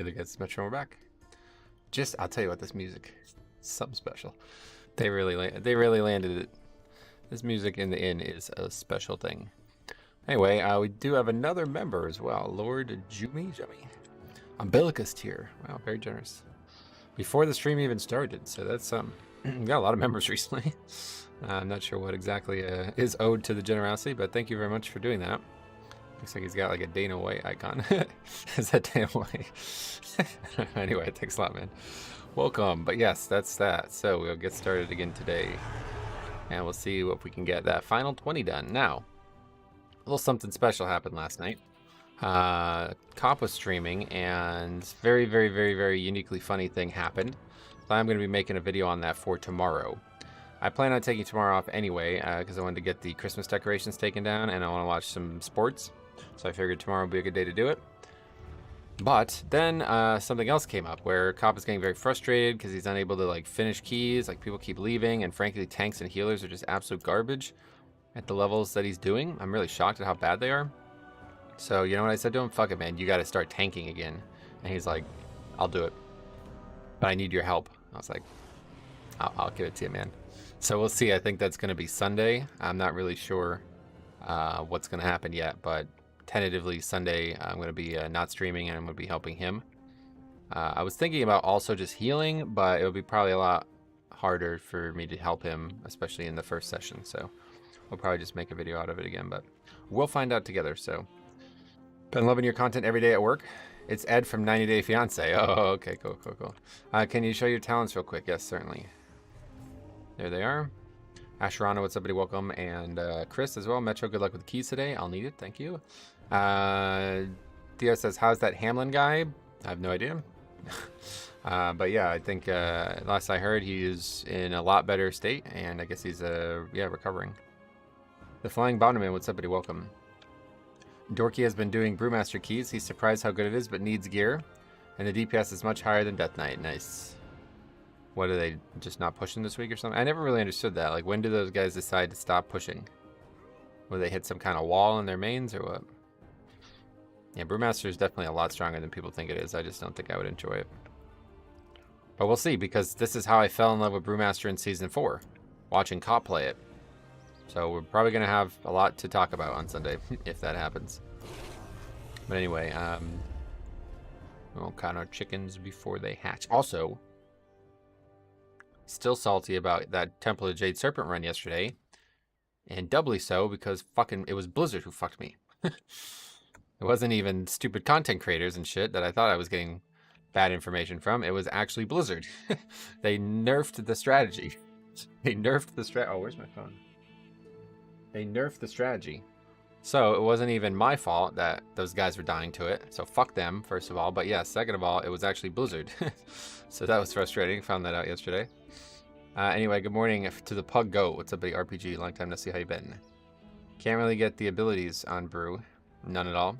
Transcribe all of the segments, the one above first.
Hey there guys, it's Metro, we're back. I'll tell you what, this music, something special. They really landed it. This music in the inn is a special thing. Anyway, we do have another member as well, Lord Jumi. Umbilicus tier. Wow, very generous. Before the stream even started, so that's we got a lot of members recently. I'm not sure what exactly is owed to the generosity, but thank you very much for doing that. Looks like he's got like a Dana White icon. Is that Dana White? Anyway, thanks a lot, man. Welcome. But yes, that's that. So we'll get started again today. And we'll see what we can get that final 20 done. Now, a little something special happened last night. Cop was streaming and very uniquely funny thing happened. So I'm going to be making a video on that for tomorrow. I plan on taking tomorrow off anyway because I wanted to get the Christmas decorations taken down and I want to watch some sports. So I figured tomorrow would be a good day to do it. But then something else came up where Cop is getting very frustrated because he's unable to like finish keys. Like people keep leaving, and frankly, tanks and healers are just absolute garbage at the levels that he's doing. I'm really shocked at how bad they are. So you know what I said to him? Fuck it, man. You got to start tanking again. And he's like, I'll do it, but I need your help. I was like, I'll give it to you, man. So we'll see. I think that's going to be Sunday. I'm not really sure what's going to happen yet, but tentatively Sunday I'm going to be not streaming and I'm going to be helping him. I was thinking about also just healing, but it would be probably a lot harder for me to help him, especially in the first session. So we'll probably just make a video out of it again, but we'll find out together. So been loving your content every day at work. It's Ed from 90 Day Fiance. Oh, okay, cool. Can you show your talents real quick? Yes, certainly. There they are. Asherana, what's up, buddy? Welcome. And Chris as well. Metro, good luck with the keys today. I'll need it. Thank you. Dia says, how's that Hamlin guy? I have no idea. But yeah, I think last I heard, he is in a lot better state. And I guess he's, recovering. The Flying Bonderman, what's up, buddy? Welcome. Dorky has been doing Brewmaster keys. He's surprised how good it is, but needs gear. And the DPS is much higher than Death Knight. Nice. What, are they just not pushing this week or something? I never really understood that. Like, when do those guys decide to stop pushing? Will they hit some kind of wall in their mains or what? Yeah, Brewmaster is definitely a lot stronger than people think it is. I just don't think I would enjoy it. But we'll see, because this is how I fell in love with Brewmaster in Season 4. Watching Cop play it. So we're probably going to have a lot to talk about on Sunday, if that happens. But anyway, we'll count our chickens before they hatch. Also, still salty about that Temple of Jade Serpent run yesterday. And doubly so because it was Blizzard who fucked me. It wasn't even stupid content creators and shit that I thought I was getting bad information from. It was actually Blizzard. They nerfed the strategy. Oh, where's my phone? They nerfed the strategy. So it wasn't even my fault that those guys were dying to it. So fuck them, first of all. But yeah, second of all, it was actually Blizzard. So that was frustrating. Found that out yesterday. Anyway, good morning to the Pug Goat. What's up, buddy? RPG, long time to see how you been. Can't really get the abilities on Brew. None at all.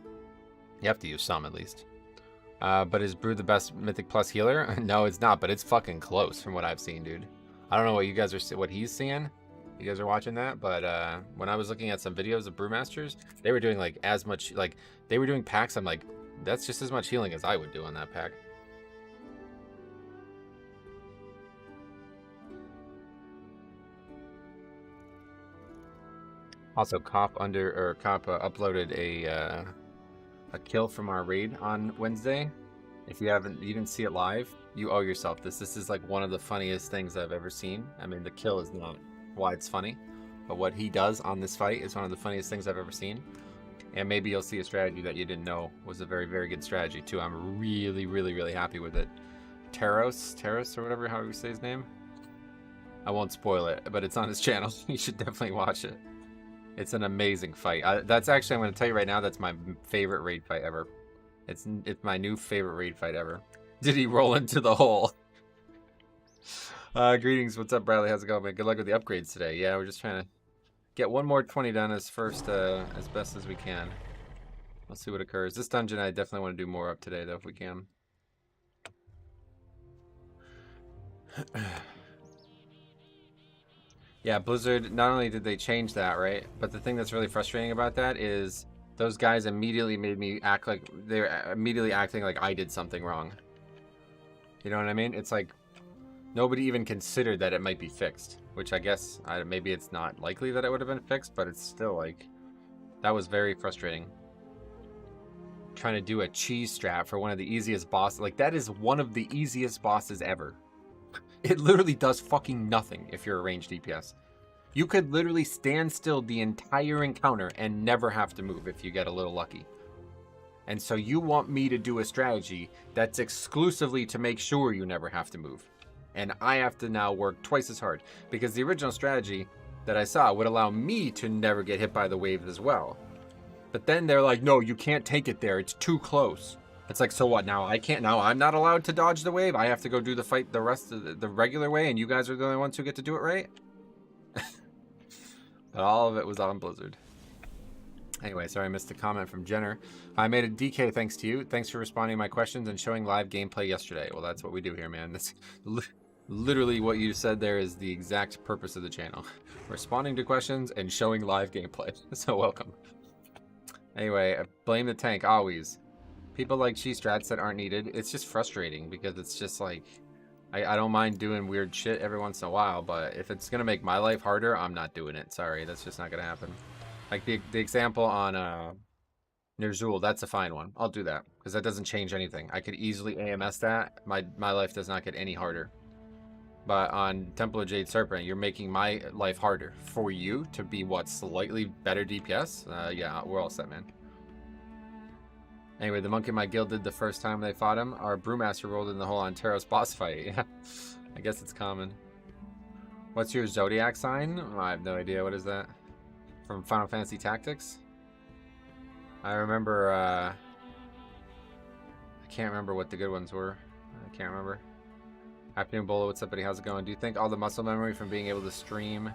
You have to use some, at least. But is Brew the best Mythic Plus healer? No, it's not, but it's fucking close from what I've seen, dude. I don't know what you guys are, what he's seeing. You guys are watching that, but when I was looking at some videos of Brewmasters, they were doing like as much, like they were doing packs. I'm like, that's just as much healing as I would do on that pack. Also, Cop uploaded a kill from our raid on Wednesday. If you didn't see it live, you owe yourself this. This is like one of the funniest things I've ever seen. I mean, the kill is not why it's funny, but what he does on this fight is one of the funniest things I've ever seen. And maybe you'll see a strategy that you didn't know was a very good strategy too. I'm really happy with it. Taros or whatever, however you say his name. I won't spoil it, but it's on his channel. You should definitely watch it. It's an amazing fight. That's actually, I'm going to tell you right now, that's my favorite raid fight ever. It's my new favorite raid fight ever. Did he roll into the hole? Greetings, what's up, Bradley? How's it going, man? Good luck with the upgrades today. Yeah, we're just trying to get one more 20 done as best as we can. Let's see what occurs. This dungeon I definitely want to do more of today, though, if we can. Yeah, Blizzard, not only did they change that, right? But the thing that's really frustrating about that is Those guys immediately made me act like they were immediately acting like I did something wrong. You know what I mean? It's like nobody even considered that it might be fixed, which I guess maybe it's not likely that it would have been fixed, but it's still like that was very frustrating. Trying to do a cheese strap for one of the easiest bosses. Like, that is one of the easiest bosses ever. It literally does fucking nothing if you're a ranged DPS. You could literally stand still the entire encounter and never have to move if you get a little lucky. And so you want me to do a strategy that's exclusively to make sure you never have to move. And I have to now work twice as hard. Because the original strategy that I saw would allow me to never get hit by the wave as well. But then they're like, no, you can't take it there. It's too close. It's like, so what now? I can't now. I'm not allowed to dodge the wave. I have to go do the fight the rest of the regular way, and you guys are the only ones who get to do it right? But all of it was on Blizzard. Anyway, sorry I missed the comment from Jenner. I made a DK thanks to you. Thanks for responding to my questions and showing live gameplay yesterday. Well, that's what we do here, man. That's literally what you said there is the exact purpose of the channel. Responding to questions and showing live gameplay. So welcome. Anyway, blame the tank, always. People like cheese strats that aren't needed. It's just frustrating because it's just like, I don't mind doing weird shit every once in a while, but if it's going to make my life harder, I'm not doing it. Sorry, that's just not going to happen. Like the example on Ner'zhul, that's a fine one. I'll do that because that doesn't change anything. I could easily AMS that. My life does not get any harder. But on Temple of Jade Serpent, you're making my life harder for you to be what, slightly better DPS? Yeah, we're all set, man. Anyway, the monk in my guild did the first time they fought him. Our brewmaster rolled in the hole on Taros boss fight. Yeah, I guess it's common. What's your zodiac sign? I have no idea. What is that? From Final Fantasy Tactics? I remember, I can't remember what the good ones were. I can't remember. Afternoon Bolo, what's up, buddy? How's it going? Do you think all the muscle memory from being able to stream,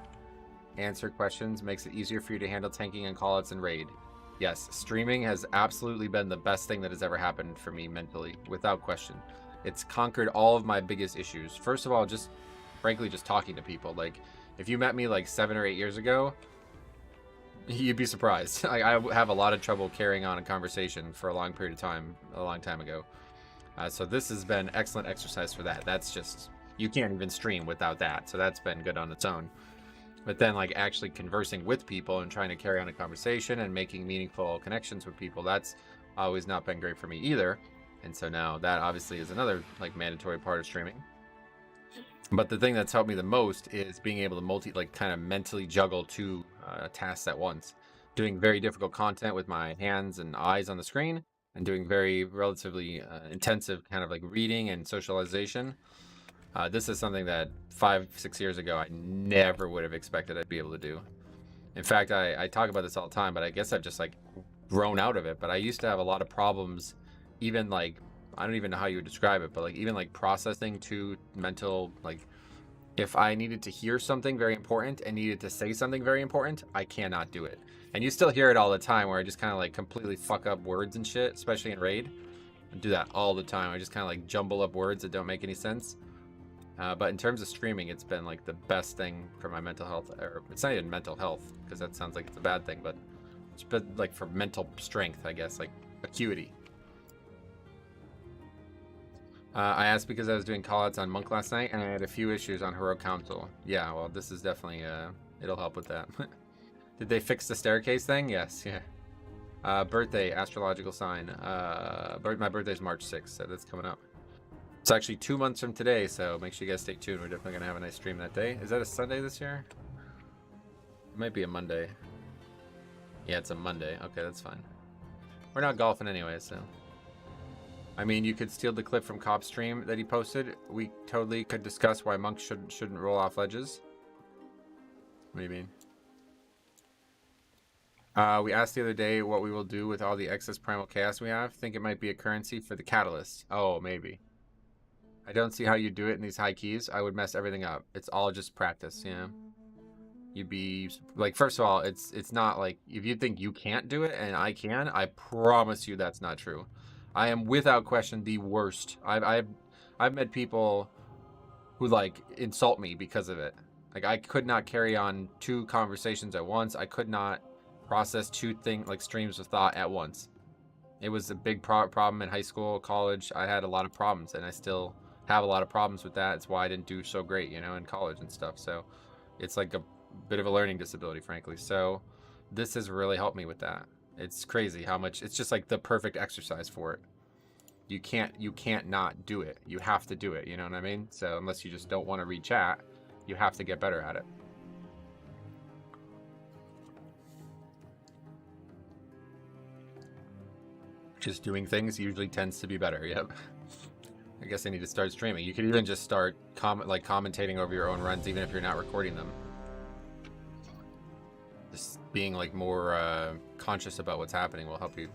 answer questions, makes it easier for you to handle tanking and callouts and raid? Yes, streaming has absolutely been the best thing that has ever happened for me mentally, without question. It's conquered all of my biggest issues. First of all, just frankly, just talking to people. Like, if you met me like 7 or 8 years ago, you'd be surprised. I have a lot of trouble carrying on a conversation for a long period of time, a long time ago. So this has been excellent exercise for that. That's just, you can't even stream without that. So that's been good on its own. But then like actually conversing with people and trying to carry on a conversation and making meaningful connections with people, that's always not been great for me either. And so now that obviously is another like mandatory part of streaming. But the thing that's helped me the most is being able to kind of mentally juggle two tasks at once. Doing very difficult content with my hands and eyes on the screen, and doing very relatively intensive kind of like reading and socialization. This is something that 5-6 years ago I never would have expected I'd be able to do. In fact, I talk about this all the time, but I guess I've just like grown out of it. But I used to have a lot of problems, even like, I don't even know how you would describe it, but like even like processing to mental, like if I needed to hear something very important and needed to say something very important, I cannot do it. And you still hear it all the time where I just kind of like completely fuck up words and shit, especially in raid. I do that all the time. I just kind of like jumble up words that don't make any sense. But in terms of streaming, it's been like the best thing for my mental health. Or it's not even mental health because that sounds like it's a bad thing, but it's been like for mental strength, I guess, like acuity. I asked because I was doing callouts on Monk last night and I had a few issues on Heroic Council. Yeah, well, this is definitely, it'll help with that. Did they fix the staircase thing? Yes, yeah. Birthday, astrological sign. My birthday's March 6th, so that's coming up. It's actually 2 months from today, so make sure you guys stay tuned. We're definitely going to have a nice stream that day. Is that a Sunday this year? It might be a Monday. Yeah, it's a Monday. Okay, that's fine. We're not golfing anyway, so. I mean, you could steal the clip from Cobb's stream that he posted. We totally could discuss why monks shouldn't roll off ledges. What do you mean? We asked the other day what we will do with all the excess primal chaos we have. Think it might be a currency for the catalyst. Oh, maybe. I don't see how you do it in these high keys. I would mess everything up. It's all just practice, yeah. You'd be like, first of all, it's not like if you think you can't do it and I can, I promise you that's not true. I am without question the worst. I've met people who like insult me because of it. Like I could not carry on 2 conversations at once. I could not process two streams of thought at once. It was a big problem in high school, college. I had a lot of problems, and I still have a lot of problems with that. It's why I didn't do so great, you know, in college and stuff. So it's like a bit of a learning disability, frankly. So this has really helped me with that. It's crazy how much, it's just like the perfect exercise for it. You can't not do it. You have to do it, you know what I mean? So unless you just don't want to read chat, you have to get better at it. Just doing things usually tends to be better. Yep. I guess I need to start streaming. You could even just start commentating over your own runs, even if you're not recording them. Just being like more conscious about what's happening will help you.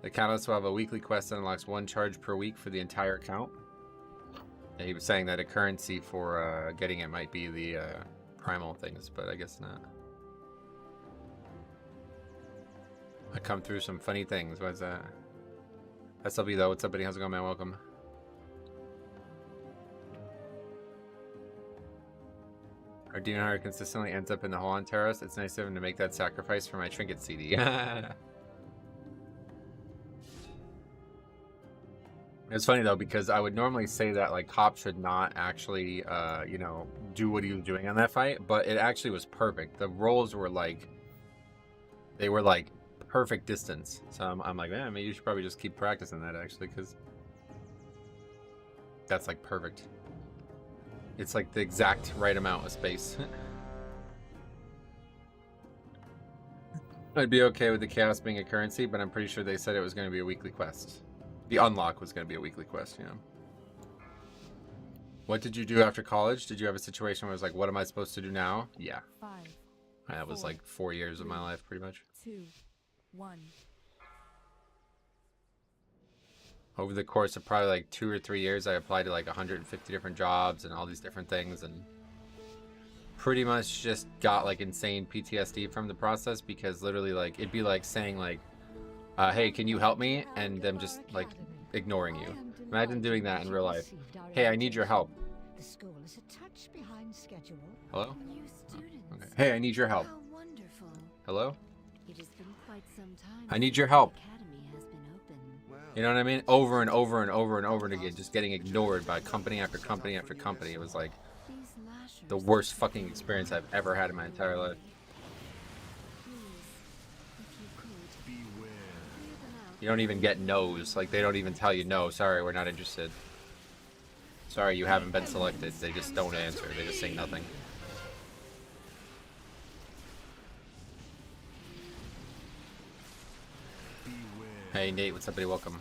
The catalyst will have a weekly quest that unlocks 1 charge per week for the entire account. Yeah, he was saying that a currency for getting it might be the primal things, but I guess not. I come through some funny things. What's that? SLB though, what's up, buddy? How's it going, man? Welcome. Our demon hunter consistently ends up in the hole on Terrace. It's nice of him to make that sacrifice for my trinket CD. It's funny though, because I would normally say that like Hop should not actually, you know, do what he was doing on that fight, but it actually was perfect. The rolls were like, they were like perfect distance. So I'm like, man, maybe you should probably just keep practicing that actually, because that's like perfect. It's like the exact right amount of space. I'd be okay with the chaos being a currency, but I'm pretty sure they said it was going to be a weekly quest. The unlock was going to be a weekly quest, you know. What did you do after college? Did you have a situation where it was like, what am I supposed to do now? Yeah. 5, that was like 4 years of my life, pretty much. 2, 1. Over the course of probably like 2 or 3 years, I applied to like 150 different jobs and all these different things, and pretty much just got like insane PTSD from the process, because literally like it'd be like saying like, hey, can you help me? And them just like ignoring you. Imagine doing that in real life. Hey, I need your help. Hello? Oh, okay. Hey, I need your help. Hello? I need your help. You know what I mean? Over and over and over and over again, just getting ignored by company after company after company. It was like the worst fucking experience I've ever had in my entire life. You don't even get no's. Like, they don't even tell you, no, sorry, we're not interested. Sorry, you haven't been selected. They just don't answer. They just say nothing. Hey, Nate, what's up, buddy? Welcome.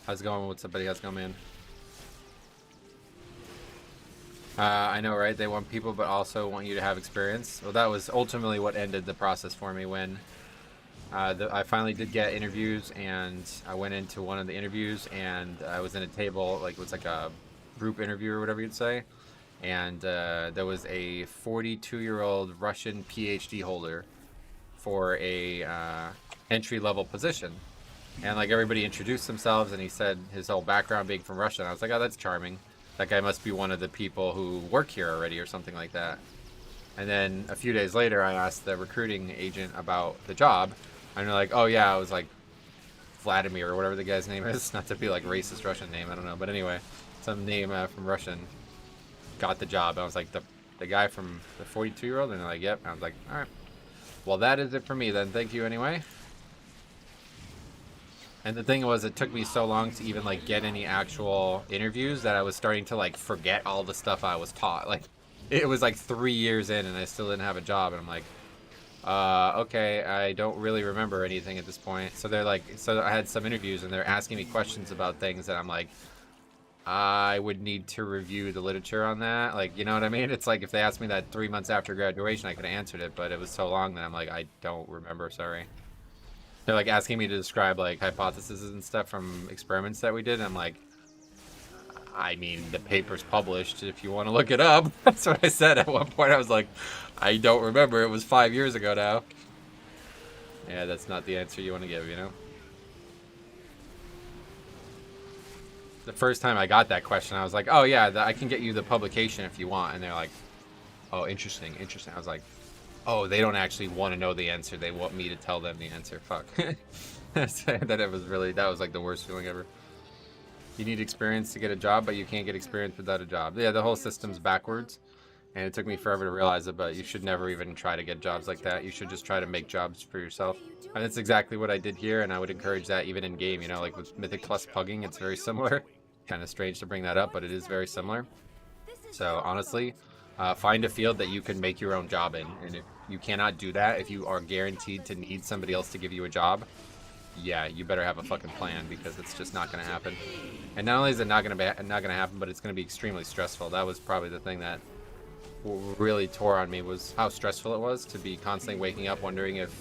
How's it going? What's up, buddy? How's it going, man? I know, right? They want people, but also want you to have experience. Well, that was ultimately what ended the process for me when I finally did get interviews, and I went into one of the interviews, and I was in a table, like it was like a group interview or whatever you'd say, and there was a 42-year-old Russian PhD holder for a entry-level position, and like everybody introduced themselves, and he said his whole background being from Russia, and I was like, oh, that's charming. That guy must be one of the people who work here already or something like that. And then a few days later, I asked the recruiting agent about the job. And they're like, oh yeah, it was like Vladimir or whatever the guy's name is. Not to be like racist Russian name, I don't know. But anyway, some name from Russian got the job. I was like, the guy from the 42-year-old? And they're like, yep. And I was like, all right. Well, that is it for me then. Thank you anyway. And the thing was, it took me so long to even like get any actual interviews that I was starting to like forget all the stuff I was taught. Like, it was like 3 years in and I still didn't have a job. And I'm like, okay, I don't really remember anything at this point. So they're like, so I had some interviews and they're asking me questions about things that I'm like, I would need to review the literature on that. Like, you know what I mean? It's like if they asked me that 3 months after graduation, I could have answered it, but it was so long that I'm like, I don't remember, sorry. They're like asking me to describe like hypotheses and stuff from experiments that we did. And I'm like, I mean, the paper's published if you want to look it up. That's what I said at one point. I was like, I don't remember. It was 5 years ago now. Yeah, that's not the answer you want to give, you know? The first time I got that question, I was like, oh yeah, I can get you the publication if you want. And they're like, oh, interesting, interesting. I was like, Oh, they don't actually want to know the answer. They want me to tell them the answer. Fuck. That was like the worst feeling ever. You need experience to get a job, but you can't get experience without a job. Yeah, the whole system's backwards. And it took me forever to realize it, but you should never even try to get jobs like that. You should just try to make jobs for yourself. And that's exactly what I did here, and I would encourage that even in game, you know, like with Mythic Plus Pugging, it's very similar. Kind of strange to bring that up, but it is very similar. So honestly, find a field that you can make your own job in. And if you cannot do that, if you are guaranteed to need somebody else to give you a job, yeah, you better have a fucking plan, because it's just not going to happen. And not only is it not going to happen, but it's going to be extremely stressful. That was probably the thing that really tore on me, was how stressful it was to be constantly waking up wondering if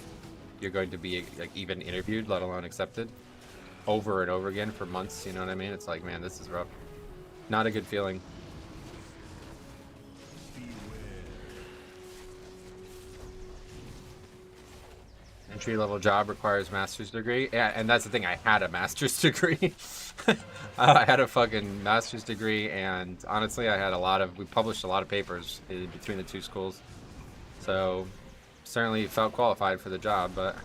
you're going to be like even interviewed, let alone accepted, over and over again for months. You know what I mean? It's like, man, this is rough. Not a good feeling. Entry-level job requires master's degree. Yeah, and that's the thing. I had a master's degree. I had a fucking master's degree, and honestly, we published a lot of papers in between the two schools. So, certainly felt qualified for the job, but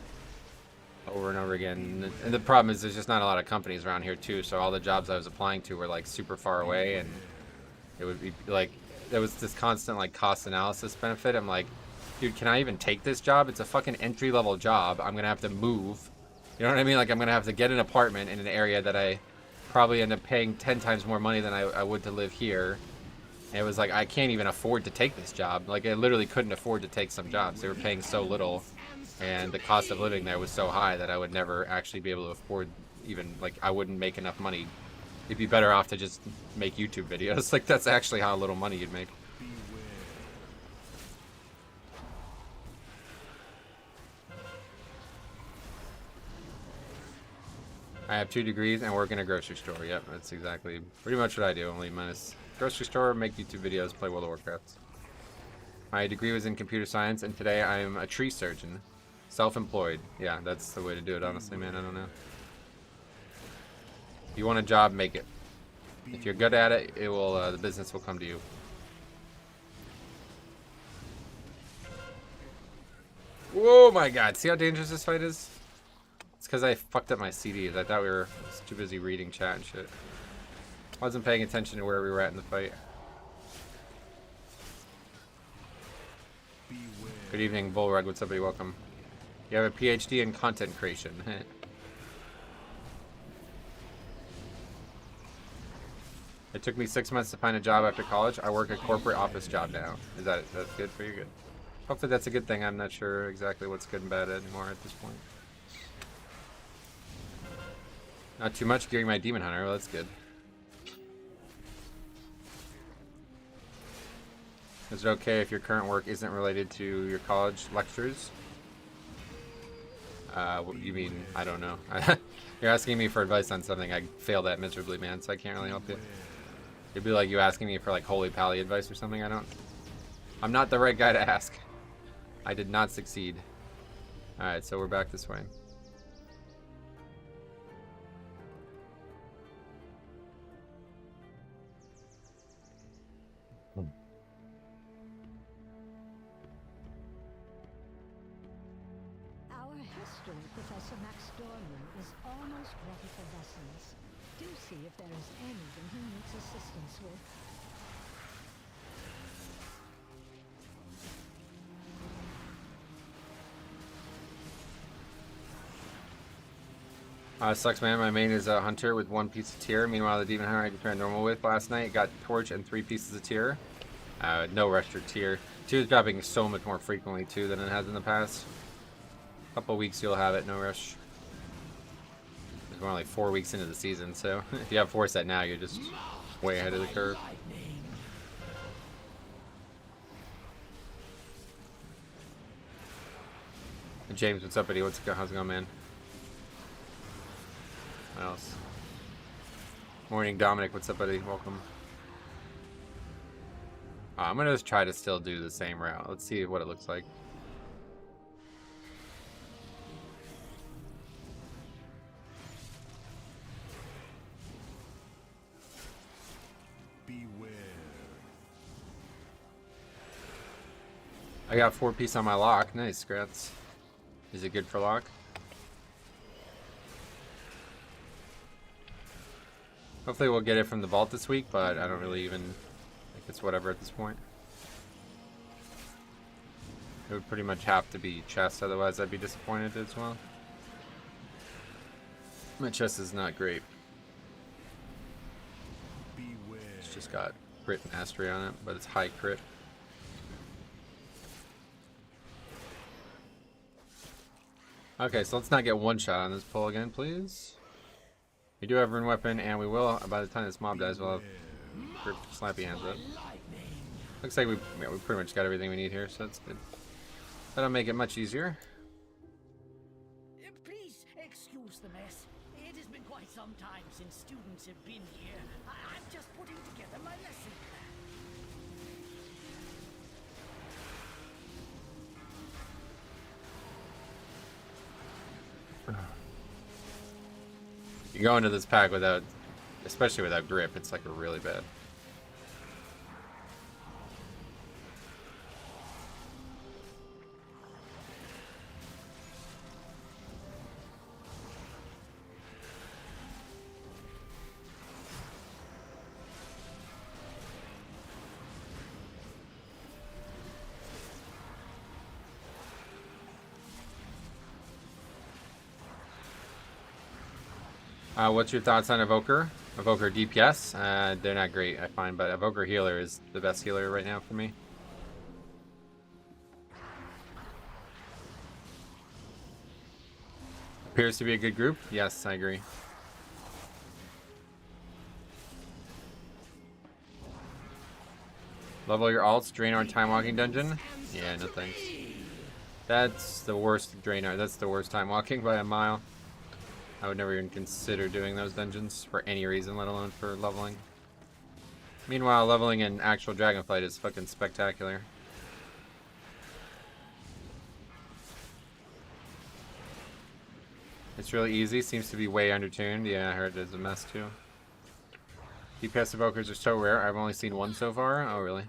over and over again. And the problem is there's just not a lot of companies around here, too. So all the jobs I was applying to were, like, super far away, and it would be, like, there was this constant, like, cost analysis benefit. I'm like, dude, can I even take this job? It's a fucking entry-level job. I'm going to have to move. You know what I mean? Like, I'm going to have to get an apartment in an area that I probably end up paying 10 times more money than I would to live here. And it was like, I can't even afford to take this job. Like, I literally couldn't afford to take some jobs. They were paying so little, and the cost of living there was so high that I would never actually be able to afford even, like, I wouldn't make enough money. It'd be better off to just make YouTube videos. Like, that's actually how little money you'd make. I have 2 degrees and work in a grocery store. Yep, that's exactly pretty much what I do, only minus grocery store, make YouTube videos, play World of Warcraft. My degree was in computer science, and today I am a tree surgeon. Self-employed. Yeah, that's the way to do it, honestly, man. I don't know. If you want a job, make it. If you're good at it, it will. The business will come to you. Whoa, my God. See how dangerous this fight is? It's because I fucked up my CDs. I thought we were too busy reading chat and shit. Wasn't paying attention to where we were at in the fight. Good evening, Bullrug. What's up, buddy? Welcome. You have a PhD in content creation. It took me 6 months to find a job after college. I work a corporate office job now. That's good for you? Good. Hopefully that's a good thing. I'm not sure exactly what's good and bad anymore at this point. Not too much gearing my Demon Hunter. Well, that's good. Is it okay if your current work isn't related to your college lectures? What you mean? I don't know. You're asking me for advice on something I failed at miserably, man, so I can't really help you. It'd be like you asking me for, like, Holy Pally advice or something. I'm not the right guy to ask. I did not succeed. Alright, so we're back this way. Our history Professor Max Dorman is almost ready for lessons. Do see if there is anything he needs assistance with. Sucks, man. My main is a hunter with 1 piece of tier. Meanwhile, the demon hunter I declared normal with last night got torch and 3 pieces of tier. No rush or tier. Tier is dropping so much more frequently too than it has in the past. Couple weeks you'll have it, no rush. We're only 4 weeks into the season, so if you have 4 set now, you're just way ahead of the curve. And James, what's up, buddy? How's it going, man? What else? Morning, Dominic. What's up, buddy? Welcome. I'm gonna just try to still do the same route. Let's see what it looks like. I got 4-piece on my lock. Nice, Scrats. Is it good for lock? Hopefully we'll get it from the vault this week, but I don't really even think it's whatever at this point. It would pretty much have to be chest, otherwise I'd be disappointed as well. My chest is not great. It's just got crit mastery on it, but it's high crit. Okay, so let's not get one shot on this pull again, please. We do have rune weapon, and we will, by the time this mob dies, we'll have grip slappy hands up. Looks like we pretty much got everything we need here, so that's good. That'll make it much easier. Please excuse the mess. It has been quite some time since students have been here. I'm just putting together my lesson plan. You go into this pack without, especially without grip, it's like really bad. What's your thoughts on Evoker? Evoker DPS? They're not great, I find, but Evoker Healer is the best healer right now for me. Appears to be a good group. Yes, I agree. Level your alts, Draenor time walking dungeon? Yeah, no thanks. That's the worst Draenor. That's the worst time walking by a mile. I would never even consider doing those dungeons for any reason, let alone for leveling. Meanwhile, leveling in actual Dragonflight is fucking spectacular. It's really easy, seems to be way undertuned. Yeah, I heard it's a mess too. DPS evokers are so rare, I've only seen one so far. Oh really?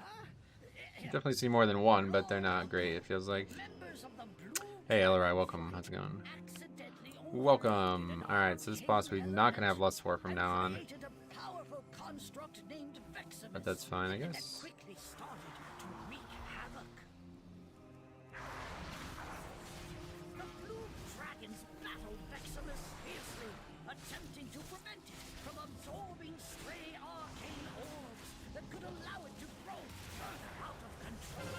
I've definitely seen more than one, but they're not great, it feels like. Hey Ellery, welcome, how's it going? Welcome. Alright, so this boss we're not going to have Lust for from now on. But that's fine, I guess. Attempting to prevent it from absorbing stray arcane orbs that could allow it to grow further out of control.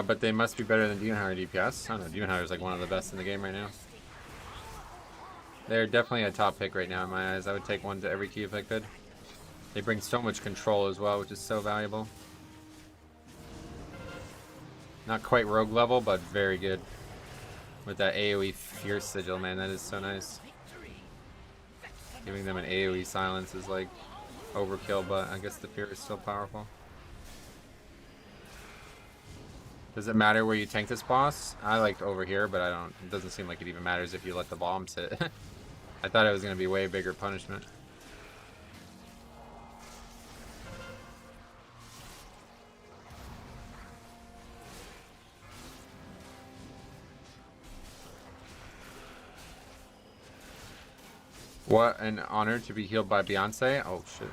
But they must be better than Demon Hunter DPS. I don't know, Demon Hunter is like one of the best in the game right now. They're definitely a top pick right now in my eyes. I would take one to every key if I could. They bring so much control as well, which is so valuable. Not quite rogue level, but very good. With that AoE Fierce Sigil, man, that is so nice. Giving them an AoE silence is like overkill, but I guess the Fear is still powerful. Does it matter where you tank this boss? I liked over here, but I don't. It doesn't seem like it even matters if you let the bombs hit. I thought it was going to be way bigger punishment. What an honor to be healed by Beyonce. Oh shit.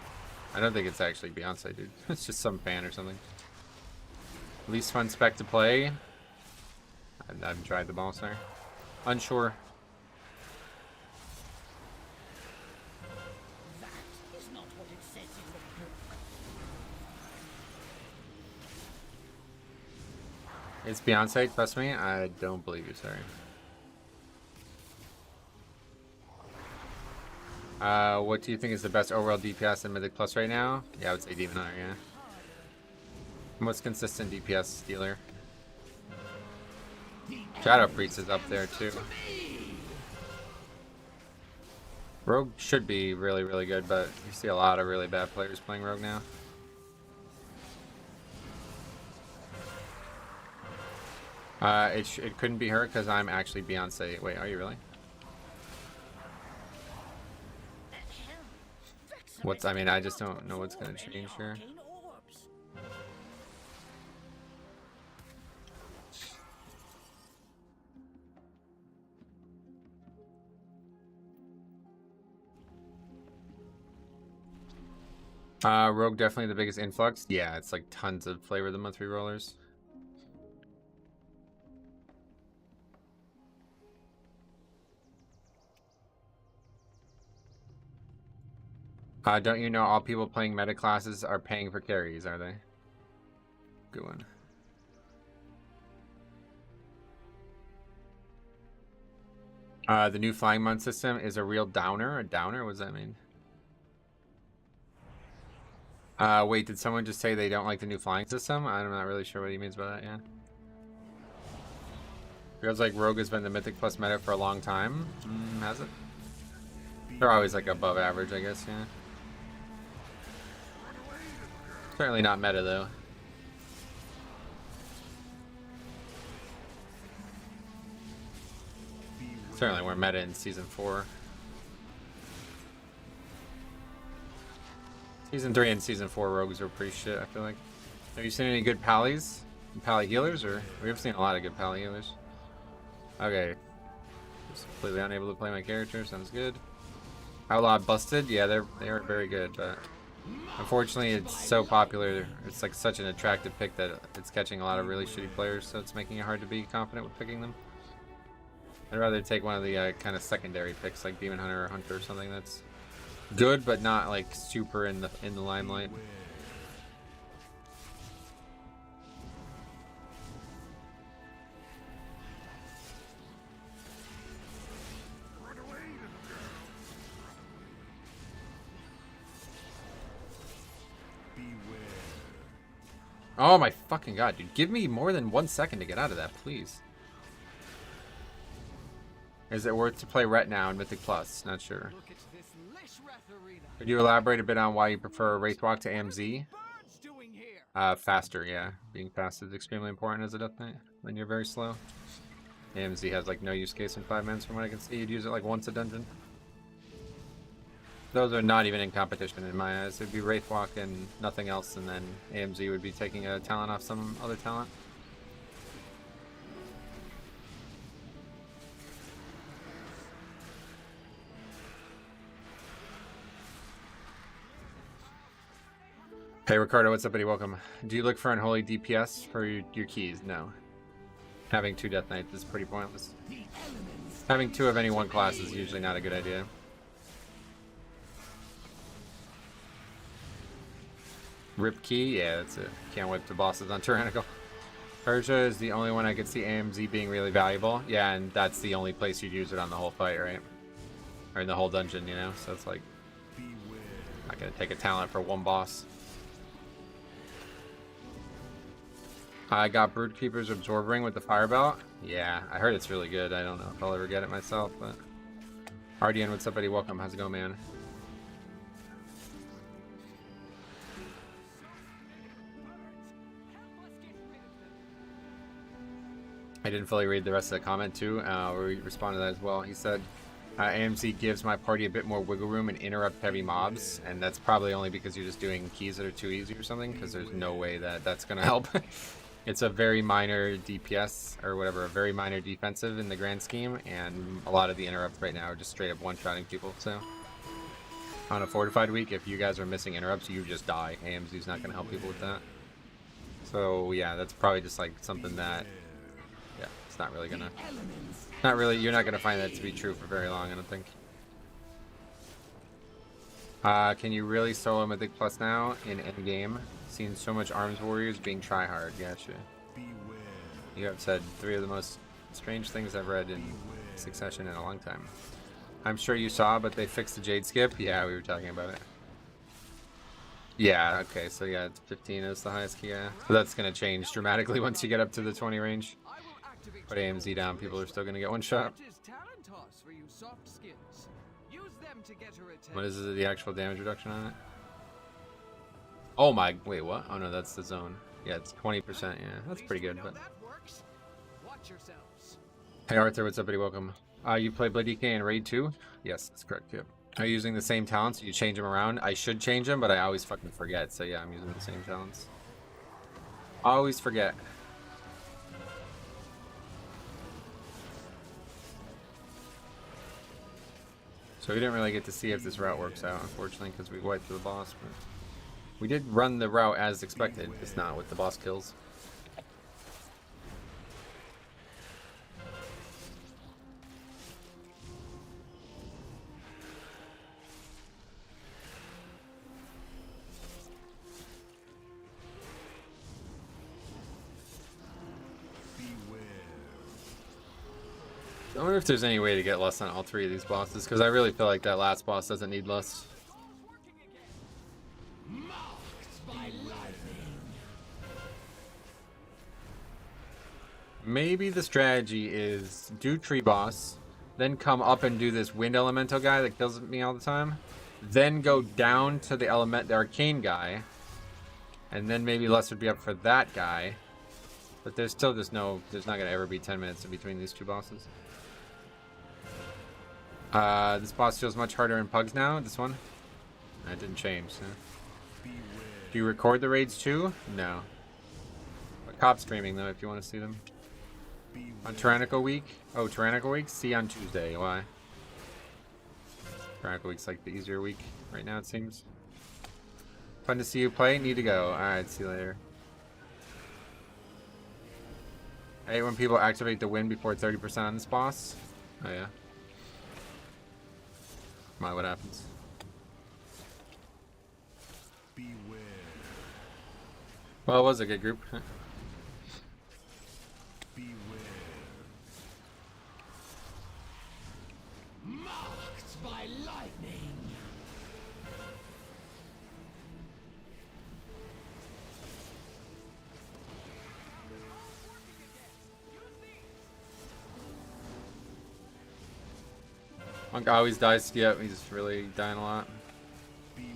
I don't think it's actually Beyonce, dude. It's just some fan or something. Least fun spec to play. I haven't tried the boss there. Unsure. That is not what it says in the book. It's Beyonce, trust me. I don't believe you, sorry. What do you think is the best overall DPS in Mythic Plus right now? Yeah, I would say Demon Hunter, yeah. Most consistent DPS dealer. Shadow Priest is up there too. Rogue should be really, really good, but you see a lot of really bad players playing Rogue now. It couldn't be her because I'm actually Beyonce. Wait, are you really? I mean, I just don't know what's going to change here. Rogue definitely the biggest influx. Yeah, it's like tons of flavor of the month rerollers. Don't you know all people playing meta classes are paying for carries, are they? Good one. The new flying month system is a real downer. A downer? What does that mean? Wait, did someone just say they don't like the new flying system? I'm not really sure what he means by that, yeah. Feels like Rogue has been the Mythic Plus meta for a long time. Has it? They're always like above average, I guess, yeah. Certainly not meta, though. Certainly we're meta in Season 4. Season 3 and Season 4 Rogues are pretty shit, I feel like. Have you seen any good Pallies? Pally healers? Or we've seen a lot of good Pally healers. Okay. Just completely unable to play my character, sounds good. Outlaw busted? Yeah, they are very good, but unfortunately it's so popular. It's like such an attractive pick that it's catching a lot of really shitty players, so it's making it hard to be confident with picking them. I'd rather take one of the kind of secondary picks like Demon Hunter or Hunter or something that's good but not like super in the limelight. Oh my fucking god, dude. Give me more than 1 second to get out of that, please. Is it worth to play Ret now in Mythic Plus? Not sure. Could you elaborate a bit on why you prefer Wraithwalk to AMZ? Faster, yeah. Being fast is extremely important as a Death Knight when you're very slow. AMZ has like no use case in 5 minutes from what I can see. You'd use it like once a dungeon. Those are not even in competition in my eyes. It'd be Wraithwalk and nothing else, and then AMZ would be taking a talent off some other talent. Hey Ricardo, what's up buddy? Welcome. Do you look for unholy DPS for your keys? No. Having 2 Death Knights is pretty pointless. Having 2 of any one class is usually not a good idea. Rip key? Yeah, that's it. Can't whip the bosses on Tyrannical. Persia is the only one I could see AMZ being really valuable. Yeah, and that's the only place you'd use it on the whole fight, right? Or in the whole dungeon, you know? So it's like, not gonna take a talent for 1 boss. I got Broodkeeper's Absorb Ring with the Fire Belt. Yeah, I heard it's really good. I don't know if I'll ever get it myself, but... RDN, what's up, buddy? Welcome. How's it going, man? I didn't fully read the rest of the comment, too. We responded to that as well. He said, AMC gives my party a bit more wiggle room and interrupt heavy mobs, and that's probably only because you're just doing keys that are too easy or something, because there's no way that that's going to help. It's a very minor DPS, or whatever, a very minor defensive in the grand scheme, and a lot of the interrupts right now are just straight up one-shotting people, so... On a fortified week, if you guys are missing interrupts, you just die. AMZ's not going to help people with that. So, yeah, that's probably just, like, something that... Yeah, it's not really gonna... Not really, you're not gonna find that to be true for very long, I don't think. Can you really solo Mythic Plus now in endgame? Seen so much Arms Warriors being tryhard, gotcha. You have said 3 of the most strange things I've read in succession in a long time. I'm sure you saw, but they fixed the Jade Skip. Yeah, we were talking about it. Yeah, okay, so yeah, it's 15 is the highest key, yeah. So that's gonna change dramatically once you get up to the 20 range. Put AMZ down, people are still gonna get 1 shot. What is the actual damage reduction on it? Oh my, wait, what? Oh no, that's the zone. Yeah, it's 20%, yeah. That's pretty good, but... Hey Arthur, what's up, buddy? Welcome. You play Blood DK in Raid 2? Yes, that's correct, yep. Are you using the same talents? You change them around? I should change them, but I always fucking forget. So yeah, I'm using the same talents. Always forget. So we didn't really get to see if this route works out, unfortunately, because we wiped the boss. But we did run the route as expected, just not with the boss kills. I wonder if there's any way to get lust on all three of these bosses, because I really feel like that last boss doesn't need lust. Maybe the strategy is do tree boss, then come up and do this wind elemental guy that kills me all the time, then go down to the arcane guy, and then maybe lust would be up for that guy. But there's still just there's not gonna ever be 10 minutes in between these two bosses. This boss feels much harder in pugs now, this one. That didn't change, so. Do you record the raids too? No. But cop streaming though, if you want to see them. On Tyrannical Week? Oh, Tyrannical Week? See on Tuesday, why? Tyrannical Week's like the easier week right now, it seems. Fun to see you play, need to go. Alright, see you later. I hate when people activate the win before 30% on this boss. Oh yeah. What happens? Beware. Well, it was a good group. Beware. Marked by lightning. Monk always dies. Yep, he's really dying a lot. Beware.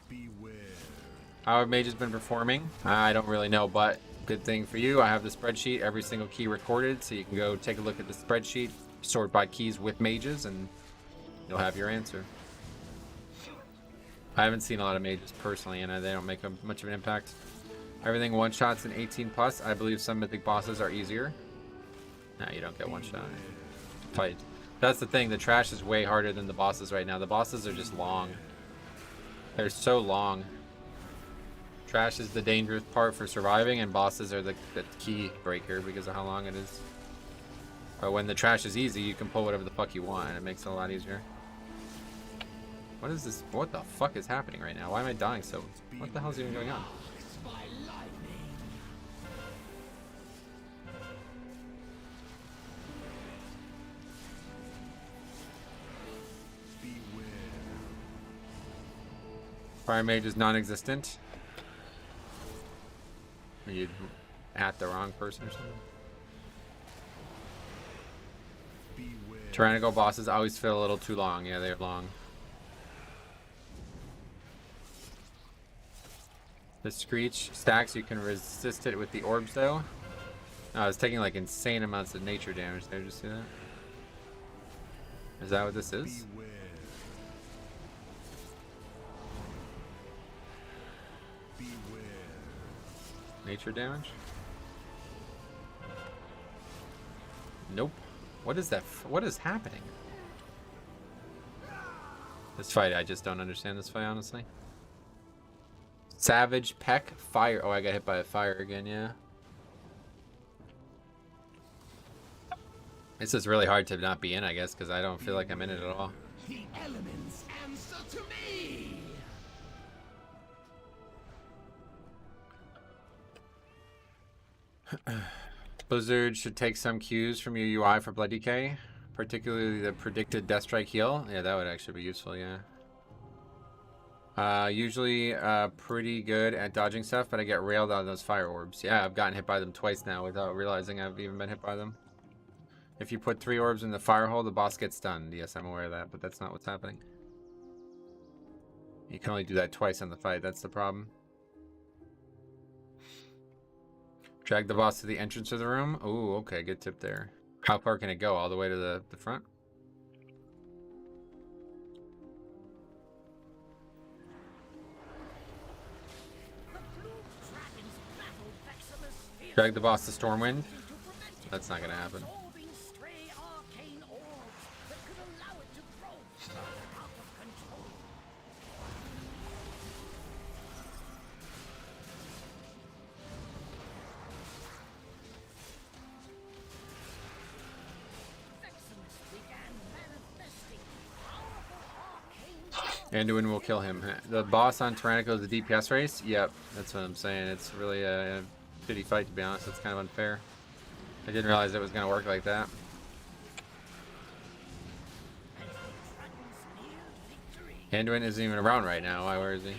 Beware. How have mages been performing? I don't really know, but good thing for you, I have the spreadsheet, every single key recorded, so you can go take a look at the spreadsheet, sort by keys with mages, and you'll have your answer. I haven't seen a lot of mages personally, and they don't make much of an impact. Everything one-shots in 18 plus. I believe some mythic bosses are easier. Nah, you don't get one-shot. Fight. That's the thing, the trash is way harder than the bosses right now. The bosses are just long. They're so long. Trash is the dangerous part for surviving, and bosses are the key breaker because of how long it is. But when the trash is easy, you can pull whatever the fuck you want, and it makes it a lot easier. What is this? What the fuck is happening right now? Why am I dying so? What the hell is even going on? Fire mage is non-existent. You at the wrong person or something. Beware. Tyrannical bosses always feel a little too long. Yeah, they're long. The Screech stacks, you can resist it with the orbs though. Oh, it's taking like insane amounts of nature damage there. Did you see that? Is that what this is? Beware. Beware. Nature damage? Nope. What is that? What is happening? This fight, I just don't understand this fight, honestly. Savage Peck Fire. Oh, I got hit by a fire again, yeah. This is really hard to not be in, I guess, because I don't feel like I'm in it at all. The elements answer to me. Blizzard should take some cues from your UI for Blood Decay, particularly the predicted Death Strike heal. Yeah, that would actually be useful, yeah. Usually pretty good at dodging stuff, but I get railed on those fire orbs. Yeah, I've gotten hit by them twice now without realizing I've even been hit by them. If you put 3 orbs in the fire hole, the boss gets stunned. Yes, I'm aware of that, but that's not what's happening. You can only do that twice in the fight, that's the problem. Drag the boss to the entrance of the room. Ooh, okay, good tip there. How far can it go? All the way to the front? Drag the boss to Stormwind? That's not gonna happen. Anduin will kill him. The boss on Tyrannical is the DPS race? Yep, that's what I'm saying. It's really a shitty fight, to be honest. It's kind of unfair. I didn't realize it was going to work like that. Anduin isn't even around right now. Why? Where is he?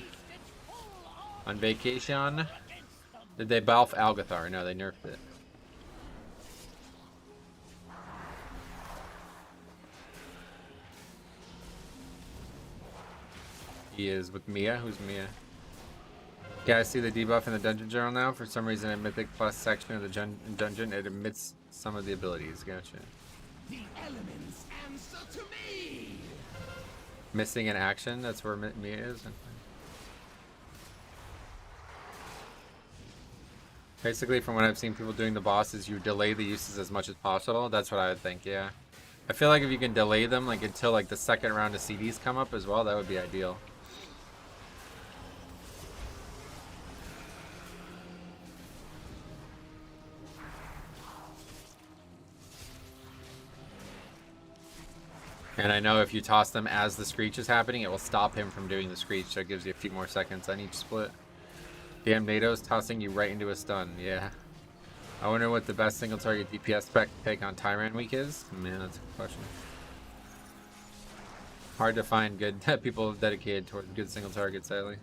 On vacation? Did they buff Algathar? No, they nerfed it. He is with Mia. Who's Mia? Yeah, I see the debuff in the dungeon journal now. For some reason, in Mythic Plus section of the dungeon, it omits some of the abilities. Gotcha. The elements answer to me. Missing in action. That's where Mia is. Basically, from what I've seen people doing the bosses, you delay the uses as much as possible. That's what I would think. Yeah. I feel like if you can delay them like until like the second round of CDs come up as well, that would be ideal. And I know if you toss them as the Screech is happening, it will stop him from doing the Screech, so it gives you a few more seconds on each split. Damn, NATO's tossing you right into a stun, yeah. I wonder what the best single target DPS spec to take on Tyrant Week is? Man, that's a good question. Hard to find good people dedicated towards good single targets, sadly.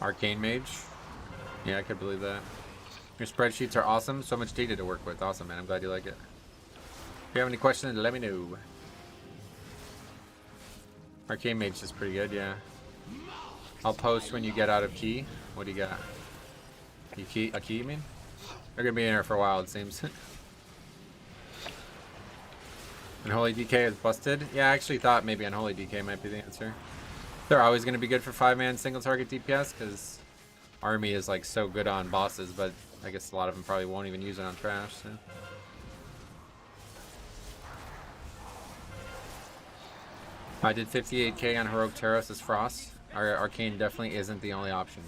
Arcane Mage? Yeah, I could believe that. Your spreadsheets are awesome. So much data to work with. Awesome, man. I'm glad you like it. If you have any questions, let me know. Arcane Mage is pretty good, yeah. I'll post when you get out of key. What do you got? A key, you mean? They're gonna be in here for a while, it seems. Unholy DK is busted. Yeah, I actually thought maybe Unholy DK might be the answer. They're always gonna be good for 5-man single target DPS because Army is like so good on bosses, but I guess a lot of them probably won't even use it on trash. So. I did 58k on Heroic Terrace as Frost. Our Arcane definitely isn't the only option.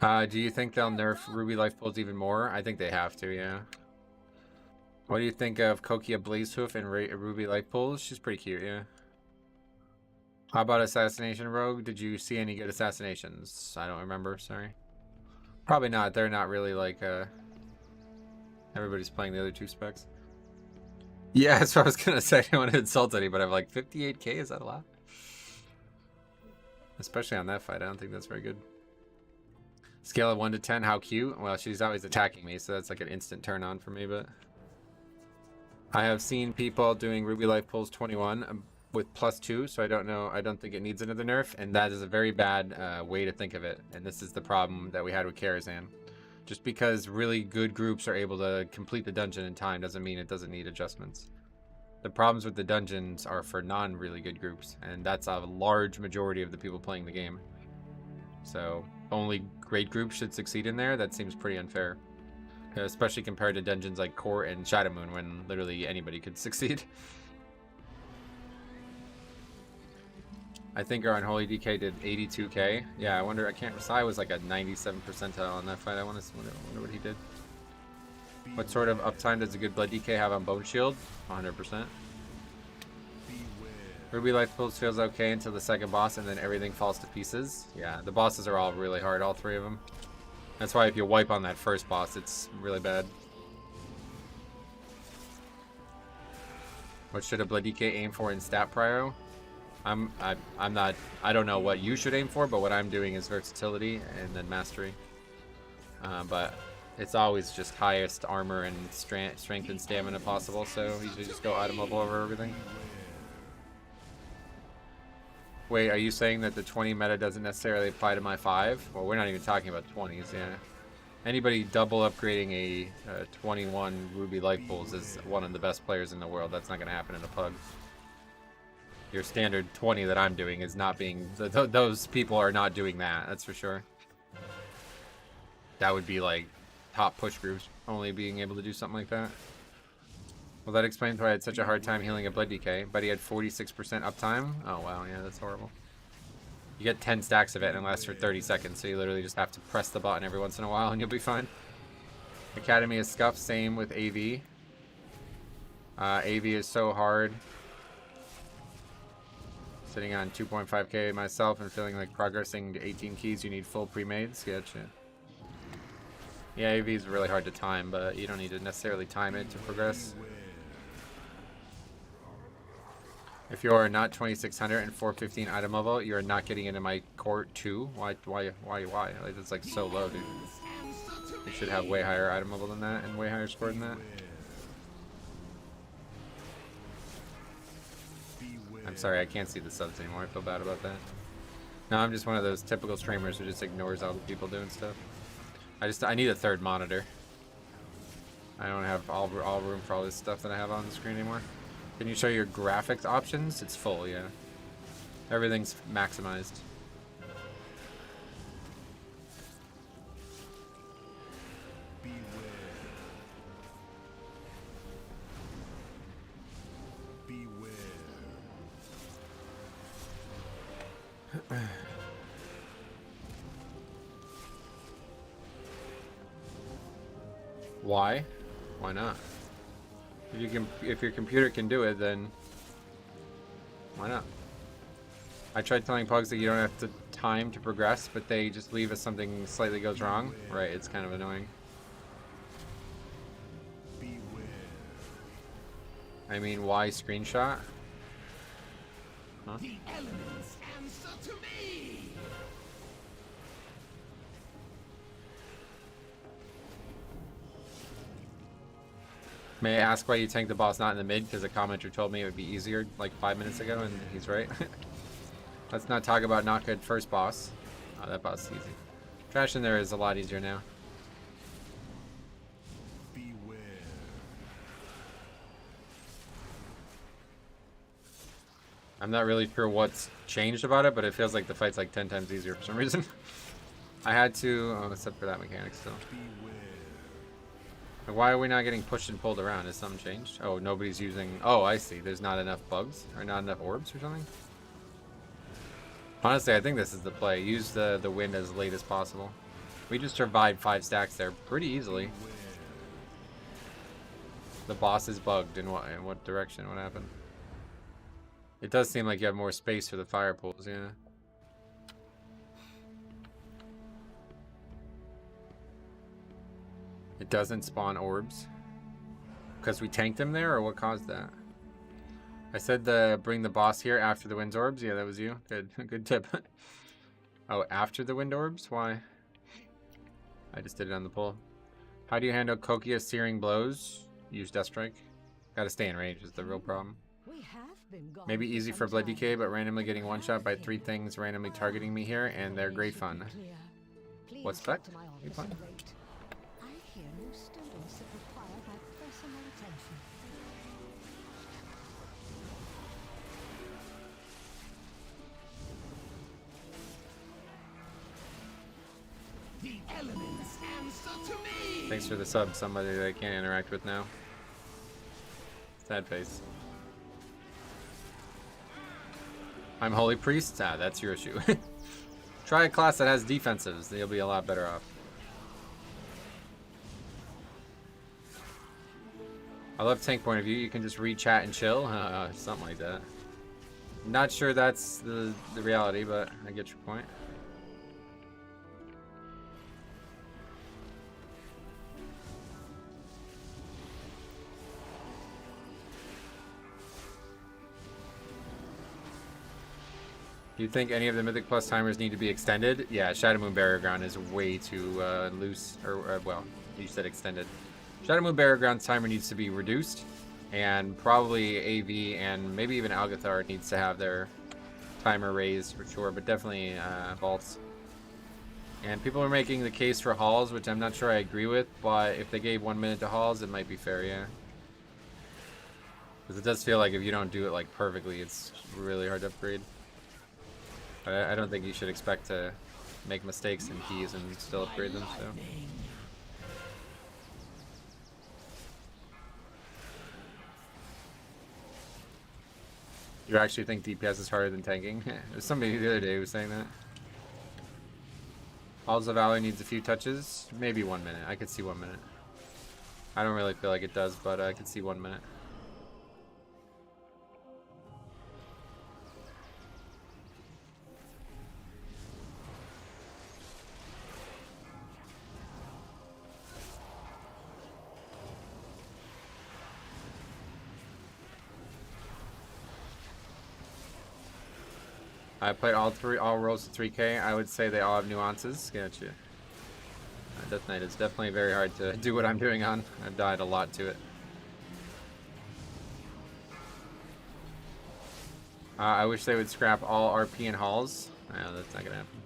Do you think they'll nerf Ruby Life Pools even more? I think they have to, yeah. What do you think of Kokia Blazehoof and Ruby Life Pools? She's pretty cute, yeah. How about Assassination Rogue? Did you see any good assassinations? I don't remember, sorry. Probably not. They're not really like, everybody's playing the other two specs. Yeah, that's what I was gonna say. I don't want to insult anybody. I'm like, 58k? Is that a lot? Especially on that fight. I don't think that's very good. Scale of 1 to 10, how cute? Well, she's always attacking me, so that's like an instant turn on for me, but... I have seen people doing Ruby Life Pulls 21 with +2, so I don't know. I don't think it needs another nerf, and that is a very bad way to think of it. And this is the problem that we had with Karazhan. Just because really good groups are able to complete the dungeon in time doesn't mean it doesn't need adjustments. The problems with the dungeons are for non-really good groups, and that's a large majority of the people playing the game. So only great groups should succeed in there. That seems pretty unfair, especially compared to dungeons like Court and Shadow Moon, when literally anybody could succeed. I think our Unholy DK did 82k. Yeah, I wonder. I can't. Sai was like a 97 percentile on that fight. I wonder what he did. What sort of uptime does a good Blood DK have on Bone Shield? 100%. Ruby Life Pulse feels okay until the second boss, and then everything falls to pieces. Yeah, the bosses are all really hard, all three of them. That's why if you wipe on that first boss, it's really bad. What should a Blood DK aim for in stat prio? I don't know what you should aim for, but what I'm doing is versatility and then mastery. But it's always just highest armor and strength and stamina possible, so usually just go item level over everything. Wait, are you saying that the 20 meta doesn't necessarily apply to my 5? Well, we're not even talking about 20s, yeah. Anybody double upgrading a 21 Ruby Life Pools is one of the best players in the world. That's not going to happen in a pug. Your standard 20 that I'm doing is not being... those people are not doing that, that's for sure. That would be like top push groups only being able to do something like that. Well, that explains why I had such a hard time healing a blood decay, but he had 46% uptime. Oh wow, yeah, that's horrible. You get 10 stacks of it and it lasts for 30 seconds, so you literally just have to press the button every once in a while and you'll be fine. Academy is scuffed, same with AV. AV is so hard. Sitting on 2.5k myself and feeling like progressing to 18 keys, you need full pre-mades. Gotcha. Yeah, AV is really hard to time, but you don't need to necessarily time it to progress. If you are not 2600 and 415 item level, you are not getting into my court 2. Why? Like, it's like so low, dude. You should have way higher item level than that and way higher score than that. I'm sorry, I can't see the subs anymore. I feel bad about that. No, I'm just one of those typical streamers who just ignores all the people doing stuff. I need a third monitor. I don't have all room for all this stuff that I have on the screen anymore. Can you show your graphics options? It's full, yeah. Everything's maximized. Why? Why not? If your computer can do it, then why not? I tried telling pugs that you don't have to time to progress, but they just leave if something slightly goes wrong. Right, it's kind of annoying. I mean, why screenshot? Huh? The elements answer to me. May I ask why you tanked the boss not in the mid? Because a commenter told me it would be easier like 5 minutes ago, and he's right. Let's not talk about not good first boss. Oh, that boss is easy. Trash in there is a lot easier now. Beware. I'm not really sure what's changed about it, but it feels like the fight's like 10 times easier for some reason. I had to, oh, except for that mechanic still. Like, why are we not getting pushed and pulled around? Has something changed? Oh, nobody's using... Oh, I see. There's not enough bugs? Or not enough orbs or something? Honestly, I think this is the play. Use the wind as late as possible. We just survived 5 stacks there pretty easily. The boss is bugged. In what direction? What happened? It does seem like you have more space for the fire pools, yeah. It doesn't spawn orbs? Because we tanked him there, or what caused that? I said bring the boss here after the wind orbs. Yeah, that was you. Good, good tip. Oh, after the wind orbs? Why? I just did it on the pull. How do you handle Kokia searing blows? Use Death Strike. Gotta stay in range is the real problem. We have been gone Maybe for easy some for Blood time. DK, but randomly getting one shot by 3 things randomly targeting me here, and they're great fun. Please What's come that? to my You office fun? and wait. I hear new students that require my personal attention. The elements answer to me. Thanks for the sub, somebody that I can't interact with now. Sad face. I'm Holy Priest? Ah, that's your issue. Try a class that has defensives, then you'll be a lot better off. I love tank point of view. You can just read chat and chill. Something like that. Not sure that's the reality, but I get your point. Do you think any of the Mythic Plus timers need to be extended? Yeah, Shadow Moon Barrier Ground is way too loose, or well, you said extended. Shadow Moon Barrier Ground's timer needs to be reduced, and probably AV and maybe even Algathar needs to have their timer raised for sure, but definitely vaults. And people are making the case for halls, which I'm not sure I agree with, but if they gave 1 minute to halls, it might be fair, yeah. Because it does feel like if you don't do it like perfectly, it's really hard to upgrade. I don't think you should expect to make mistakes in keys and still upgrade them, so. You actually think DPS is harder than tanking? There's somebody the other day who was saying that. Halls of Valor needs a few touches. Maybe 1 minute. I could see 1 minute. I don't really feel like it does, but I could see 1 minute. I played all roles to 3K. I would say they all have nuances. Gotcha. Death Knight is definitely very hard to do what I'm doing on. I've died a lot to it. I wish they would scrap all RP and halls. No, that's not gonna happen.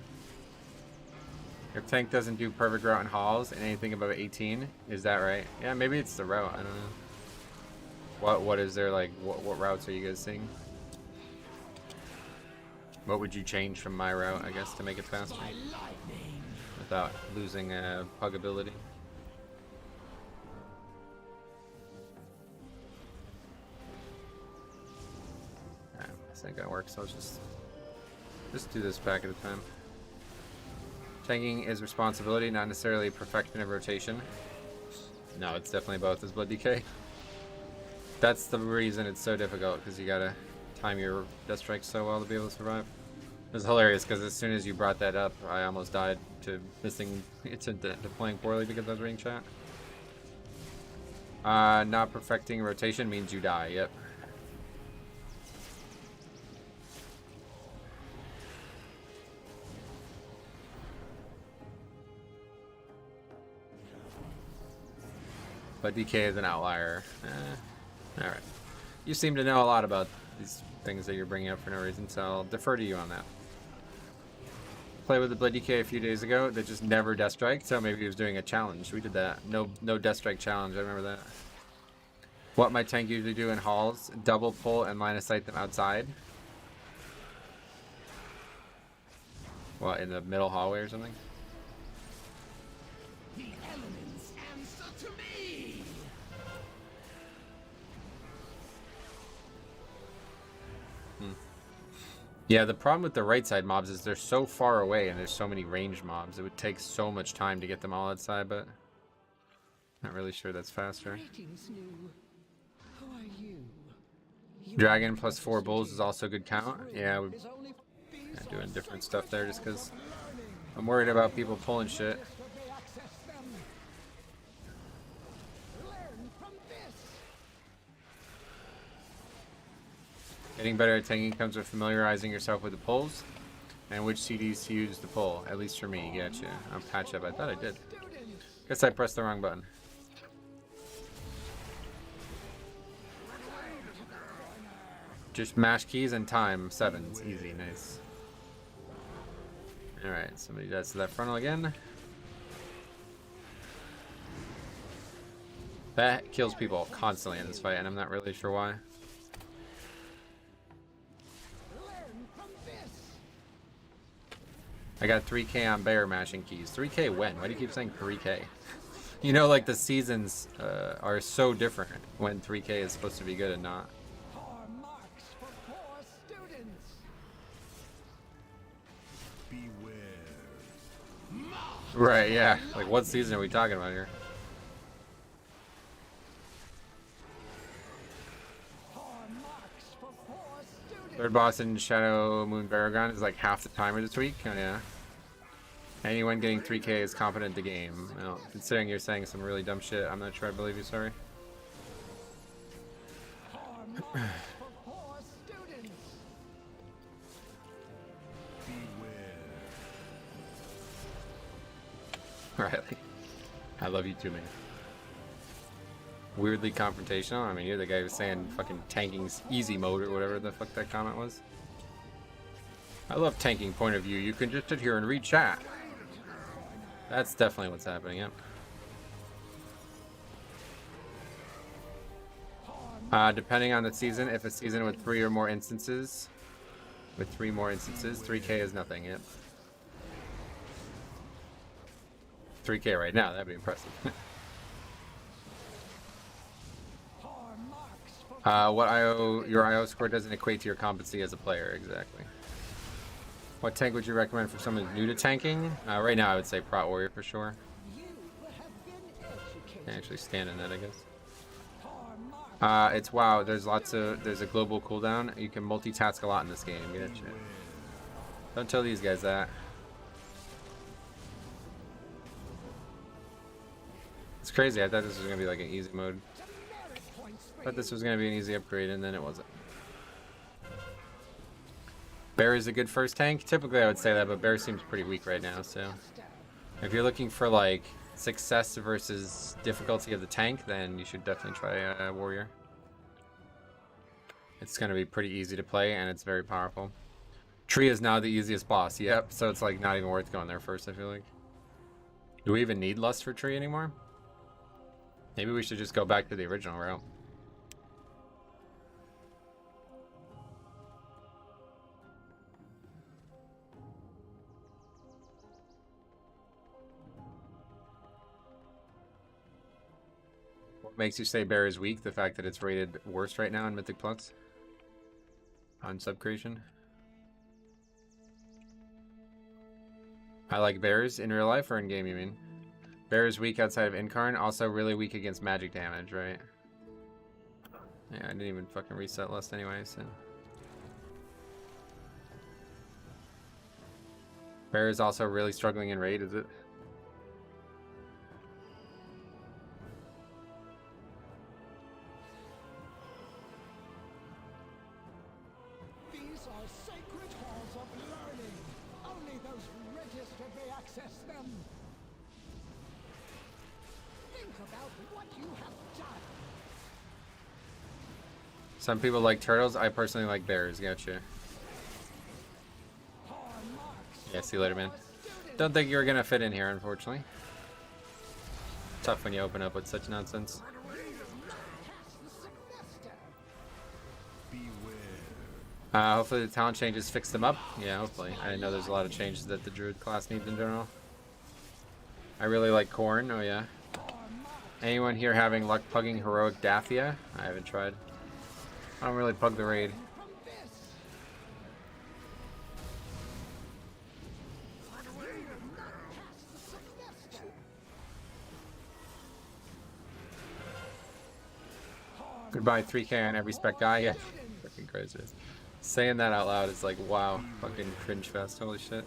Your tank doesn't do perfect route and halls and anything above 18. Is that right? Yeah, maybe it's the route. I don't know. What is there like? What routes are you guys seeing? What would you change from my route, I guess, to make it faster? Without losing pug ability. This ain't gonna work, so let's just do this back at a time. Tanking is responsibility, not necessarily perfection of rotation. No, it's definitely both as Blood DK. That's the reason it's so difficult, because you gotta time your death strikes so well to be able to survive. It was hilarious because as soon as you brought that up, I almost died to playing poorly because I was reading chat. Not perfecting rotation means you die. Yep. But DK is an outlier. All right. You seem to know a lot about these things that you're bringing up for no reason, so I'll defer to you on that. Played with the Blood DK a few days ago that just never death strike, so maybe he was doing a challenge. We did that. No death strike challenge. I remember that. What my tank usually do in halls: double pull and line of sight them outside. What, in the middle hallway or something? The elements answer to me. Yeah, the problem with the right side mobs is they're so far away and there's so many ranged mobs. It would take so much time to get them all outside, but not really sure that's faster. Dragon plus 4 bulls is also a good count. Yeah, we're doing different stuff there just because I'm worried about people pulling shit. Getting better at tanking comes with familiarizing yourself with the pulls and which CDs to use to pull, at least for me. Gotcha. I'm patch up. I thought I did. Guess I pressed the wrong button. Just mash keys and time. 7s. Easy. Nice. Alright, somebody does that frontal again. That kills people constantly in this fight, and I'm not really sure why. I got 3K on bear mashing keys. 3K when? Why do you keep saying 3K? You know, like the seasons are so different when 3K is supposed to be good and not. Right, yeah. Like what season are we talking about here? Third boss in Shadow Moon Baragon is like half the timer this week. Oh, yeah. Anyone getting 3K is confident in the game. Well, considering you're saying some really dumb shit, I'm not sure I believe you, sorry. Riley. I love you too, man. Weirdly confrontational. I mean, you're the guy who's saying fucking tanking's easy mode or whatever the fuck that comment was. I love tanking point of view. You can just sit here and read chat. That's definitely what's happening, yep. Depending on the season, if a season with 3 or more instances, 3K is nothing, yep. 3K right now, that'd be impressive. Your IO score doesn't equate to your competency as a player, exactly. What tank would you recommend for someone new to tanking? Right now I would say Prot Warrior for sure. Can't actually stand in that, I guess. It's WoW. There's a global cooldown. You can multitask a lot in this game. Get shit. Don't tell these guys that. It's crazy. I thought this was gonna be like an easy mode. I thought this was gonna be an easy upgrade, and then it wasn't. Bear is a good first tank. Typically, I would say that, but Bear seems pretty weak right now. So, if you're looking for like success versus difficulty of the tank, then you should definitely try Warrior. It's going to be pretty easy to play, and it's very powerful. Tree is now the easiest boss. Yep, so it's like not even worth going there first, I feel like. Do we even need Lust for Tree anymore? Maybe we should just go back to the original route. What makes you say Bear is weak? The fact that it's rated worst right now in Mythic Plus? On sub creation. I like bears in real life or in game, you mean? Bear is weak outside of Incarn, also really weak against magic damage, right? Yeah, I didn't even fucking reset Lust anyway, so. Bear is also really struggling in raid, is it? Some people like turtles. I personally like bears. Gotcha. Yeah, see you later, man. Don't think you're gonna fit in here, unfortunately. Tough when you open up with such nonsense. Hopefully the talent changes fix them up. Yeah, hopefully. I know there's a lot of changes that the druid class needs in general. I really like corn. Oh yeah. Anyone here having luck pugging heroic Dathia? I haven't tried. I don't really pug the raid. Goodbye 3K on every spec guy. Yeah, fucking crazy. Saying that out loud is like, wow, fucking cringe fest. Holy shit.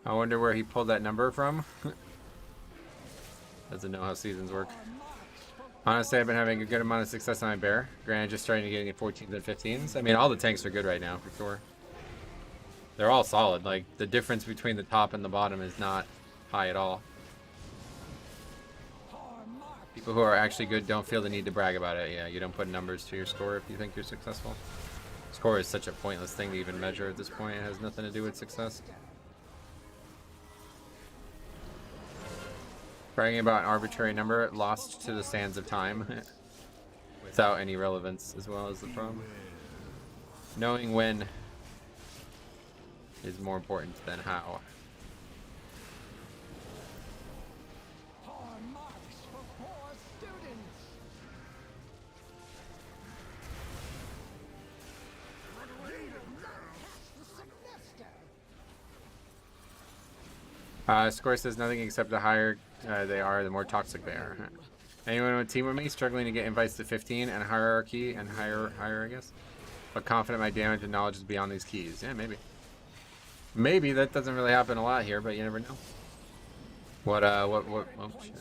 I wonder where he pulled that number from. Doesn't know how seasons work. Honestly, I've been having a good amount of success on my bear. Granted, just starting to get into 14s and 15s. I mean, all the tanks are good right now, for sure. They're all solid. Like, the difference between the top and the bottom is not high at all. People who are actually good don't feel the need to brag about it. Yeah, you don't put numbers to your score if you think you're successful. Score is such a pointless thing to even measure at this point. It has nothing to do with success. Bragging about an arbitrary number lost to the sands of time without any relevance as well as the problem. Knowing when is more important than how. Score says nothing except the higher they are, the more toxic they are. Anyone on a team with me struggling to get invites to 15 and hierarchy and higher, I guess, but confident my damage and knowledge is beyond these keys. Yeah, maybe. Maybe that doesn't really happen a lot here, but you never know. What oh shit.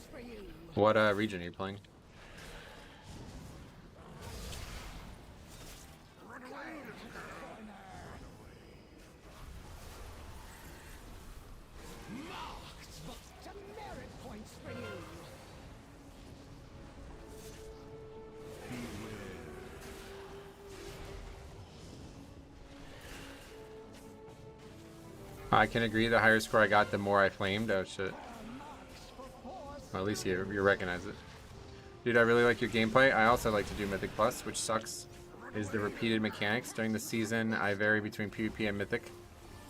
What region are you playing? I can agree. The higher score I got, the more I flamed. Oh shit. Well, at least you recognize it. Dude, I really like your gameplay. I also like to do Mythic Plus, which sucks is the repeated mechanics. During the season, I vary between PvP and Mythic.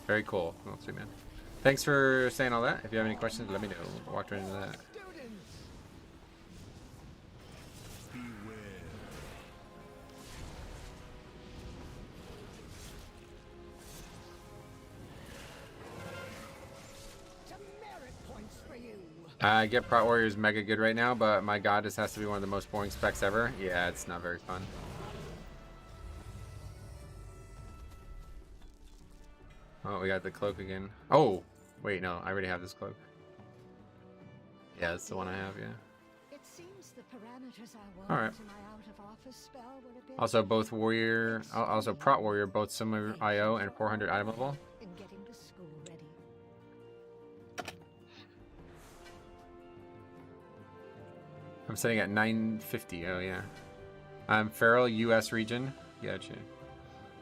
Very cool. Well, sweet man. Thanks for saying all that. If you have any questions, let me know. I'll walk right into that. Get Prot Warrior is mega good right now, but my god, this has to be one of the most boring specs ever. Yeah, it's not very fun. Oh, we got the cloak again. Oh, wait, no, I already have this cloak. Yeah, that's the one I have, yeah. It seems the parameters I want Alright. to my out of office spell were a bit Also, both Warrior, also Prot Warrior, both similar IO and 400 item level. in getting the school ready. I'm sitting at 950. Oh, yeah. I'm Feral, US region. Gotcha.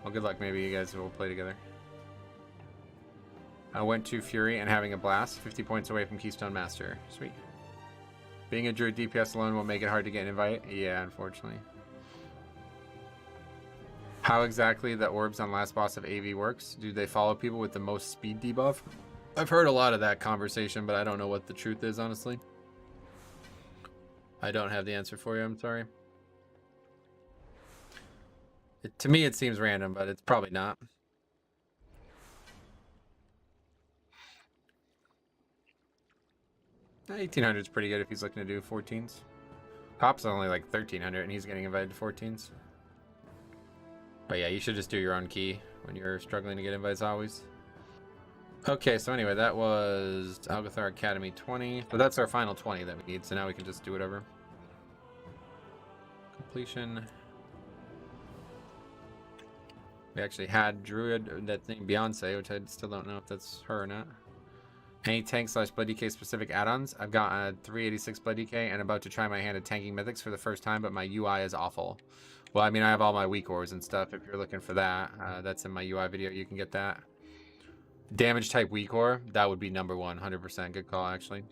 Well, good luck. Maybe you guys will play together. I went to Fury and having a blast. 50 points away from Keystone Master. Sweet. Being a Druid DPS alone will make it hard to get an invite. Yeah, unfortunately. How exactly the orbs on last boss of AV works? Do they follow people with the most speed debuff? I've heard a lot of that conversation, but I don't know what the truth is, honestly. I don't have the answer for you, I'm sorry. To me, it seems random, but it's probably not. Eh, 1800 is pretty good if he's looking to do 14s. Pop's only like 1300 and he's getting invited to 14s. But yeah, you should just do your own key when you're struggling to get invites always. Okay, so anyway, that was Algathar Academy 20. So that's our final 20 that we need, so now we can just do whatever. Completion. We actually had Druid, that thing Beyonce, which I still don't know if that's her or not. Any tank / Blood DK specific add-ons? I've got a 386 Blood DK and about to try my hand at tanking mythics for the first time, but my UI is awful. Well, I mean, I have all my weak ores and stuff. If you're looking for that, that's in my UI video. You can get that. Damage type weak ore, that would be number one, 100%. Good call, actually.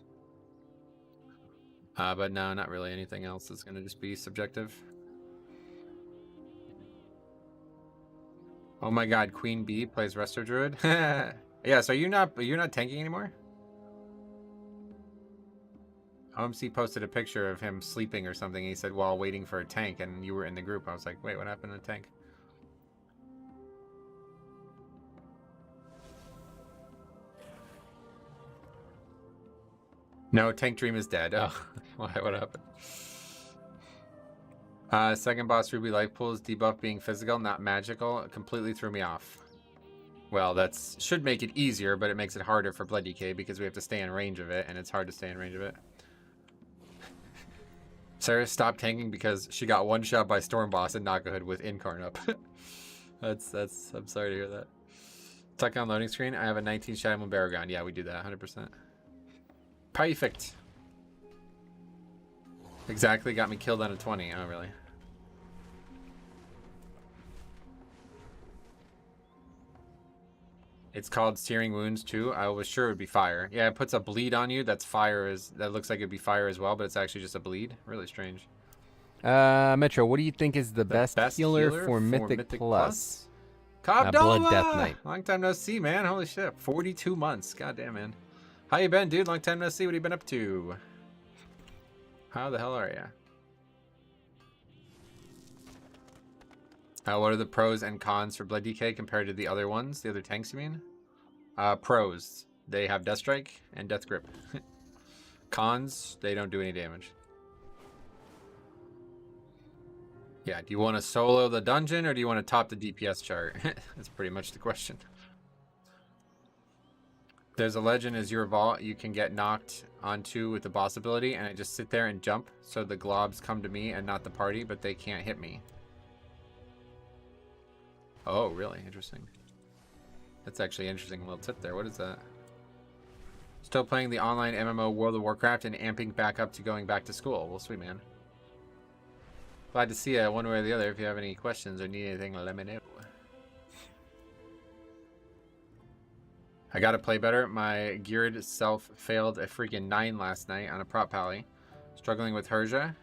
But no, not really anything else. It's going to just be subjective. Oh my god, Queen Bee plays Resto Druid. Yeah, so you're not tanking anymore? OMC posted a picture of him sleeping or something. He said while waiting for a tank, and you were in the group. I was like, wait, what happened to the tank? No, Tank Dream is dead. Oh, what happened? Second boss Ruby Life Pool's debuff being physical, not magical, completely threw me off. Well, that should make it easier, but it makes it harder for Blood DK because we have to stay in range of it, and it's hard to stay in range of it. Sarah stopped tanking because she got one shot by Storm Boss and Knockahood with Incarn up. I'm sorry to hear that. Tuck on loading screen. I have a 19 Shadow Moon Baragon. Yeah, we do that 100%. Perfect. Exactly, got me killed on a 20. Oh, really? It's called Searing Wounds too. I was sure it would be fire. Yeah, it puts a bleed on you. That's fire. That looks like it'd be fire as well, but it's actually just a bleed. Really strange. Metro, what do you think is the best healer for Mythic Plus? Cobb Blood Death Knight. Long time no see, man. Holy shit. 42 months. God damn, man. How you been, dude? Long time no see. What have you been up to? How the hell are ya? What are the pros and cons for Blood DK compared to the other ones? The other tanks, you mean? Pros. They have Death Strike and Death Grip. Cons, they don't do any damage. Yeah, do you want to solo the dungeon or do you want to top the DPS chart? That's pretty much the question. There's a legend as your vault you can get knocked onto with the boss ability and I just sit there and jump so the globs come to me and not the party, but they can't hit me. Oh, really? Interesting. That's actually an interesting little tip there. What is that? Still playing the online MMO World of Warcraft and amping back up to going back to school. Well, sweet man. Glad to see you one way or the other. If you have any questions or need anything, let me know. I gotta play better. My geared self failed a freaking 9 last night on a prop pally. Struggling with Herja.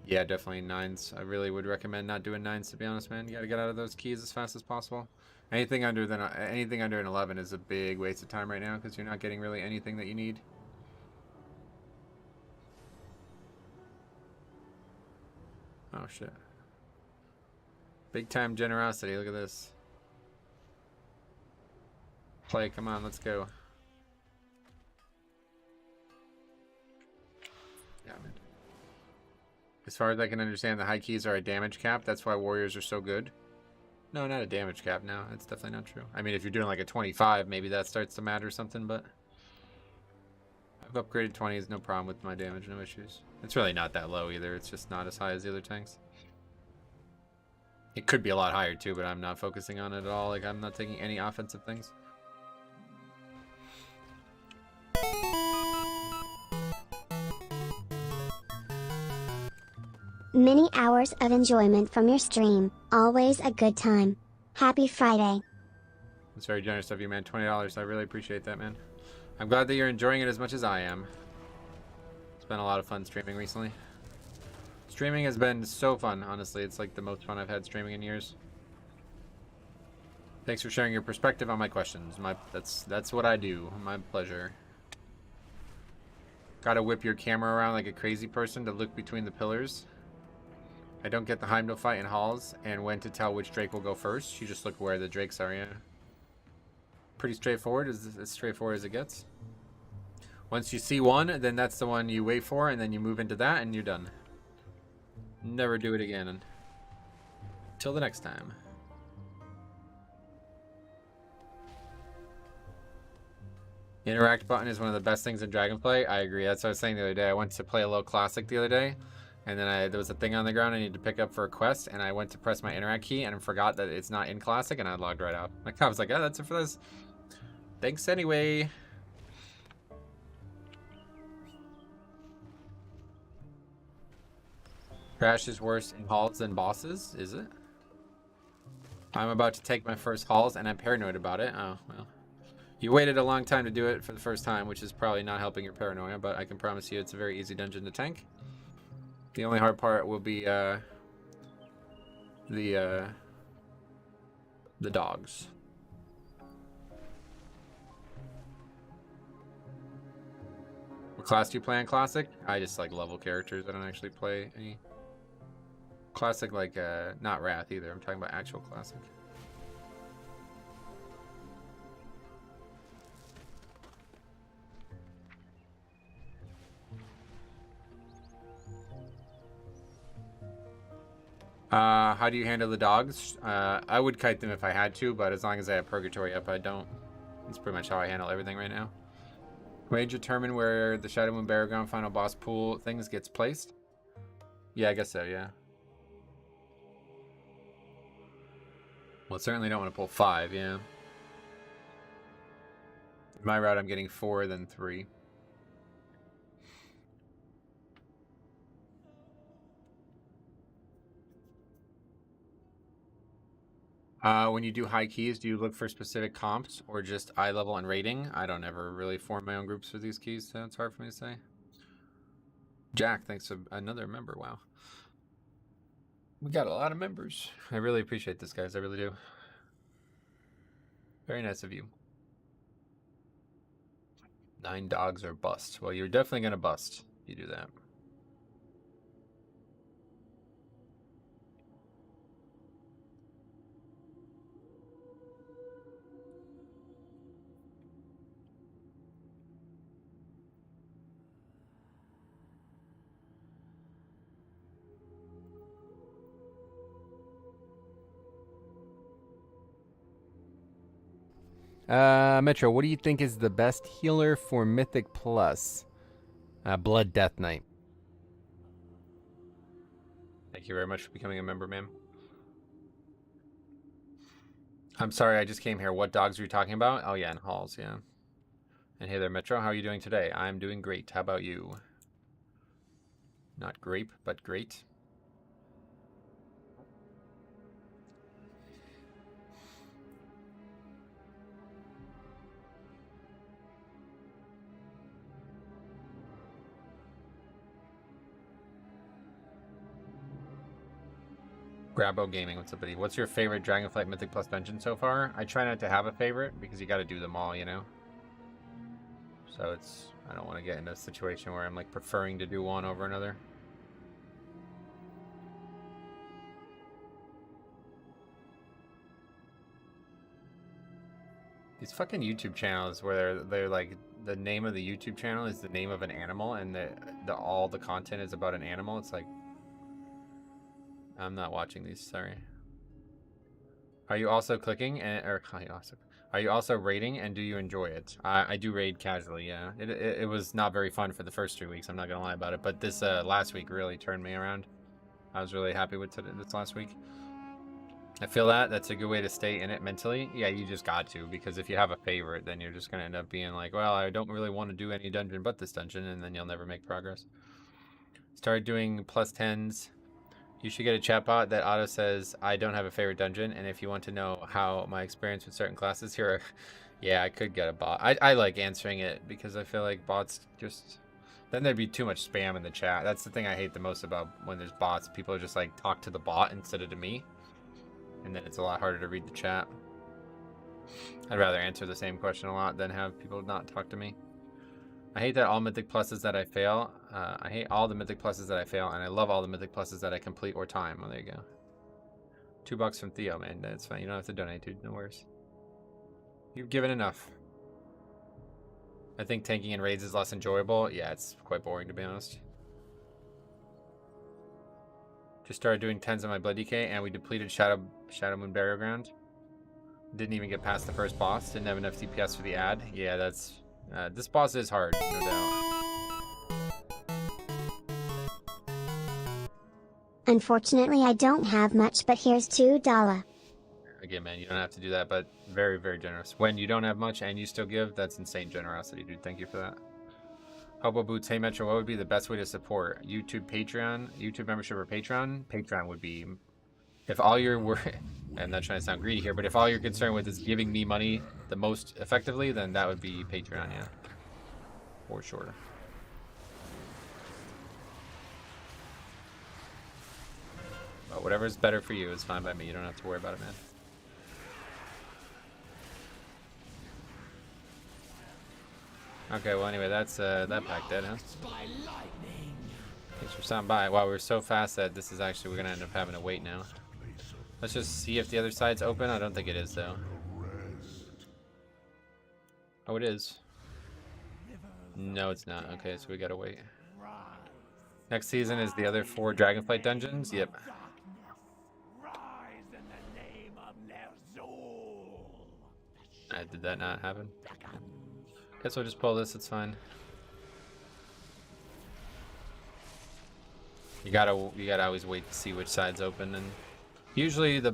Yeah, definitely 9s. I really would recommend not doing 9s, to be honest, man. You gotta get out of those keys as fast as possible. Anything under an 11 is a big waste of time right now because you're not getting really anything that you need. Oh shit. Big time generosity. Look at this. Play, come on, let's go. Yeah, man. As far as I can understand, the high keys are a damage cap. That's why warriors are so good. No, not a damage cap. No, that's definitely not true. I mean, if you're doing like a 25, maybe that starts to matter or something, but I've upgraded 20s, no problem with my damage, no issues. It's really not that low either. It's just not as high as the other tanks. It could be a lot higher too, but I'm not focusing on it at all. Like, I'm not taking any offensive things. Many hours of enjoyment from your stream. Always a good time. Happy Friday. It's very generous of you, man. $20. I really appreciate that, man. I'm glad that you're enjoying it as much as I am. It's been a lot of fun streaming recently. Streaming has been so fun, honestly. It's like the most fun I've had streaming in years. Thanks for sharing your perspective on my questions. That's what I do. My pleasure. Gotta whip your camera around like a crazy person to look between the pillars. I don't get the Heimdall fight in halls and when to tell which Drake will go first. You just look where the Drakes are, yeah. Pretty straightforward, as straightforward as it gets. Once you see one, then that's the one you wait for, and then you move into that, and you're done. Never do it again. Till the next time. Interact button is one of the best things in Dragonflight. I agree. That's what I was saying the other day. I went to play a low classic the other day, and then there was a thing on the ground I needed to pick up for a quest, and I went to press my interact key and forgot that it's not in classic, and I logged right out. Like, I was like, oh, that's it for this. Thanks anyway. Crash is worse in halls than bosses, is it? I'm about to take my first halls, and I'm paranoid about it. Oh, well. You waited a long time to do it for the first time, which is probably not helping your paranoia, but I can promise you it's a very easy dungeon to tank. The only hard part will be the dogs. What class do you play in Classic? I just like level characters. I don't actually play any Classic, like not Wrath either. I'm talking about actual Classic. How do you handle the dogs? I would kite them if I had to, but as long as I have Purgatory up, I don't. That's pretty much how I handle everything right now. Will you determine where the Shadow Moon Baragon final boss pool things gets placed? Yeah, I guess so, yeah. Well, certainly don't want to pull 5, yeah. In my route, I'm getting 4, then 3. When you do high keys, do you look for specific comps or just eye level and rating? I don't ever really form my own groups for these keys, so it's hard for me to say. Jack, thanks for another member. Wow. We got a lot of members. I really appreciate this, guys. I really do. Very nice of you. 9 dogs are bust. Well, you're definitely going to bust if you do that. Metro, what do you think is the best healer for Mythic Plus? Blood Death Knight. Thank you very much for becoming a member, ma'am. I'm sorry, I just came here. What dogs are you talking about? Oh, yeah, in halls, yeah. And hey there, Metro. How are you doing today? I'm doing great. How about you? Not grape, but great. Grabo Gaming, what's up, buddy? What's your favorite Dragonflight Mythic Plus dungeon so far? I try not to have a favorite because you got to do them all, you know? So it's, I don't want to get into a situation where I'm like preferring to do one over another. These fucking YouTube channels where they're like, the name of the YouTube channel is the name of an animal and all the content is about an animal. It's like, I'm not watching these, sorry. Are you also clicking are you also raiding and do you enjoy it? I do raid casually, yeah. It was not very fun for the first 3 weeks, I'm not gonna lie about it, but this last week really turned me around. I was really happy with this last week. I feel that's a good way to stay in it mentally. Yeah, you just got to, because if you have a favorite, then you're just gonna end up being like, well, I don't really want to do any dungeon but this dungeon, and then you'll never make progress. Start doing +10s. You should get a chatbot that auto says, I don't have a favorite dungeon, and if you want to know how my experience with certain classes here, yeah, I could get a bot. I like answering it because I feel like bots just, then there'd be too much spam in the chat. That's the thing I hate the most about when there's bots. People just like talk to the bot instead of to me, and then it's a lot harder to read the chat. I'd rather answer the same question a lot than have people not talk to me. I hate that all Mythic Pluses that I fail. I hate all the Mythic Pluses that I fail, and I love all the Mythic Pluses that I complete or time. Oh, there you go. $2 from Theo, man. That's fine. You don't have to donate, dude. No worries. You've given enough. I think tanking in raids is less enjoyable. Yeah, it's quite boring, to be honest. Just started doing 10s on my Blood DK, and we depleted Shadow Moon Burial Ground. Didn't even get past the first boss. Didn't have enough DPS for the ad. Yeah, that's... this boss is hard, no doubt. Unfortunately, I don't have much, but here's $2. Again, man, you don't have to do that, but very, very generous. When you don't have much and you still give, that's insane generosity, dude. Thank you for that. Hobo Boots, hey Metro, what would be the best way to support? YouTube, Patreon, YouTube membership, or Patreon? Patreon would be, if all you're I'm not trying to sound greedy here, but if all you're concerned with is giving me money the most effectively, then that would be Patreon, yeah. For sure. But whatever's better for you is fine by me. You don't have to worry about it, man. Okay, well anyway, that's that pack dead, huh? Thanks for stopping by. Wow, we're so fast that this is actually, we're gonna end up having to wait now. Let's just see if the other side's open. I don't think it is, though. Oh, it is. No, it's not. Okay, so we gotta wait. Next season is the other 4 Dragonflight dungeons. Yep. Did that not happen? Guess we'll just pull this. It's fine. You gotta always wait to see which side's open, and usually the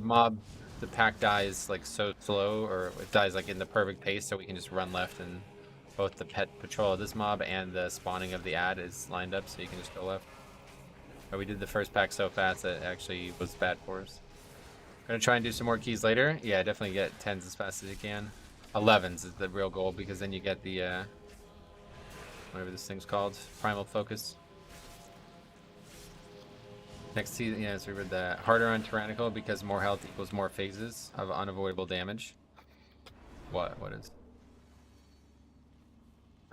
pack dies like so slow, or it dies like in the perfect pace, so we can just run left, and both the pet patrol of this mob and the spawning of the ad is lined up, so you can just go left. But we did the first pack so fast that it actually was bad for us. Gonna try and do some more keys later. Yeah, definitely get 10s as fast as you can. 11s is the real goal, because then you get the whatever this thing's called, primal focus. Next season, yeah, so we read that. Harder on Tyrannical because more health equals more phases of unavoidable damage. What is?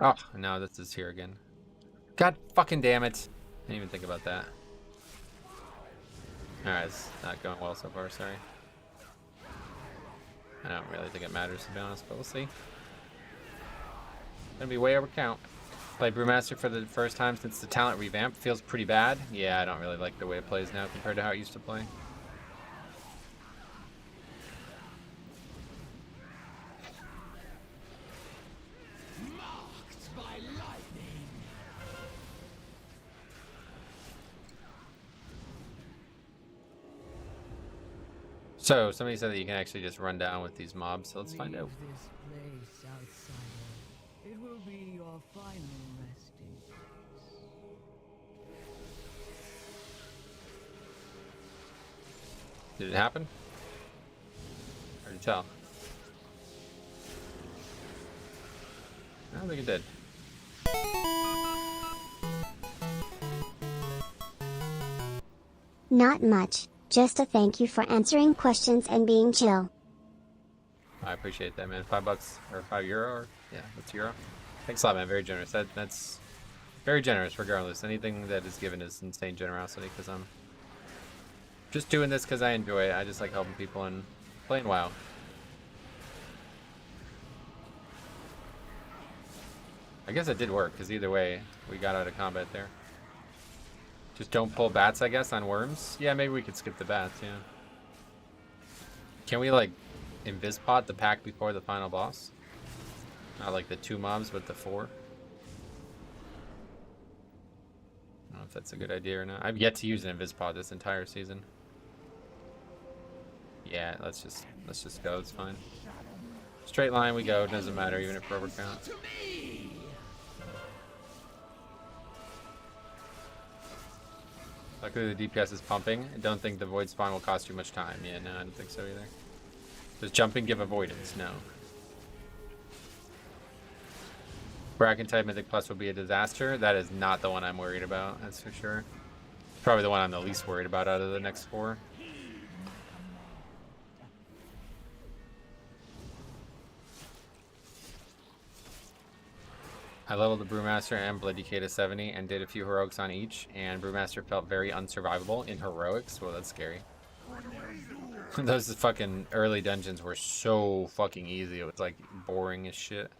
Oh, now this is here again. God fucking damn it. Didn't even think about that. Alright, it's not going well so far, sorry. I don't really think it matters, to be honest, but we'll see. Gonna be way over count. Played Brewmaster for the first time since the talent revamp. Feels pretty bad. Yeah, I don't really like the way it plays now compared to how it used to play. Marked by lightning. So, somebody said that you can actually just run down with these mobs, so let's find out. This place, outsider. It will be your final resting place. Did it happen? Hard to tell. I don't think it did. Not much. Just a thank you for answering questions and being chill. I appreciate that, man. $5 or €5, or yeah, that's euro. Thanks a lot, man. Very generous. That's very generous, regardless. Anything that is given is insane generosity, because I'm just doing this because I enjoy it. I just like helping people and playing WoW. I guess it did work, because either way, we got out of combat there. Just don't pull bats, I guess, on worms. Yeah, maybe we could skip the bats, yeah. Can we, like, invis-pot the pack before the final boss? Not like the 2 mobs, but the 4. I don't know if that's a good idea or not. I've yet to use an invis-pot this entire season. Yeah, let's just go, it's fine. Straight line we go, doesn't matter even if we're overcount. Luckily the DPS is pumping. I don't think the void spawn will cost you much time. Yeah, no, I don't think so either. Does jumping give avoidance? No. Bracken type Mythic Plus will be a disaster. That is not the one I'm worried about, that's for sure. Probably the one I'm the least worried about out of the next 4. I leveled the Brewmaster and Blood DK to 70 and did a few heroics on each, and Brewmaster felt very unsurvivable in heroics. Well, that's scary. Those fucking early dungeons were so fucking easy. It was like boring as shit.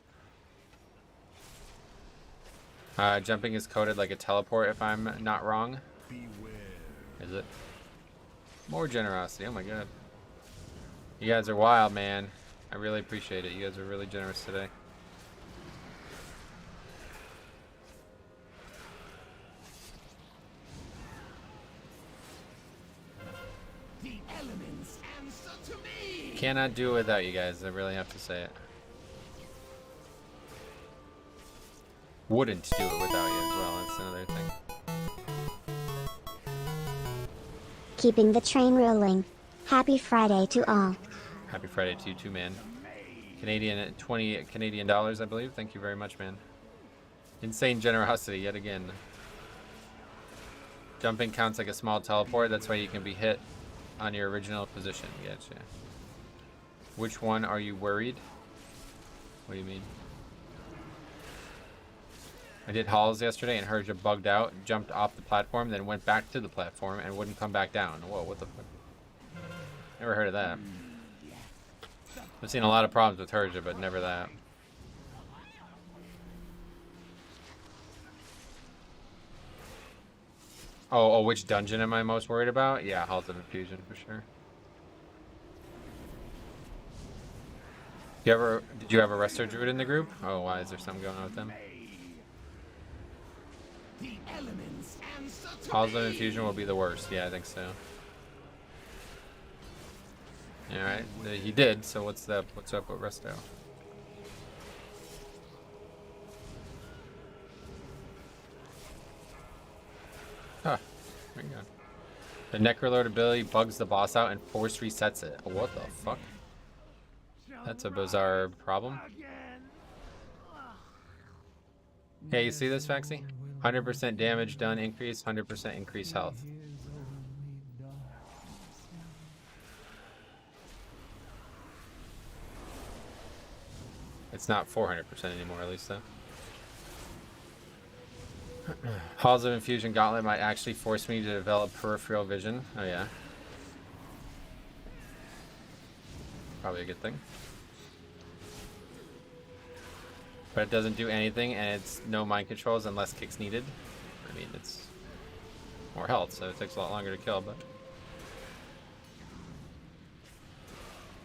Jumping is coded like a teleport if I'm not wrong. Is it? More generosity. Oh my god. You guys are wild, man. I really appreciate it. You guys are really generous today. Cannot do it without you guys. I really have to say it. Wouldn't do it without you as well. That's another thing. Keeping the train rolling. Happy Friday to all. Happy Friday to you too, man. 20 Canadian dollars, I believe. Thank you very much, man. Insane generosity yet again. Jumping counts like a small teleport. That's why you can be hit on your original position. Gotcha. Which one are you worried? What do you mean? I did halls yesterday and Herja bugged out, jumped off the platform, then went back to the platform and wouldn't come back down. Whoa, what the fuck? Never heard of that. I've seen a lot of problems with Herja, but never that. Oh, which dungeon am I most worried about? Yeah, Halls of Infusion for sure. Did you ever Resto Druid in the group? Oh, why is there something going on with them? Halls of Infusion will be the worst. Yeah, I think so. Alright, he did, so what's up with Resto? Huh, there you go. The Necrolord ability bugs the boss out and force resets it. What the fuck? That's a bizarre problem. Hey, you see this, Faxi? 100% damage done increase, 100% increase health. It's not 400% anymore, at least though. Halls of Infusion Gauntlet might actually force me to develop peripheral vision. Oh yeah. Probably a good thing. But it doesn't do anything, and it's no mind controls unless kicks needed. I mean, it's more health, so it takes a lot longer to kill, but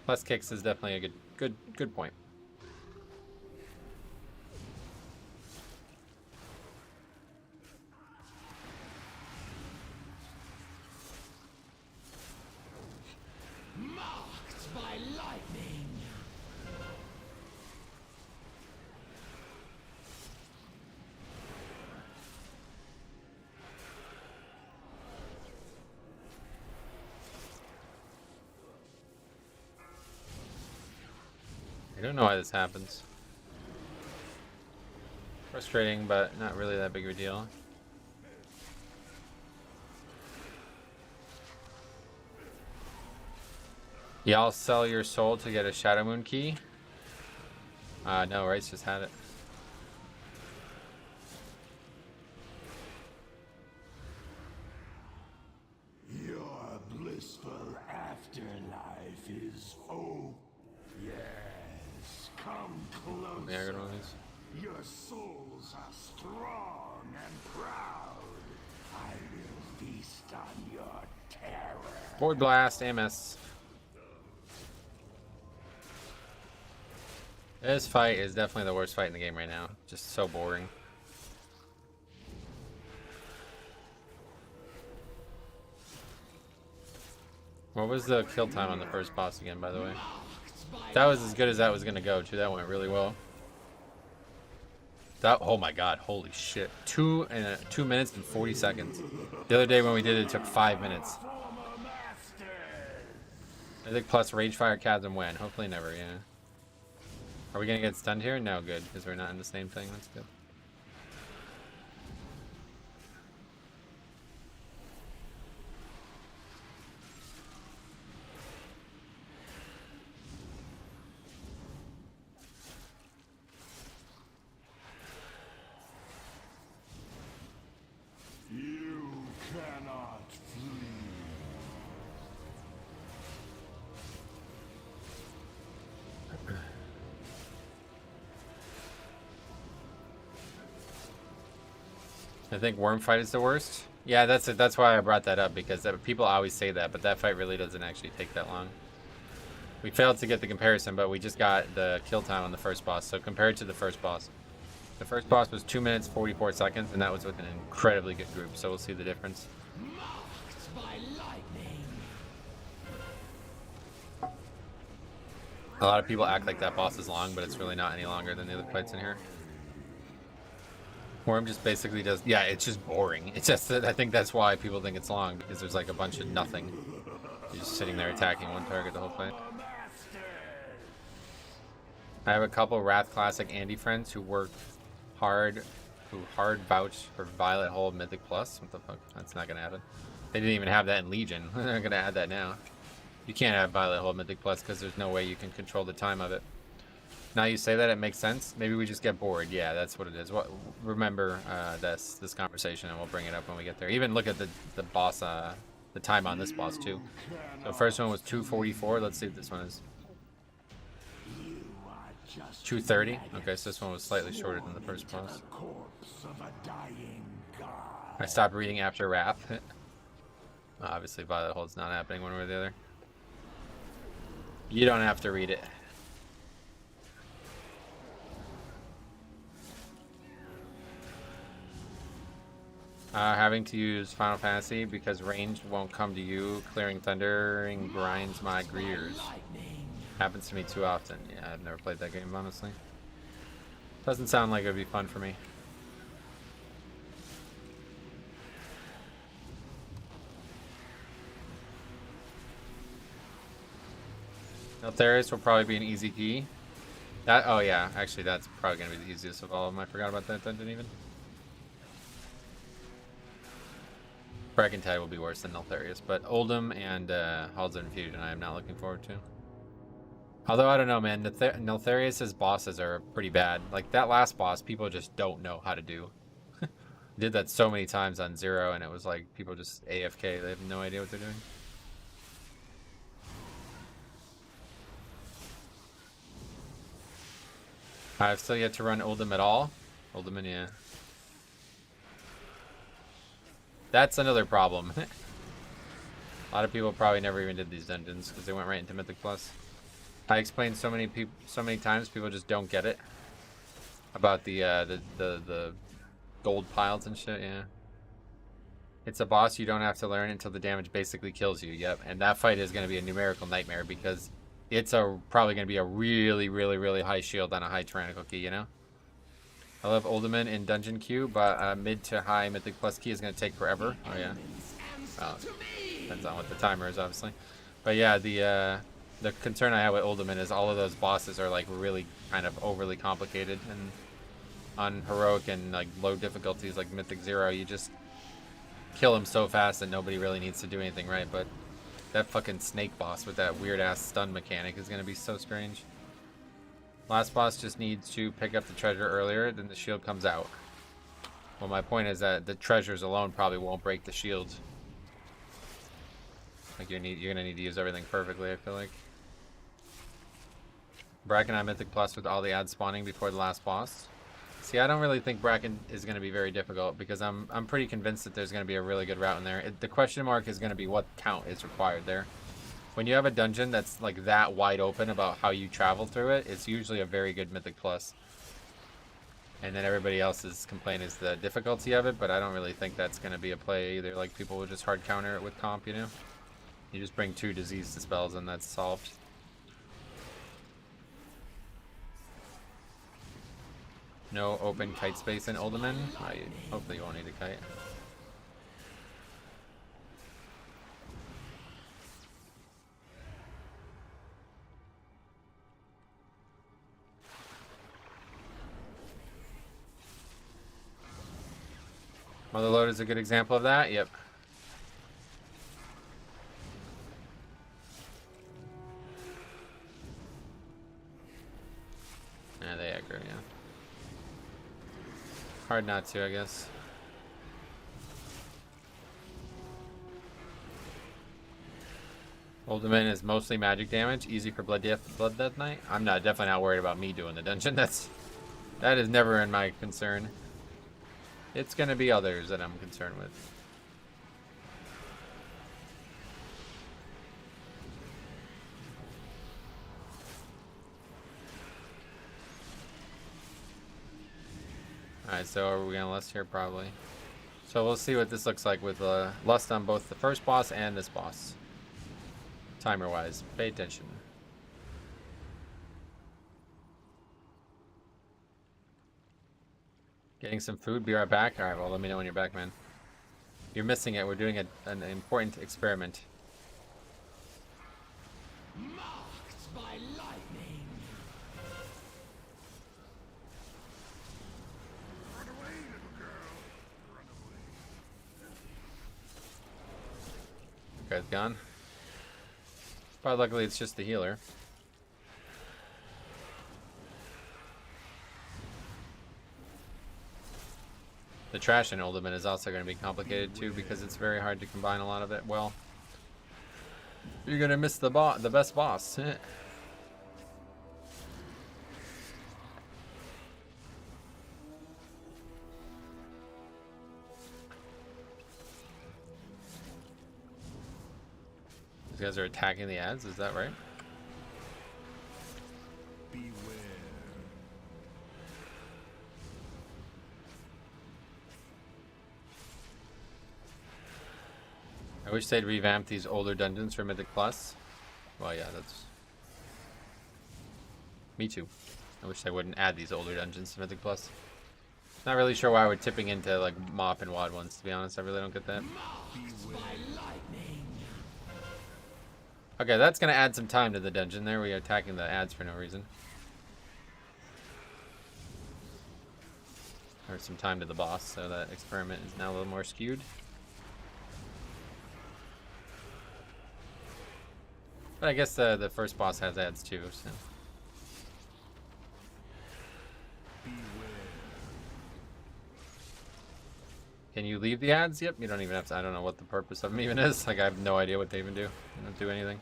less kicks is definitely a good point. Marked by lightning. I don't know why this happens. Frustrating, but not really that big of a deal. Y'all sell your soul to get a Shadow Moon key? No, Rice just had it. Your blissful afterlife is oh yes. Come closer. Yeah, I got one of these. Your souls are strong and proud. I will feast on your terror. Void Blast, MS. This fight is definitely the worst fight in the game right now. Just so boring. What was the kill time on the first boss again, by the way? That was as good as that was gonna go, too. That went really well. That, oh my god, holy shit. 2 minutes and 40 seconds. The other day when we did it, it took 5 minutes. I think plus Ragefire Chasm when? Hopefully never, yeah. Are we gonna get stunned here? No, good, because we're not in the same thing. That's good. You cannot flee. I think Worm fight is the worst. Yeah, that's it. That's why I brought that up, because people always say that, but that fight really doesn't actually take that long. We failed to get the comparison, but we just got the kill time on the first boss. So compared to the first boss, the first boss was 2 minutes 44 seconds, and that was with an incredibly good group. So we'll see the difference. Mocked by lightning. A lot of people act like that boss is long, but it's really not any longer than the other fights in here. Worm just basically does, yeah, it's just boring. It's just that I think that's why people think it's long, because there's like a bunch of nothing. You're just sitting there attacking one target the whole fight. I have a couple Wrath Classic Andy friends who work hard, who hard vouch for Violet Hole Mythic Plus. What the fuck? That's not gonna happen. They didn't even have that in Legion. They're gonna add that now. You can't have Violet Hole Mythic Plus because there's no way you can control the time of it. Now you say that, it makes sense. Maybe we just get bored. Yeah, that's what it is. What? Remember this conversation, and we'll bring it up when we get there. Even look at the boss, the time on this boss too. So the first one was 2:44. Let's see what this one is. 2:30. Okay, so this one was slightly shorter than the first boss. I stopped reading after Wrath. Obviously, Violet Hole's not happening one way or the other. You don't have to read it. Having to use Final Fantasy because ranged won't come to you. Clearing Thundering grinds my gears. Happens to me too often. Yeah, I've never played that game, honestly. Doesn't sound like it would be fun for me. Neltharius will probably be an easy key. That, oh yeah, actually that's probably going to be the easiest of all of them. I forgot about that dungeon even. Brackentie will be worse than Neltharius, but Oldham and Halls of Infusion I am not looking forward to. Although, I don't know, man, Neltharius' bosses are pretty bad. Like, that last boss, people just don't know how to do. Did that so many times on Zero, and it was like, people just AFK, they have no idea what they're doing. I've still yet to run Oldham at all. Oldham, yeah. That's another problem. A lot of people probably never even did these dungeons because they went right into Mythic Plus. I explained so many times, people just don't get it about the gold piles and shit. Yeah, it's a boss you don't have to learn until the damage basically kills you. Yep, and that fight is going to be a numerical nightmare because it's probably going to be a really, really, really high shield on a high tyrannical key. You know. I love Ultimate in Dungeon Queue, but mid to high Mythic Plus key is going to take forever. Oh yeah. Well, depends on what the timer is, obviously. But yeah, the concern I have with Ultimate is all of those bosses are like really kind of overly complicated, and on heroic and like low difficulties like Mythic Zero, you just kill them so fast that nobody really needs to do anything right. But That fucking snake boss with that weird ass stun mechanic is gonna be so strange. Last boss just needs to pick up the treasure earlier, then the shield comes out. Well, my point is that the treasures alone probably won't break the shield. Like you're gonna need to use everything perfectly, I feel like. Bracken on Mythic Plus with all the ads spawning before the last boss. See, I don't really think Bracken is going to be very difficult because I'm pretty convinced that there's going to be a really good route in there. The question mark is going to be what count is required there. When you have a dungeon that's like that wide open about how you travel through it, it's usually a very good Mythic Plus. And then everybody else's complaint is the difficulty of it, but I don't really think that's going to be a play either. Like, people will just hard counter it with comp, you know? You just bring 2 disease dispels and that's solved. No open kite space in Uldaman. Hopefully you won't need a kite. Motherlode is a good example of that. Yep. Yeah, they aggro, yeah. Hard not to, I guess. Ultimate is mostly magic damage, easy for Blood Death Knight. I'm definitely not worried about me doing the dungeon. That is never in my concern. It's gonna be others that I'm concerned with. Alright, so are we gonna lust here? Probably. So we'll see what this looks like with lust on both the first boss and this boss. Timer wise, pay attention. Getting some food, be right back. Alright, well, let me know when you're back, man. You're missing it. We're doing an important experiment. Marked by lightning. Run away, little girl. Run away. Guy's gone. But luckily it's just the healer. The trash in Ultimate is also going to be complicated too because it's very hard to combine a lot of it well. You're going to miss the best boss. These guys are attacking the ads, is that right? Beware. I wish they'd revamp these older dungeons for Mythic Plus. Well, yeah, that's... Me too. I wish they wouldn't add these older dungeons to Mythic Plus. Not really sure why we're tipping into, like, Mop and WoD ones, to be honest. I really don't get that. Okay, that's gonna add some time to the dungeon. There we are attacking the ads for no reason. Or some time to the boss, so that experiment is now a little more skewed. But I guess the first boss has ads too, so. Can you leave the ads? Yep, you don't even have to. I don't know what the purpose of them even is. Like, I have no idea what they even do. They don't do anything.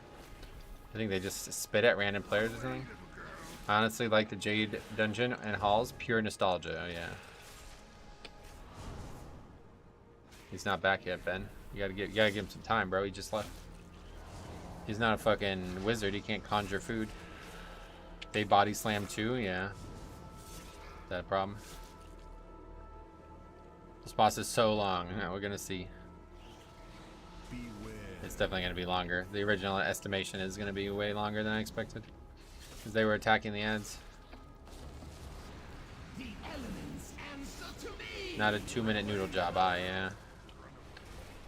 I think they just spit at random players or something. Honestly, like the Jade Dungeon and Halls, pure nostalgia. Oh, yeah. He's not back yet, Ben. You gotta give him some time, bro. He just left. He's not a fucking wizard. He can't conjure food. They body slam too, yeah. Is that a problem? This boss is so long. Yeah, we're gonna see. Beware. It's definitely gonna be longer. The original estimation is gonna be way longer than I expected. Because they were attacking the ads. The elements answer to me. Not a 2-minute noodle job, yeah.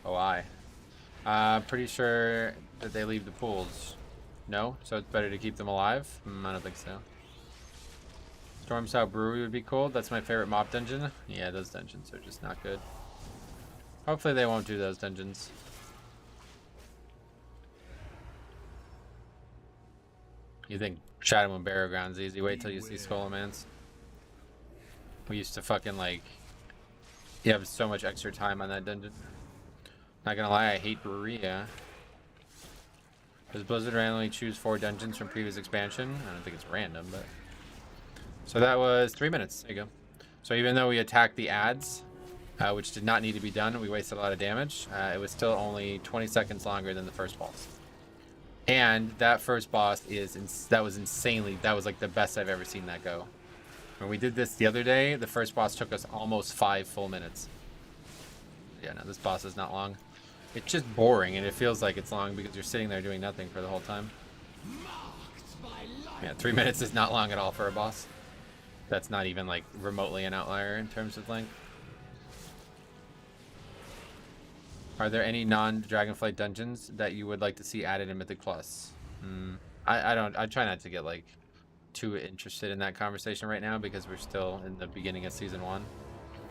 Oh, pretty sure that they leave the pools. No? So it's better to keep them alive? I don't think so. Stormsout Brewery would be cool. That's my favorite mop dungeon. Yeah, those dungeons are just not good. Hopefully they won't do those dungeons. You think Shadow and Barrow Ground's easy? Wait till you see Skullman's. We used to fucking like. You have so much extra time on that dungeon. Not gonna lie, I hate Berea. Does Blizzard randomly choose 4 dungeons from previous expansion? I don't think it's random, but. So that was 3 minutes. There you go. So even though we attacked the ads, which did not need to be done, we wasted a lot of damage. It was still only 20 seconds longer than the first boss. And that first boss that was insanely. That was like the best I've ever seen that go. When we did this the other day, the first boss took us almost 5 full minutes. Yeah, no, this boss is not long. It's just boring, and it feels like it's long because you're sitting there doing nothing for the whole time. Yeah, 3 minutes is not long at all for a boss. That's not even like remotely an outlier in terms of length. Are there any non-Dragonflight dungeons that you would like to see added in Mythic Plus? I try not to get like too interested in that conversation right now because we're still in the beginning of Season 1.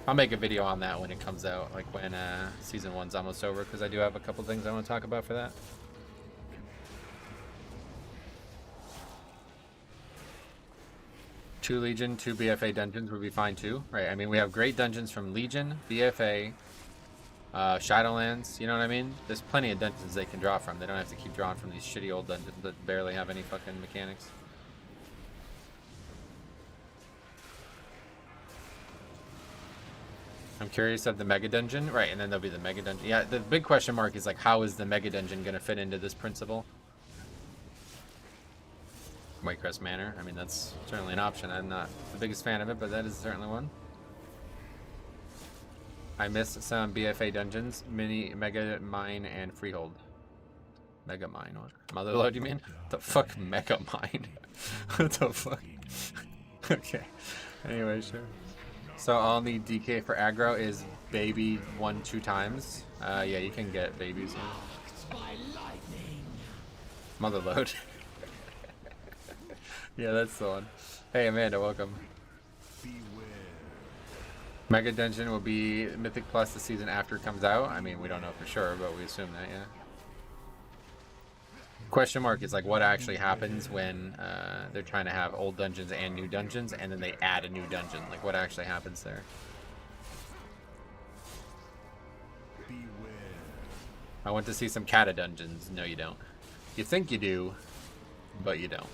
I'll make a video on that when it comes out, like when Season 1's almost over, because I do have a couple things I want to talk about for that. Two Legion, 2 BFA dungeons would be fine too, right? I mean, we have great dungeons from Legion, BFA, Shadowlands, you know what I mean? There's plenty of dungeons they can draw from. They don't have to keep drawing from these shitty old dungeons that barely have any fucking mechanics. I'm curious of the Mega Dungeon. Right, and then there'll be the Mega Dungeon. Yeah, the big question mark is like, how is the Mega Dungeon going to fit into this principle? Whitecrest Manor. I mean, that's certainly an option. I'm not the biggest fan of it, but that is certainly one. I missed some BFA dungeons, Mini, Mega Mine, and Freehold. Mega Mine. Motherlode, you mean? The fuck, Mega Mine? What the fuck? Okay. Anyway, sure. So I'll need DK for aggro is baby 1-2 times. Yeah, you can get babies. Motherlode. Yeah, that's the one. Hey Amanda, welcome. Mega Dungeon will be Mythic Plus the season after it comes out. I mean, we don't know for sure, but we assume that, yeah. Question mark is like what actually happens when they're trying to have old dungeons and new dungeons, and then they add a new dungeon. Like what actually happens there? I want to see some Kata dungeons. No, you don't. You think you do, but you don't.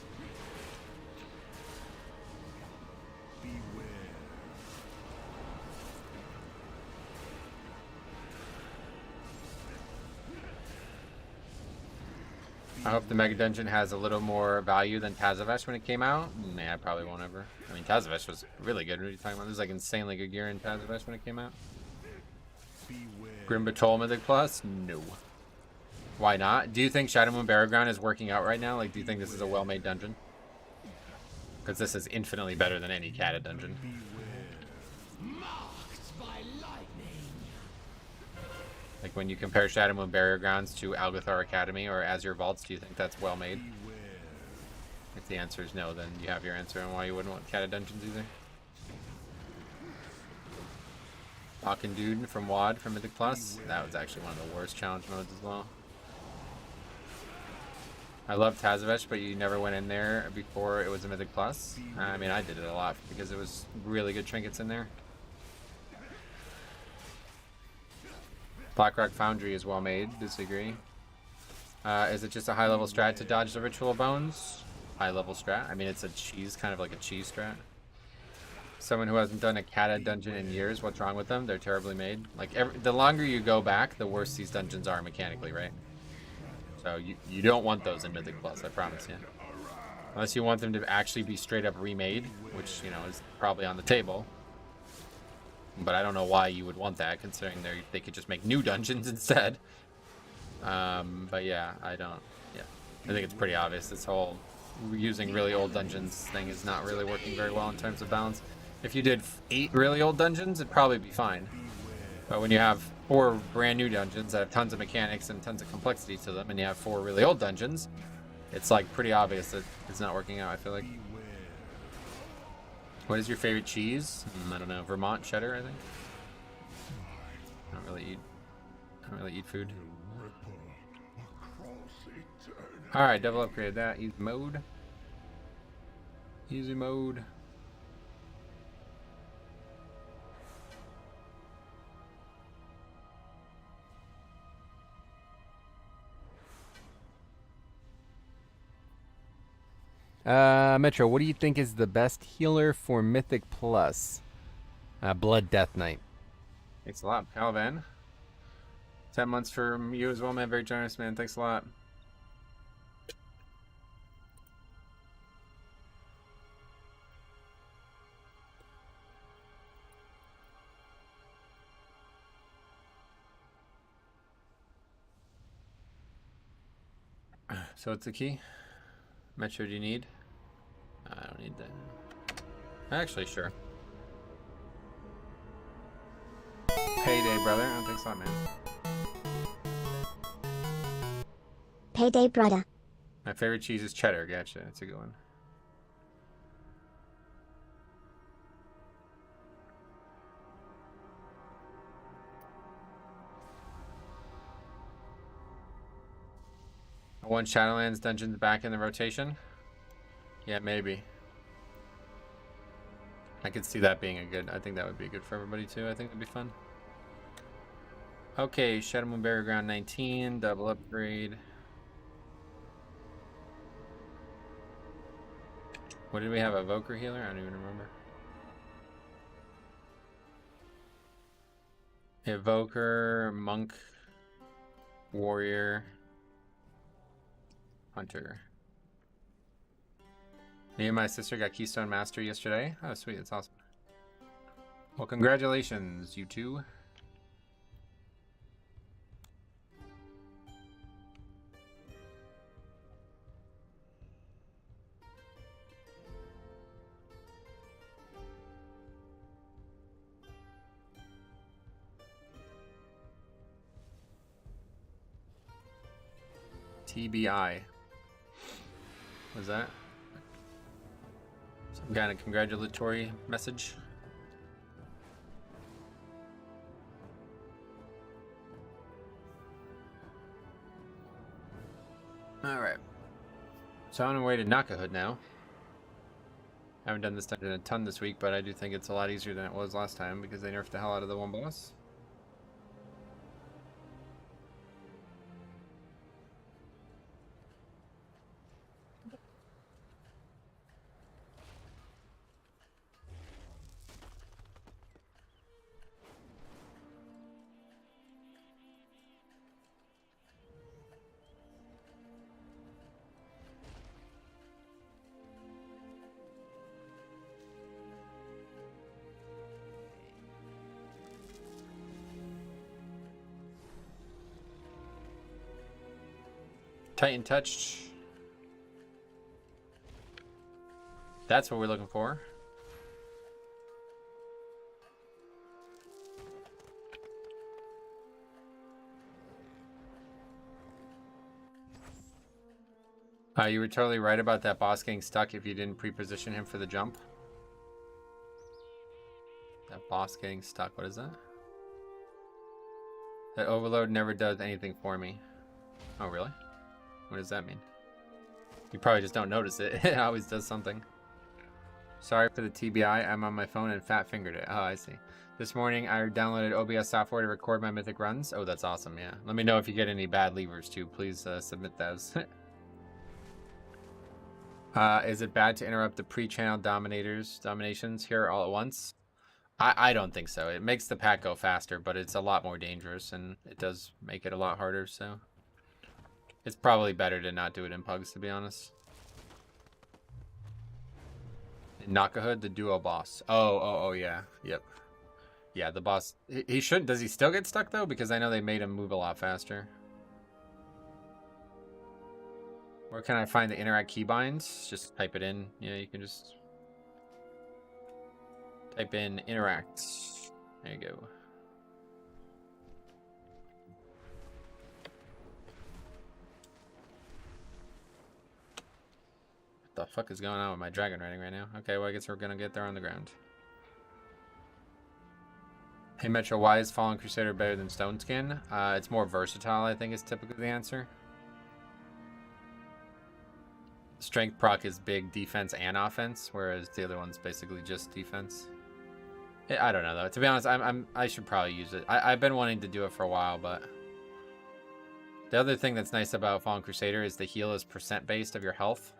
I hope the Mega Dungeon has a little more value than Tazavesh when it came out. Nah, I probably won't ever. I mean, Tazavesh was really good. What are you talking about? There's like insanely good gear in Tazavesh when it came out. Grim Batol Mythic Plus? No. Why not? Do you think Shadow Moon Battleground is working out right now? Like, do you think this is a well-made dungeon? Because this is infinitely better than any Kata dungeon. Like when you compare Shadow Moon Barrier Grounds to Algathar Academy or Azure Vaults, do you think that's well made? If the answer is no, then you have your answer on why you wouldn't want Kata Dungeons either. Talkin' Dude from WoD from Mythic Plus. That was actually one of the worst challenge modes as well. I love Tazavesh, but you never went in there before it was a Mythic Plus. I mean, I did it a lot because it was really good trinkets in there. Blackrock Foundry is well made. Disagree. Is it just a high level strat to dodge the Ritual Bones? High level strat. I mean, it's a cheese, kind of like a cheese strat. Someone who hasn't done a Kata dungeon in years, what's wrong with them? They're terribly made. Like, the longer you go back, the worse these dungeons are mechanically, right? So you don't want those in Mythic Plus, I promise you. Unless you want them to actually be straight up remade, which, you know, is probably on the table. But I don't know why you would want that, considering they could just make new dungeons instead. But yeah, I think it's pretty obvious. This whole using really old dungeons thing is not really working very well in terms of balance. If you did 8 really old dungeons, it'd probably be fine. But when you have 4 brand new dungeons that have tons of mechanics and tons of complexity to them, and you have 4 really old dungeons, it's like pretty obvious that it's not working out, I feel like. What is your favorite cheese? I don't know. Vermont cheddar, I think. I don't really eat food. All right, double upgrade that. Use mode. Easy mode. Metro, what do you think is the best healer for Mythic Plus? Blood Death Knight. Thanks a lot, Calvin. 10 months from you as well, man. Very generous, man. Thanks a lot. So it's the key. Metro, do you need? I don't need that. Actually, sure. Payday, brother. Oh, thanks a lot, man. Payday brother. My favorite cheese is cheddar. Gotcha. That's a good one. One Shadowlands dungeons back in the rotation? Yeah, maybe. I could see that being a good... I think that would be good for everybody too. I think it'd be fun. Okay, Shadow Moon Burial Ground 19, double upgrade. What did we have? Evoker healer? I don't even remember. Evoker, monk, warrior, hunter. Me and my sister got Keystone Master yesterday. Oh, sweet. That's awesome. Well, congratulations, you two. TBI. What's that? Some kind of congratulatory message? Alright. So I'm on my way to Nakahood now. I haven't done this dungeon a ton this week, but I do think it's a lot easier than it was last time because they nerfed the hell out of the one boss. Titan touched. That's what we're looking for. You were totally right about that boss getting stuck if you didn't pre-position him for the jump. That boss getting stuck, what is that? That overload never does anything for me. Oh, really? What does that mean? You probably just don't notice it. It always does something. Sorry for the TBI. I'm on my phone and fat fingered it. Oh, I see. This morning I downloaded OBS software to record my Mythic runs. Oh, that's awesome. Yeah. Let me know if you get any bad levers too. Please submit those. Is it bad to interrupt the pre-channel dominations here all at once? I don't think so. It makes the pack go faster, but it's a lot more dangerous and it does make it a lot harder, so... It's probably better to not do it in pugs, to be honest. In Nakahood, the duo boss. Oh, yeah. Yep. Yeah, the boss... He shouldn't... Does he still get stuck, though? Because I know they made him move a lot faster. Where can I find the interact keybinds? Just type it in. Yeah, you can just... Type in interact. There you go. What the fuck is going on with my dragon riding right now? Okay, well, I guess we're gonna get there on the ground. Hey Metro, why is Fallen Crusader better than Stone Skin? It's more versatile, I think is typically the answer. Strength proc is big defense and offense, whereas the other one's basically just defense. I don't know though. To be honest, I should probably use it. I've been wanting to do it for a while, but the other thing that's nice about Fallen Crusader is the heal is percent based of your health.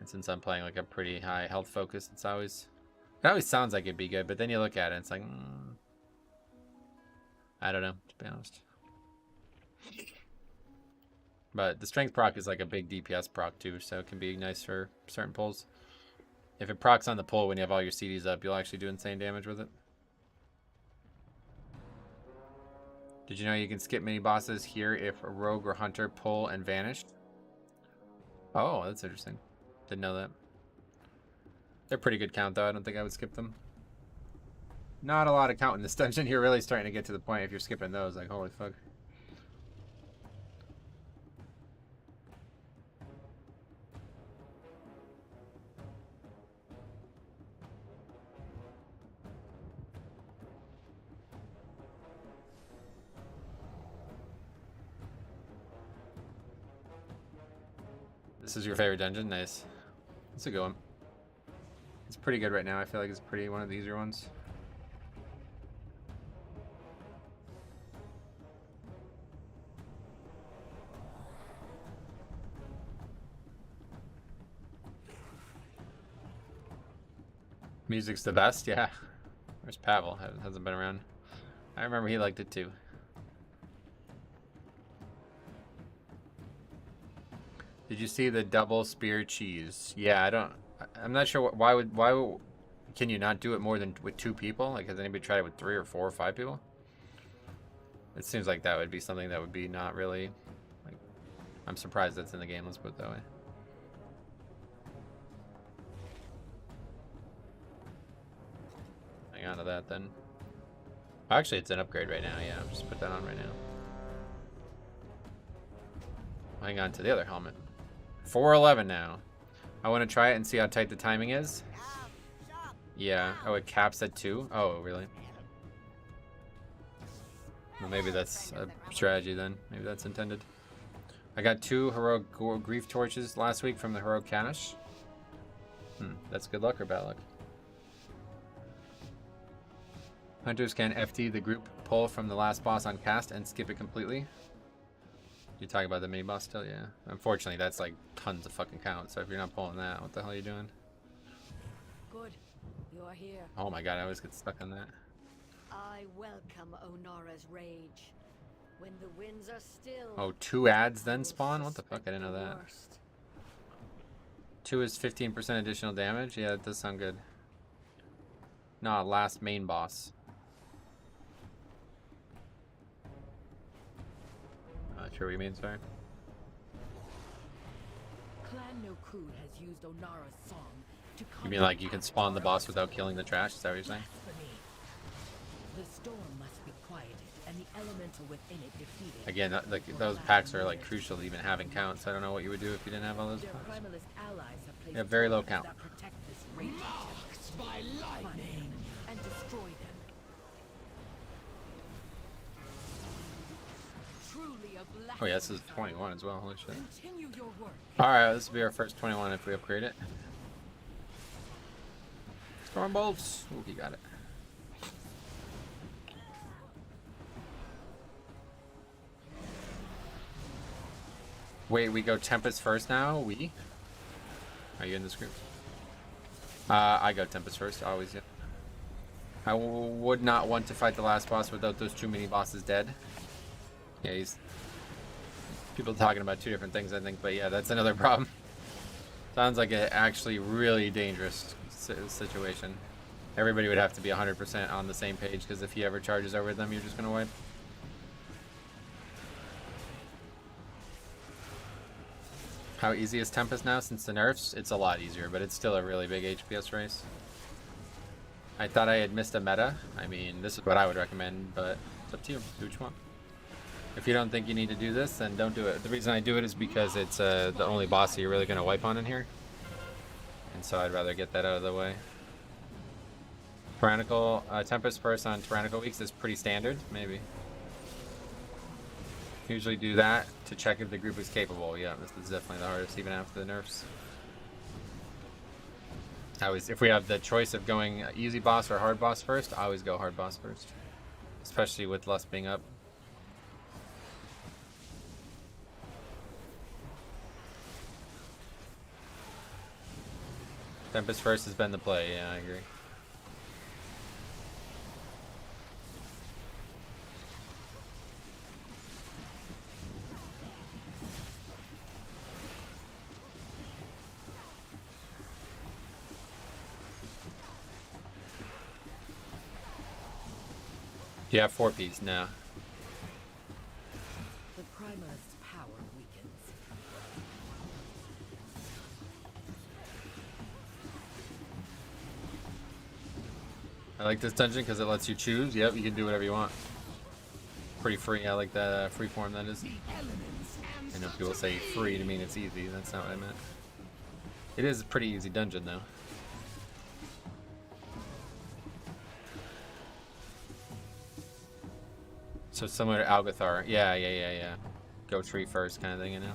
And since I'm playing like a pretty high health focus, it always sounds like it'd be good, but then you look at it, and it's like, I don't know, to be honest. But the strength proc is like a big DPS proc too, so it can be nice for certain pulls. If it procs on the pull when you have all your CDs up, you'll actually do insane damage with it. Did you know you can skip mini bosses here if a rogue or hunter pull and vanish? Oh, that's interesting. Didn't know that. They're pretty good count though. I don't think I would skip them. Not a lot of count in this dungeon. You're really starting to get to the point if you're skipping those, like holy fuck. This is your favorite dungeon? Nice. That's a good one. It's pretty good right now. I feel like it's pretty one of the easier ones. Music's the best, yeah. Where's Pavel? Hasn't been around. I remember he liked it too. Did you see the double spear cheese? Yeah, I'm not sure why can you not do it more than with 2 people? Like, has anybody tried it with 3 or 4 or 5 people? It seems like that would be something that would be not really, like, I'm surprised that's in the game, let's put it that way. Hang on to that then. Actually, it's an upgrade right now, yeah, I'll just put that on right now. Hang on to the other helmet. 411 now. I want to try it and see how tight the timing is. Yeah. Oh, it caps at 2? Oh, really? Well, maybe that's a strategy then. Maybe that's intended. I got 2 heroic grief torches last week from the heroic Kanish. That's good luck or bad luck? Hunters can FD the group pull from the last boss on cast and skip it completely. You're talking about the mini boss still? Yeah. Unfortunately, that's like tons of fucking count, so if you're not pulling that, what the hell are you doing? Good. You're here. Oh my god, I always get stuck on that. I welcome Onara's rage. When the winds are still. Oh, 2 ads then spawn? What the fuck? I didn't know that. 2 is 15% additional damage? Yeah, that does sound good. Nah, last main boss. Not sure what you mean, sorry. Clan Nokud has used Onara's song to You mean like you can spawn the boss without killing the trash? Is that what you're saying? The storm must be quieted and the elemental within it defeated. Again, those packs are like crucial to even having counts. I don't know what you would do if you didn't have all those Their packs. primalist allies have placed Yeah, very low towers count. that protect this raging tempest. By lightning. And destroy them. Truly a black. Oh yeah, this is 21 as well. Holy shit. Continue your work. Alright, this will be our first 21 if we upgrade it. Storm bolts. Ooh, he got it. Wait, we go Tempest first now? We? Are you in this group? I go Tempest first, always, yeah. I would not want to fight the last boss without those 2 mini bosses dead. Yeah, he's... People talking about 2 different things, I think, but yeah, that's another problem. Sounds like an actually really dangerous situation. Everybody would have to be 100% on the same page, because if he ever charges over them, you're just going to wipe. How easy is Tempest now since the nerfs? It's a lot easier, but it's still a really big HPS race. I thought I had missed a meta. I mean, this is what I would recommend, but it's up to you. Do what you want. If you don't think you need to do this, then don't do it. The reason I do it is because it's the only boss that you're really going to wipe on in here. And so I'd rather get that out of the way. Tyrannical, Tempest first on Tyrannical weeks is pretty standard, maybe. Usually do that to check if the group is capable. Yeah, this is definitely the hardest, even after the nerfs. If we have the choice of going easy boss or hard boss first, I always go hard boss first. Especially with Lust being up. Tempest first has been the play, yeah, I agree. You have 4 Ps now. The Primalist's power weakens. I like this dungeon because it lets you choose. Yep, you can do whatever you want. Pretty free. I like that free form that is. I know people say free to mean it's easy. That's not what I meant. It is a pretty easy dungeon though. So similar to Algathar. Yeah. Go tree first kind of thing, you know?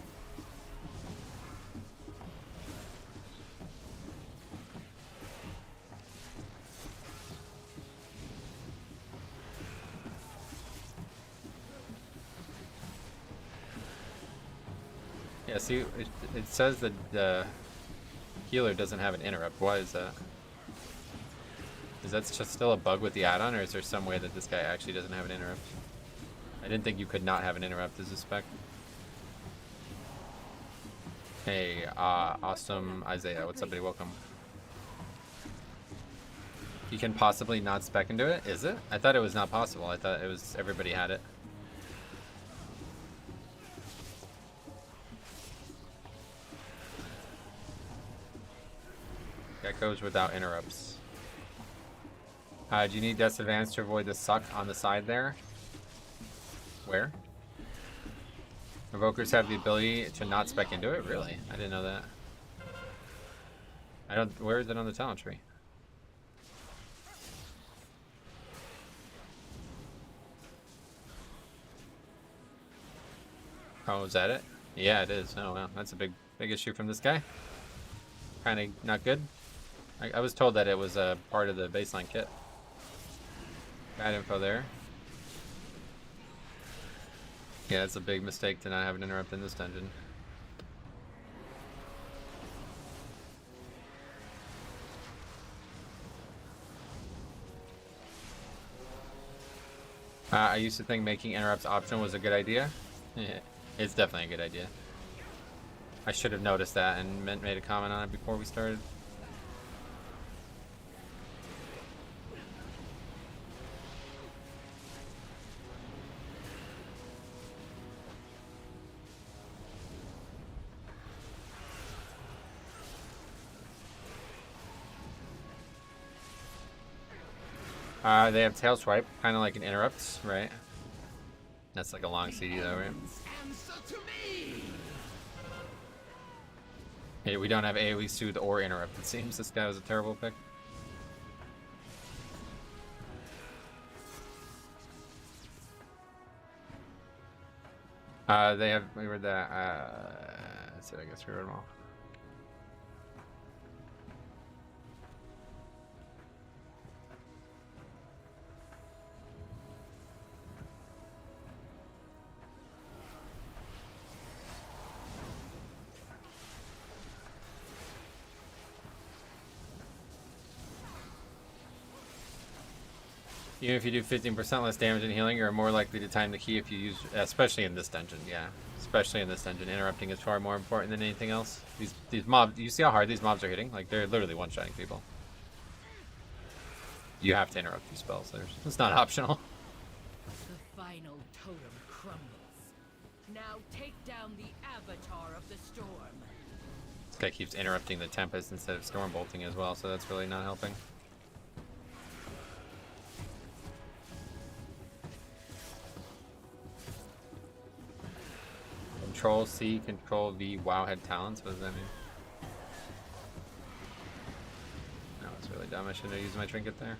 Yeah, see, it says that the healer doesn't have an interrupt. Why is that? Is that just still a bug with the add-on, or is there some way that this guy actually doesn't have an interrupt? I didn't think you could not have an interrupt as a spec. Hey, awesome Isaiah, what's up, buddy? Welcome. You can possibly not spec into it? Is it? I thought it was not possible. I thought it was everybody had it. That goes without interrupts. Do you need Death's Advance to avoid the suck on the side there? Where? Evokers have the ability to not spec into it? Really? I didn't know that. I don't. Where is it on the talent tree? Oh, is that it? Yeah, it is. Oh, wow. That's a big issue from this guy. Kind of not good. I was told that it was a part of the baseline kit. Bad info there. Yeah, it's a big mistake to not have an interrupt in this dungeon. I used to think making interrupts optional was a good idea. Yeah, it's definitely a good idea. I should have noticed that and made a comment on it before we started. They have tail swipe, kind of like an interrupt, right? That's like a long CD though, right? Hey, we don't have AoE Soothe or interrupt, it seems. This guy was a terrible pick. They have, we read that, that's it, I guess we read them all. Even if you do 15% less damage and healing, you're more likely to time the key if you use, especially in this dungeon, yeah. Especially in this dungeon, interrupting is far more important than anything else. These mobs, you see how hard these mobs are hitting? Like, they're literally one-shotting people. You have to interrupt these spells. It's not optional. The final totem crumbles. Now take down the avatar of the storm. This guy keeps interrupting the Tempest instead of Storm Bolting as well, so that's really not helping. Control C, Control V, Wowhead Talents. What does that mean? No, it's really dumb. I shouldn't have used my trinket there.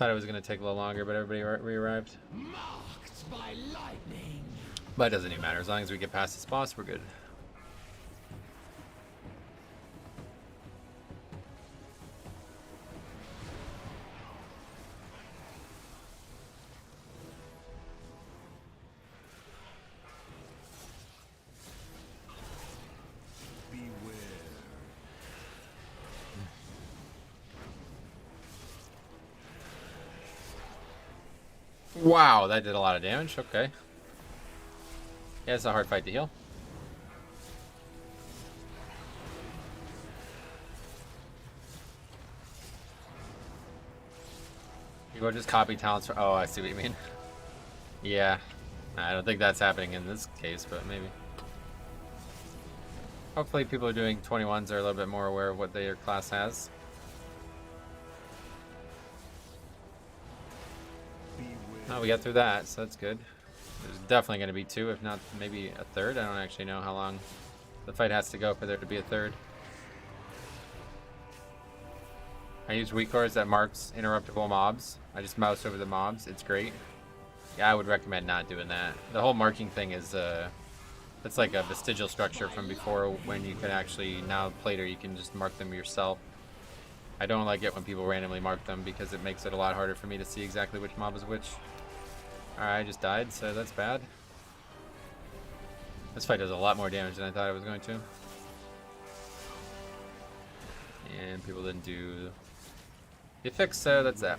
Thought it was gonna take a little longer, but everybody re-arrived. Marked by lightning. But it doesn't even matter. As long as we get past this boss, we're good. Wow, that did a lot of damage. Okay. Yeah, it's a hard fight to heal. People just copy talents for. Oh, I see what you mean. Yeah. I don't think that's happening in this case, but maybe. Hopefully people are doing 21s are a little bit more aware of what their class has. Oh, we got through that, so that's good. There's definitely going to be 2, if not maybe a third. I don't actually know how long the fight has to go for there to be a third. I use weak cores that marks interruptible mobs. I just mouse over the mobs. It's great. Yeah, I would recommend not doing that. The whole marking thing is it's like a vestigial structure from before when you could actually, now later you can just mark them yourself. I don't like it when people randomly mark them because it makes it a lot harder for me to see exactly which mob is which. Alright, I just died, so that's bad. This fight does a lot more damage than I thought it was going to. And people didn't do the fix, so that's that.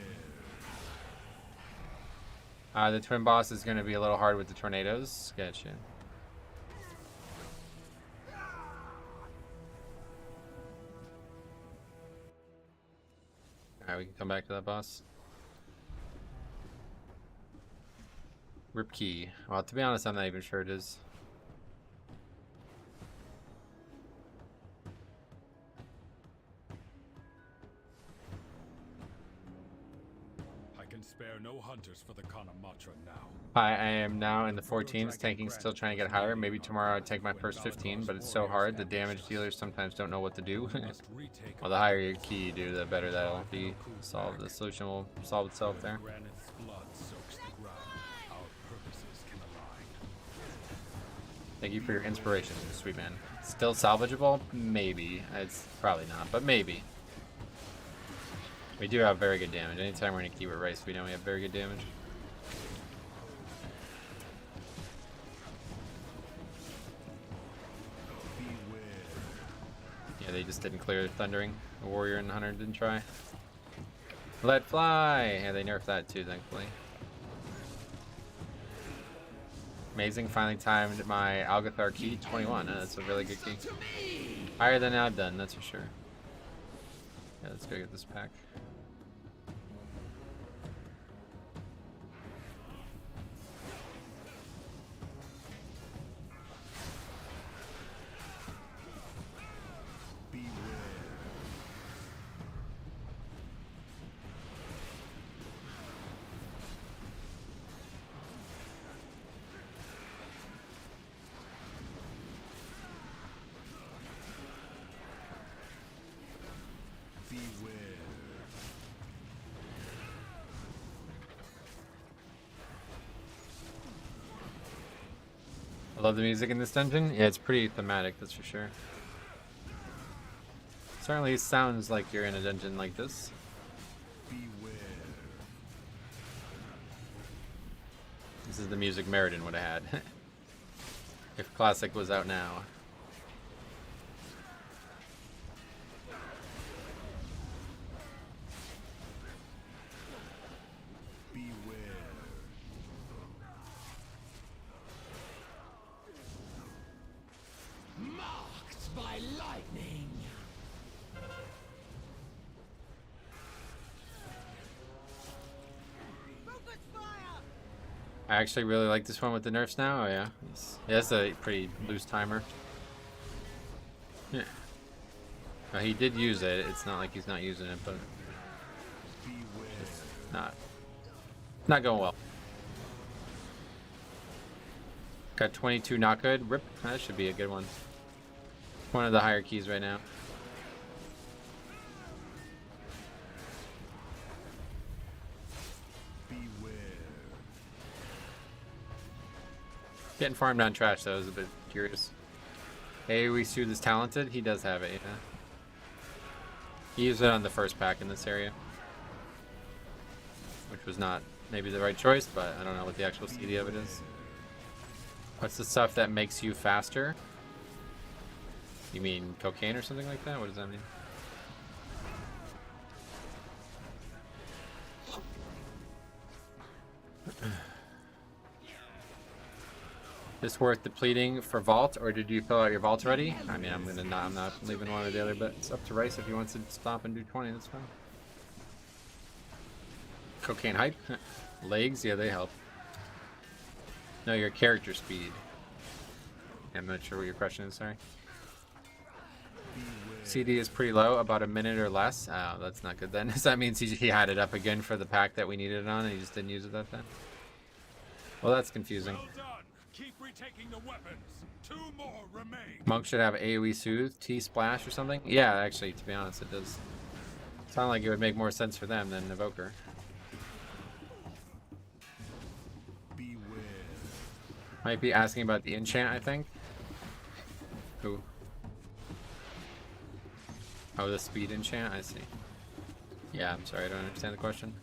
The twin boss is going to be a little hard with the tornadoes. Gotcha. Alright, we can come back to that boss. Rip key. Well, to be honest, I'm not even sure it is. I can spare no hunters for the Kanamatra now. I am now in the 14s, tanking, still trying to get higher. Maybe tomorrow I'd take my first 15, but it's so hard. The damage dealers sometimes don't know what to do. Well, the higher your key you do, the better that'll be solved. The solution will solve itself there. Thank you for your inspiration, sweet man. Still salvageable? Maybe. It's probably not, but maybe. We do have very good damage. Anytime we're in a keyword race, we know we have very good damage. Yeah, they just didn't clear Thundering. The Warrior and the Hunter didn't try. Let fly! Yeah, they nerfed that too, thankfully. Amazing, finally timed my Algathar key, 21. That's a really good key. Higher than I've done, that's for sure. Yeah, let's go get this pack. I love the music in this dungeon. Yeah, it's pretty thematic, that's for sure. Certainly sounds like you're in a dungeon like this. This is the music Meriden would have had. If Classic was out now. I actually really like this one with the nerfs now. Oh yeah, it's a pretty loose timer. Yeah. Well, he did use it. It's not like he's not using it, but it's not going well. Got 22 not good. Rip. That should be a good one. One of the higher keys right now. Getting farmed on trash, though, is a bit curious. AoE Soothe is talented. He does have it, yeah. He used it on the first pack in this area, which was not maybe the right choice, but I don't know what the actual CD of it is. What's the stuff that makes you faster? You mean cocaine or something like that? What does that mean? Is this worth depleting for vault, or did you fill out your vault already? I mean, I'm not leaving one or the other, but it's up to Rice if he wants to stop and do 20. That's fine. Cocaine hype, legs, yeah, they help. No, your character speed. Yeah, I'm not sure what your question is. Sorry. CD is pretty low, about a minute or less. Oh, that's not good then. That means he had it up again for the pack that we needed it on, and he just didn't use it that time. Well, that's confusing. Well done. Keep retaking the weapons. 2 more remain. Monk should have AoE Soothe, T-Splash or something? Yeah, actually, to be honest, it does. Sound like it would make more sense for them than Evoker. Beware. Might be asking about the enchant, I think. Who? Oh, the speed enchant? I see. Yeah, I'm sorry, I don't understand the question.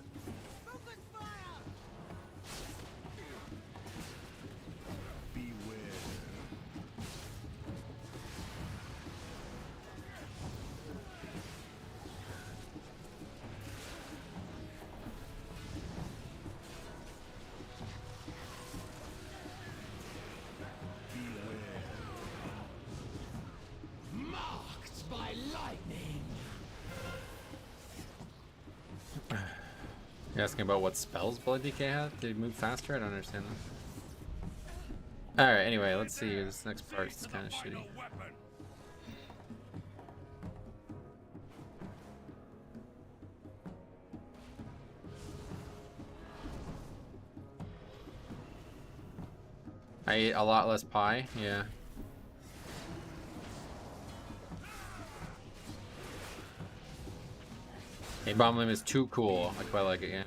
You're asking about what spells Blood DK had to move faster? I don't understand that. Alright, anyway, let's see. This next part is kind of shitty. I ate a lot less pie, yeah. Hey, Bomb Limb is too cool. I quite like it, yeah.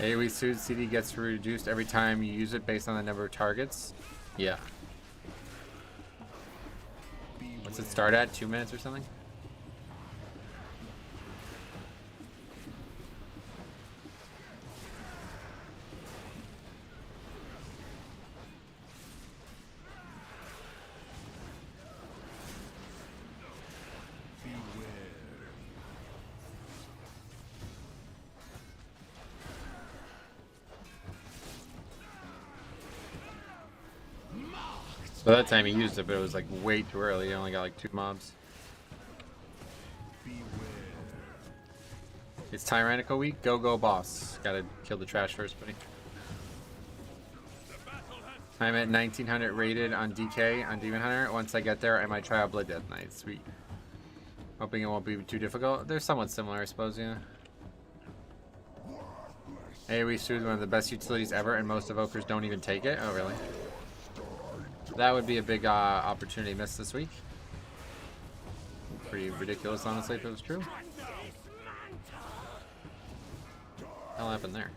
AoE Soothe CD gets reduced every time you use it based on the number of targets. Yeah. What's it start at? 2 minutes or something? So that time he used it, but it was like way too early. He only got like 2 mobs. It's Tyrannical week. Go, go, boss. Gotta kill the trash first, buddy. I'm at 1900 rated on DK on Demon Hunter. Once I get there, I might try out Blood Death Knight. Sweet. Hoping it won't be too difficult. They're somewhat similar, I suppose, yeah. AoE Soothe, one of the best utilities ever, and most evokers don't even take it. Oh, really? That would be a big opportunity missed this week. Pretty ridiculous, honestly, if it was true. What the hell happened there?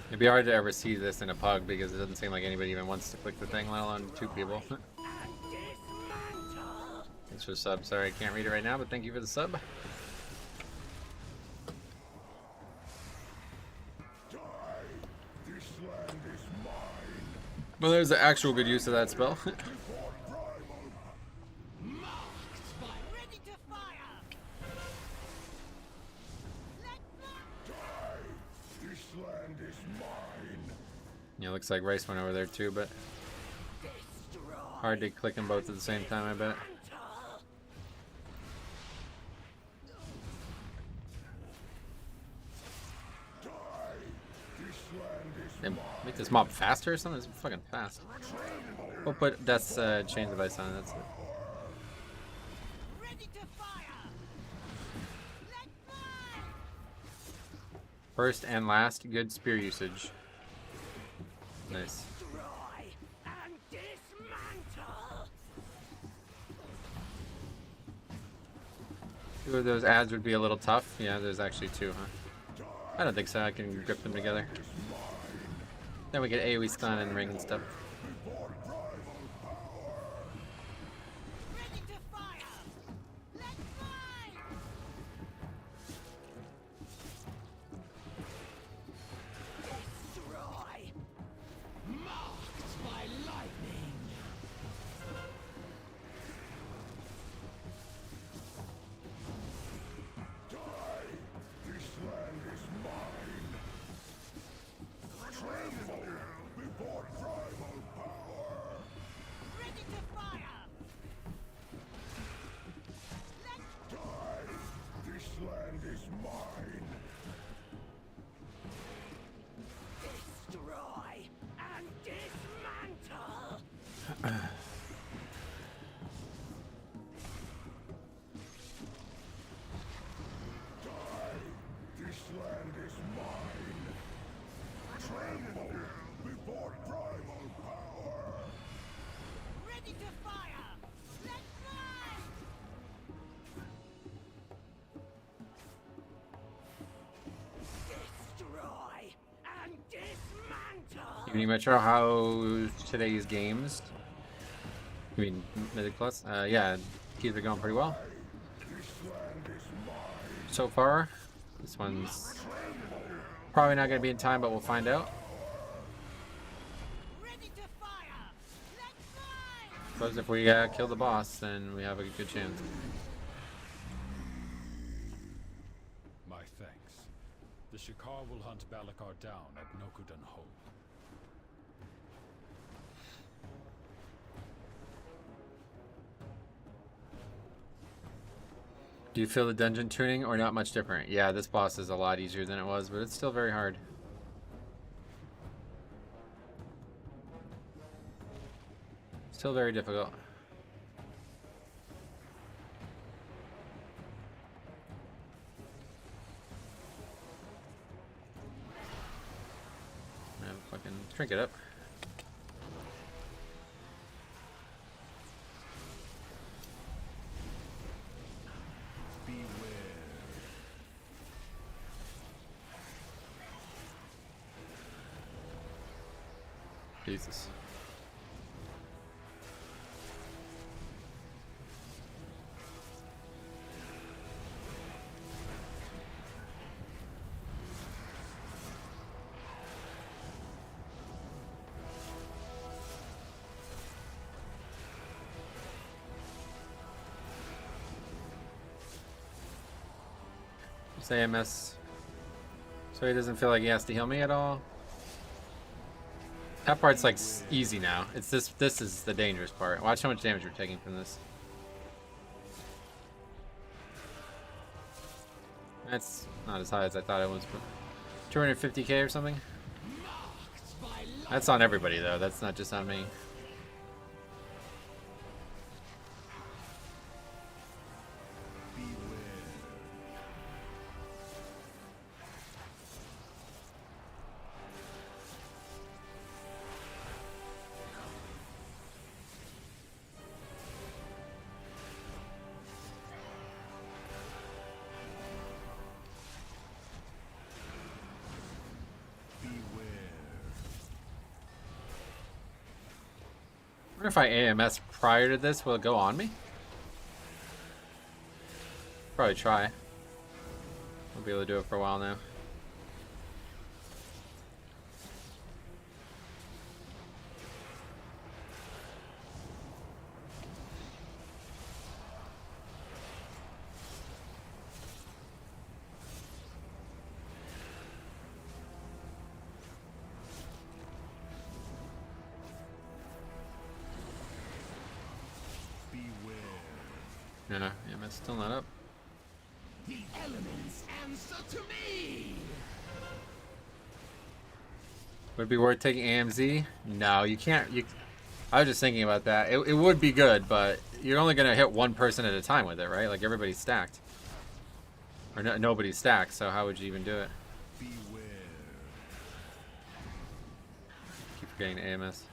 It'd be hard to ever see this in a pug because it doesn't seem like anybody even wants to click the thing, let alone 2 people. Thanks for the sub. Sorry, I can't read it right now, but thank you for the sub. Well, there's the actual good use of that spell. Yeah, looks like Rice went over there too, but hard to click them both at the same time, I bet. They make this mob faster or something? It's fucking fast. We'll put Death's chain device on it, that's it. First and last, good spear usage. Nice. Destroy and dismantle. Two of those ads would be a little tough. Yeah, there's actually two, huh? I don't think so. I can grip them together. Then we get AoE stun and ring and stuff. Ready to fire. Let's fly. Destroy. Marked by lightning. This land is mine. Tremble before primal power. Ready to fire. Die. This land is mine. Destroy and dismantle. This land is mine. Tremble before primal power. Ready to fire. Let's fly. Destroy and dismantle. Evening Metro, how today's games? You mean Mythic Plus? Yeah, keep it going pretty well. So far, this one's probably not going to be in time, but we'll find out. Ready to fire. Let's fly. Suppose if we kill the boss, then we have a good chance. My thanks. The Shikar will hunt Balakar down at Nokudan Hope. Do you feel the dungeon tuning or not much different? Yeah, this boss is a lot easier than it was, but it's still very hard. Still very difficult. Fucking trinket up. Jesus. It's AMS. So he doesn't feel like he has to heal me at all. That part's like easy now. It's this is the dangerous part. Watch how much damage we're taking from this. That's not as high as I thought it was, but 250k or something. That's on everybody though. That's not just on me. I wonder if I AMS prior to this, will it go on me? Probably try. I'll be able to do it for a while now. No, yeah, it's still not up. The elements answer to me. Would it be worth taking AMZ? No, you can't. I was just thinking about that. It would be good, but you're only going to hit one person at a time with it, right? Like everybody's stacked. Or nobody's stacked, so how would you even do it? Keep forgetting AMS.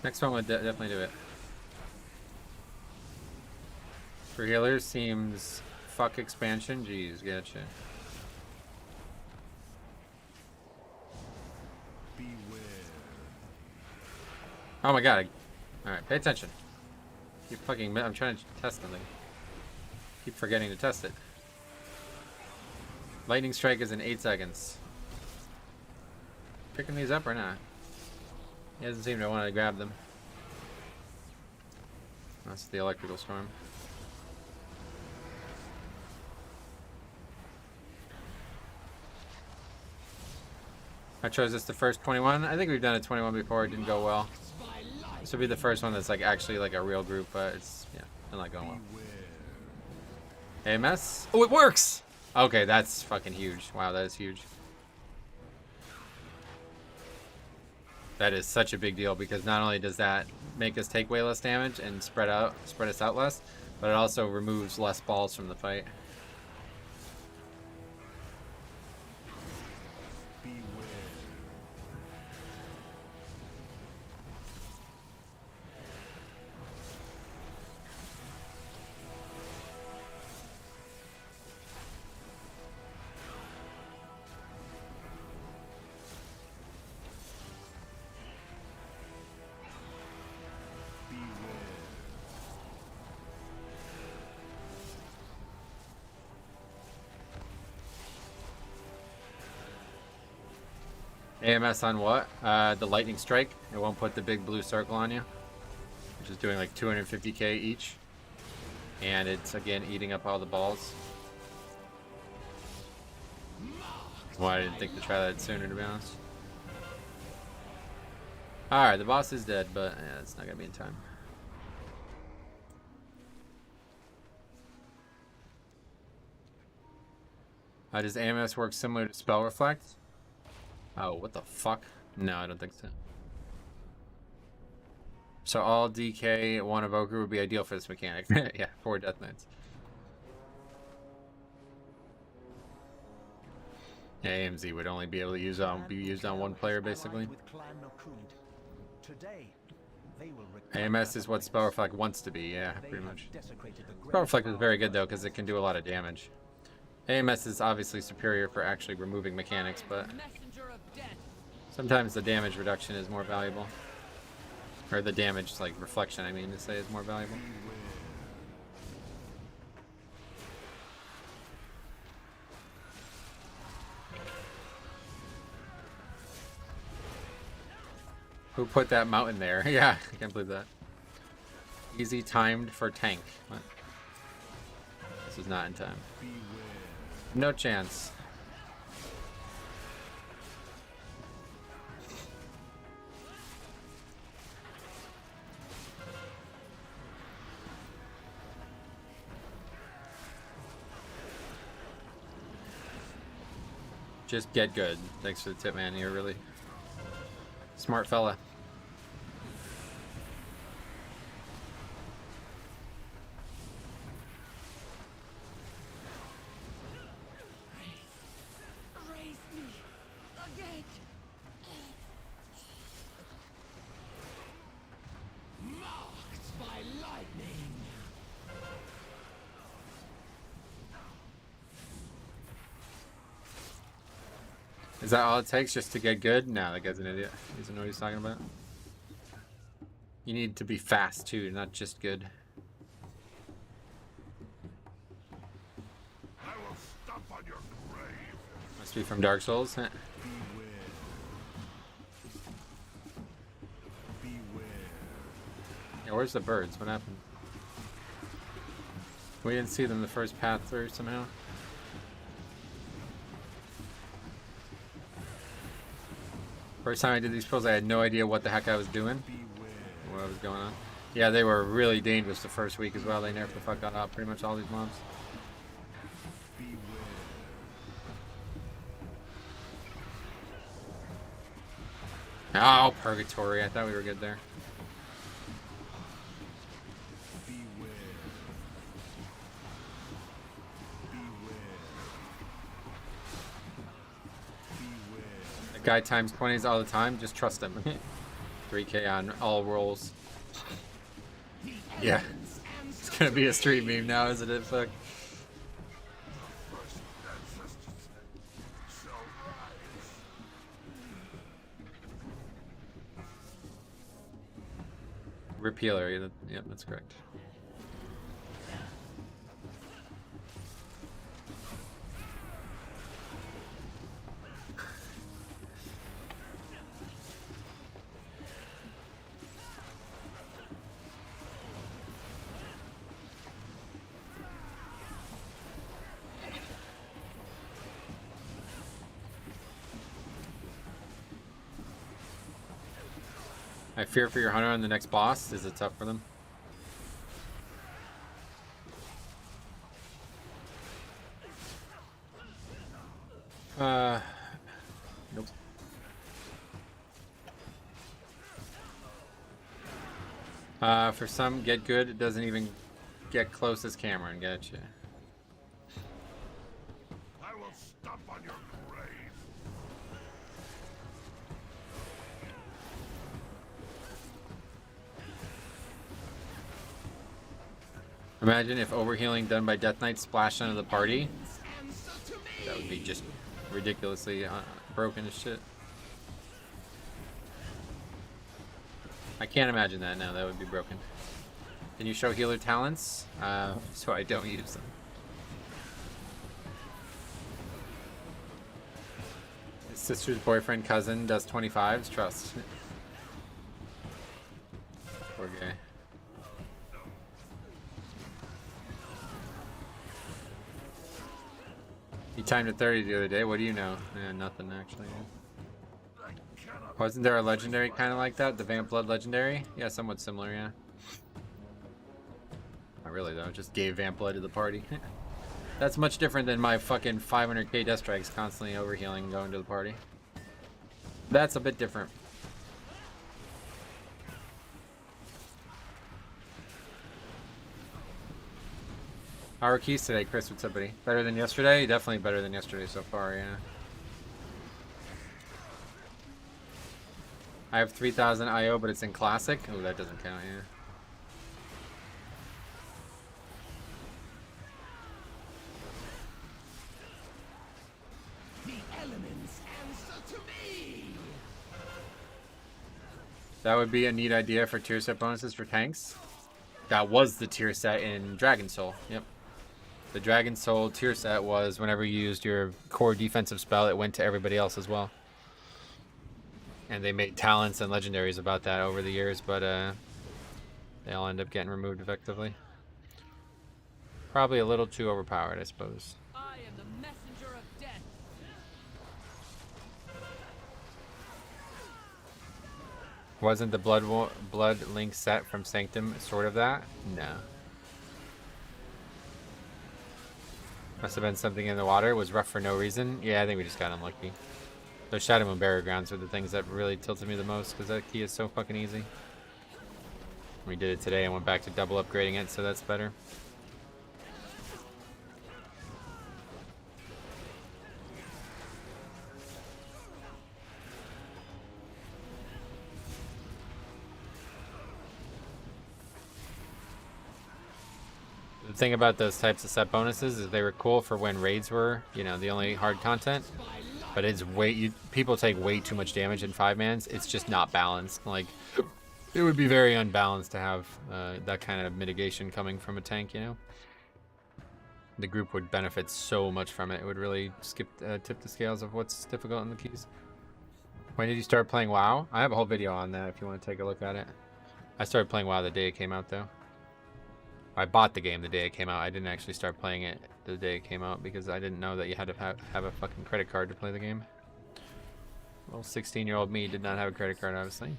Next one would definitely do it. For healers, seems fuck expansion. Jeez, gotcha. Oh my god. Alright, pay attention. Keep fucking. I'm trying to test something. Keep forgetting to test it. Lightning strike is in 8 seconds. Picking these up or not? He doesn't seem to want to grab them. That's the electrical storm. I chose this the first 21. I think we've done a 21 before. It didn't go well. This will be the first one that's like actually like a real group, but it's not going well. AMS. Oh, it works. Okay, that's fucking huge. Wow, that is huge. That is such a big deal because not only does that make us take way less damage and spread us out less, but it also removes less balls from the fight. AMS on what? The lightning strike. It won't put the big blue circle on you, which is doing like 250k each. And it's again eating up all the balls. Well, I didn't think to try that sooner, to be honest. Alright, the boss is dead, but yeah, it's not gonna be in time. Does AMS work similar to Spell Reflect? Oh, what the fuck? No, I don't think so. So all DK, one evoker would be ideal for this mechanic. Yeah, 4 Death Knights. Yeah, AMZ would only be able to use be used on one player basically. AMS is what Spell Reflect wants to be, yeah, pretty much. Spell Reflect is very good though because it can do a lot of damage. AMS is obviously superior for actually removing mechanics, but sometimes the damage reduction is more valuable. Or the damage, like reflection, I mean to say, is more valuable. Who put that mountain there? Yeah, I can't believe that. Easy timed for tank. What? This is not in time. No chance. Just get good. Thanks for the tip, man. You're really smart fella. Raise me again. Marked by lightning. Is that all it takes just to get good? No, that guy's an idiot. He doesn't know what he's talking about. You need to be fast too, not just good. I will stomp on your grave. Must be from Dark Souls. Huh? Yeah, where's the birds? What happened? We didn't see them the first path through somehow. First time I did these pulls, I had no idea what the heck I was doing. What was going on. Yeah, they were really dangerous the first week as well. They nerfed the fuck out of pretty much all these mobs. Oh, Purgatory. I thought we were good there. Guy times 20s all the time. Just trust him. 3K on all rolls. Yeah. It's gonna be a street meme now, isn't it? Fuck. Repealer. Yep, that's correct. I fear for your hunter on the next boss. Is it tough for them? Nope. For some, get good. It doesn't even get close as Cameron. Gotcha. I will stomp on your grave. Imagine if overhealing done by Death Knight splashed onto the party. That would be just ridiculously broken as shit. I can't imagine that now. That would be broken. Can you show healer talents? So I don't use them. His sister's boyfriend cousin does 25s. Trust. Poor guy. You timed it 30 the other day. What do you know? Yeah, nothing actually. Wasn't there a legendary kind of like that? The Vamp Blood legendary? Yeah, somewhat similar, yeah. Not really though, just gave Vamp Blood to the party. That's much different than my fucking 500k Death Strikes constantly overhealing going to the party. That's a bit different. How are keys today, Chris? What's up, buddy? Better than yesterday? Definitely better than yesterday so far, yeah. I have 3000 IO, but it's in Classic. Oh, that doesn't count, yeah. The elements answer to me. That would be a neat idea for tier set bonuses for tanks. That was the tier set in Dragon Soul. Yep. The Dragon Soul tier set was whenever you used your core defensive spell, it went to everybody else as well. And they made talents and legendaries about that over the years, but they all end up getting removed effectively. Probably a little too overpowered, I suppose. I am the messenger of death. Wasn't the Blood Link set from Sanctum sort of that? No. Must have been something in the water. It was rough for no reason. Yeah, I think we just got unlucky. Those Shadow Moon Barrier Grounds were the things that really tilted me the most because that key is so fucking easy. We did it today and went back to double upgrading it, so that's better. The thing about those types of set bonuses is they were cool for when raids were, you know, the only hard content. But it's people take way too much damage in 5-mans. It's just not balanced. Like, it would be very unbalanced to have that kind of mitigation coming from a tank, you know? The group would benefit so much from it. It would really tip the scales of what's difficult in the keys. When did you start playing WoW? I have a whole video on that if you want to take a look at it. I started playing WoW the day it came out, though. I bought the game the day it came out. I didn't actually start playing it the day it came out because I didn't know that you had to have a fucking credit card to play the game. Well, 16-year-old me did not have a credit card, obviously.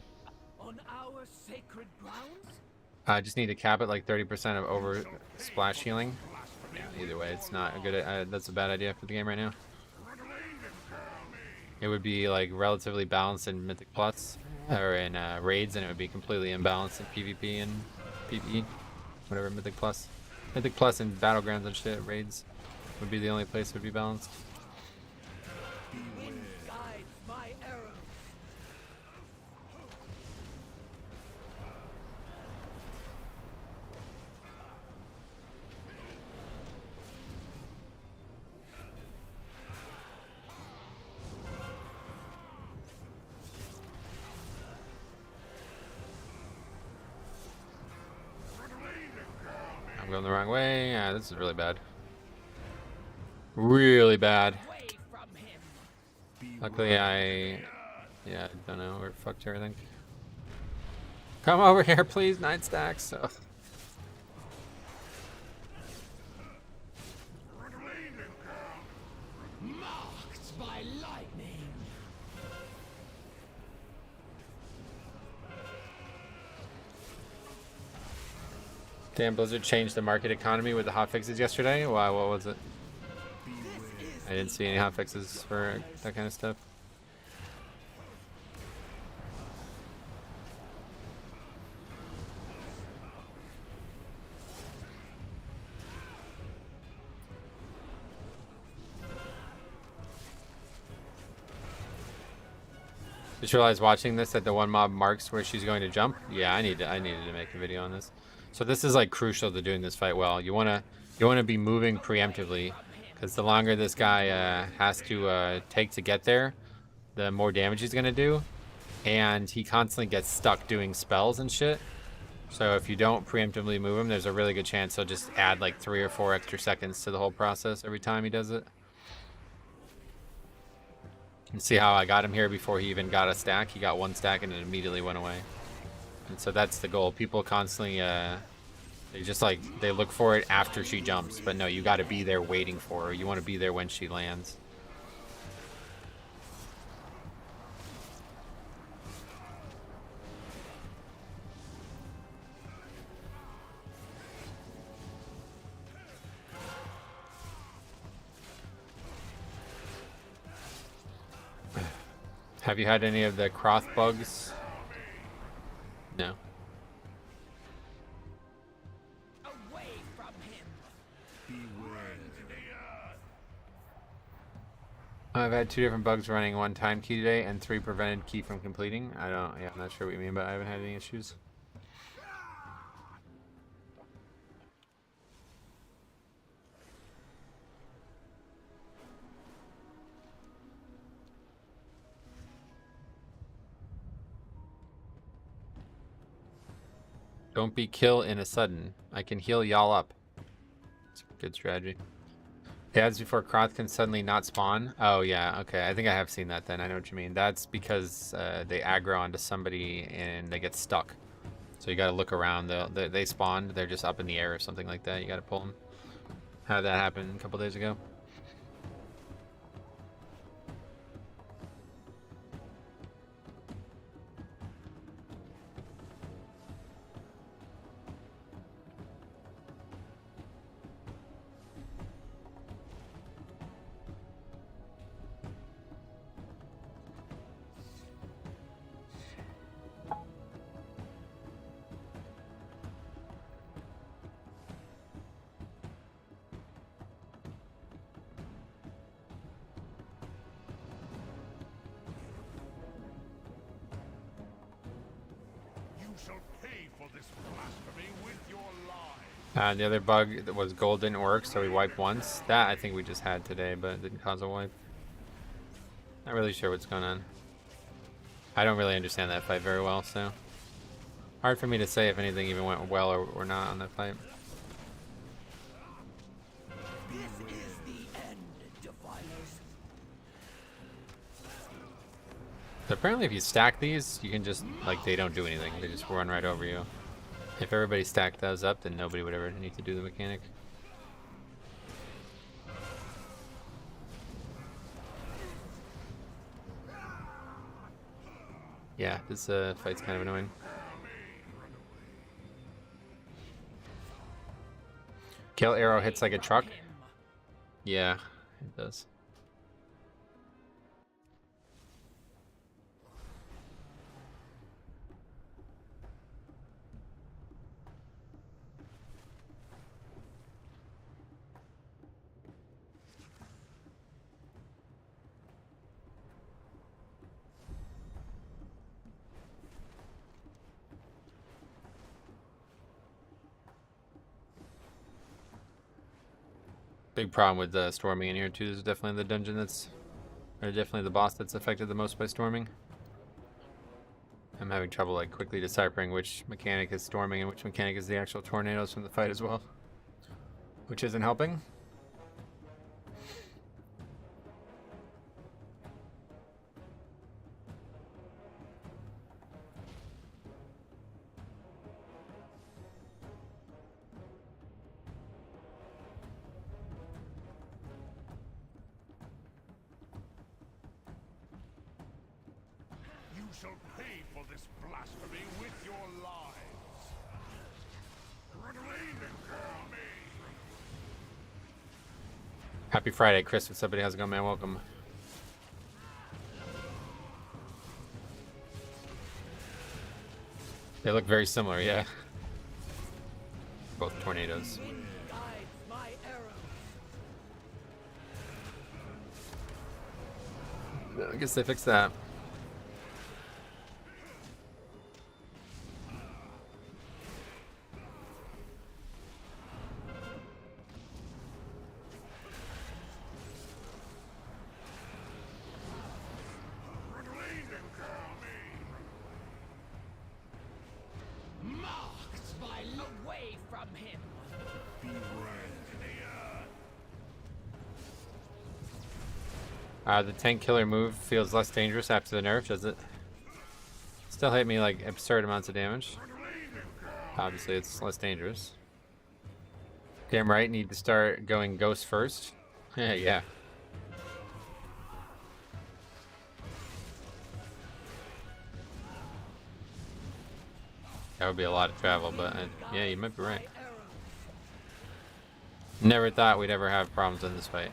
On our sacred grounds? I just need to cap it like 30% of over splash healing. Yeah, either way, it's not a good. That's a bad idea for the game right now. It would be like relatively balanced in Mythic Plus or in raids, and it would be completely imbalanced in PvP and PvE. Whatever, Mythic Plus. Mythic Plus and Battlegrounds and shit, raids would be the only place that would be balanced. Wind guides my arrows. going the wrong way. Yeah, this is really bad. Really bad. Away from him. Luckily, yeah, I don't know where fucked to everything. Come over here, please. 9 stacks. Ugh. Marked by lightning. Damn, Blizzard changed the market economy with the hotfixes yesterday. Wow, what was it? I didn't see any hotfixes for that kind of stuff. Just realized watching this that the one mob marks where she's going to jump. Yeah, I needed to make a video on this. So this is like crucial to doing this fight well. You wanna be moving preemptively, because the longer this guy has to take to get there, the more damage he's gonna do, and he constantly gets stuck doing spells and shit. So if you don't preemptively move him, there's a really good chance he'll just add like 3 or 4 extra seconds to the whole process every time he does it. And see how I got him here before he even got a stack? He got 1 stack and it immediately went away. And so that's the goal. People constantly, they just like, they look for it after she jumps. But no, you got to be there waiting for her. You want to be there when she lands. Have you had any of the cross bugs? No. Away from him. I've had 2 different bugs running 1 time key today and 3 prevented key from completing. Yeah, I'm not sure what you mean, but I haven't had any issues. Don't be kill in a sudden. I can heal y'all up. It's a good strategy. Adds before Kroth can suddenly not spawn. Oh yeah, okay. I think I have seen that then. I know what you mean. That's because they aggro onto somebody and they get stuck. So you gotta look around. They spawned. They're just up in the air or something like that. You gotta pull them. Had that happen a couple days ago. shall pay for this blasphemy with your lives. The other bug that was gold didn't work, so we wiped once. That I think we just had today, but it didn't cause a wipe. Not really sure what's going on. I don't really understand that fight very well, so hard for me to say if anything even went well or not on that fight. This is the end, Defilers. So apparently if you stack these, you can just, like, they don't do anything. They just run right over you. If everybody stacked those up, then nobody would ever need to do the mechanic. Yeah, this fight's kind of annoying. Kill arrow hits like a truck? Yeah, it does. Big problem with storming in here too. This is definitely the dungeon that's, or definitely the boss that's affected the most by storming. I'm having trouble like quickly deciphering which mechanic is storming and which mechanic is the actual tornadoes from the fight as well. which isn't helping. You shall pay for this blasphemy with your lives. Run away, girl, me. Happy Friday, Chris. What's up, buddy? How's it going, man? Welcome. They look very similar, yeah. Both tornadoes. Wind guides my arrows. I guess they fixed that. Run away, girl, me. Marked by away from him. Be rent in the earth. The tank killer move feels less dangerous after the nerf, does it? Still hit me like absurd amounts of damage. Obviously, it's less dangerous. Damn right, need to start going ghost first. Yeah. That would be a lot of travel, but yeah, you might be right. Never thought we'd ever have problems in this fight.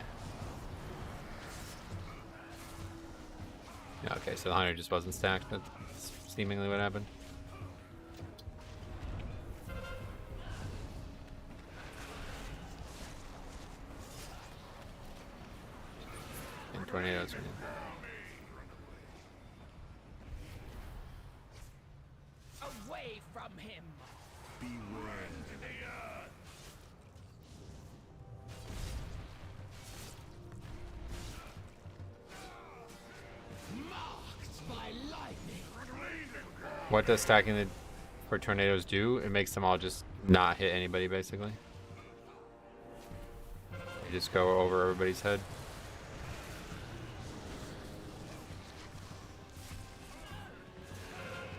Yeah, okay, so the hunter just wasn't stacked. That's seemingly what happened. And tornadoes. Away from him. Be rent in the earth. Marked by lightning. What does stacking the for tornadoes do? It makes them all just not hit anybody, basically. They just go over everybody's head.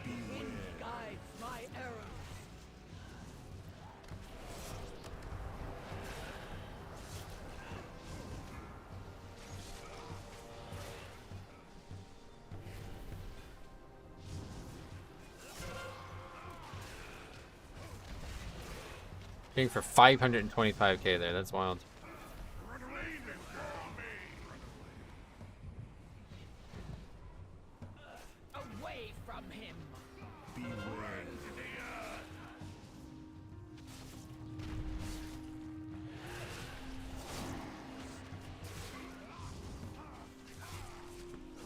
Wind guides my arrows. Hitting for 525k there, that's wild. Run away, girl, me. Away from him. Be rent in the earth.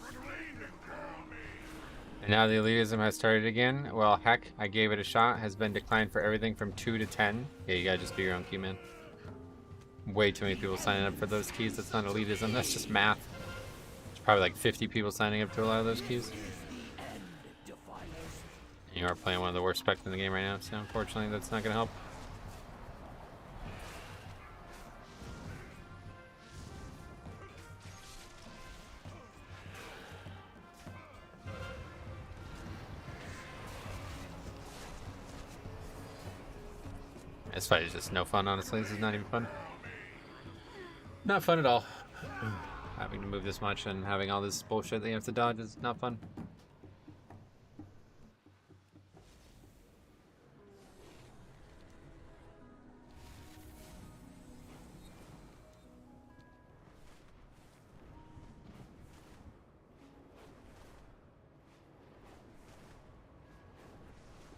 Run away, girl, me. And now the elitism has started again. Well, heck, I gave it a shot. Has been declined for everything from 2 to 10. Yeah, you gotta just be your own key, man. Way too many people signing up for those keys. That's not elitism, that's just math. There's probably like 50 people signing up to a lot of those keys. And you are playing one of the worst specs in the game right now, so unfortunately that's not gonna help. This fight is just no fun, honestly. This is not even fun. Not fun at all. Having to move this much and having all this bullshit that you have to dodge is not fun.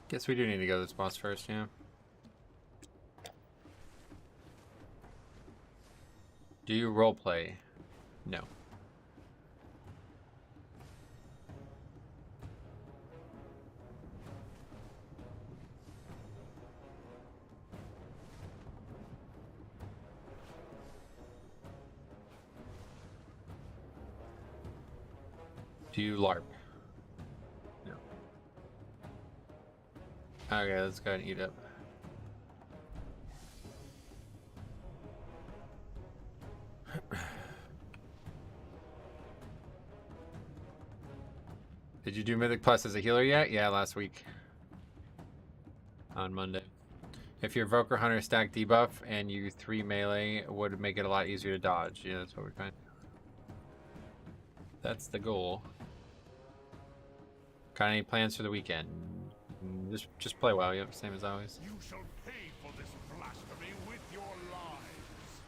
Guess we do need to go to this boss first, yeah. Do you roleplay? No. Do you LARP? No. Okay, let's go ahead and eat up. Did you do Mythic Plus as a healer yet? Yeah, last week. On Monday. If your Evoker Hunter stack debuff and you 3 melee, would make it a lot easier to dodge. Yeah, that's what we're trying to do. That's the goal. Got any plans for the weekend? Just play well, yep, same as always. You shall pay for this blasphemy with your lives.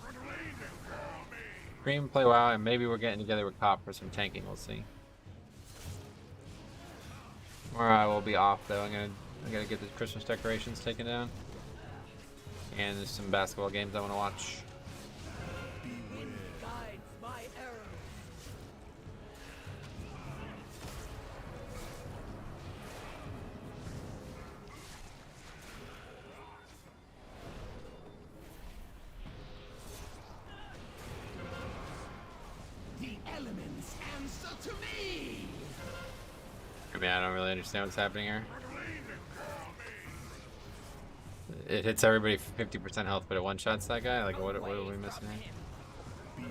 Run away then, army. Scream, play well, and maybe we're getting together with Cop for some tanking, we'll see. Alright, we'll be off though. I gotta get the Christmas decorations taken down. And there's some basketball games I want to watch. Wind guides my arrows. The elements answer to me. I mean, I don't really understand what's happening here. It hits everybody 50% health, but it one-shots that guy? Like, what are we missing here?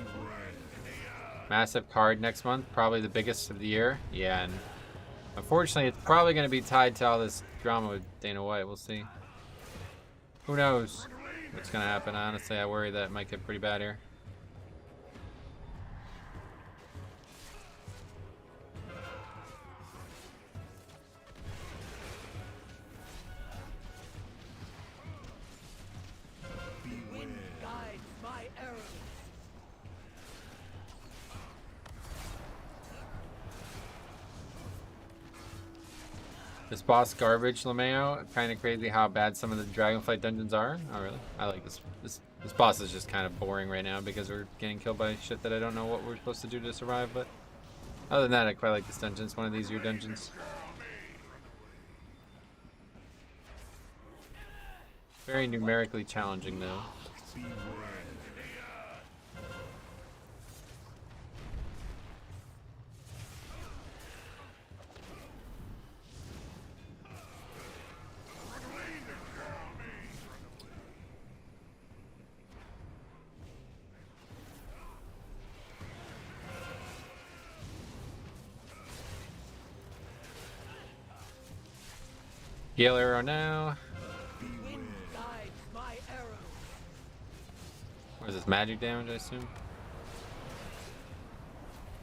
Massive card next month, probably the biggest of the year. Yeah, and unfortunately, it's probably going to be tied to all this drama with Dana White. We'll see. Who knows what's going to happen? Honestly, I worry that it might get pretty bad here. Wind guides my arrows. This boss garbage, Lameo. Kind of crazy how bad some of the Dragonflight dungeons are. Oh, really? I like this. This boss is just kind of boring right now because we're getting killed by shit that I don't know what we're supposed to do to survive. But other than that, I quite like this dungeon. It's one of the easier dungeons. Very numerically challenging, though. Heal arrow now. Wind guides my arrows. What is this, magic damage, I assume?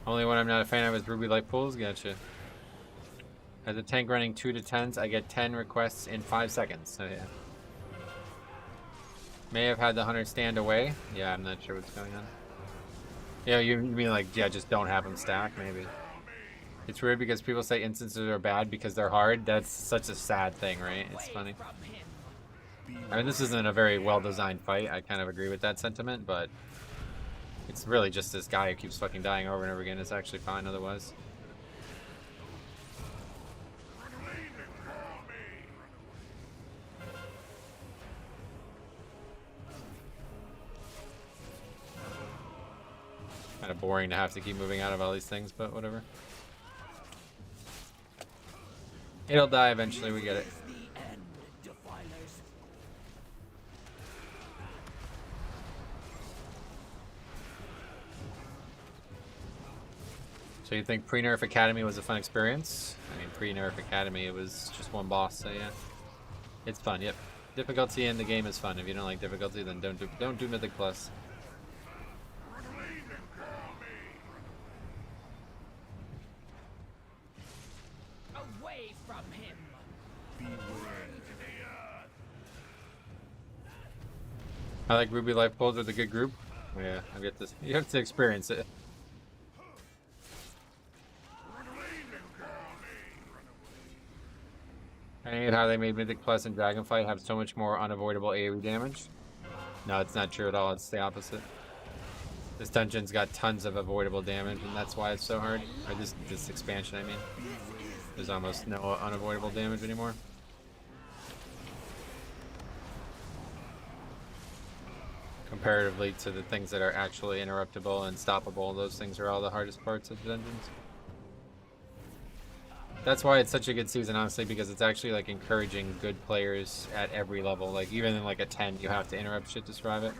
Only one I'm not a fan of is Ruby Light Pools. Gotcha. As a tank running 2 to 10s, I get 10 requests in 5 seconds. So yeah. May have had the hunter stand away. Yeah, I'm not sure what's going on. Yeah, you mean like, yeah, just don't have them stack, maybe. It's weird because people say instances are bad because they're hard. That's such a sad thing, right? It's funny. From him. I mean, this isn't a very well-designed fight. I kind of agree with that sentiment, but it's really just this guy who keeps fucking dying over and over again. It's actually fine otherwise. Kind of boring to have to keep moving out of all these things, but whatever. It'll die eventually, we get it. The end, defilers. So you think pre-nerf Academy was a fun experience? I mean, pre-nerf Academy, it was just one boss, so yeah. It's fun, yep. Difficulty in the game is fun. If you don't like difficulty, then don't do Mythic Plus. Away from him. I like Ruby Life Pools with a good group. Oh, yeah, I get this. You have to experience it. I hate how they made Mythic Plus and Dragonflight have so much more unavoidable AoE damage. No, it's not true at all. It's the opposite. This dungeon's got tons of avoidable damage, and that's why it's so hard. Or this expansion, I mean. There's almost no unavoidable damage anymore. Comparatively to the things that are actually interruptible and stoppable, those things are all the hardest parts of the dungeons. That's why it's such a good season, honestly, because it's actually like encouraging good players at every level. Like even in like a 10, you have to interrupt shit to survive it.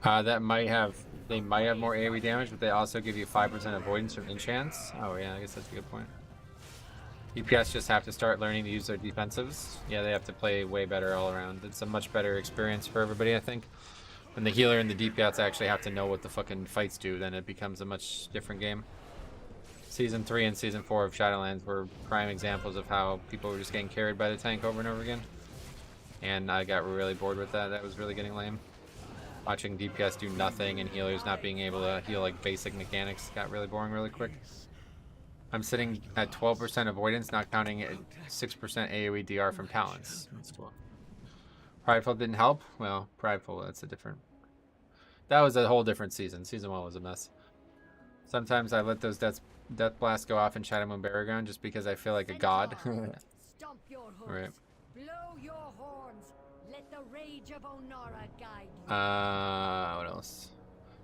That might have They might have more AoE damage, but they also give you 5% avoidance from enchants. Oh yeah, I guess that's a good point. DPS just have to start learning to use their defensives. Yeah, they have to play way better all around. It's a much better experience for everybody, I think. When the healer and the DPS actually have to know what the fucking fights do, then it becomes a much different game. Season 3 and Season 4 of Shadowlands were prime examples of how people were just getting carried by the tank over and over again. And I got really bored with that. That was really getting lame. Watching DPS do nothing and healers not being able to heal like basic mechanics got really boring really quick. I'm sitting at 12% avoidance, not counting 6% AoE DR from talents. That's cool. Prideful didn't help? Well, Prideful, that's a different... That was a whole different season. Season 1 was a mess. Sometimes I let those death blasts go off in Shadow Moon Baragon just because I feel like a god. Stomp your hooves. Right. Blow your horns. Let the rage of Onara guide you. What else?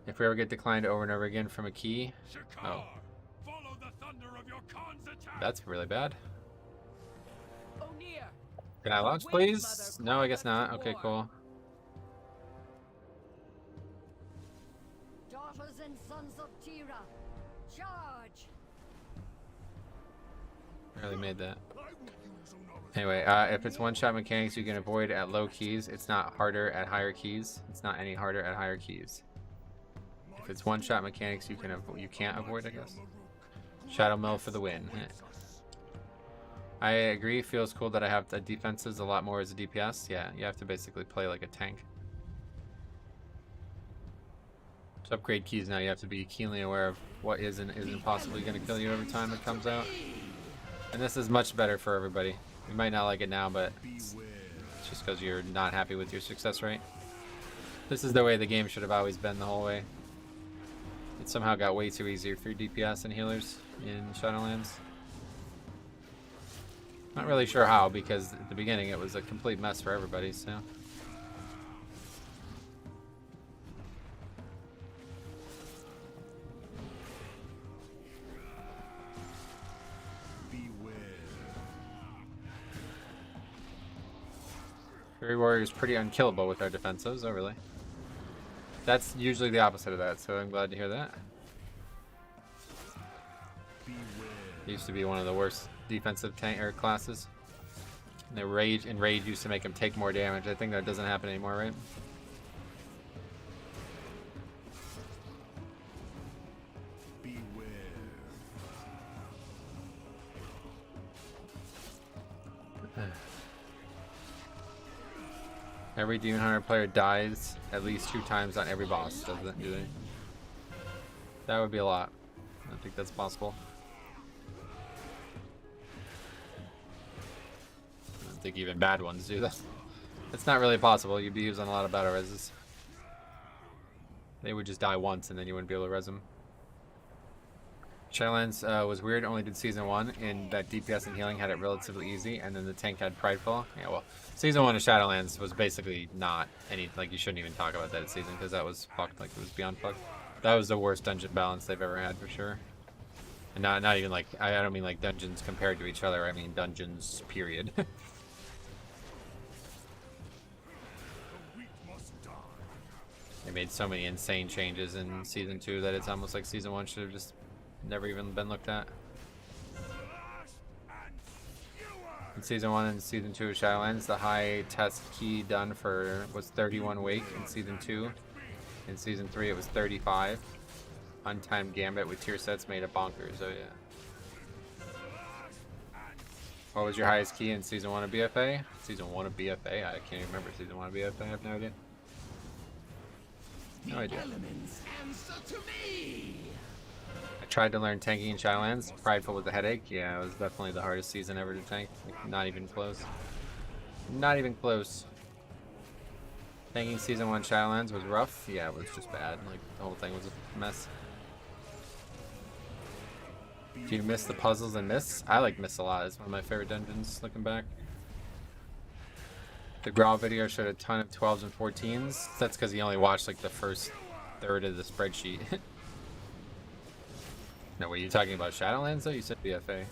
If we ever get declined over and over again from a key... Oh. Follow the thunder of your Khan's attack. That's really bad. Onir, Can I launch, please? No, I guess not. Okay, cool. daughters and sons of Tira, charge! Really made that. Anyway, if it's one-shot mechanics you can avoid at low keys, it's not harder at higher keys. It's not any harder at higher keys. If it's one-shot mechanics you can't avoid, I guess. Shadow Mill for the win. I agree. Feels cool that I have the defenses a lot more as a DPS. Yeah, you have to basically play like a tank. To upgrade keys now, you have to be keenly aware of what is and isn't possibly going to kill you every time it comes out. And this is much better for everybody. You might not like it now, but it's just because you're not happy with your success rate. This is the way the game should have always been the whole way. It somehow got way too easier for DPS and healers in Shadowlands. Not really sure how, because at the beginning it was a complete mess for everybody, so... Fairy Warrior is pretty unkillable with our defensives. Oh, really? That's usually the opposite of that, so I'm glad to hear that. It used to be one of the worst defensive tank classes. And the rage used to make him take more damage. I think that doesn't happen anymore, right? Every Demon Hunter player dies at least 2 times on every boss, doesn't it? Do they? That would be a lot. I don't think that's possible. I don't think even bad ones do that. It's not really possible. You'd be using a lot of battle reses. They would just die once and then you wouldn't be able to res them. Shadowlands was weird, only did Season 1, in that DPS and healing had it relatively easy, and then the tank had Prideful. Yeah, well, Season 1 of Shadowlands was basically not any, like, you shouldn't even talk about that season, because that was fucked, like, it was beyond fucked. That was the worst dungeon balance they've ever had, for sure. And not even, like, I don't mean, like, dungeons compared to each other, I mean dungeons, period. They made so many insane changes in Season 2 that it's almost like Season 1 should have just never even been looked at. In Season 1 and Season 2 of Shadowlands, the high test key done for was 31 Wake in Season 2. In Season 3 it was 35. Untimed Gambit with tier sets made it bonkers, oh yeah. What was your highest key in Season 1 of BFA? Season 1 of BFA? I can't even remember Season 1 of BFA, I have no idea. No idea. I tried to learn tanking in Shadowlands. Prideful with the headache. Yeah, it was definitely the hardest season ever to tank. Like, not even close. Not even close. Tanking Season 1 Shadowlands was rough. Yeah, it was just bad. Like, the whole thing was a mess. Do you miss the puzzles and Myths? I like Myths a lot. It's one of my favorite dungeons, looking back. The Grawl video showed a ton of 12s and 14s. That's because he only watched like the first third of the spreadsheet. No, were you talking about Shadowlands though? You said BFA.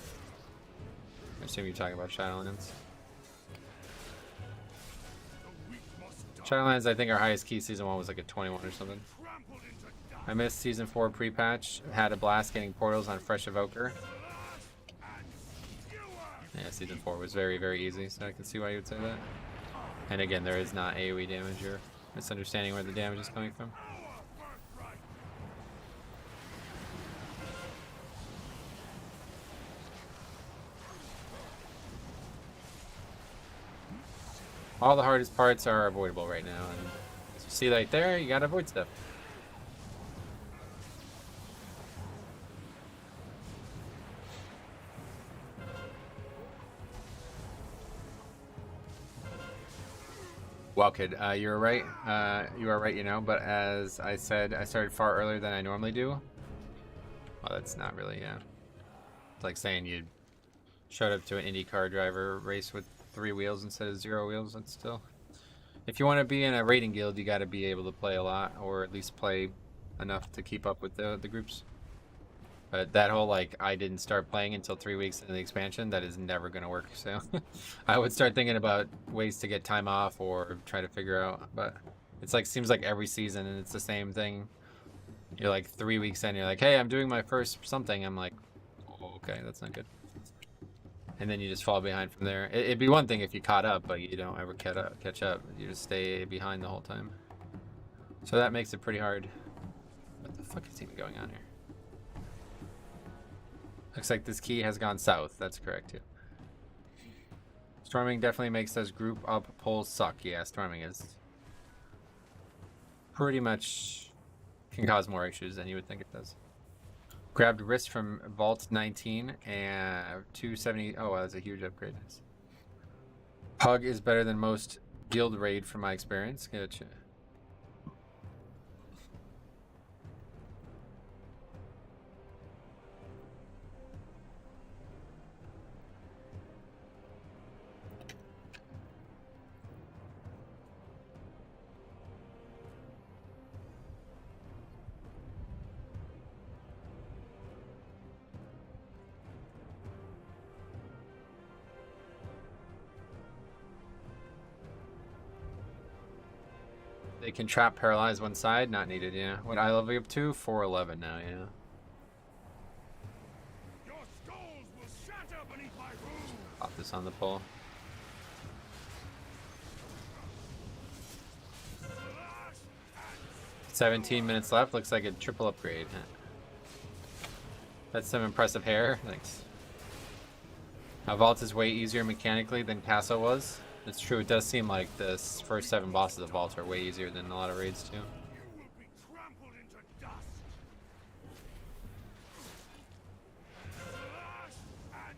I assume you're talking about Shadowlands. Shadowlands, I think our highest key Season 1 was like a 21 or something. I missed Season 4 pre-patch. Had a blast getting portals on Fresh Evoker. Yeah, Season 4 was very, very easy, so I can see why you would say that. And again, there is not AoE damage. You're misunderstanding where the damage is coming from. All the hardest parts are avoidable right now, and as you see right there, you gotta avoid stuff. Well, kid, you were right. You are right, you know, but as I said, I started far earlier than I normally do. Well, that's not really, yeah. It's like saying you showed up to an IndyCar driver race with 3 wheels instead of 0 wheels. That's still... If you want to be in a raiding guild, you got to be able to play a lot, or at least play enough to keep up with the groups. But that whole, like, I didn't start playing until 3 weeks into the expansion, that is never going to work, so... I would start thinking about ways to get time off or try to figure out, but... It's like, seems like every season, and it's the same thing. You're like 3 weeks in, you're like, hey, I'm doing my first something. I'm like, oh, okay, that's not good. And then you just fall behind from there. It'd be one thing if you caught up, but you don't ever catch up. You just stay behind the whole time. So that makes it pretty hard. What the fuck is even going on here? Looks like this key has gone south. That's correct, too. Storming definitely makes those group up pulls suck. Yeah, storming is pretty much can cause more issues than you would think it does. Grabbed wrist from Vault 19 and 270. Oh, wow, that's a huge upgrade. Nice. Pug is better than most guild raid from my experience. Gotcha. They can trap paralyze one side, not needed, yeah. What I level up to? 411 now, yeah. Your skulls will shatter beneath my rule. Pop this on the pole. Slash and 17 minutes left, looks like a triple upgrade. That's some impressive hair, thanks. Vault is way easier mechanically than Castle was. It's true, it does seem like the first 7 bosses of Vault are way easier than a lot of raids too. you will be trampled into dust. Slash and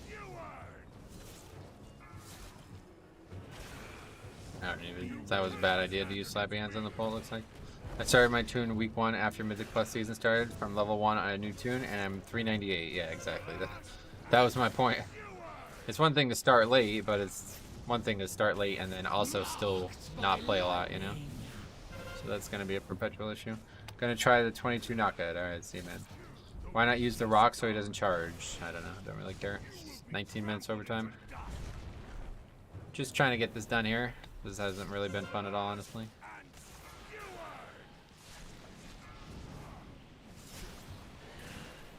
skewered. I don't even, that was a bad idea to use slappy hands on the pole, looks like. I started my tune week 1 after Mythic Plus season started from level 1 on a new tune, and I'm 398. Yeah, exactly. That was my point. It's one thing to start late, but it's one thing to start late and then also still not play a lot, you know? So that's going to be a perpetual issue. Gonna try the 22 knockout. Alright, see, man. Why not use the rock so he doesn't charge? I don't know. Don't really care. 19 minutes overtime. Just trying to get this done here. This hasn't really been fun at all, honestly.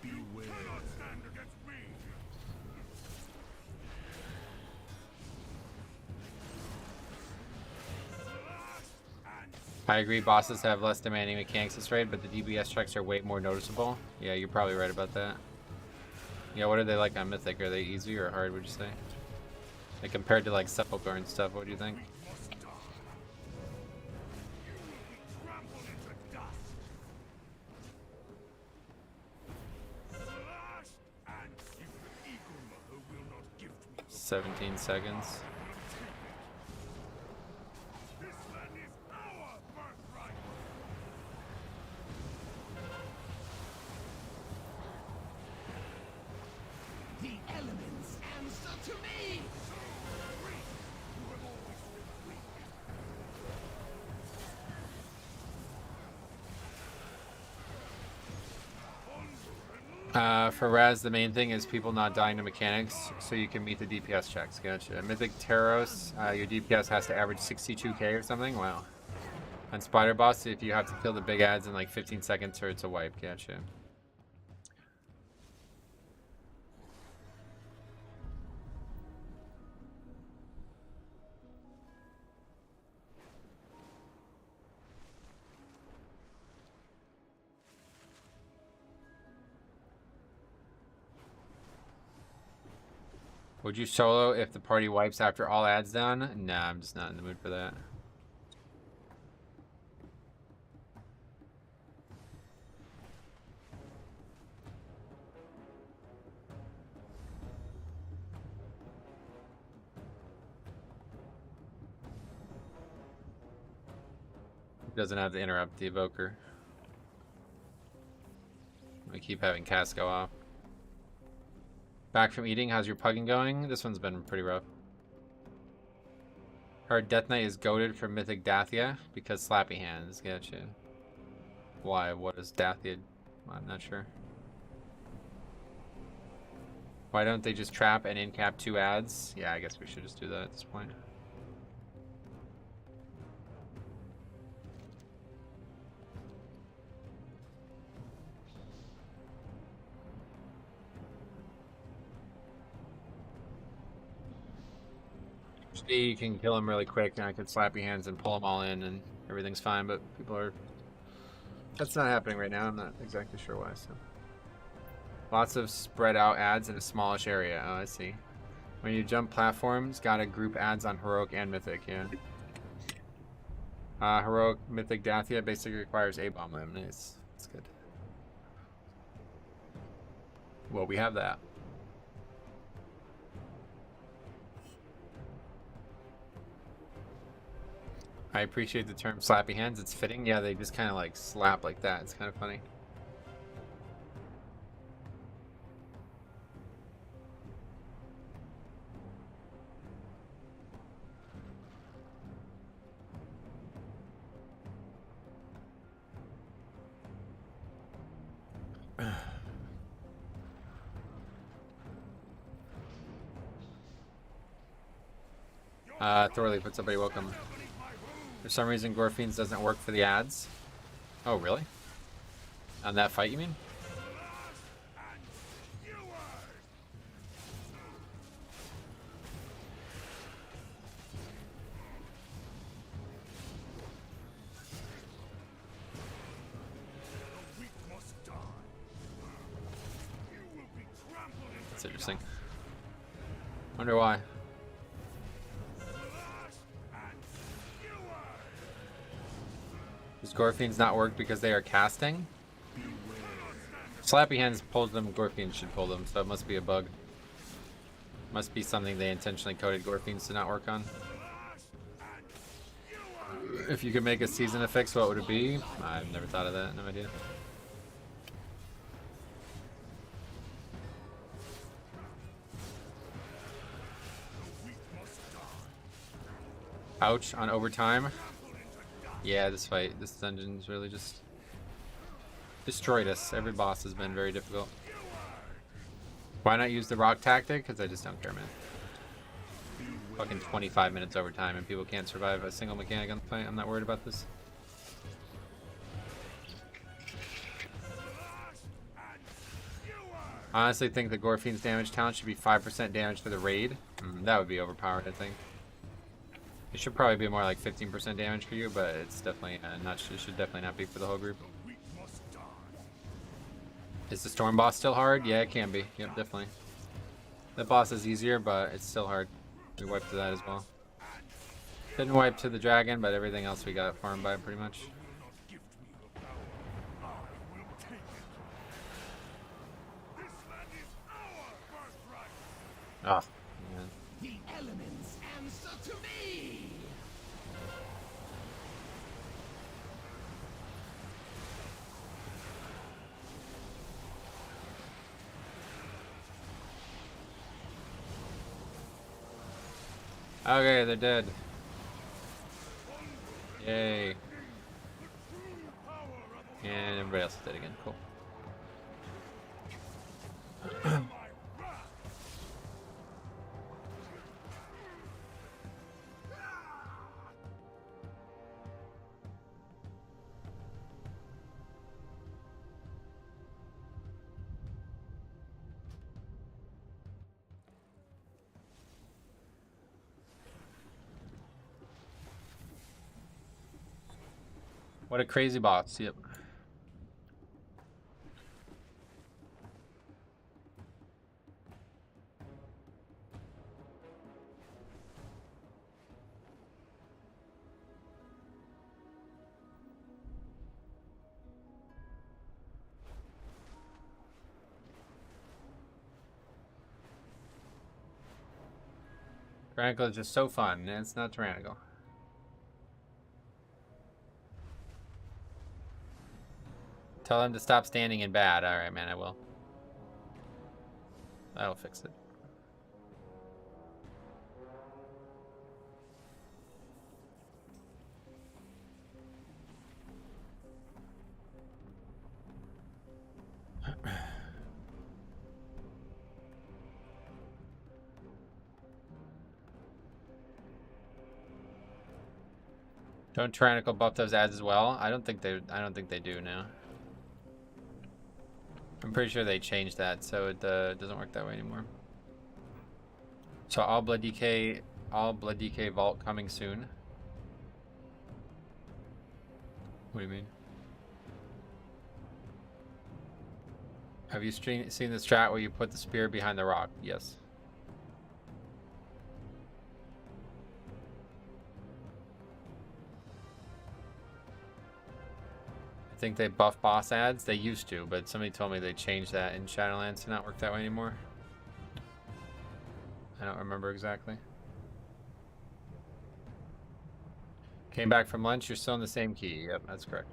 Cannot stand against me. I agree, bosses have less demanding mechanics this raid, but the DBS checks are way more noticeable. Yeah, you're probably right about that. Yeah, what are they like on Mythic? Are they easy or hard, would you say? Like compared to like Sepulchre and stuff, what do you think? Trampled into dust. Slash and if the eagle mother will not gift me 17 seconds. this land is our birthright. The elements answer to me! You have always been weak. For Raz, the main thing is people not dying to mechanics, so you can meet the DPS checks. Gotcha. Mythic Taros, your DPS has to average 62k or something? Wow. On Spider Boss, if you have to kill the big ads in like 15 seconds or it's a wipe. Gotcha. Would you solo if the party wipes after all ads down? Nah, I'm just not in the mood for that. Doesn't have to interrupt the evoker. We keep having cast go off. Back from eating, how's your pugging going? This one's been pretty rough. Heard Death Knight is goated for Mythic Dathia because slappy hands. Gotcha. Why? What is Dathia? I'm not sure. Why don't they just trap and in-cap 2 ads? Yeah, I guess we should just do that at this point. You can kill him really quick, and I could slap your hands and pull them all in, and everything's fine. But people are. That's not happening right now. I'm not exactly sure why. So, lots of spread out ads in a smallish area. Oh, I see. When you jump platforms, gotta group ads on heroic and mythic. Yeah. Heroic Mythic Dathia basically requires a bomb limb. Nice. That's good. Well, we have that. I appreciate the term slappy hands. It's fitting. Yeah, they just kind of like slap like that. It's kind of funny. Thorley put somebody welcome. For some reason, Gorfiends doesn't work for the ads. Oh, really? On that fight, you mean? That's interesting. Wonder why. Does Gorfiends not work because they are casting? Slappy Hands pulls them, Gorfiends should pull them, so it must be a bug. Must be something they intentionally coded Gorfiends to not work on. If you could make a season to fix, what would it be? I've never thought of that, no idea. Ouch, on overtime. Yeah, this fight, this dungeon's really just destroyed us. Every boss has been very difficult. Why not use the rock tactic? Because I just don't care, man. Fucking 25 minutes overtime and people can't survive a single mechanic on the fight. I'm not worried about this. I honestly think the Gorfiend's damage talent should be 5% damage for the raid. That would be overpowered, I think. It should probably be more like 15% damage for you, but it's definitely not. It should definitely not be for the whole group. Is the storm boss still hard? Yeah, it can be. Yep, definitely. That boss is easier, but it's still hard. We wiped to that as well. Didn't wipe to the dragon, but everything else we got farmed by pretty much. Oh, man. The elements answer to me! Okay, they're dead. Yay. And everybody else is dead again. Cool. What a crazy boss. Yep. Tyrannical is just so fun, and it's not tyrannical. Tell them to stop standing in bad. Alright, man, I will. That'll fix it. Don't tyrannical buff those ads as well? I don't think they do now. I'm pretty sure they changed that, so it doesn't work that way anymore. So all blood DK vault coming soon. What do you mean? Have you seen the strat where you put the spear behind the rock? Yes. I think they buff boss ads. They used to, but somebody told me they changed that in Shadowlands to not work that way anymore. I don't remember exactly. Came back from lunch. You're still in the same key. Yep, that's correct.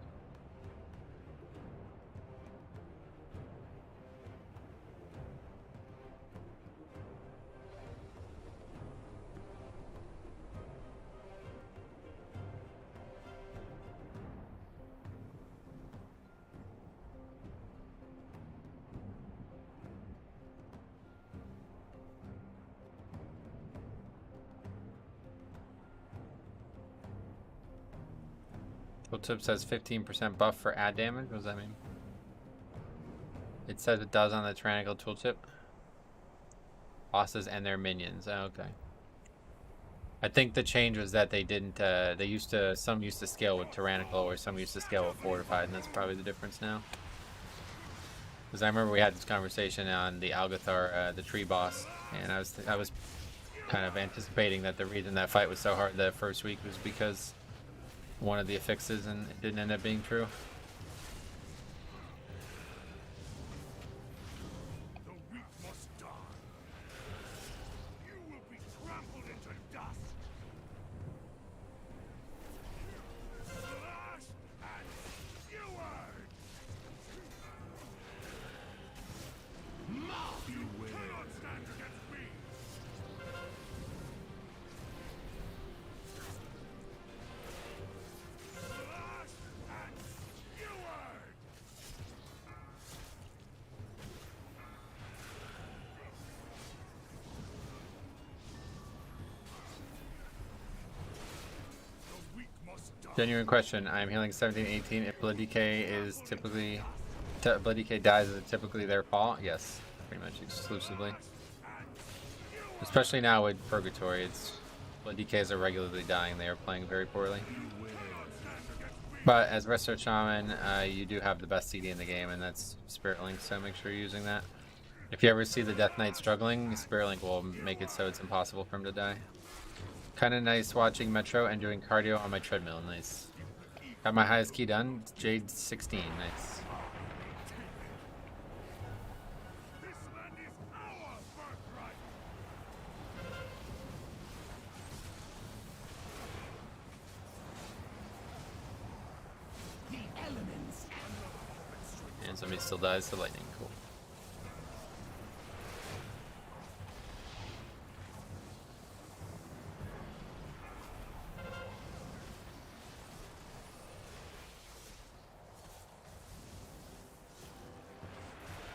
Tooltip says 15% buff for ad damage. What does that mean? It says it does on the tyrannical tooltip. Bosses and their minions. Oh, okay. I think the change was that they didn't. Some used to scale with tyrannical, or some used to scale with fortified, and that's probably the difference now. Because I remember we had this conversation on the Algathar, the tree boss, and I was kind of anticipating that the reason that fight was so hard the first week was because one of the affixes, and it didn't end up being true. The weak must die. You will be trampled into dust. Slash and skewered. You cannot stand against me. Slash and skewered. The weak must die. Genuine question. I'm healing 17, 18. If blood decay is typically blood decay dies, is it typically their fault? Yes, pretty much exclusively. Especially now with Purgatory, it's blood decays are regularly dying. They are playing very poorly. But as Resto Shaman, you do have the best CD in the game, and that's Spirit Link. So make sure you're using that. If you ever see the Death Knight struggling, Spirit Link will make it so it's impossible for him to die. Kind of nice watching Metro and doing cardio on my treadmill. Nice. Got my highest key done. Jade 16. Nice. This land is our birthright. The elements. And somebody still dies to lightning. Cool.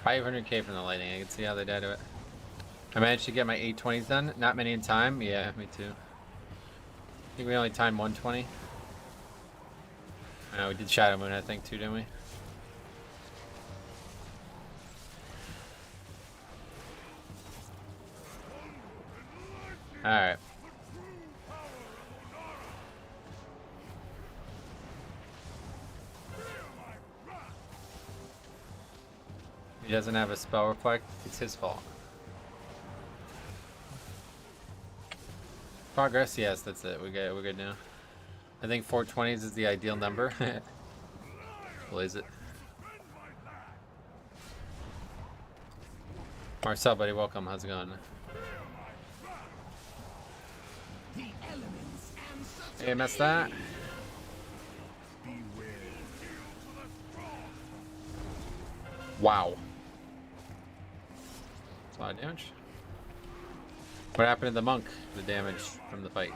$500K from the lightning. I can see how they died to it. I managed to get my 820s done. Not many in time. Yeah, me too. I think we only timed 120. We did Shadow Moon, I think, too, didn't we? Alright. He doesn't have a spell reflect. It's his fault. Progress, yes, that's it. We're good now. I think 420s is the ideal number. Blaze it. Marcel, buddy, welcome. How's it going? Hey, missed that. Wow. That's a lot of damage. What happened to the monk? The damage from the fight.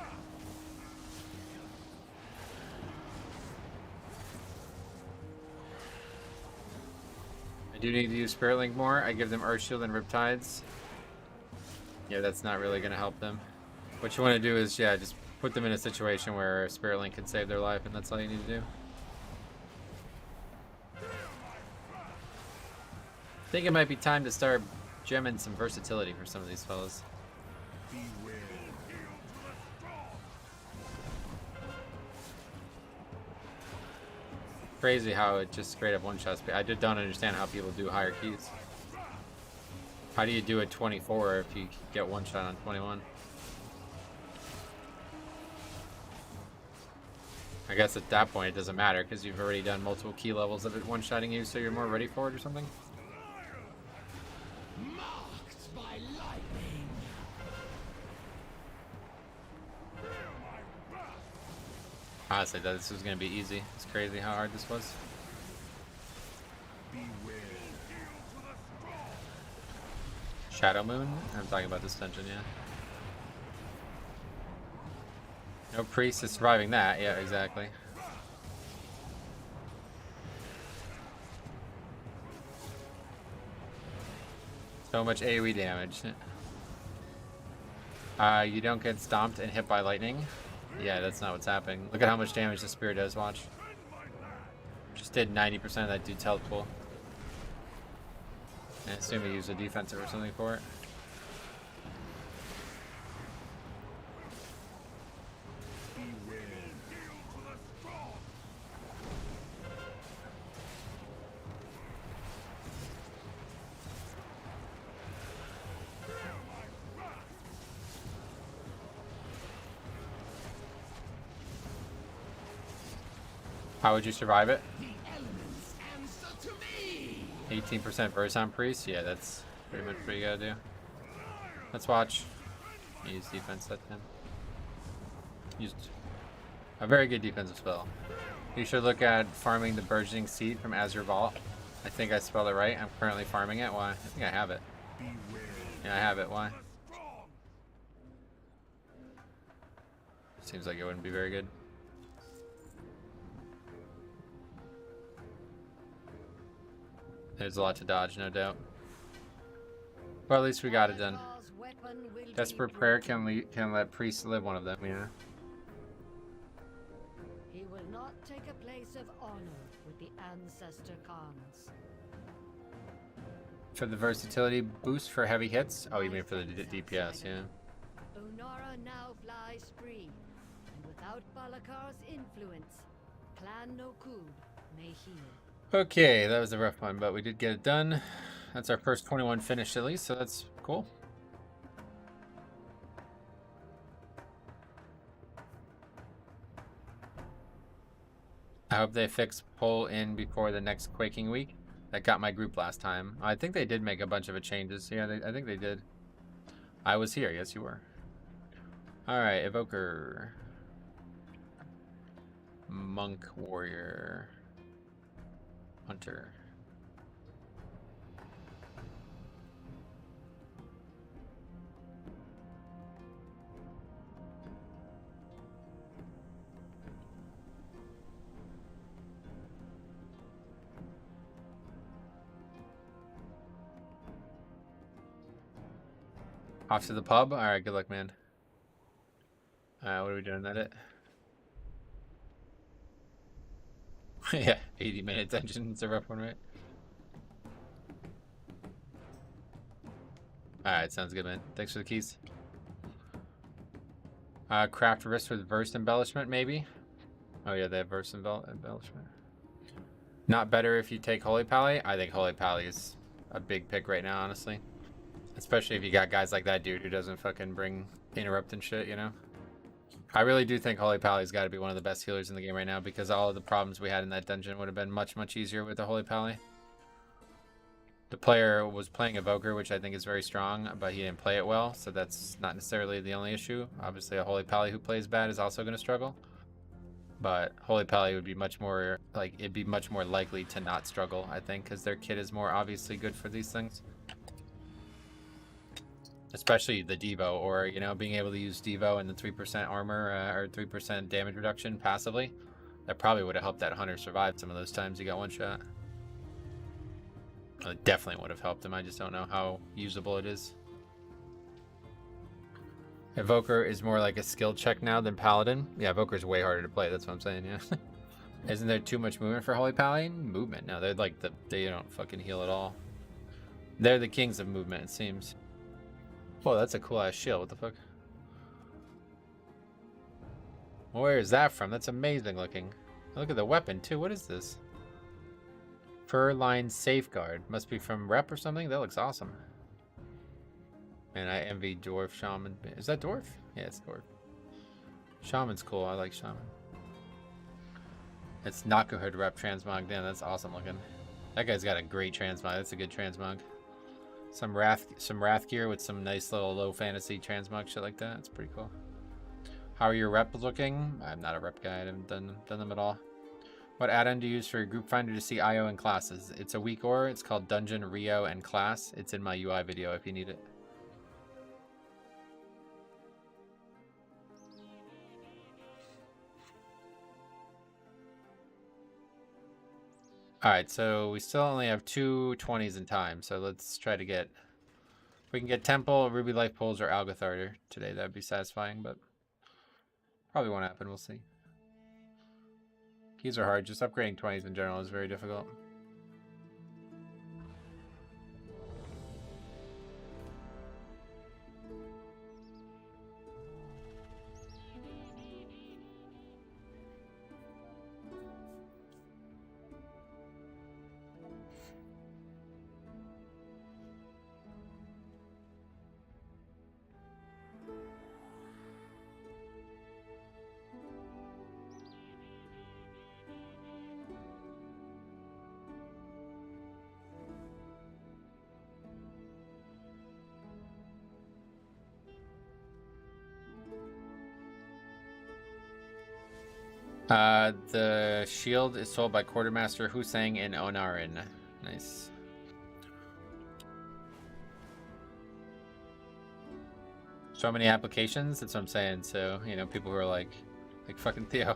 I do need to use Spirit Link more. I give them Earth Shield and Riptides. Yeah, that's not really going to help them. What you want to do is, yeah, just put them in a situation where Spirit Link can save their life, and that's all you need to do. I think it might be time to start gemming some versatility for some of these fellas. Crazy how it just straight up one-shots. I just don't understand how people do higher keys. How do you do a 24 if you get one shot on 21? I guess at that point it doesn't matter because you've already done multiple key levels of it one-shotting you, so you're more ready for it or something. Marked by lightning. Honestly, this was gonna be easy. It's crazy how hard this was. Shadow Moon? I'm talking about this dungeon, yeah. No priest is surviving that. Yeah, exactly. So much AoE damage. You don't get stomped and hit by lightning. Yeah, that's not what's happening. Look at how much damage the spear does, watch. Just did 90% of that dude's health pool. I assume he used a defensive or something for it. How would you survive it? 18% verse on priest? Yeah, that's pretty much what you gotta do. Let's watch. Use defense that time. Used a very good defensive spell. You should look at farming the burgeoning seed from Azure Vault. I think I spelled it right. I'm currently farming it. Why? I think I have it. Yeah, I have it. Why? Seems like it wouldn't be very good. There's a lot to dodge, no doubt. But at least we got it done. Desperate prayer can let priests live one of them, yeah. He will not take a place of honor with the ancestor Khans. For the versatility boost for heavy hits? Oh, you mean for the DPS, yeah. Unara now flies free, and without Balakar's influence, Clan Nokud may heal. Okay, that was a rough one, but we did get it done. That's our first 21 finished at least, so that's cool. I hope they fix pull in before the next Quaking week. That got my group last time. I think they did make a bunch of changes. Yeah, I think they did. I was here. Yes, you were. Alright, Evoker. Monk, Warrior. Hunter. Off to the pub? Alright, good luck, man. What are we doing? That it? Yeah, 80-minute tension. It's a rough one, right? Alright, sounds good, man. Thanks for the keys. Craft wrist with verse embellishment, maybe? Oh yeah, they have verse embellishment. Not better if you take Holy Pally? I think Holy Pally is a big pick right now, honestly. Especially if you got guys like that dude who doesn't fucking bring interrupt and shit, you know? I really do think Holy Pally's got to be one of the best healers in the game right now, because all of the problems we had in that dungeon would have been much, much easier with the Holy Pally. The player was playing Evoker, which I think is very strong, but he didn't play it well, so that's not necessarily the only issue. Obviously, a Holy Pally who plays bad is also going to struggle. But Holy Pally would be much more, like, it'd be much more likely to not struggle, I think, because their kit is more obviously good for these things. Especially the Devo, or, you know, being able to use Devo and the 3% armor or 3% damage reduction passively. That probably would have helped that hunter survive some of those times he got one shot. It definitely would have helped him. I just don't know how usable it is. Evoker is more like a skill check now than Paladin. Yeah, Evoker is way harder to play. That's what I'm saying, yeah. Isn't there too much movement for Holy Pally? Movement? No, they're like they don't fucking heal at all. They're the kings of movement, it seems. Whoa, that's a cool ass shield. What the fuck? Where is that from? That's amazing looking. Look at the weapon too. What is this? Fur-lined safeguard. Must be from Rep or something. That looks awesome. Man, I envy Dwarf Shaman. Is that Dwarf? Yeah, it's Dwarf. Shaman's cool. I like Shaman. It's Nakuhud Rep transmog. Damn, that's awesome looking. That guy's got a great transmog. That's a good transmog. Some Wrath gear with some nice little low fantasy transmog shit like that. It's pretty cool. How are your reps looking? I'm not a rep guy. I haven't done them at all. What add-on do you use for your group finder to see IO and classes? It's a weak ore. It's called Dungeon, Rio, and Class. It's in my UI video if you need it. Alright, so we still only have 2 20s in time, so let's try to get... If we can get Temple, Ruby Life Pools, or Algatharder today, that'd be satisfying, but probably won't happen, we'll see. Keys are hard, just upgrading 20s in general is very difficult. The shield is sold by Quartermaster Hussein in Onarin. Nice. So many applications, that's what I'm saying. So, you know, people who are like fucking Theo,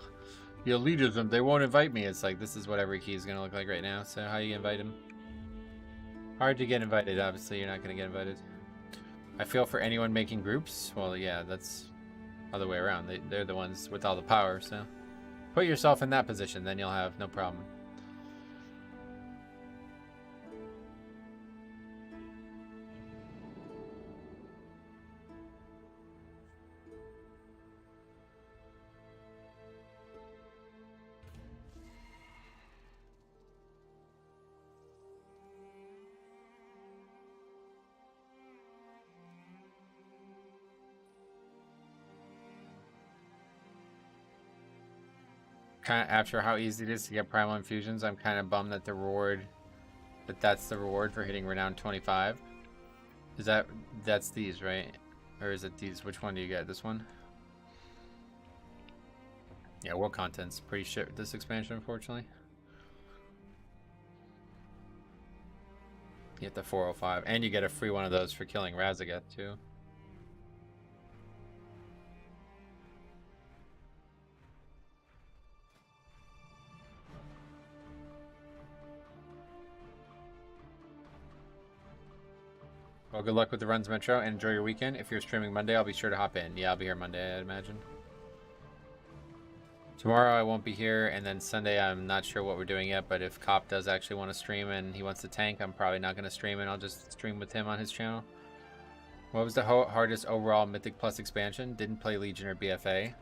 the elitism, they won't invite me. It's like, this is what every key is gonna look like right now. So how do you invite him? Hard to get invited, obviously. You're not gonna get invited. I feel for anyone making groups. Well, yeah, that's other way around. They're the ones with all the power, so put yourself in that position, then you'll have no problem. After how easy it is to get primal infusions, I'm kind of bummed that that's the reward for hitting renown 25. That's these, right? Or is it these? Which one do you get? This one? Yeah, world content's pretty shit with this expansion, unfortunately. You get the 405, and you get a free one of those for killing Razageth too. Well, good luck with the runs, Metro, and enjoy your weekend. If you're streaming Monday, I'll be sure to hop in. Yeah, I'll be here Monday, I'd imagine. Tomorrow I won't be here, and then Sunday I'm not sure what we're doing yet, but if Cop does actually want to stream and he wants to tank, I'm probably not going to stream, and I'll just stream with him on his channel. What was the hardest overall Mythic Plus expansion? Didn't play Legion or BFA.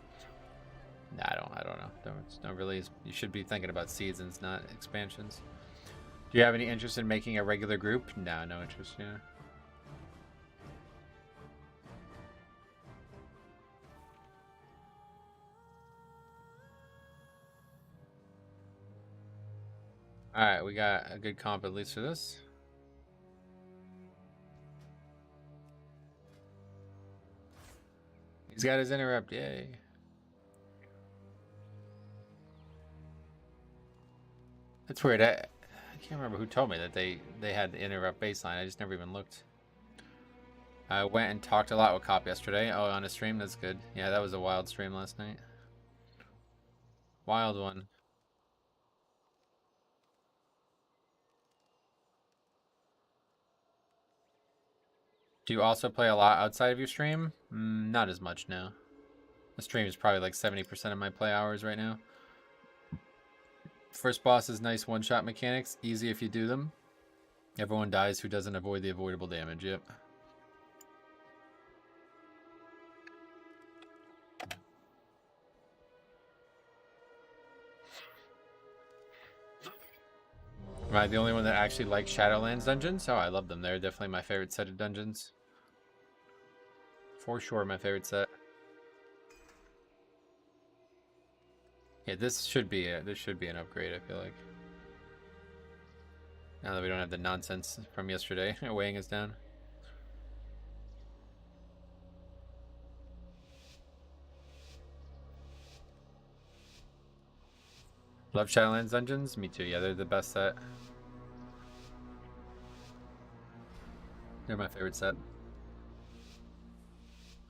Nah, I don't know. Don't really. You should be thinking about seasons, not expansions. Do Do you have any interest in making a regular group? No, no interest, yeah. Alright, we got a good comp at least for this. He's got his interrupt, yay. That's weird. I can't remember who told me that they had the interrupt baseline. I just never even looked. I went and talked a lot with Cop yesterday. Oh, on a stream? That's good. Yeah, that was a wild stream last night. Wild one. Do you also play a lot outside of your stream? Not as much now. The stream is probably like 70% of my play hours right now. First boss is nice one-shot mechanics. Easy if you do them. Everyone dies who doesn't avoid the avoidable damage. Yep. Am I the only one that actually likes Shadowlands dungeons? Oh, I love them. They're definitely my favorite set of dungeons. For sure, my favorite set. Yeah, this should be an upgrade, I feel like. Now that we don't have the nonsense from yesterday weighing us down. Love Shadowlands dungeons? Me too, yeah, they're the best set. They're my favorite set.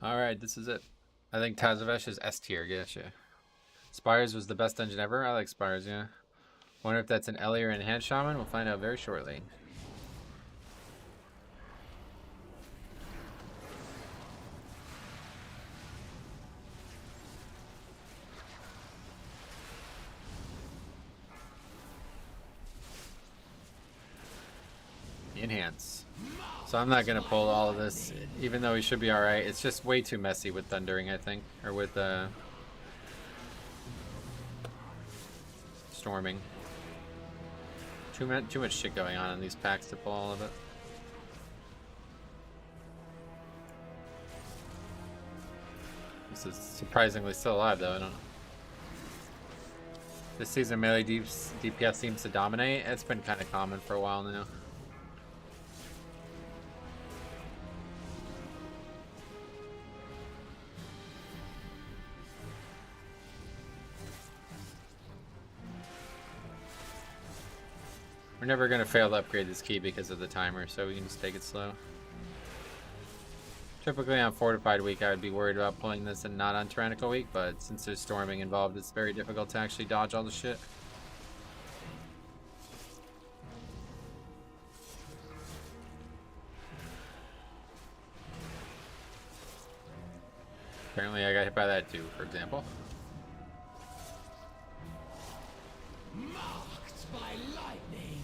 Alright, this is it. I think Tazavesh is S tier, gotcha. Spires was the best dungeon ever? I like Spires, yeah. Wonder if that's an Ellie or Enhanced Shaman? We'll find out very shortly. Enhance. So I'm not going to pull all of this, even though he should be alright. It's just way too messy with Thundering, I think. Or with Storming. Too much shit going on in these packs to pull all of it. This is surprisingly still alive, though. I don't know. This season, melee DPS seems to dominate. It's been kind of common for a while now. We're never going to fail to upgrade this key because of the timer, so we can just take it slow. Typically on Fortified Week, I would be worried about pulling this and not on Tyrannical Week, but since there's storming involved, it's very difficult to actually dodge all the shit. Apparently I got hit by that too, for example. Marked by lightning.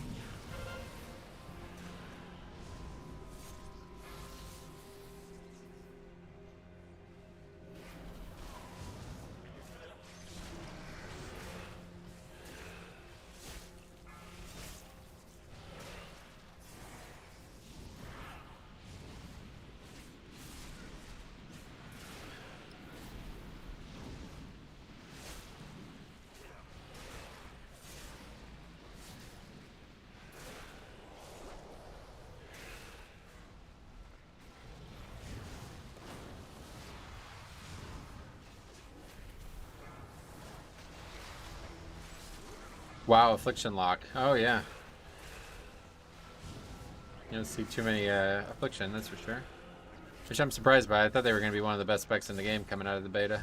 Wow, Affliction Lock. Oh, yeah. You don't see too many Affliction, that's for sure. Which I'm surprised by. I thought they were going to be one of the best specs in the game coming out of the beta.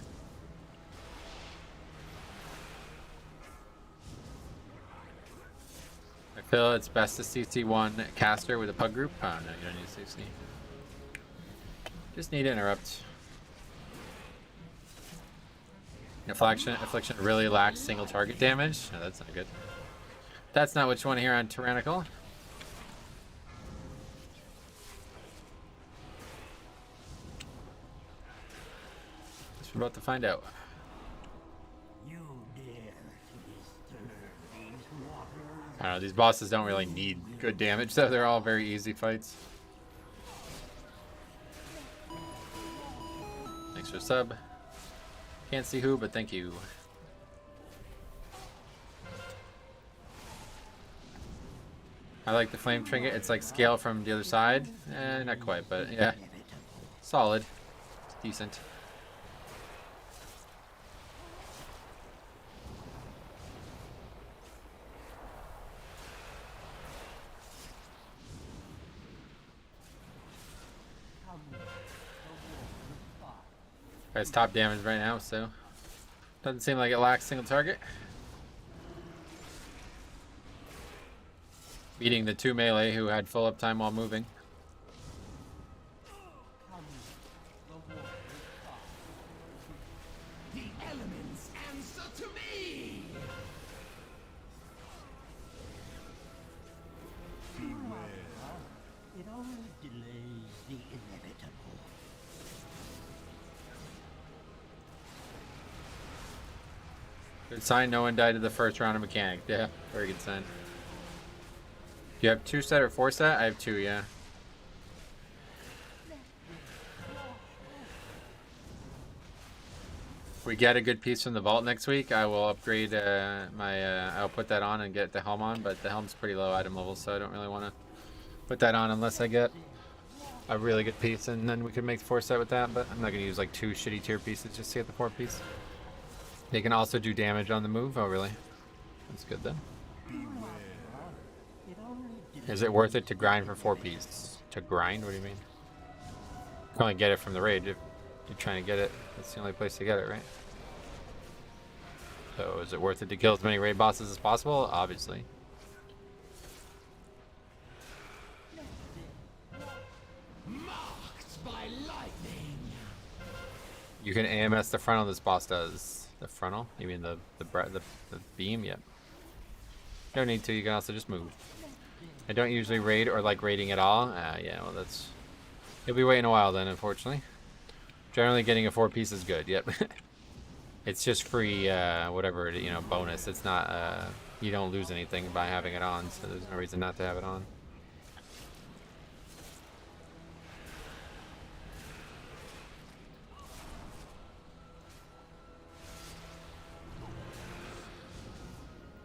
I feel it's best to CC1 caster with a pug group. Oh, no, you don't need to CC. Just need to interrupt. Affliction really lacks single target damage. No, that's not good. That's not what you want to hear on Tyrannical. Guess we're about to find out. You dare to disturb these waters I don't know, these bosses don't really need good damage, though. They're all very easy fights. Thanks for the sub. Can't see who, but thank you. I like the flame trinket. It's like scale from the other side. Not quite, but yeah. Solid. Decent. It's top damage right now, so doesn't seem like it lacks single target. Beating the 2 melee who had full uptime while moving. The elements answer to me! It only delays the inevitable. Good sign no one died in the first round of mechanic. Yeah, very good sign. You have 2 set or 4 set? I have 2, yeah. If we get a good piece from the vault next week, I will upgrade I'll put that on and get the helm on, but the helm's pretty low item level, so I don't really want to put that on unless I get a really good piece, and then we could make the 4 set with that, but I'm not going to use like 2 shitty tier pieces just to get the 4 piece. They can also do damage on the move. Oh, really? That's good then. Is it worth it to grind for 4 piece? To grind? What do you mean? You can only get it from the raid if you're trying to get it. That's the only place to get it, right? So is it worth it to kill as many raid bosses as possible? Obviously. Marked by lightning. You can AMS the frontal. This boss does. The frontal? You mean the beam? Yep. Don't need to. You can also just move. I don't usually raid or like raiding at all. Yeah, well that's... You'll be waiting a while then, unfortunately. Generally getting a 4 piece is good, yep. It's just free, whatever, you know, bonus. It's not, you don't lose anything by having it on, so there's no reason not to have it on.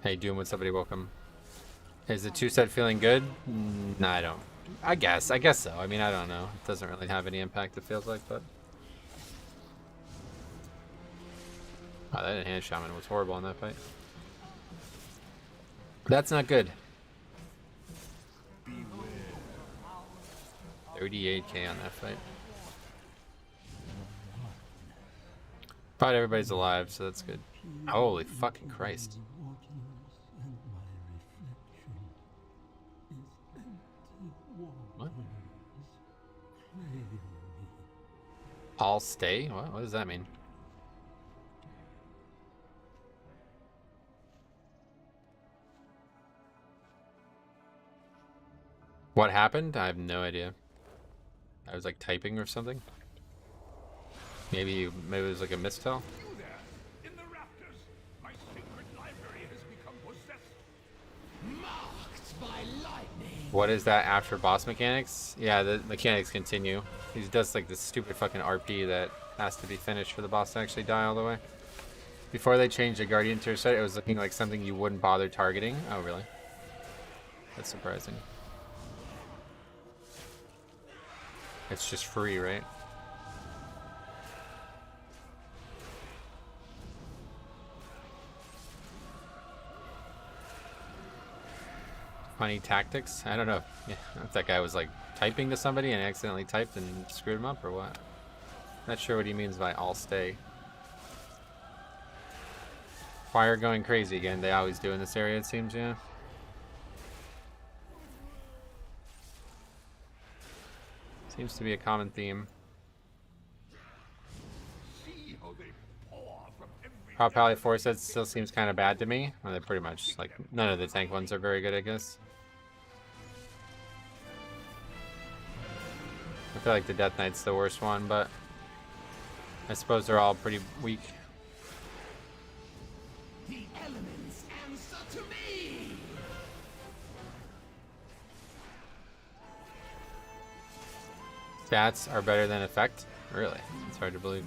Hey Doom, what's up buddy, welcome. Is the 2 set feeling good? No, I don't. I guess so. I mean, I don't know. It doesn't really have any impact, it feels like, but... Oh, that enhanced shaman was horrible in that fight. That's not good. 38k on that fight. But everybody's alive, so that's good. Holy fucking Christ. What? I'll stay? What does that mean? What happened? I have no idea. I was like typing or something. Maybe it was like a misspell. You there, in the rafters. My sacred library has become possessed. Marked by lightning. What is that after boss mechanics? Yeah, the mechanics continue. He does like this stupid fucking RP that has to be finished for the boss to actually die all the way. Before they changed the Guardian tier set, it was looking like something you wouldn't bother targeting. Oh, really? That's surprising. It's just free, right? Funny tactics? I don't know. Yeah, if that guy was like typing to somebody and accidentally typed and screwed him up or what. Not sure what he means by I'll stay. Fire going crazy again. They always do in this area, it seems, yeah. Seems to be a common theme. See how they pour from every Prop Pally 4 sets still seems kind of bad to me. Well, they're pretty much, like, none of the tank ones are very good, I guess. I feel like the Death Knight's the worst one, but I suppose they're all pretty weak. The elements answer to me. Stats are better than effect? Really? It's hard to believe.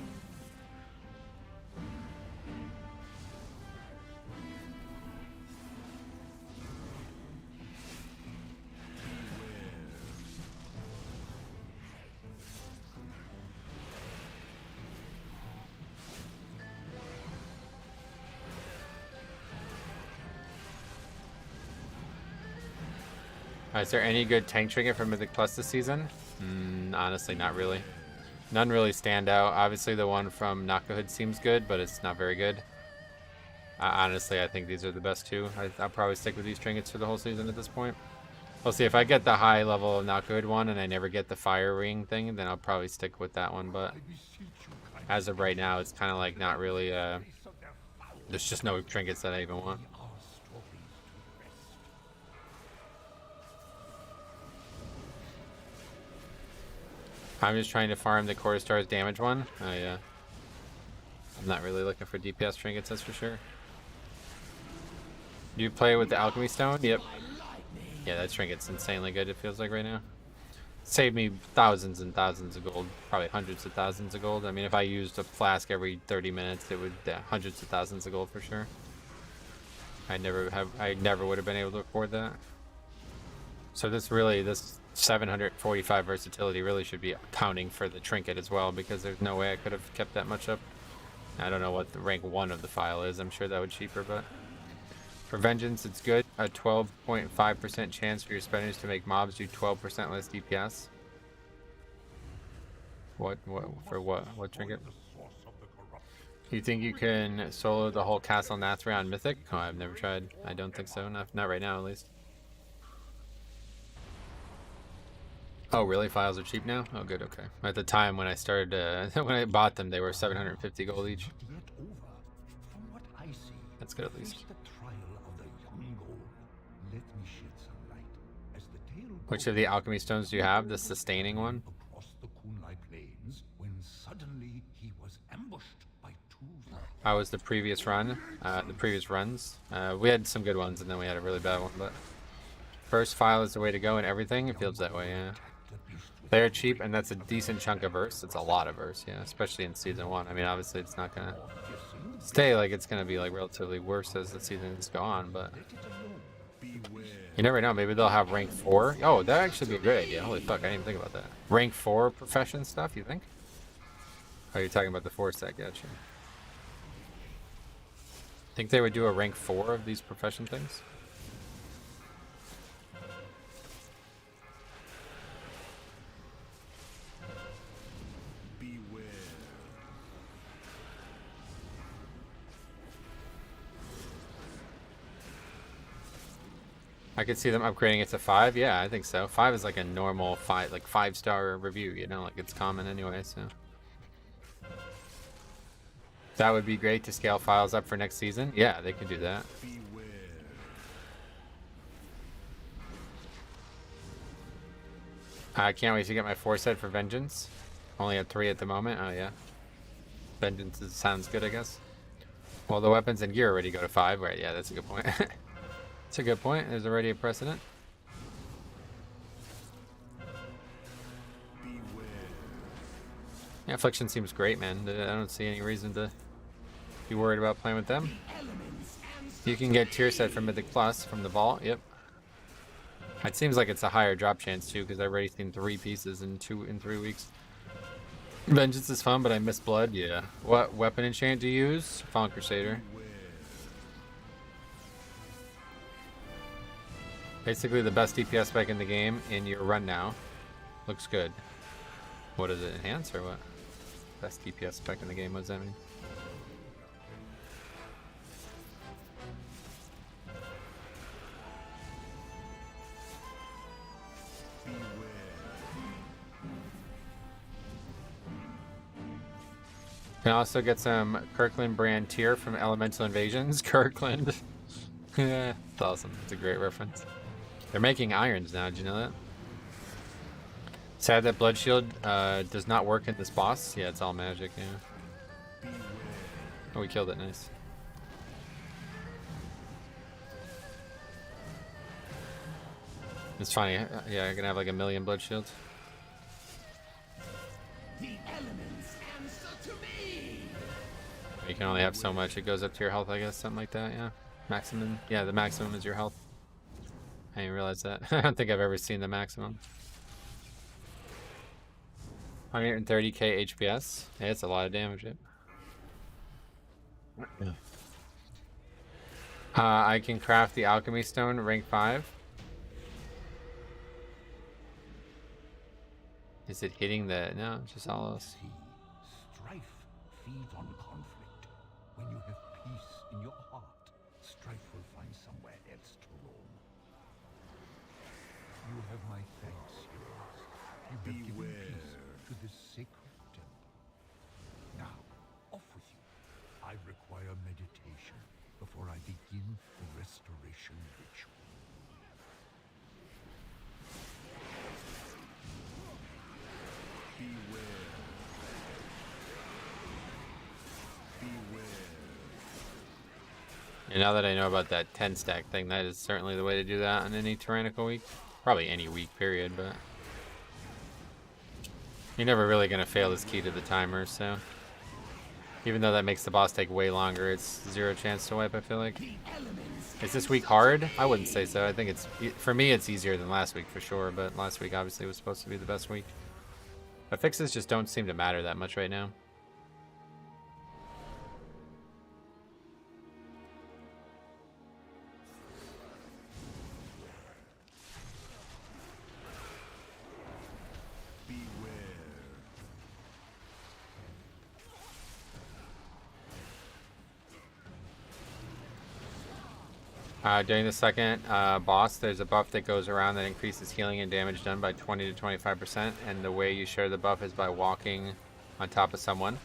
Is there any good tank trinket for Mythic Plus this season? Honestly, not really. None really stand out. Obviously, the one from Nakahood seems good, but it's not very good. Honestly, I think these are the best two. I'll probably stick with these trinkets for the whole season at this point. We'll see if I get the high level Nakahood one and I never get the fire ring thing, then I'll probably stick with that one. But as of right now, it's kind of like not really. There's just no trinkets that I even want. I'm just trying to farm the Quarter Star's damage one. I'm not really looking for DPS trinkets, that's for sure. Do you play with the Alchemy Stone? Yep. Yeah, that trinket's insanely good, it feels like right now. Saved me thousands and thousands of gold, probably hundreds of thousands of gold. I mean, if I used a flask every 30 minutes, it would hundreds of thousands of gold for sure. I never would have been able to afford that. So this 745 versatility really should be counting for the trinket as well, because there's no way I could have kept that much up. I don't know what the rank 1 of the file is. I'm sure that would cheaper, but for Vengeance, it's good. A 12.5% chance for your spenders to make mobs do 12% less DPS. What trinket? You think you can solo the whole Castle Nathria on Mythic? Oh, I've never tried. I don't think so. Not right now, at least. Oh, really? Files are cheap now? Oh, good. Okay. At the time when I started, when I bought them, they were 750 gold each. That's good, at least. Which of the alchemy stones do you have? The sustaining one? How was the previous run? The previous runs? We had some good ones, and then we had a really bad one, but first file is the way to go and everything. It feels that way, yeah. They're cheap, and that's a decent chunk of verse. It's a lot of verse, yeah, especially in season 1. I mean, obviously, it's not gonna stay like it's gonna be like relatively worse as the seasons go on, but you never know. Maybe they'll have rank 4. Oh, that actually be a great idea. Holy fuck, I didn't even think about that. Rank 4 profession stuff, you think? Oh, you're talking about the 4 stack, gotcha. Think they would do a rank 4 of these profession things? I could see them upgrading it to 5. Yeah, I think so. 5 is like a normal 5-star review, you know, like it's common anyway, so. That would be great to scale files up for next season. Yeah, they could do that. I can't wait to get my 4 set for Vengeance. Only at 3 at the moment. Oh, yeah. Vengeance sounds good, I guess. Well, the weapons and gear already go to 5. Right, yeah, that's a good point. That's a good point. There's already a precedent. Yeah, Affliction seems great, man. I don't see any reason to be worried about playing with them. You can get tier set from Mythic Plus from the vault. Yep. It seems like it's a higher drop chance too, because I've already seen 3 pieces in 3 weeks. Vengeance is fun, but I miss blood. Yeah. What weapon enchant do you use? Fallen Crusader. Basically the best DPS spec in the game in your run now. Looks good. What is it? Enhance or what? Best DPS spec in the game. What does that mean? Can also get some Kirkland brand tier from Elemental Invasions. Kirkland. Yeah, it's awesome. It's a great reference. They're making irons now, did you know that? Sad that Blood Shield does not work in this boss. Yeah, it's all magic, yeah. Oh, we killed it, nice. It's funny, yeah, I can have like 1,000,000 Blood Shields. can only have so much. It goes up to your health, I guess, something like that. Yeah, maximum. Yeah, the maximum is your health. I didn't realize that. I don't think I've ever seen the maximum. 130k HPS. Yeah, it's a lot of damage. I can craft the alchemy stone, rank 5. Is it hitting the... No, it's just all else. Strife feeds on conflict. When you have peace in your heart, strife will find somewhere else to roam. You have my thanks, heroes. You have given peace to this sacred temple. Now, off with you. I require meditation before I begin the restoration ritual. And now that I know about that 10 stack thing, that is certainly the way to do that on any tyrannical week. Probably any week, period, but... You're never really going to fail this key to the timer, so... Even though that makes the boss take way longer, it's 0 chance to wipe, I feel like. Is this week hard? I wouldn't say so. I think it's... For me, it's easier than last week, for sure, but last week obviously was supposed to be the best week. But fixes just don't seem to matter that much right now. During the second boss, there's a buff that goes around that increases healing and damage done by 20 to 25%, and the way you share the buff is by walking on top of someone.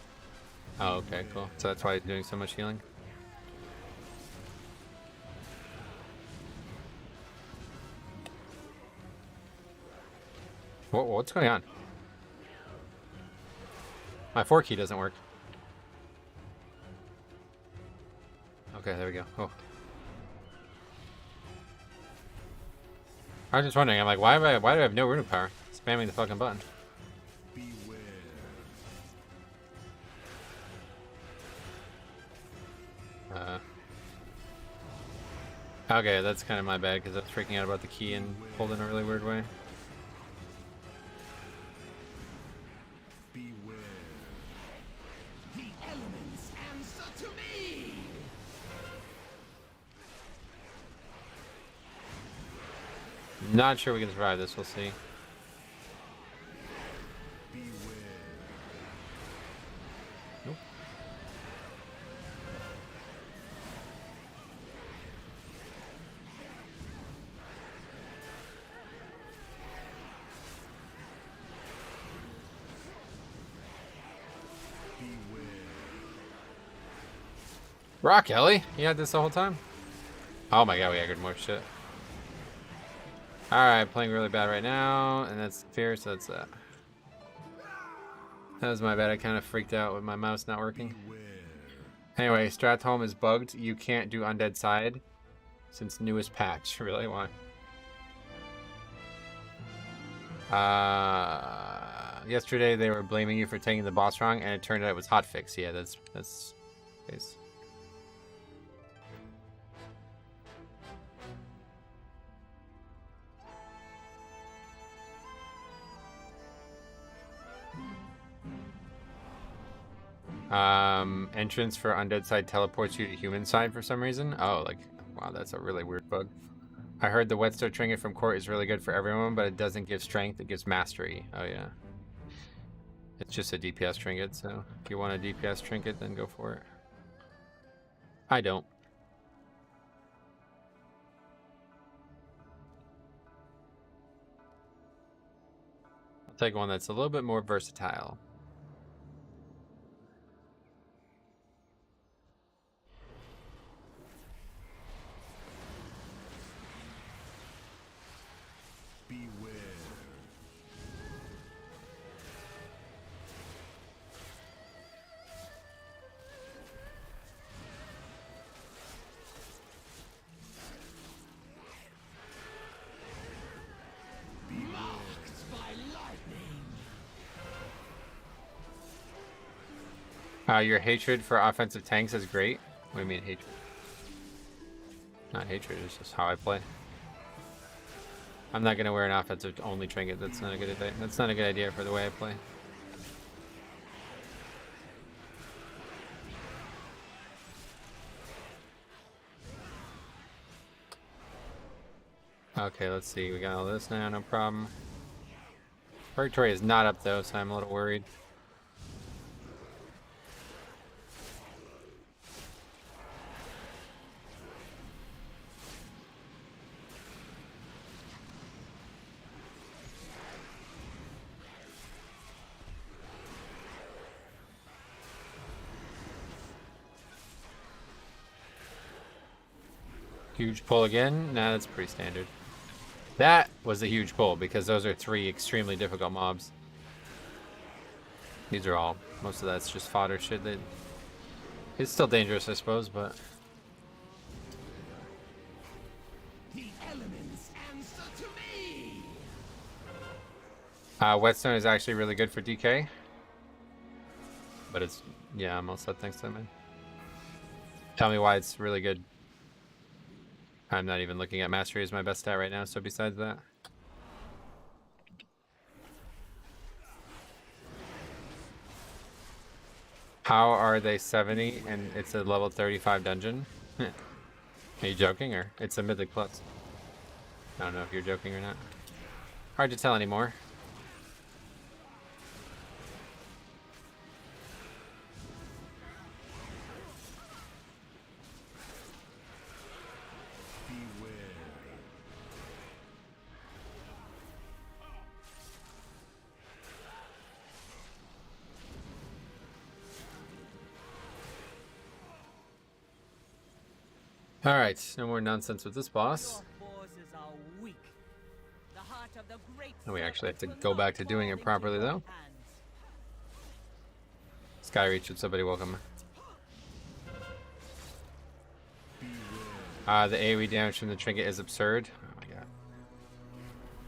Oh, okay, cool. So that's why he's doing so much healing. What's going on? My 4 key doesn't work. Okay, there we go. Oh. I was just wondering, I'm like, why do I have no runic power? Spamming the fucking button. Okay, that's kind of my bad because I was freaking out about the key and pulled in a really weird way. The elements answer to me. Not sure we can survive this, we'll see. Nope. Rock, Ellie! You had this the whole time? Oh my god, we aggroed more shit. Alright, playing really bad right now, and that's fear, so that's that. That was my bad, I kind of freaked out with my mouse not working. Anyway, Stratholme is bugged. You can't do Undead Side since newest patch. Really? Why? Yesterday they were blaming you for taking the boss wrong, and it turned out it was hotfix. Yeah, that's case. Entrance for Undead Side teleports you to human side for some reason. Oh, like, wow, that's a really weird bug. I heard the Whetstone trinket from Court is really good for everyone, but it doesn't give strength, it gives mastery. Oh yeah. It's just a DPS trinket, so if you want a DPS trinket, then go for it. I don't. I'll take one that's a little bit more versatile. Your hatred for offensive tanks is great. What do you mean hatred? Not hatred, it's just how I play. I'm not gonna wear an offensive only trinket. That's not a good idea. That's not a good idea for the way I play. Okay, let's see. We got all this now, no problem. Purgatory is not up though, so I'm a little worried. Huge pull again? Nah, that's pretty standard. That was a huge pull because those are 3 extremely difficult mobs. These are all, most of that's just fodder shit that it's still dangerous, I suppose, but The elements answer to me. Whetstone is actually really good for DK. But it's, yeah, I'm all set thanks to that, man. Tell me why it's really good. I'm not even looking at Mastery as my best stat right now, so besides that. How are they 70 and it's a level 35 dungeon? Are you joking, or it's a Mythic Plus? I don't know if you're joking or not. Hard to tell anymore. Alright, no more nonsense with this boss. And we actually have to go back to doing it properly though. Skyreach, would somebody welcome? The AoE damage from the trinket is absurd. Oh my god.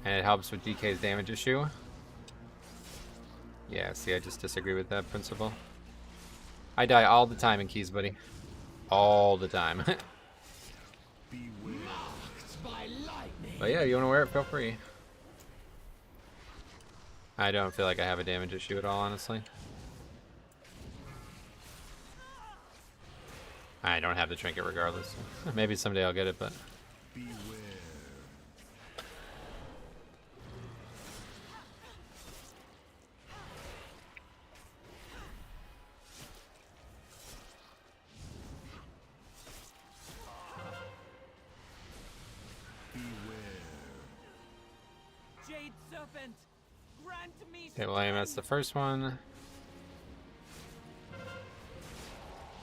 And it helps with DK's damage issue. Yeah, see, I just disagree with that principle. I die all the time in keys, buddy. All the time. But yeah, you want to wear it, feel free. I don't feel like I have a damage issue at all, honestly. I don't have the trinket regardless. Maybe someday I'll get it, but... Okay, well, that's the first one.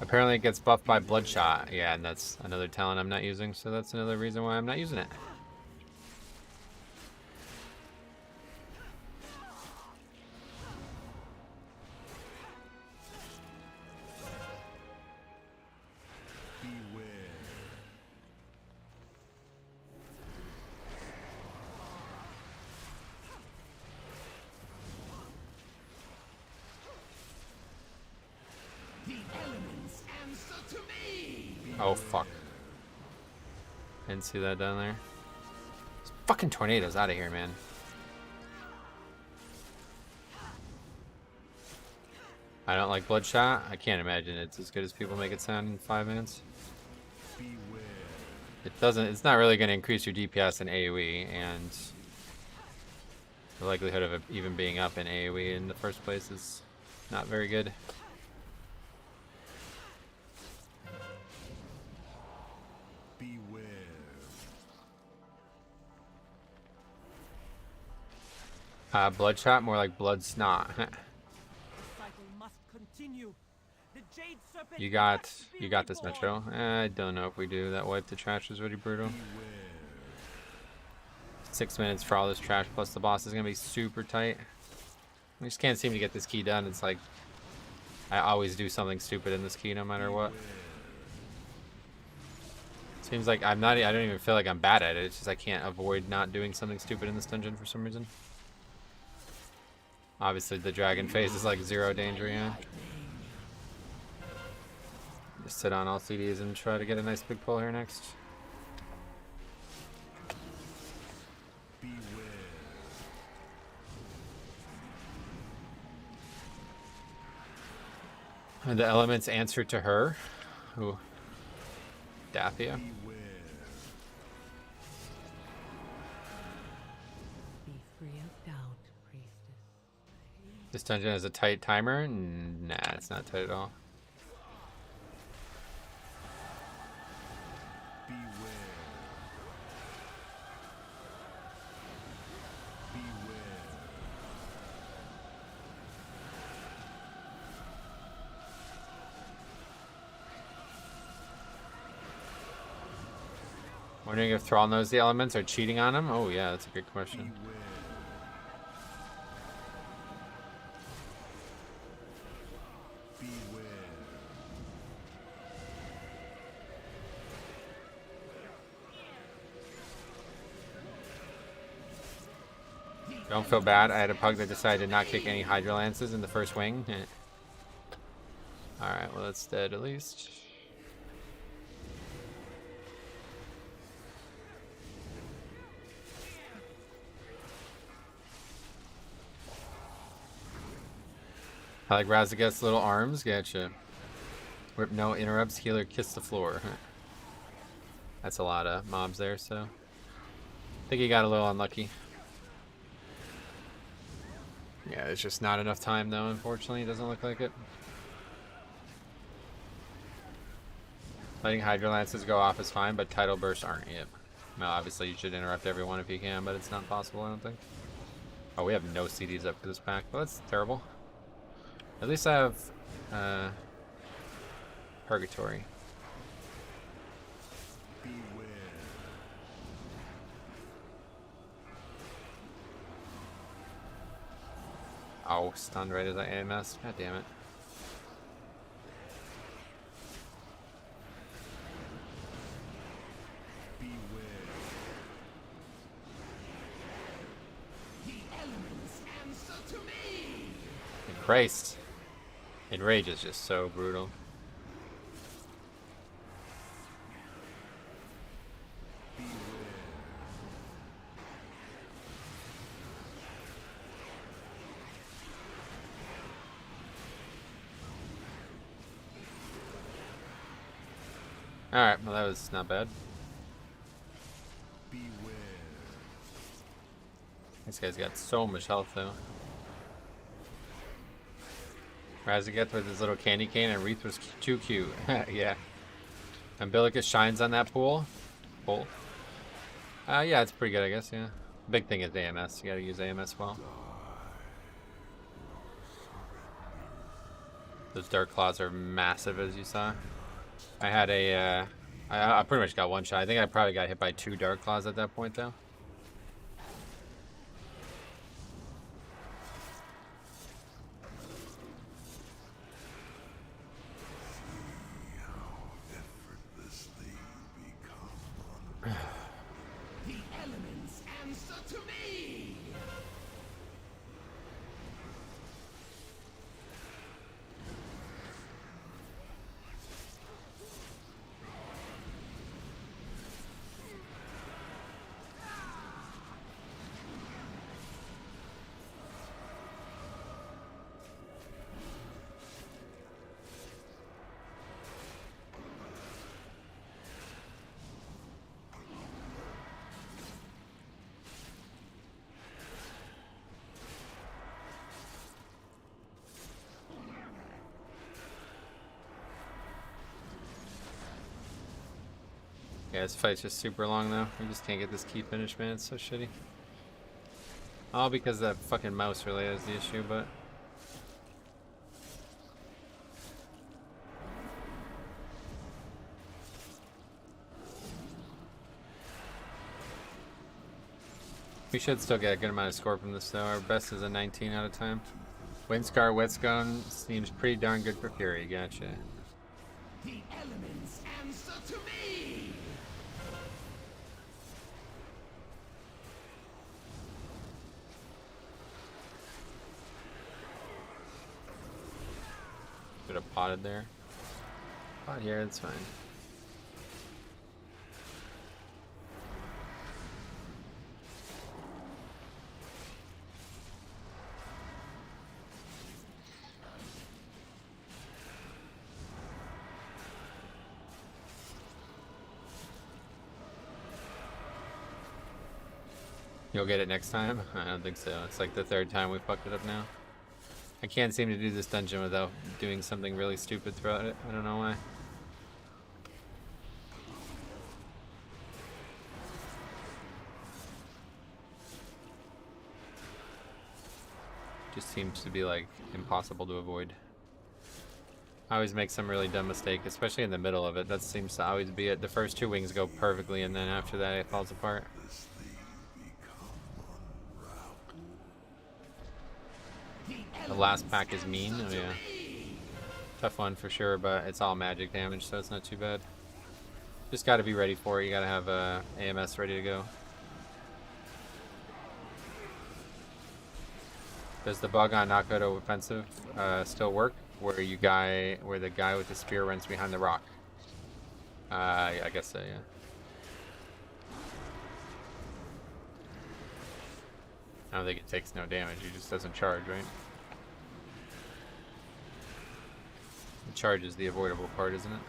Apparently it gets buffed by Bloodshot. Yeah, and that's another talent I'm not using, so that's another reason why I'm not using it. Oh, fuck. Didn't see that down there. These fucking tornadoes out of here, man. I don't like Bloodshot. I can't imagine it's as good as people make it sound in 5 minutes. It doesn't, it's not really going to increase your DPS in AoE, and the likelihood of it even being up in AoE in the first place is not very good. Bloodshot, more like blood snot. You got this, Metro. I don't know if we do. That wipe the trash is really brutal. 6 minutes for all this trash, plus the boss is gonna be super tight. We just can't seem to get this key done. It's like I always do something stupid in this key, no matter what. Seems like I don't even feel like I'm bad at it. It's just I can't avoid not doing something stupid in this dungeon for some reason. Obviously the dragon phase is like 0 danger, yeah. Just sit on all CDs and try to get a nice big pull here next. And the elements answer to her. Ooh. Dathia. Be free of doubt, priestess. This dungeon has a tight timer? Nah, it's not tight at all. Wondering if Thrall knows the elements are cheating on him? Oh yeah, that's a good question. Don't feel bad. I had a pug that decided to not kick any Hydra Lances in the first wing. Alright, well that's dead at least. I like Razageth's little arms. Gotcha. Whip no interrupts. Healer kiss the floor. That's a lot of mobs there, so I think he got a little unlucky. Yeah, there's just not enough time though, unfortunately. It doesn't look like it. Letting Hydra Lances go off is fine, but Tidal Bursts aren't yet. Now, obviously you should interrupt everyone if you can, but it's not possible, I don't think. Oh, we have no CDs up for this pack. Well, that's terrible. At least I have Purgatory. Oh, stunned right as I AMS. God damn it. Christ. Enrage is just so brutal. Alright, well that was not bad. This guy's got so much health though. Razageth with his little candy cane, and Wreath was too cute. Yeah. Umbilicus shines on that pool. Yeah, it's pretty good, I guess, yeah. Big thing is AMS. You gotta use AMS well. Those Dark Claws are massive, as you saw. I had a, I pretty much got one shot. I think I probably got hit by 2 Dark Claws at that point, though. Yeah, this fight's just super long though. We just can't get this key finish, man. It's so shitty. All because that fucking mouse really is the issue, but... we should still get a good amount of score from this though. Our best is a 19 out of time. Windscar Whetstone seems pretty darn good for Fury. Gotcha. The elements answer to me! Should have potted there. Spot here, it's fine. You'll get it next time? I don't think so. It's like the third time we fucked it up now. I can't seem to do this dungeon without doing something really stupid throughout it. I don't know why. Just seems to be like impossible to avoid. I always make some really dumb mistake, especially in the middle of it. That seems to always be it. The first two wings go perfectly, and then after that it falls apart. The last pack is mean. Oh yeah, tough one for sure, but it's all magic damage, so it's not too bad. Just got to be ready for it. You got to have AMS ready to go. Does the bug on Nakoto offensive still work? Where the guy with the spear runs behind the rock? I guess so, yeah. I don't think it takes no damage. He just doesn't charge, right? The charge is the avoidable part, isn't it?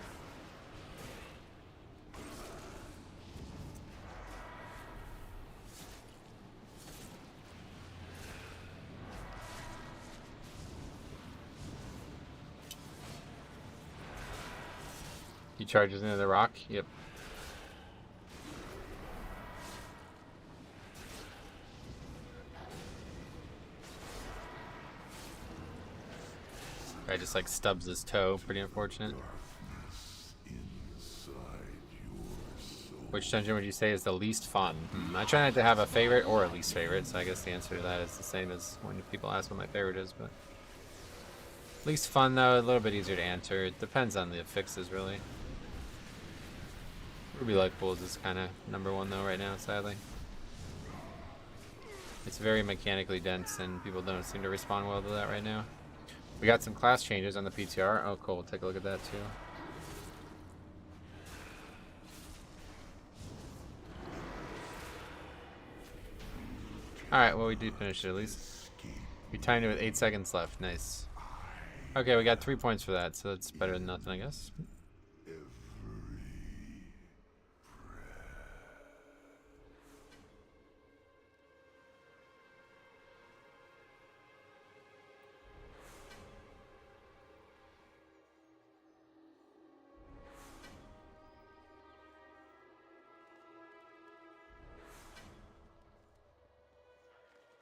He charges into the rock? Yep. Guy just like stubs his toe. Pretty unfortunate. Which dungeon would you say is the least fun? I try not to have a favorite or a least favorite, so I guess the answer to that is the same as when people ask what my favorite is, but... Least fun though, a little bit easier to answer. It depends on the fixes, really. Ruby Light Pools is kind of #1 though right now, sadly. It's very mechanically dense and people don't seem to respond well to that right now. We got some class changes on the PTR. Oh cool, we'll take a look at that too. Alright, well we did finish it at least. We timed it with 8 seconds left, nice. Okay, we got 3 points for that, so that's better than nothing, I guess.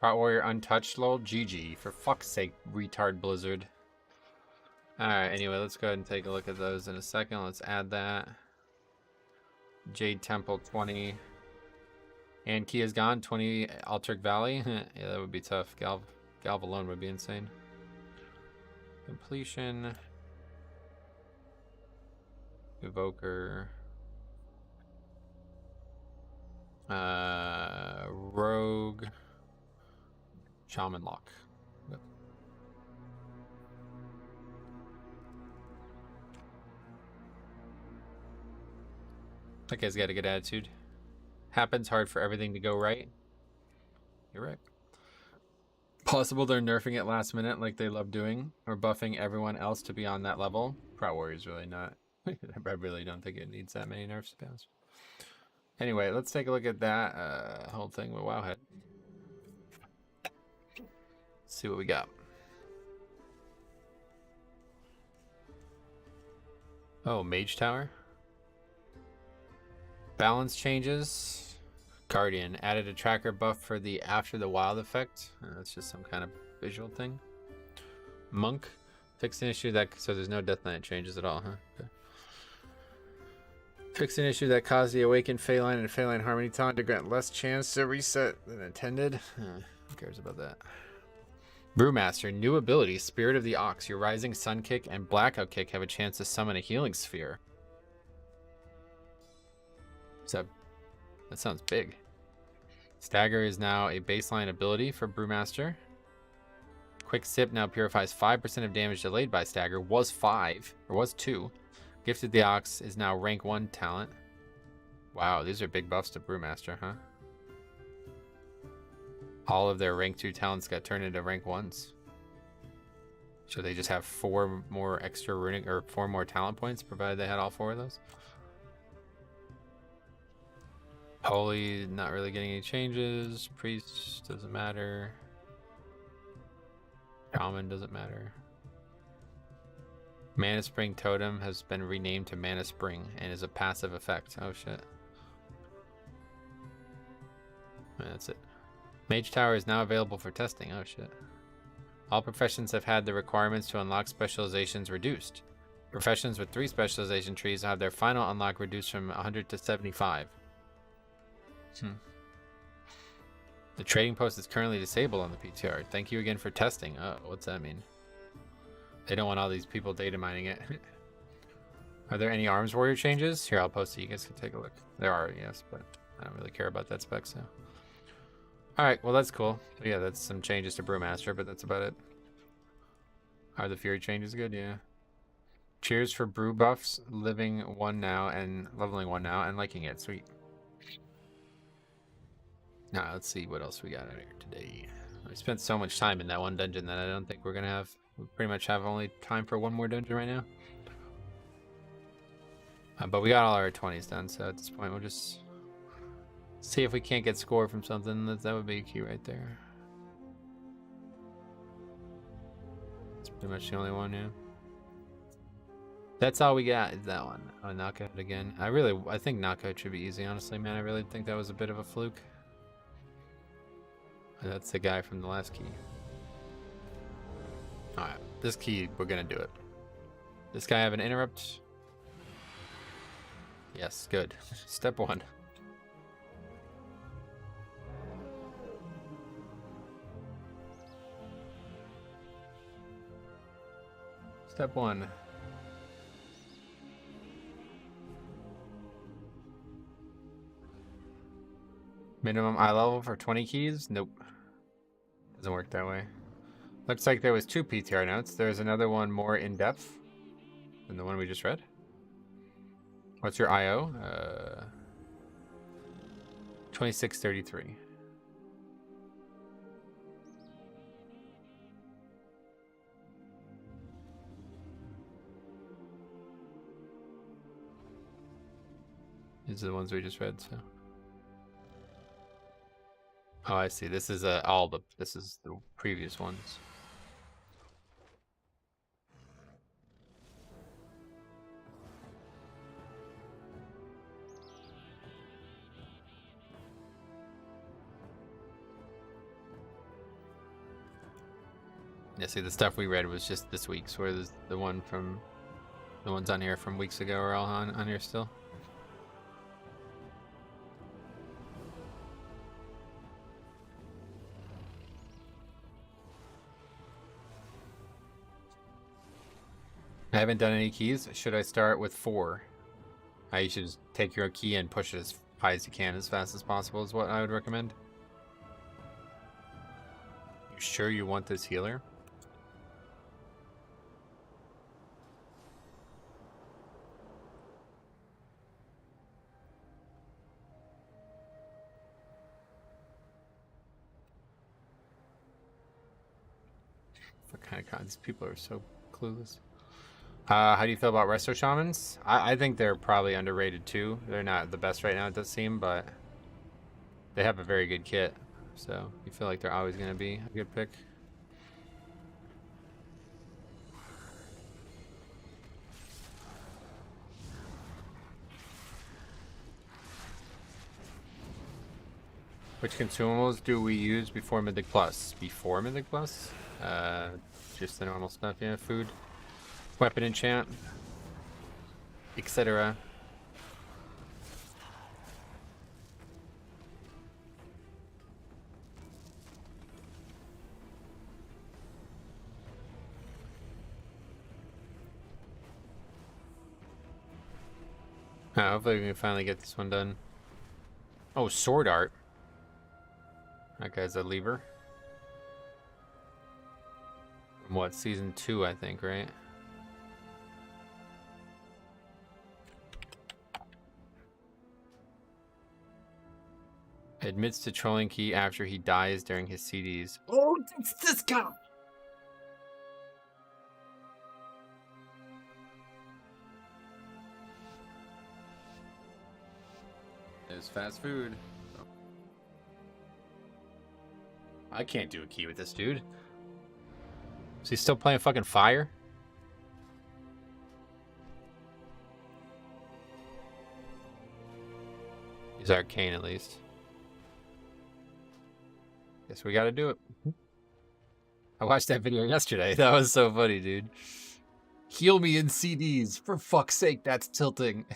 Prot Warrior untouched, lol. GG. For fuck's sake, retard Blizzard. Alright, anyway, let's go ahead and take a look at those in a second. Let's add that. Jade Temple 20. And Key is gone. 20 Altric Valley. Yeah, that would be tough. Galv alone would be insane. Completion. Evoker. Rogue. Shaman Lock. Yep. That guy's got a good attitude. Happens hard for everything to go right. You're right. Possible they're nerfing it last minute like they love doing, or buffing everyone else to be on that level. Prot Warrior's really not. I really don't think it needs that many nerfs, to be honest. Anyway, let's take a look at that whole thing with Wowhead. See what we got. Oh, Mage Tower. Balance changes. Guardian added a tracker buff for the after the wild effect. That's just some kind of visual thing. Monk fixed an issue that so there's no Death Knight changes at all, huh? Okay. Fixed an issue that caused the awakened Phalanx and Phalanx Harmony Taunt to grant less chance to reset than intended. Who cares about that? Brewmaster, new ability, Spirit of the Ox. Your Rising Sun Kick and Blackout Kick have a chance to summon a healing sphere. So, that sounds big. Stagger is now a baseline ability for Brewmaster. Quick Sip now purifies 5% of damage delayed by Stagger. Was 5, or was 2. Gifted the Ox is now rank 1 talent. Wow, these are big buffs to Brewmaster, huh? All of their rank 2 talents got turned into rank 1s. So they just have 4 more extra runic, or 4 more talent points, provided they had all 4 of those. Holy, not really getting any changes. Priest doesn't matter. Shaman doesn't matter. Mana Spring Totem has been renamed to Mana Spring and is a passive effect. Oh shit. That's it. Mage Tower is now available for testing. Oh shit. All professions have had the requirements to unlock specializations reduced. Professions with 3 specialization trees have their final unlock reduced from 100 to 75. The trading post is currently disabled on the PTR. Thank you again for testing. Oh, what's that mean? They don't want all these people data mining it. Are there any Arms Warrior changes? Here, I'll post it. You guys can take a look. There are, yes, but I don't really care about that spec, so. Alright, well, that's cool. So yeah, that's some changes to Brewmaster, but that's about it. Are the Fury changes good? Yeah. Cheers for brew buffs, living 1 now and leveling 1 now and liking it. Sweet. Now, let's see what else we got out here today. I spent so much time in that one dungeon that I don't think we're gonna have. We pretty much have only time for 1 more dungeon right now. But we got all our 20s done, so at this point we'll just see if we can't get score from something. That would be a key right there. It's pretty much the only one, yeah. That's all we got is that one. Oh, knockout again. I think knockout should be easy, honestly, man. I really think that was a bit of a fluke. And that's the guy from the last key. Alright, this key, we're gonna do it. This guy have an interrupt? Yes, good. Step 1. Step 1. Minimum eye level for 20 keys? Nope. Doesn't work that way. Looks like there was 2 PTR notes. There's another one more in-depth than the one we just read. What's your IO? 2633. These are the ones we just read, so. Oh, I see. This is this is the previous ones. Yeah, see, the stuff we read was just this week's, where the ones on here from weeks ago are all on here still. I haven't done any keys. Should I start with 4? You should just take your key and push it as high as you can as fast as possible is what I would recommend. You sure you want this healer? What kind of these people are so clueless. How do you feel about Resto Shamans? I think they're probably underrated too. They're not the best right now, it does seem, but they have a very good kit. So you feel like they're always going to be a good pick. Which consumables do we use before Mythic Plus? Before Mythic Plus? Just the normal stuff, yeah. Food, weapon enchant, etc. Hopefully we can finally get this one done. Oh, Sword Art. That guy's a lever. From what, season 2, I think, right? Admits to trolling Key after he dies during his CDs. Oh, it's this guy! There's fast food. I can't do a key with this dude. Is he still playing fucking Fire? He's arcane at least. Guess we gotta do it. I watched that video yesterday. That was so funny, dude. Heal me in CDs. For fuck's sake, that's tilting.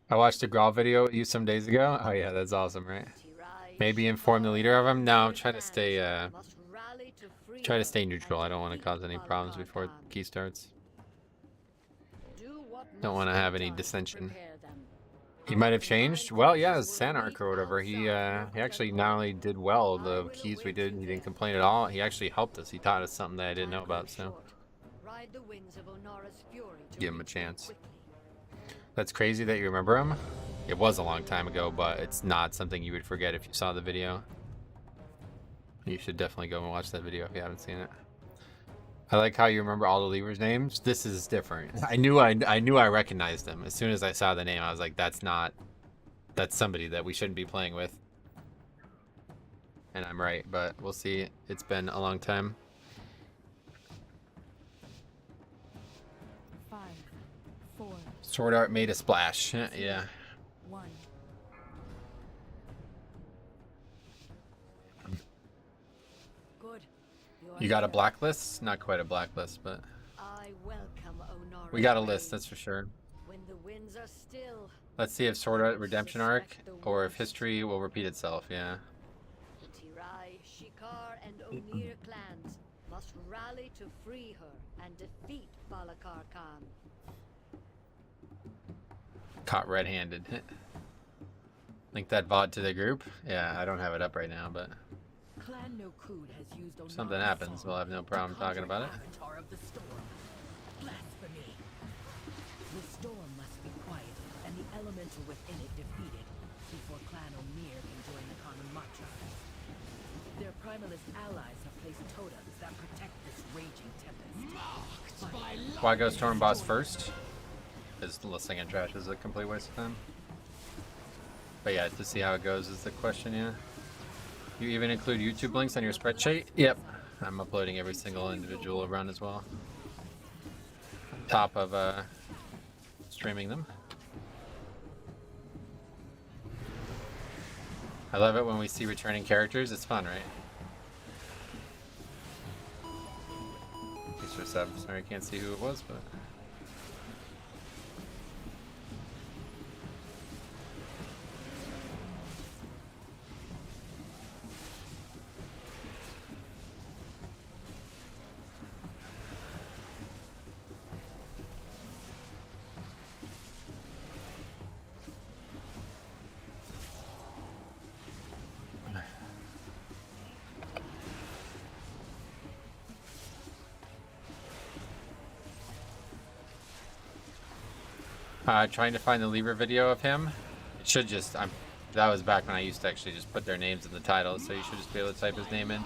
I watched a Grawl video with you some days ago. Oh yeah, that's awesome, right? Maybe inform the leader of him? No, I'm trying to stay neutral. I don't want to cause any problems before Key starts. Don't want to have any dissension. He might have changed. Well, yeah, Sanark or whatever. He actually not only did well the keys we did, he didn't complain at all. He actually helped us. He taught us something that I didn't know about. So give him a chance. That's crazy that you remember him. It was a long time ago, but it's not something you would forget if you saw the video. You should definitely go and watch that video if you haven't seen it. I like how you remember all the levers' names. This is different. I knew I recognized them as soon as I saw the name. I was like, that's somebody that we shouldn't be playing with. And I'm right, but we'll see. It's been a long time. 5, 4. Sword Art made a splash. Yeah. 1. Good. You got a blacklist? Not quite a blacklist, but we got a list, that's for sure. When the winds are still, Let's see if Sword Art Redemption Arc or if history will repeat itself, yeah. the Tirai, Shikar, and Onir clans must rally to free her and defeat Balakar Khan. Caught red-handed. Link that VOD to the group. Yeah, I don't have it up right now, but Clan Nokud has used if something happens, we'll have no problem talking about it. Avatar of the storm. Blasphemy. The storm must be quiet and the elemental within it defeated before Clan Omir can join the common mantra. Their primalist allies have placed totems that protect this raging tempest. Why go Storm Boss first? Because listening in trash is a complete waste of time. But yeah, to see how it goes is the question, yeah. You even include YouTube links on your spreadsheet? Yep. I'm uploading every single individual run as well. On top of streaming them. I love it when we see returning characters. It's fun, right? Thanks for sub. Sorry I can't see who it was, but... Trying to find the lever video of him. It should just, that was back when I used to actually just put their names in the title, so you should just be able to type his name in.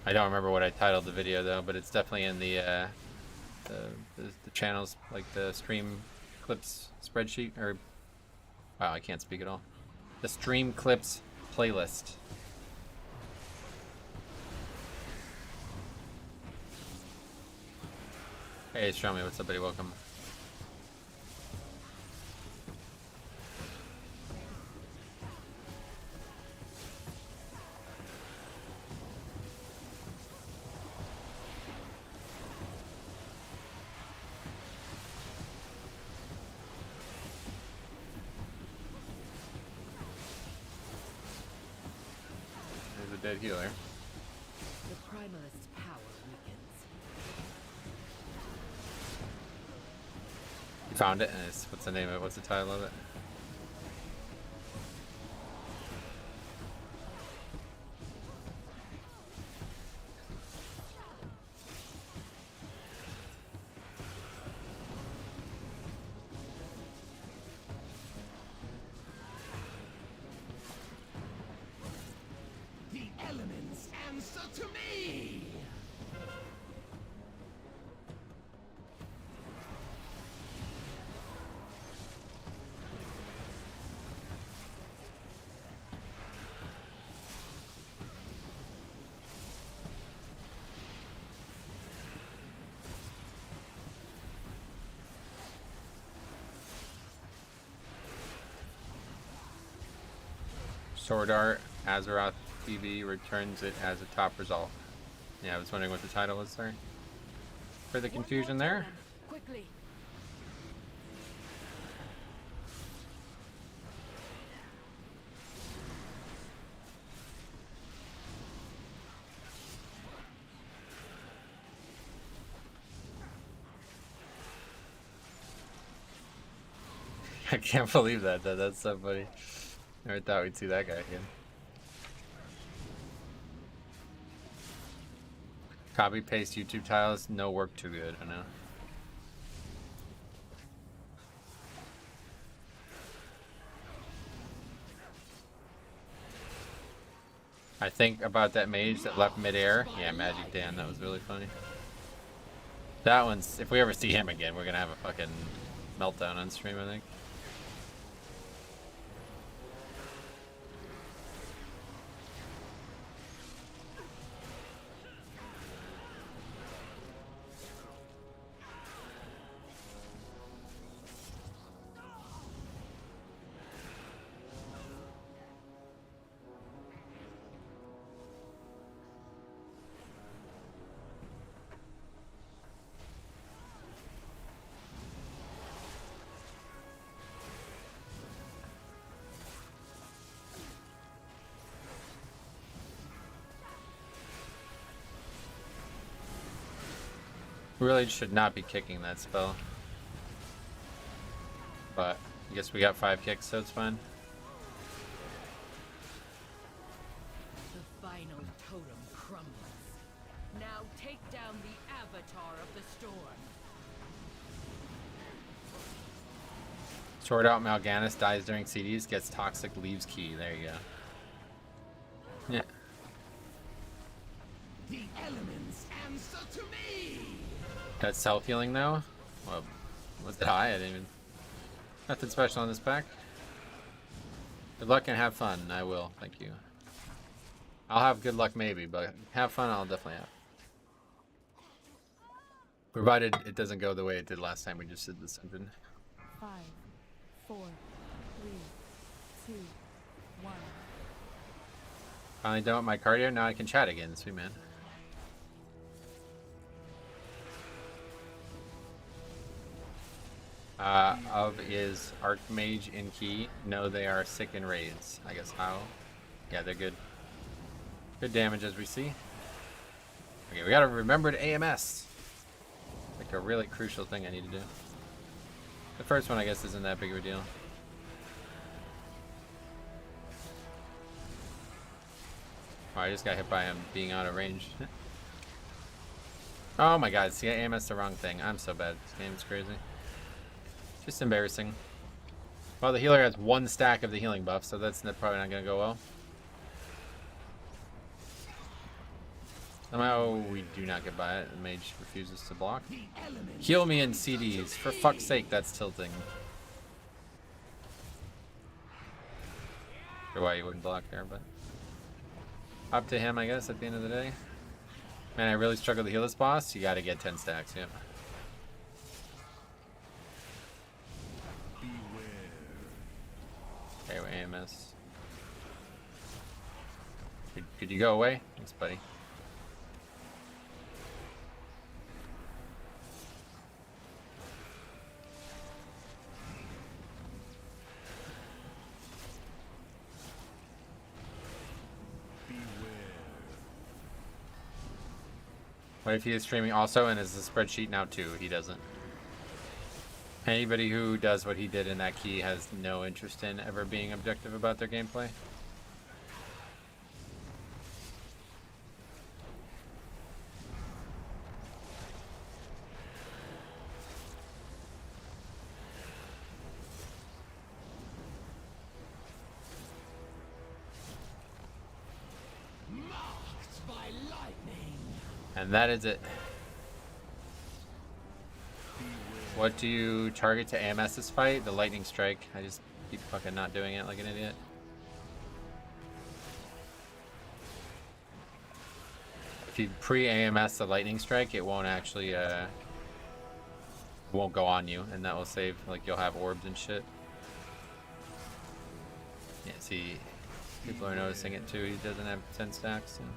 I don't remember what I titled the video though, but it's definitely in the channels, like the stream clips spreadsheet, or, wow, I can't speak at all. The stream clips playlist. Hey, show me what's up, buddy. Welcome. There's a dead healer. The primalist's power weakens. You found it? And it's, what's the name of it? What's the title of it? to me! Sword Art Azeroth TV returns it as a top result. Yeah, I was wondering what the title was there. For the confusion there. Quickly. I can't believe that. That's so funny. Never thought we'd see that guy again. Copy paste YouTube titles, no work too good, I know. I think about that mage that left midair. Yeah, Magic Dan, that was really funny. That one's, if we ever see him again, we're gonna have a fucking meltdown on stream, I think. Really should not be kicking that spell. But I guess we got 5 kicks, so it's fine. The final totem crumbles. Now take down the avatar of the storm. Sword Out Mal'Ganis dies during CDs, gets toxic, leaves key. There you go. Yeah. The elements answer to me! That's self-healing though? Well, was it high? I didn't even... Nothing special on this pack. Good luck and have fun. I will, thank you. I'll have good luck maybe, but have fun I'll definitely have. Provided it doesn't go the way it did last time we just did this dungeon. 5, 4, 3, 2, 1. Finally done with my cardio, now I can chat again, sweet man. Of is Archmage in key. No, they are sick in raids. I guess how? Yeah, they're good. Good damage as we see. Okay, we gotta remember to AMS. Like a really crucial thing I need to do. The first one I guess isn't that big of a deal. Oh, I just got hit by him being out of range. Oh my god, see I AMS the wrong thing. I'm so bad. This game's crazy. Just embarrassing. Well, the healer has 1 stack of the healing buff, so that's probably not going to go well. Somehow we do not get by it. The mage refuses to block. Heal me in CDs. For fuck's sake, that's tilting. Or why you wouldn't block there, but... Up to him, I guess, at the end of the day. Man, I really struggle to heal this boss. You gotta get 10 stacks, yeah. Okay, AMS. Could you go away? Thanks, buddy. What if he is streaming also and is the spreadsheet now too? He doesn't. Anybody who does what he did in that key has no interest in ever being objective about their gameplay. Marked by light! And that is it. What do you target to AMS this fight? The lightning strike. I just keep fucking not doing it like an idiot. If you pre-AMS the lightning strike, it won't actually won't go on you, and that will save, like, you'll have orbs and shit. Yeah, see, people are noticing it too. He doesn't have 10 stacks. And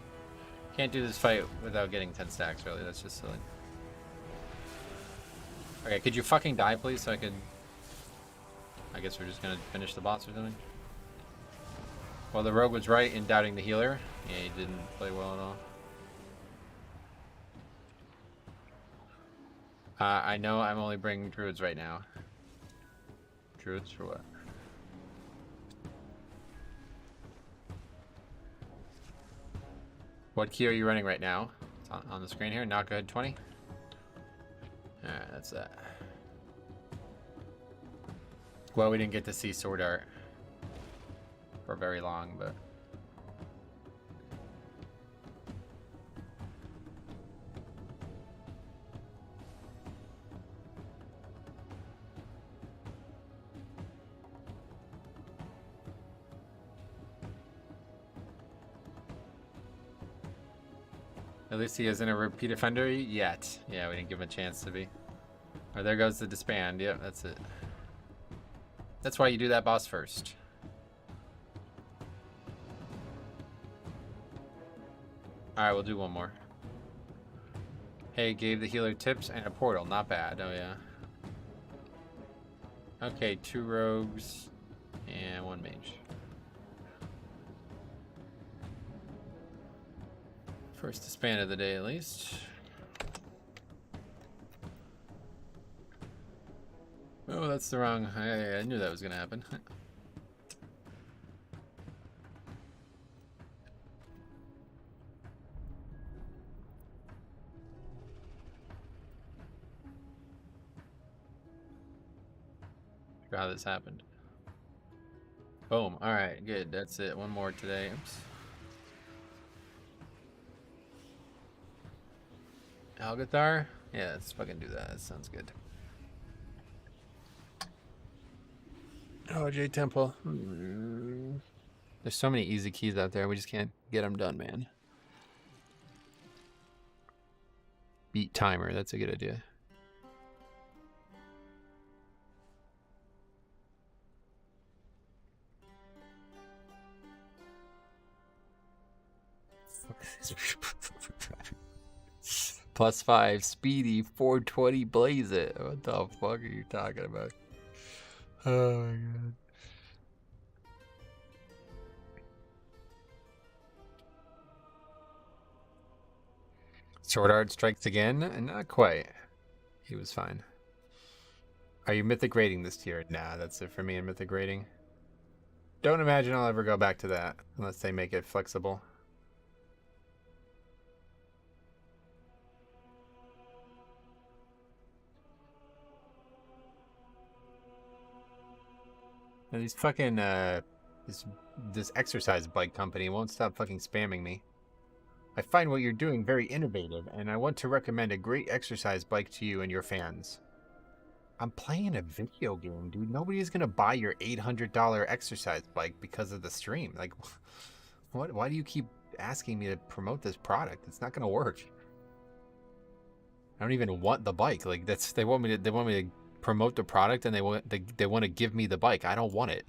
can't do this fight without getting 10 stacks, really. That's just silly. Okay, could you fucking die, please, so I could... I guess we're just gonna finish the boss or something. Well, the rogue was right in doubting the healer. Yeah, he didn't play well at all. I know I'm only bringing druids right now. Druids for what? What key are you running right now? It's on the screen here. Not good. 20. Alright, that's that. Well, we didn't get to see Sword Art for very long, but... At least he isn't a repeat offender yet. Yeah, we didn't give him a chance to be. Oh, there goes the disband. Yep, that's it. That's why you do that boss first. Alright, we'll do one more. Hey, gave the healer tips and a portal. Not bad. Oh, yeah. Okay, 2 rogues and 1 mage. First disband of the day, at least. Oh, that's the wrong... I knew that was going to happen. Forgot how this happened. Boom. Alright, good. That's it. One more today. Oops. Algathar? Yeah, let's fucking do that. That sounds good. Oh, J Temple. There's so many easy keys out there. We just can't get them done, man. Beat timer. That's a good idea. +5 speedy 420 blaze it. What the fuck are you talking about? Oh my god. Sword Art strikes again? Not quite. He was fine. Are you mythic rating this tier? Nah, that's it for me in mythic rating. Don't imagine I'll ever go back to that unless they make it flexible. And these fucking, this exercise bike company won't stop fucking spamming me. I find what you're doing very innovative, and I want to recommend a great exercise bike to you and your fans. I'm playing a video game, dude. Nobody's gonna buy your $800 exercise bike because of the stream. Like, what? Why do you keep asking me to promote this product? It's not gonna work. I don't even want the bike. Like, they want me to promote the product, and they want to give me the bike. I don't want it.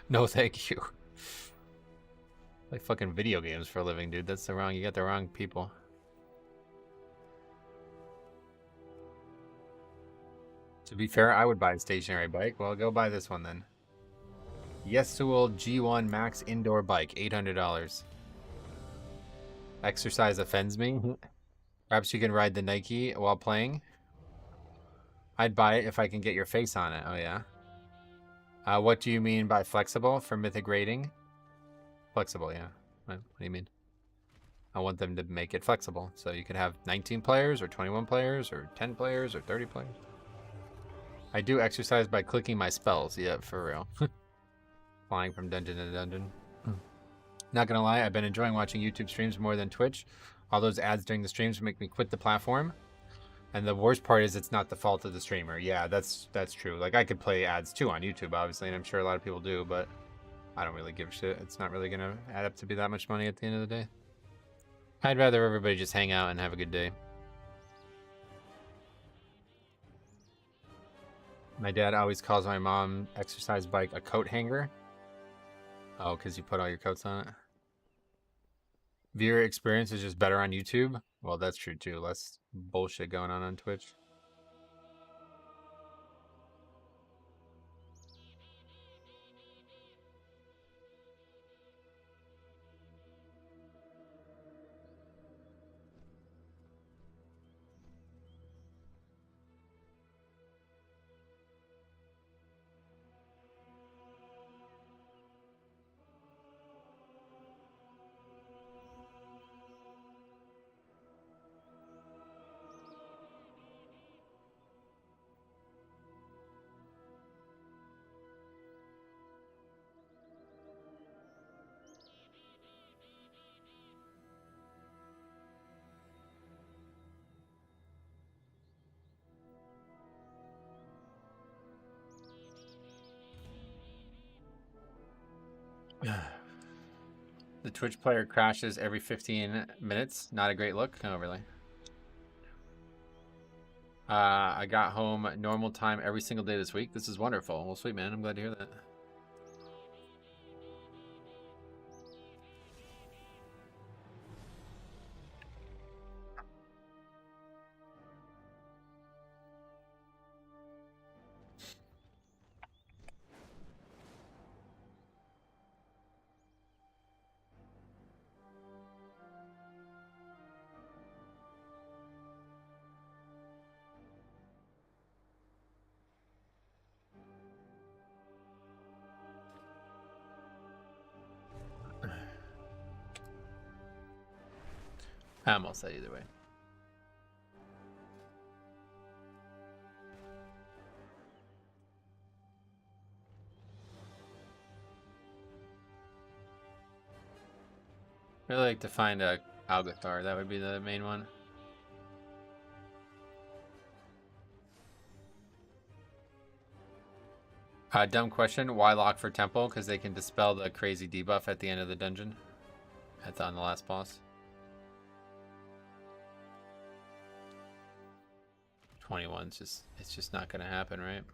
No, thank you. Like fucking video games for a living, dude. That's you got the wrong people. To be fair, I would buy a stationary bike. Well, go buy this one then. Yesuel G1 Max Indoor Bike, $800. Exercise offends me. Perhaps you can ride the Nike while playing. I'd buy it if I can get your face on it. Oh, yeah. What do you mean by flexible for mythic rating? Flexible, yeah. What do you mean? I want them to make it flexible. So you could have 19 players or 21 players or 10 players or 30 players. I do exercise by clicking my spells. Yeah, for real. Flying from dungeon to dungeon. Not gonna lie, I've been enjoying watching YouTube streams more than Twitch. All those ads during the streams make me quit the platform. And the worst part is it's not the fault of the streamer. Yeah, that's true. Like, I could play ads too on YouTube, obviously, and I'm sure a lot of people do, but I don't really give a shit. It's not really gonna add up to be that much money at the end of the day. I'd rather everybody just hang out and have a good day. My dad always calls my mom exercise bike a coat hanger. Oh, because you put all your coats on it. Viewer experience is just better on YouTube. Well, that's true too. Less bullshit going on Twitch. The Twitch player crashes every 15 minutes. Not a great look. Oh, really? I got home normal time every single day this week. This is wonderful. Well, sweet, man. I'm glad to hear that. I'm all set either way. I'd really like to find a Algathar. That would be the main one. Dumb question. Why lock for Temple? Because they can dispel the crazy debuff at the end of the dungeon. On the last boss. 21's just, it's just not going to happen, right?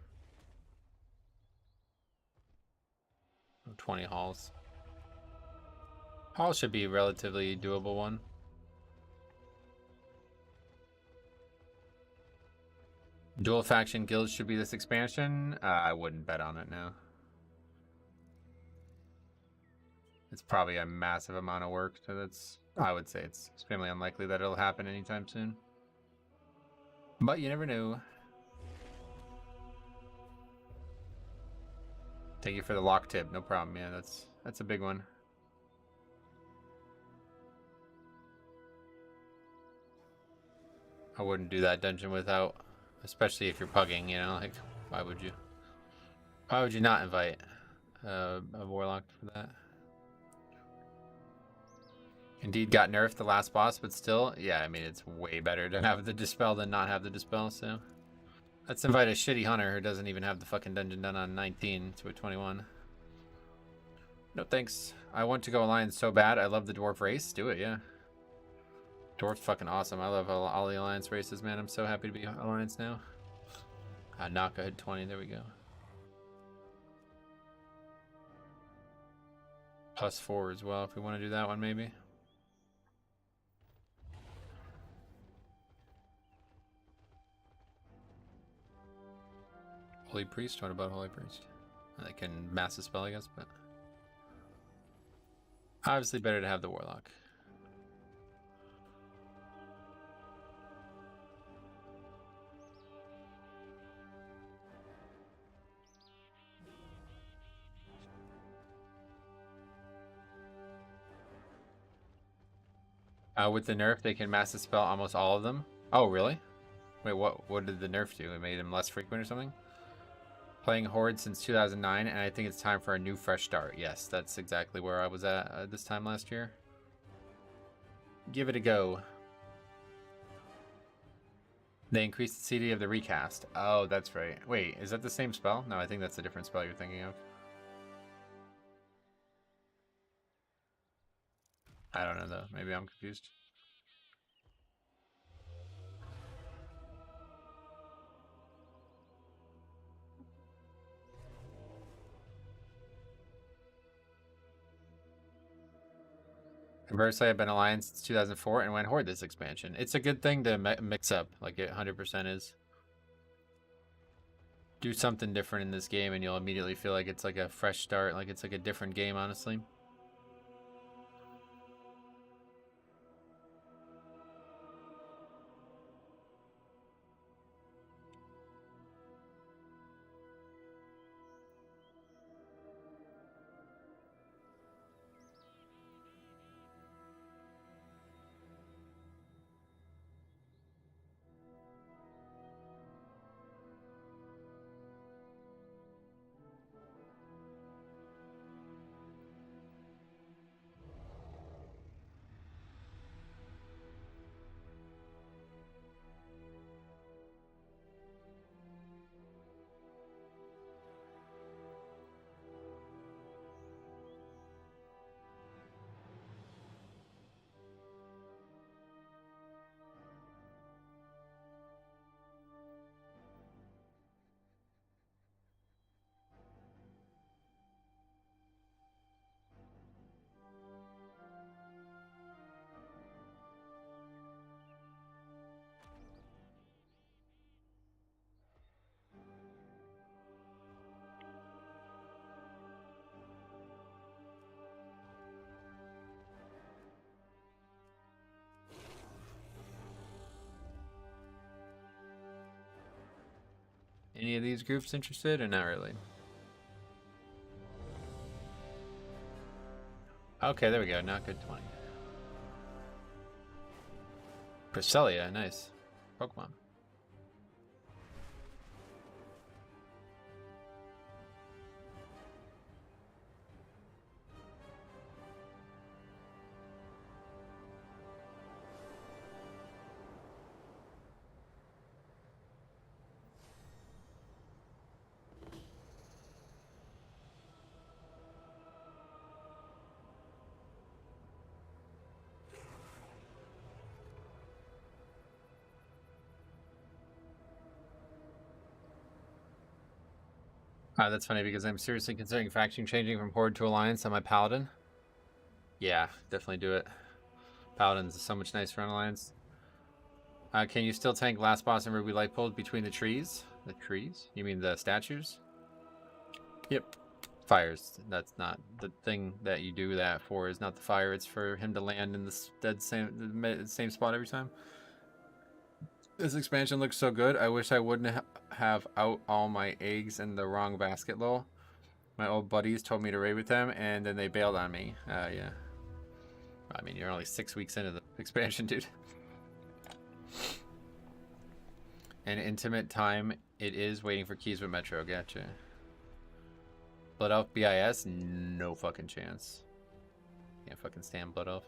20 halls. Hall should be a relatively doable one. Dual faction guilds should be this expansion. I wouldn't bet on it now. It's probably a massive amount of work, so that's, I would say it's extremely unlikely that it'll happen anytime soon. But you never know. Thank you for the lock tip. No problem, man. That's a big one. I wouldn't do that dungeon without, especially if you're pugging, you know, like, why would you? Why would you not invite a warlock for that? Indeed got nerfed the last boss, but still, yeah, I mean, it's way better to have the dispel than not have the dispel, so. Let's invite a shitty hunter who doesn't even have the fucking dungeon done on 19 to a 21. No thanks. I want to go Alliance so bad. I love the dwarf race. Do it, yeah. Dwarf's fucking awesome. I love all the Alliance races, man. I'm so happy to be Alliance now. Naka hit 20. There we go. +4 as well if we want to do that one, maybe. Holy Priest? What about Holy Priest? They can mass a spell, I guess, but obviously better to have the Warlock. With the nerf, they can mass a spell almost all of them. Oh, really? Wait, what did the nerf do? It made them less frequent or something? Playing Horde since 2009, and I think it's time for a new fresh start. Yes, that's exactly where I was at this time last year. Give it a go. They increased the CD of the recast. Oh, that's right. Wait, is that the same spell? No, I think that's a different spell you're thinking of. I don't know, though. Maybe I'm confused. Conversely, I've been Alliance since 2004 and went Horde this expansion. It's a good thing to mix up, like it 100% is. Do something different in this game and you'll immediately feel like it's like a fresh start, like it's like a different game, honestly. Any of these groups interested or not really? Okay, there we go. Not good 20. Cresselia, nice. Pokemon. That's funny because I'm seriously considering faction changing from Horde to Alliance on my Paladin. Yeah, definitely do it. Paladin's so much nicer on Alliance. Can you still tank Last Boss and Ruby Lightpool between the trees? The trees? You mean the statues? Yep. Fires. That's not the thing that you do that for. Is not the fire. It's for him to land in the same spot every time. This expansion looks so good. I wish I wouldn't have out all my eggs in the wrong basket, lol. My old buddies told me to raid with them, and then they bailed on me. Yeah. I mean, you're only 6 weeks into the expansion, dude. An intimate time it is waiting for keys with Metro. Gotcha. Blood Elf BIS? No fucking chance. Can't fucking stand Blood Elf.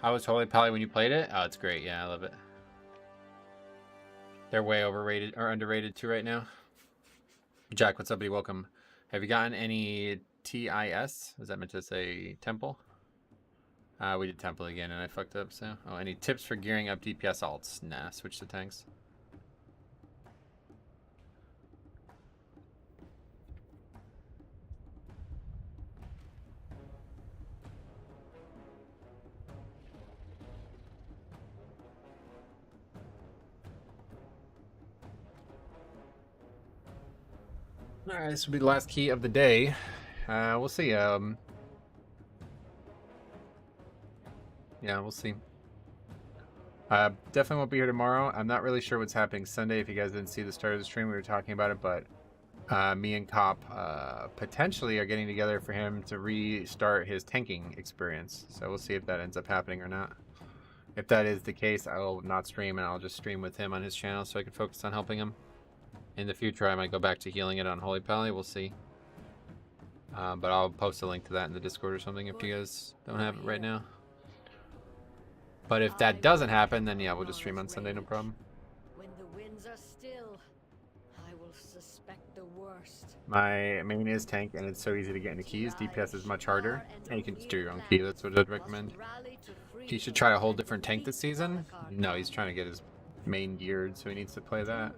How was Holy Pally when you played it? Oh, it's great. Yeah, I love it. They're way overrated or underrated too right now. Jack, what's up, buddy? Welcome. Have you gotten any TIS. Was that meant to say temple? We did temple again and I fucked up, so. Oh, any tips for gearing up DPS alts? Nah, switch to tanks. Alright, this will be the last key of the day. We'll see. Yeah, we'll see. Definitely won't be here tomorrow. I'm not really sure what's happening Sunday. If you guys didn't see the start of the stream, we were talking about it, but me and Cop potentially are getting together for him to restart his tanking experience. So we'll see if that ends up happening or not. If that is the case, I will not stream and I'll just stream with him on his channel so I can focus on helping him. In the future, I might go back to healing it on Holy Pally. We'll see. But I'll post a link to that in the Discord or something if you guys don't have it right now. But if that doesn't happen, then yeah, we'll just stream on Sunday, no problem. When the winds are still, I will suspect the worst. My main is tank, and it's so easy to get into keys. DPS is much harder, and you can just do your own key. That's what I'd recommend. He should try a whole different tank this season. No, he's trying to get his main geared, so he needs to play that.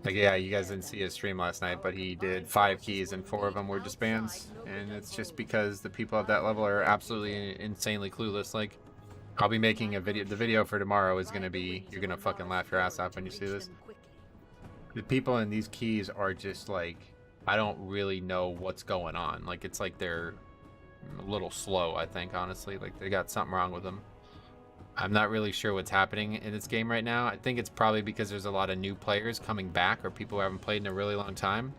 Like, yeah, you guys didn't see his stream last night, but he did 5 keys and 4 of them were disbands, and it's just because the people at that level are absolutely insanely clueless. Like, I'll be making a video. The video for tomorrow is gonna be, you're gonna fucking laugh your ass off when you see this. The people in these keys are just like, I don't really know what's going on. Like, it's like they're a little slow, I think, honestly. Like, they got something wrong with them. I'm not really sure what's happening in this game right now. I think it's probably because there's a lot of new players coming back or people who haven't played in a really long time,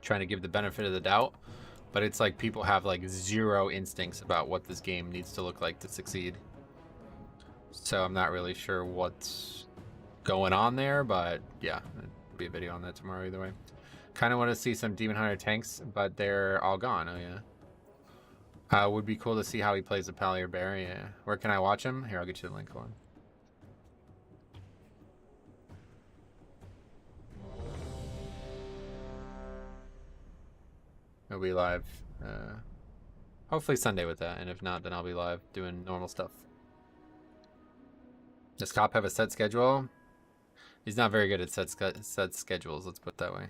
trying to give the benefit of the doubt. But it's like people have like zero instincts about what this game needs to look like to succeed. So I'm not really sure what's going on there, but yeah, there'll be a video on that tomorrow either way. Kind of want to see some Demon Hunter tanks, but they're all gone. Oh yeah. Would be cool to see how he plays the Pally or Bear. Yeah. Where can I watch him? Here, I'll get you the link on. He'll be live. Hopefully Sunday with that, and if not, then I'll be live doing normal stuff. Does Cop have a set schedule? He's not very good at set schedules, let's put it that way.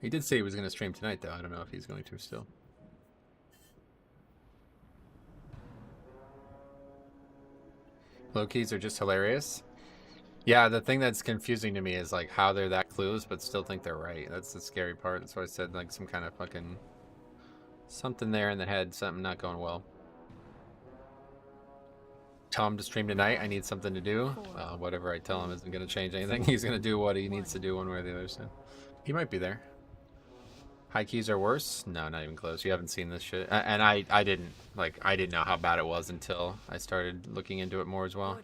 He did say he was going to stream tonight, though. I don't know if he's going to still. Low keys are just hilarious. Yeah, the thing that's confusing to me is like how they're that clueless but still think they're right. That's the scary part. That's why I said like some kind of fucking something there in the head, something not going well. Tell him to stream tonight. I need something to do. Whatever I tell him isn't going to change anything. He's going to do what he needs to do one way or the other. So he might be there. High keys are worse? No, not even close. You haven't seen this shit. And I didn't know how bad it was until I started looking into it more as well.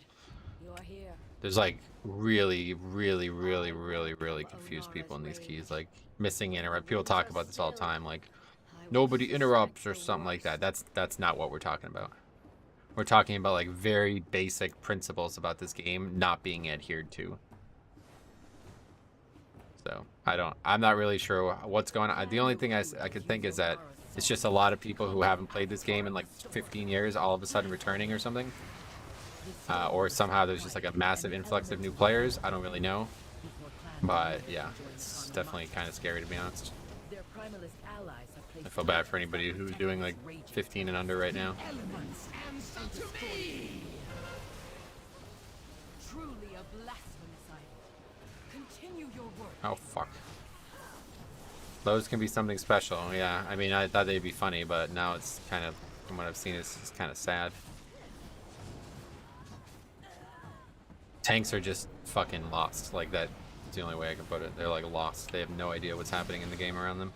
There's like really confused people in these keys. Like missing interrupt. People talk about this all the time. Like nobody interrupts or something like that. That's not what we're talking about. We're talking about like very basic principles about this game not being adhered to. So I'm not really sure what's going on. The only thing I could think is that it's just a lot of people who haven't played this game in like 15 years all of a sudden returning or something. Or somehow there's just like a massive influx of new players. I don't really know. But yeah, it's definitely kind of scary to be honest. I feel bad for anybody who's doing like 15 and under right now. Oh fuck. Those can be something special, yeah. I mean, I thought they'd be funny, but now it's kind of, from what I've seen, it's kind of sad. Tanks are just fucking lost. Like, that's the only way I can put it. They're like lost. They have no idea what's happening in the game around them.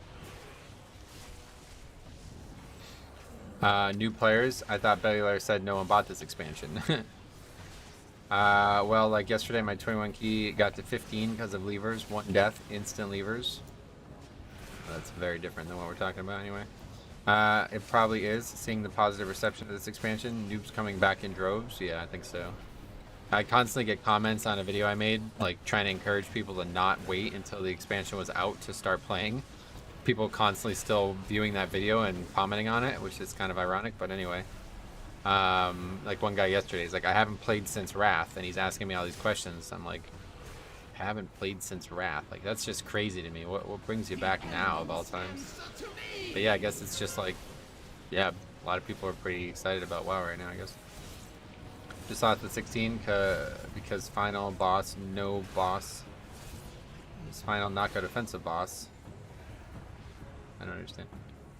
New players. I thought Bellular said no one bought this expansion. Well, like yesterday, my 21 key got to 15 because of levers. 1 death, instant levers. That's very different than what we're talking about anyway. It probably is. Seeing the positive reception of this expansion. Noobs coming back in droves. Yeah, I think so. I constantly get comments on a video I made, like trying to encourage people to not wait until the expansion was out to start playing. People constantly still viewing that video and commenting on it, which is kind of ironic, but anyway. Like one guy yesterday, he's like, I haven't played since Wrath, and he's asking me all these questions. I'm like, I haven't played since Wrath. Like, that's just crazy to me. What brings you back now of all times? But yeah, I guess it's just like, yeah, a lot of people are pretty excited about WoW right now, I guess. Just lost the 16 because final boss, no boss. This final knockout offensive boss. I don't understand.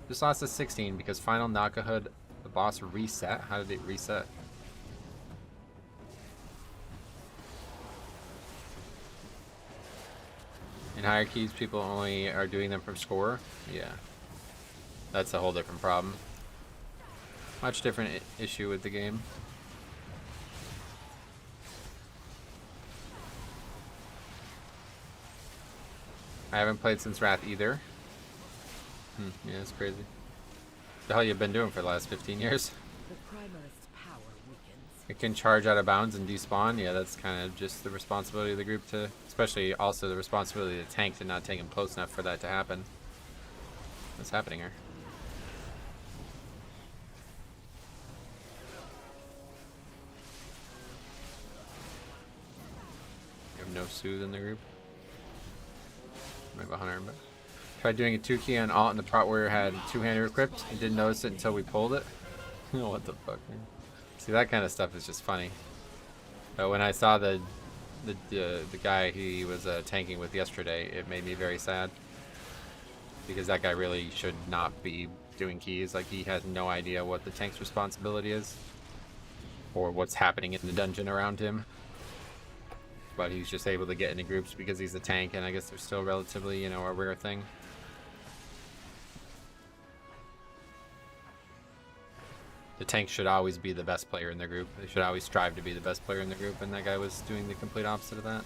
Just lost the 16 because final knockout the boss reset. How did it reset? In hierarchies, people only are doing them from score. Yeah, that's a whole different problem. Much different issue with the game. I haven't played since Wrath either. Yeah, that's crazy. The hell you been doing for the last 15 years? The Primarist's power weakens. It can charge out of bounds and despawn. Yeah, that's kind of just the responsibility of the group to, especially also the responsibility of the tank to not take him close enough for that to happen. What's happening here? You have no soothe in the group. Maybe 100, but tried doing a 2-key on alt and the Prot Warrior had two-hander equipped and didn't notice it until we pulled it. What the fuck, man? See, that kind of stuff is just funny. But when I saw the guy he was tanking with yesterday, it made me very sad. Because that guy really should not be doing keys. Like, he has no idea what the tank's responsibility is. Or what's happening in the dungeon around him. But he's just able to get into groups because he's a tank, and I guess they're still relatively, you know, a rare thing. The tank should always be the best player in the group. They should always strive to be the best player in the group, and that guy was doing the complete opposite of that.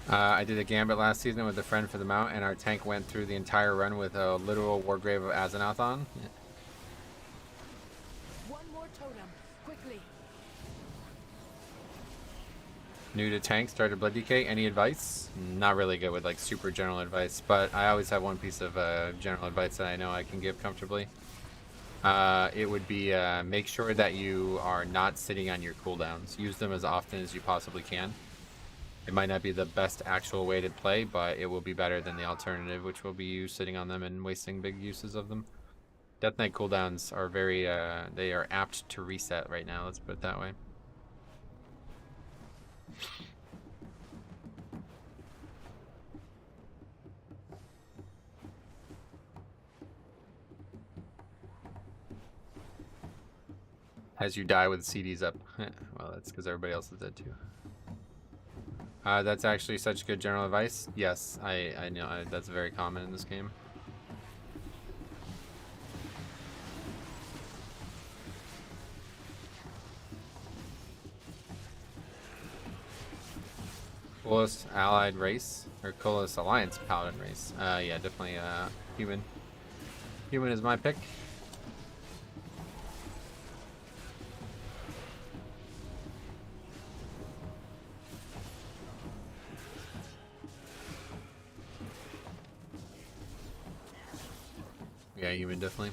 I did a gambit last season with a friend for the mount, and our tank went through the entire run with a literal Wargrave of Azeroth on. Yeah. One more totem, quickly. New to tank, started Blood DK. Any advice? Not really good with like super general advice, but I always have one piece of general advice that I know I can give comfortably. It would be make sure that you are not sitting on your cooldowns. Use them as often as you possibly can. It might not be the best actual way to play, but it will be better than the alternative, which will be you sitting on them and wasting big uses of them. Death Knight cooldowns are very, they are apt to reset right now, let's put it that way. As you die with CDs up. Well, that's because everybody else is dead too. That's actually such good general advice. Yes, I know that's very common in this game. Coolest allied race, or coolest alliance paladin race. Yeah, definitely human. Human is my pick. Yeah, human definitely.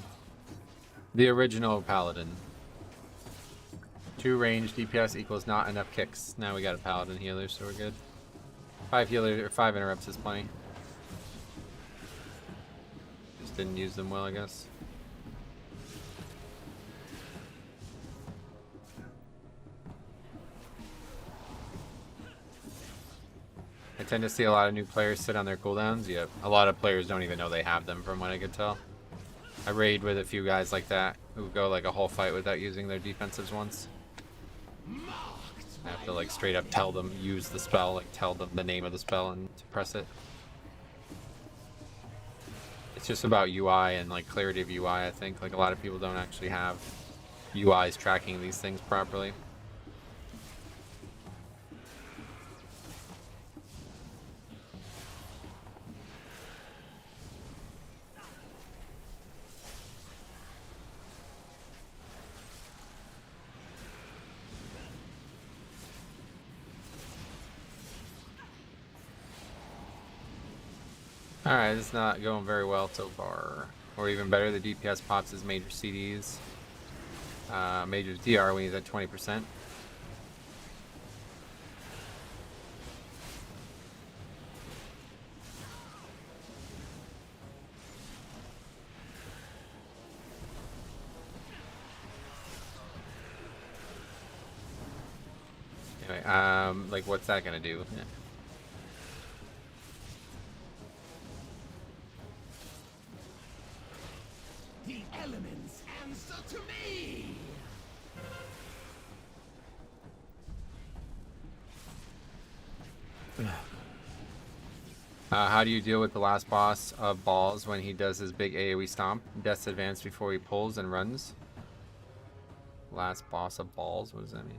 The original paladin. 2 range DPS equals not enough kicks. Now we got a paladin healer, so we're good. 5 healers or 5 interrupts is plenty. Just didn't use them well, I guess. I tend to see a lot of new players sit on their cooldowns. Yep, a lot of players don't even know they have them from what I could tell. I raid with a few guys like that who go like a whole fight without using their defensives once. I have to like straight up tell them use the spell, like tell them the name of the spell and to press it. It's just about UI and like clarity of UI, I think. Like a lot of people don't actually have UIs tracking these things properly. Alright, it's not going very well so far. Or even better, the DPS pops his major CDs. Major's DR when he's at 20%. Anyway, like what's that gonna do? Yeah. The elements answer to me! How do you deal with the last boss of Balls when he does his big AoE stomp? Death's advance before he pulls and runs. Last boss of Balls? What does that mean?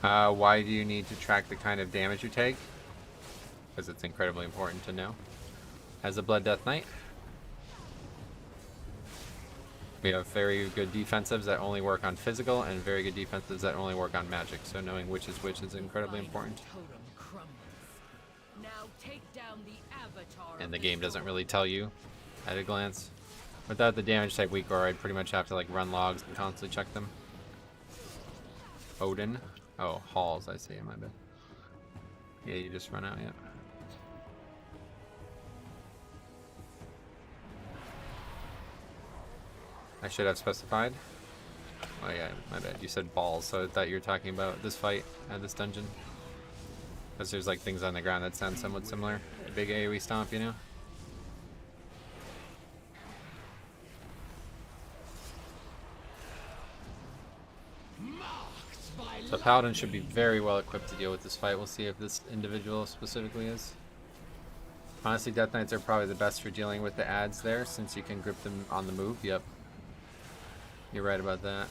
Why do you need to track the kind of damage you take? Because it's incredibly important to know. As a Blood Death Knight, we have very good defensives that only work on physical and very good defensives that only work on magic. So knowing which is incredibly important. Totem crumbles. Now take down the avatar And of the the game doesn't soul. really tell you at a glance. Without the damage type weak, or I'd pretty much have to like run logs and constantly check them. Odin. Oh, Halls, I see, my bad. Yeah, you just run out, yeah. I should have specified. Oh yeah, my bad. You said Balls, so I thought you were talking about this fight at this dungeon. Because there's like things on the ground that sound somewhat similar. A big AoE stomp, you know? So Paladin should be very well equipped to deal with this fight. We'll see if this individual specifically is. Honestly, Death Knights are probably the best for dealing with the adds there, since you can grip them on the move. Yep. You're right about that.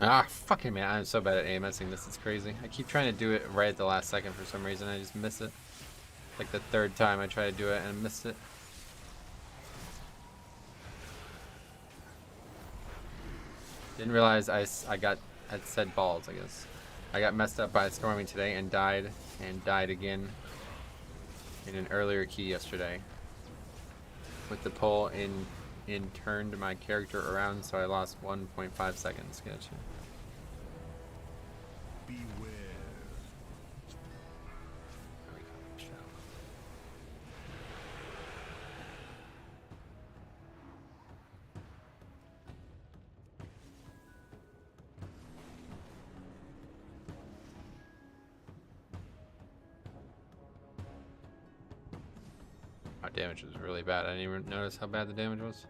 Ah, fucking man, I'm so bad at AMSing this, it's crazy. I keep trying to do it right at the last second for some reason, I just miss it. Like the third time I try to do it and missed it. Didn't realize I said Balls, I guess. I got messed up by storming today and died again in an earlier key yesterday. With the pull in turned my character around, so I lost 1.5 seconds. Gotcha. Beware. Our damage was really bad. I didn't even notice how bad the damage was.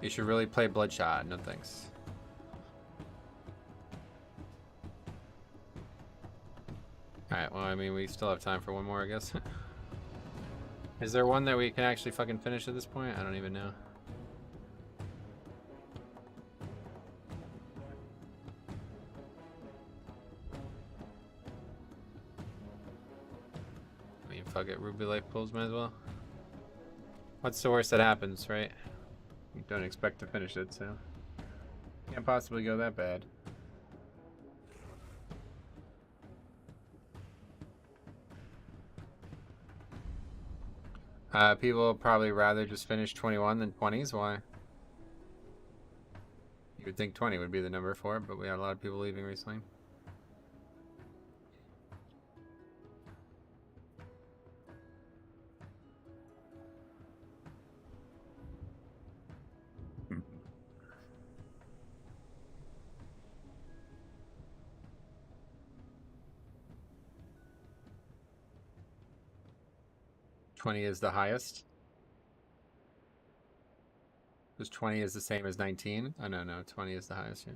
You should really play Bloodshot. No thanks. Alright, well, I mean, we still have time for one more, I guess. Is there one that we can actually fucking finish at this point? I don't even know. fuck it. Ruby life pulls, might as well. What's the worst that happens, right? You don't expect to finish it, so can't possibly go that bad. People probably rather just finish 21 than 20s. Why? You would think 20 would be the number for it, but we had a lot of people leaving recently. $20 is the highest. Because 20 is the same as 19. Oh, no, 20 is the highest, yeah.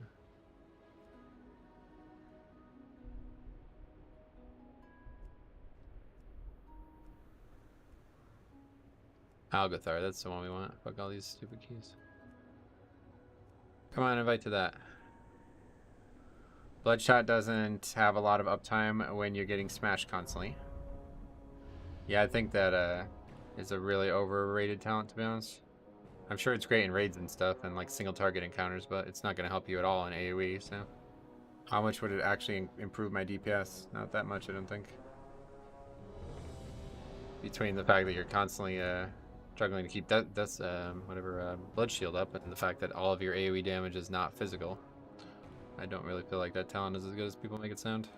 Algathar, that's the one we want. Fuck all these stupid keys. Come on, invite to that. Bloodshot doesn't have a lot of uptime when you're getting smashed constantly. Yeah, I think that is a really overrated talent, to be honest. I'm sure it's great in raids and stuff and like single target encounters, but it's not going to help you at all in AoE, so. How much would it actually improve my DPS? Not that much, I don't think. Between the fact that you're constantly struggling to keep blood shield up, and the fact that all of your AoE damage is not physical. I don't really feel like that talent is as good as people make it sound.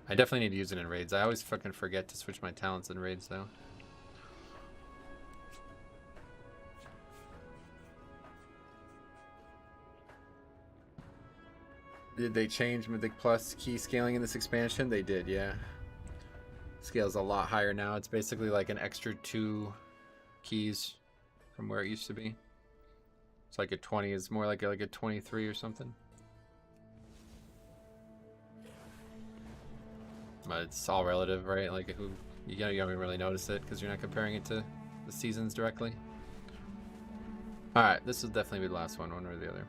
I definitely need to use it in raids. I always fucking forget to switch my talents in raids, though. Did they change Mythic Plus key scaling in this expansion? They did, yeah. Scale's a lot higher now. It's basically like an extra 2 keys from where it used to be. It's like a 20 is more like a 23 or something. But it's all relative, right? Like who you don't even really notice it because you're not comparing it to the seasons directly. All right, this will definitely be the last one or the other.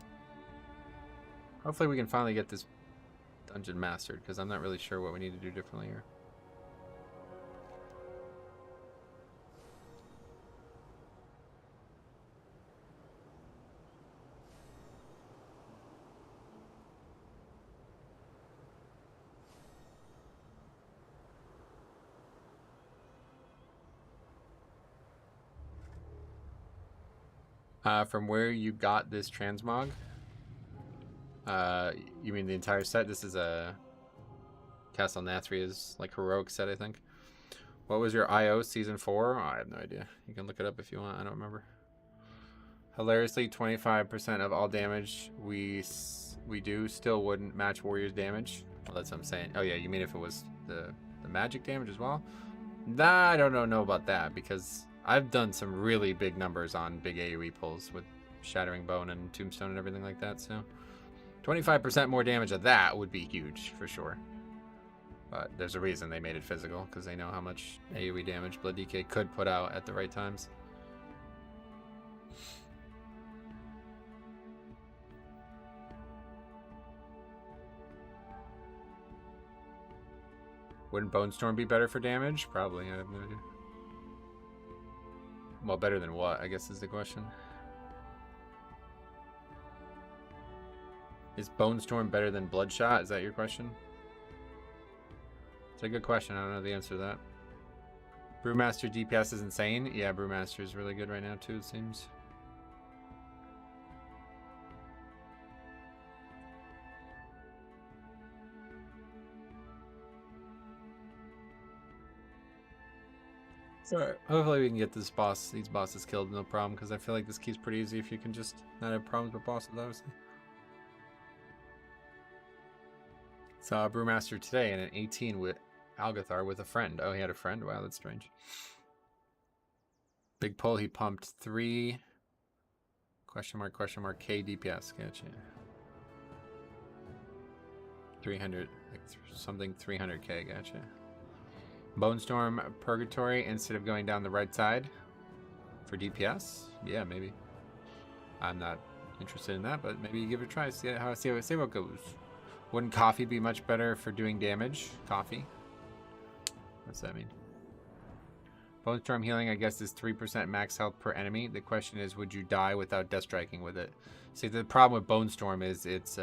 Hopefully we can finally get this dungeon mastered because I'm not really sure what we need to do differently here. From where you got this transmog? You mean the entire set? This is a Castle Nathria's like heroic set, I think. What was your IO season 4? Oh, I have no idea. You can look it up if you want. I don't remember. Hilariously, 25% of all damage we do still wouldn't match Warrior's damage. Well, that's what I'm saying. Oh yeah, you mean if it was the magic damage as well? Nah, I don't know about that because I've done some really big numbers on big AoE pulls with Shattering Bone and Tombstone and everything like that, so 25% more damage of that would be huge for sure. But there's a reason they made it physical, because they know how much AoE damage Blood DK could put out at the right times. Wouldn't Bone Storm be better for damage? Probably, I have no idea. Well, better than what, I guess is the question. Is Bone Storm better than Bloodshot? Is that your question? It's a good question. I don't know the answer to that. Brewmaster DPS is insane. Yeah, Brewmaster is really good right now too, it seems. Alright, hopefully we can get these bosses killed no problem, because I feel like this key's pretty easy if you can just not have problems with bosses, obviously. Saw a Brewmaster today in an 18 with Algathar with a friend. Oh, he had a friend? Wow, that's strange. Big pull, he pumped 3 question mark K DPS. Gotcha. 300 like something 300K. Gotcha. Bone Storm Purgatory instead of going down the right side for DPS? Yeah, maybe. I'm not interested in that, but maybe you give it a try. See what it goes. Wouldn't coffee be much better for doing damage? Coffee? What's that mean? Bone Storm healing, I guess, is 3% max health per enemy. The question is, would you die without Death Striking with it? See, the problem with Bone Storm is it's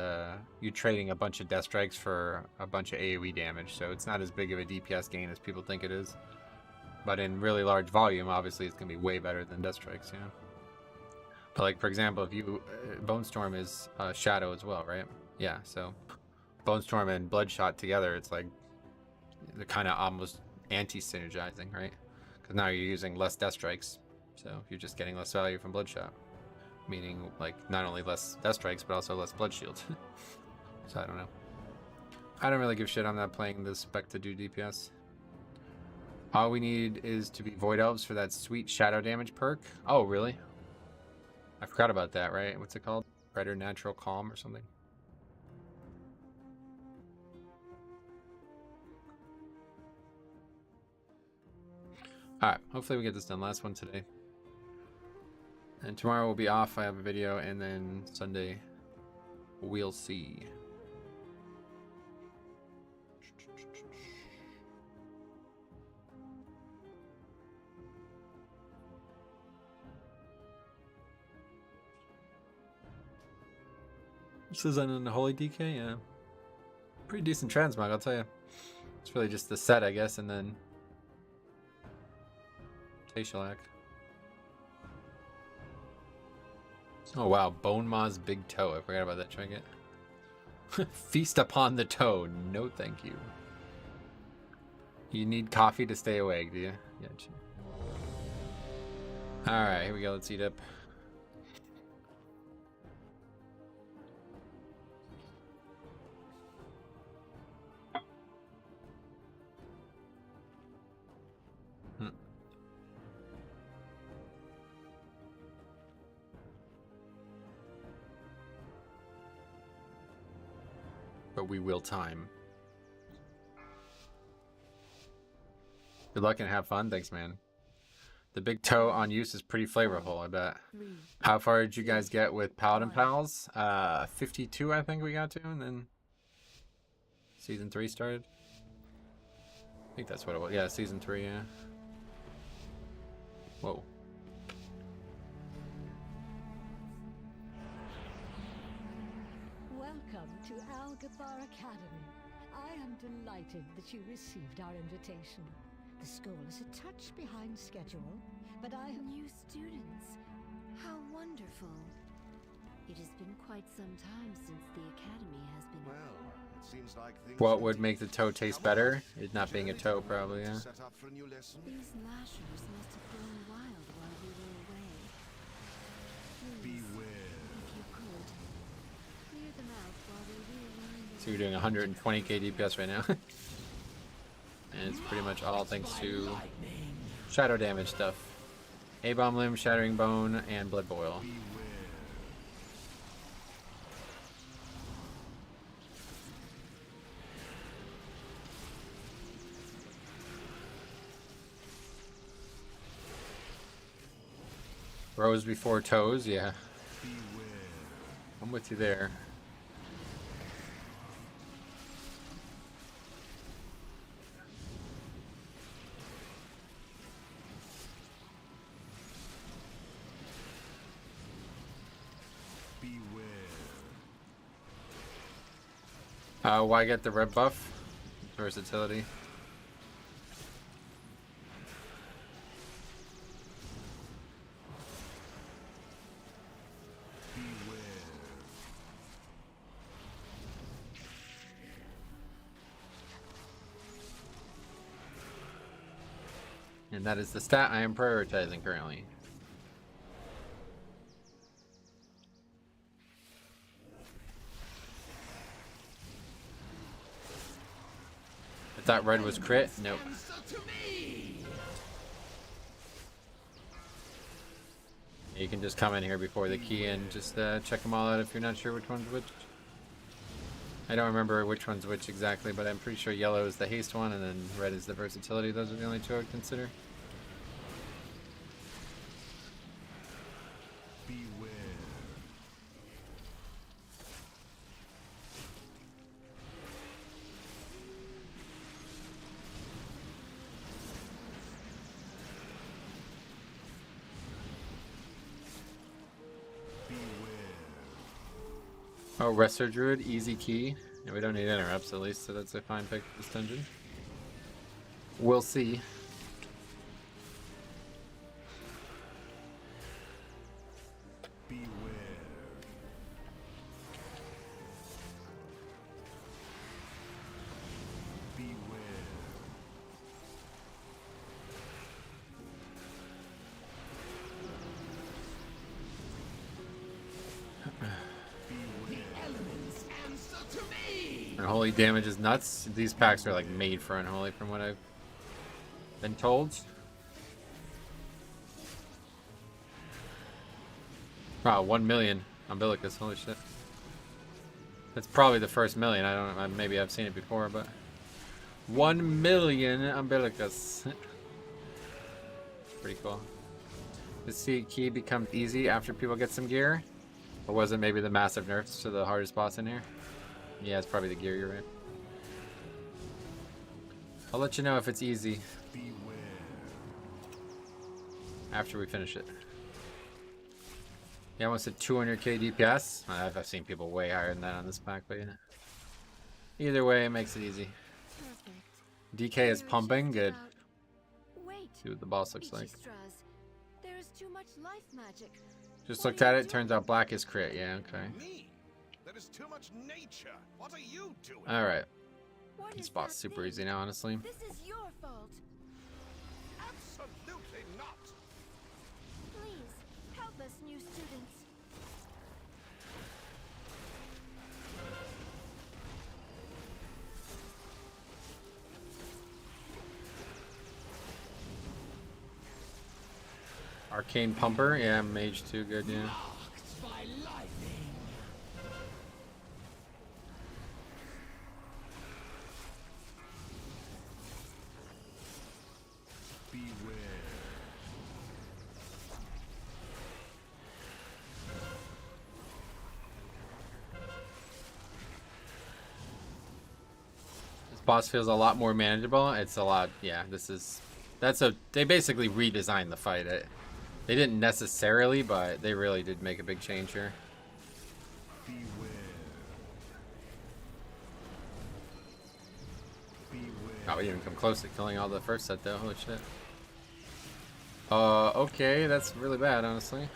you trading a bunch of Death Strikes for a bunch of AoE damage, so it's not as big of a DPS gain as people think it is. But in really large volume, obviously, it's going to be way better than Death Strikes, yeah. But, like, for example, if you... Bone Storm is Shadow as well, right? Yeah, so... Bone Storm and Bloodshot together, it's like... They're kind of almost anti-synergizing, right? Because now you're using less Death Strikes, so you're just getting less value from Bloodshot. Meaning, like, not only less Death Strikes, but also less Blood Shield. So, I don't know. I don't really give shit. I'm not playing this spec to do DPS. All we need is to be Void Elves for that sweet Shadow Damage perk. Oh, really? I forgot about that, right? What's it called? Preternatural Calm or something? Alright, hopefully we get this done. Last one today. And tomorrow we'll be off. I have a video, and then Sunday we'll see. This is an Unholy DK, yeah. Pretty decent transmog, I'll tell you. It's really just the set, I guess, and then Tayshalak. Oh wow, Bone Maw's Big Toe. I forgot about that trinket. Feast upon the toe. No thank you. You need coffee to stay awake, do you? Yeah. Alright, here we go. Let's eat up. But we will time. Good luck and have fun. Thanks, man. The big toe on use is pretty flavorful, I bet. How far did you guys get with Paladin Pals? 52, I think we got to, and then Season 3 started. I think that's what it was. Yeah, Season 3, yeah. Whoa. Welcome to Algabar Academy. I am delighted that you received our invitation. The school is a touch behind schedule, but I have... New students. How wonderful. It has been quite some time since the academy has been... Well, it seems like things... What would make the toe taste better? It not being a toe, probably, yeah. These lashers must have grown wild while we were away. Please, Beware. if you could, clear them out while we realign the... So you're doing 120k DPS right now. And it's pretty much all thanks to shadow damage stuff. A-Bomb Limb, Shattering Bone, and Blood Boil. Rose before toes, yeah. I'm with you there. Why get the red buff? Versatility. And that is the stat I am prioritizing currently. I thought red was crit. Nope. You can just come in here before the key and just check them all out if you're not sure which one's which. I don't remember which one's which exactly, but I'm pretty sure yellow is the haste one and then red is the versatility. Those are the only two I would consider. Oh, Resto Druid, easy key. And we don't need interrupts at least, so that's a fine pick for this dungeon. We'll see. Beware. Beware. Unholy damage is nuts. These packs are like made for Unholy from what I've been told. Wow, 1 million Umbilicus, holy shit. That's probably the first million. I don't know, maybe I've seen it before, but 1 million Umbilicus. Pretty cool. Does the key become easy after people get some gear? Or was it maybe the massive nerfs to the hardest boss in here? Yeah, it's probably the gear, you're right. I'll let you know if it's easy. Beware. After we finish it. Yeah, almost at 200k DPS. I've seen people way higher than that on this pack, but yeah. Either way, it makes it easy. Perfect. DK is pumping, good. Wait. See what the boss looks like. There is too much life magic. Just What looked are at you it, turns out black is crit, yeah, okay. Me? That is too much nature. What are you doing? Alright. What This is boss that super thing? easy now, honestly. This is your fault. Absolutely not. Please, help us, new students. Arcane Pumper, yeah, Mage 2, good, yeah. Beware. This boss feels a lot more manageable. It's a lot, yeah, they basically redesigned the fight. They didn't necessarily, but they really did make a big change here. Beware. Beware. Oh, we didn't even come close to killing all the first set though, holy shit. Okay, that's really bad, honestly.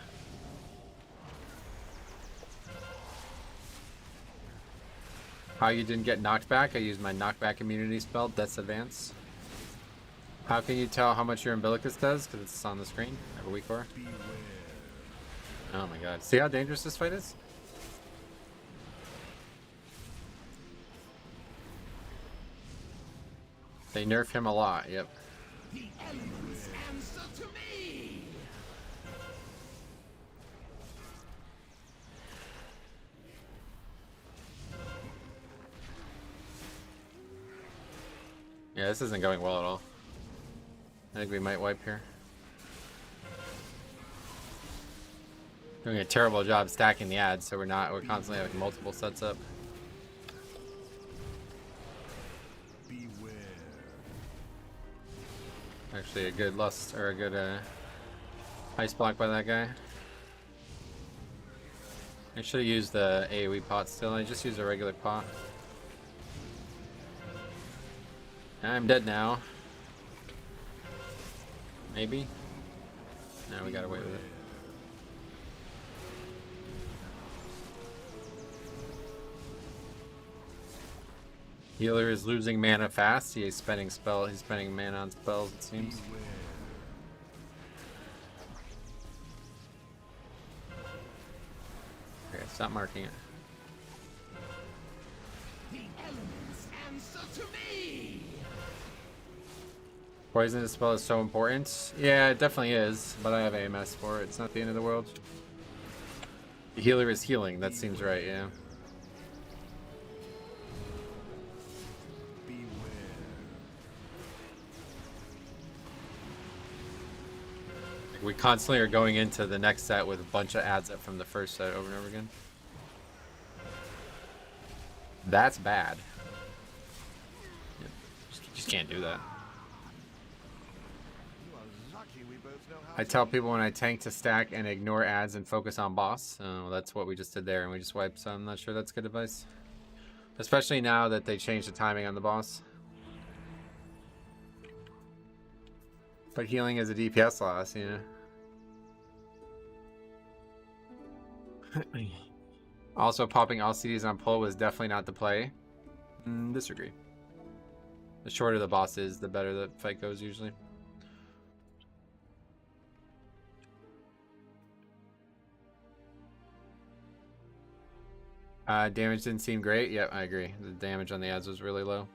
How you didn't get knocked back? I used my knockback immunity spell, Death's Advance. How can you tell how much your Umbilicus does? Because it's on the screen. I have a weak core. Beware. Oh my god. See how dangerous this fight is? They nerf him a lot, yep. The elements answer to me. Yeah, this isn't going well at all. I think we might wipe here. Doing a terrible job stacking the ads, so we're constantly having multiple sets up. Beware. Actually a good lust, or a good ice block by that guy. I should have used the AoE pot still, I just used a regular pot. I'm dead now. Maybe? No, we got away with it. Healer is losing mana fast. He's spending mana on spells, it seems. Beware. Okay, stop marking it. The elements answer to me. Poisonous spell is so important. Yeah, it definitely is, but I have AMS for it. It's not the end of the world. The healer is healing. That seems right, yeah. We constantly are going into the next set with a bunch of ads up from the first set over and over again. That's bad. Just can't do that. You are lucky we both both know how I tell people when I tank to stack and ignore ads and focus on boss. Oh, that's what we just did there, and we just wiped, so I'm not sure that's good advice. Especially now that they changed the timing on the boss. But healing is a DPS loss, you know. Also, popping LCDs on pull was definitely not the play. Disagree. The shorter the boss is, the better the fight goes usually. Damage didn't seem great. Yep, I agree. The damage on the ads was really low.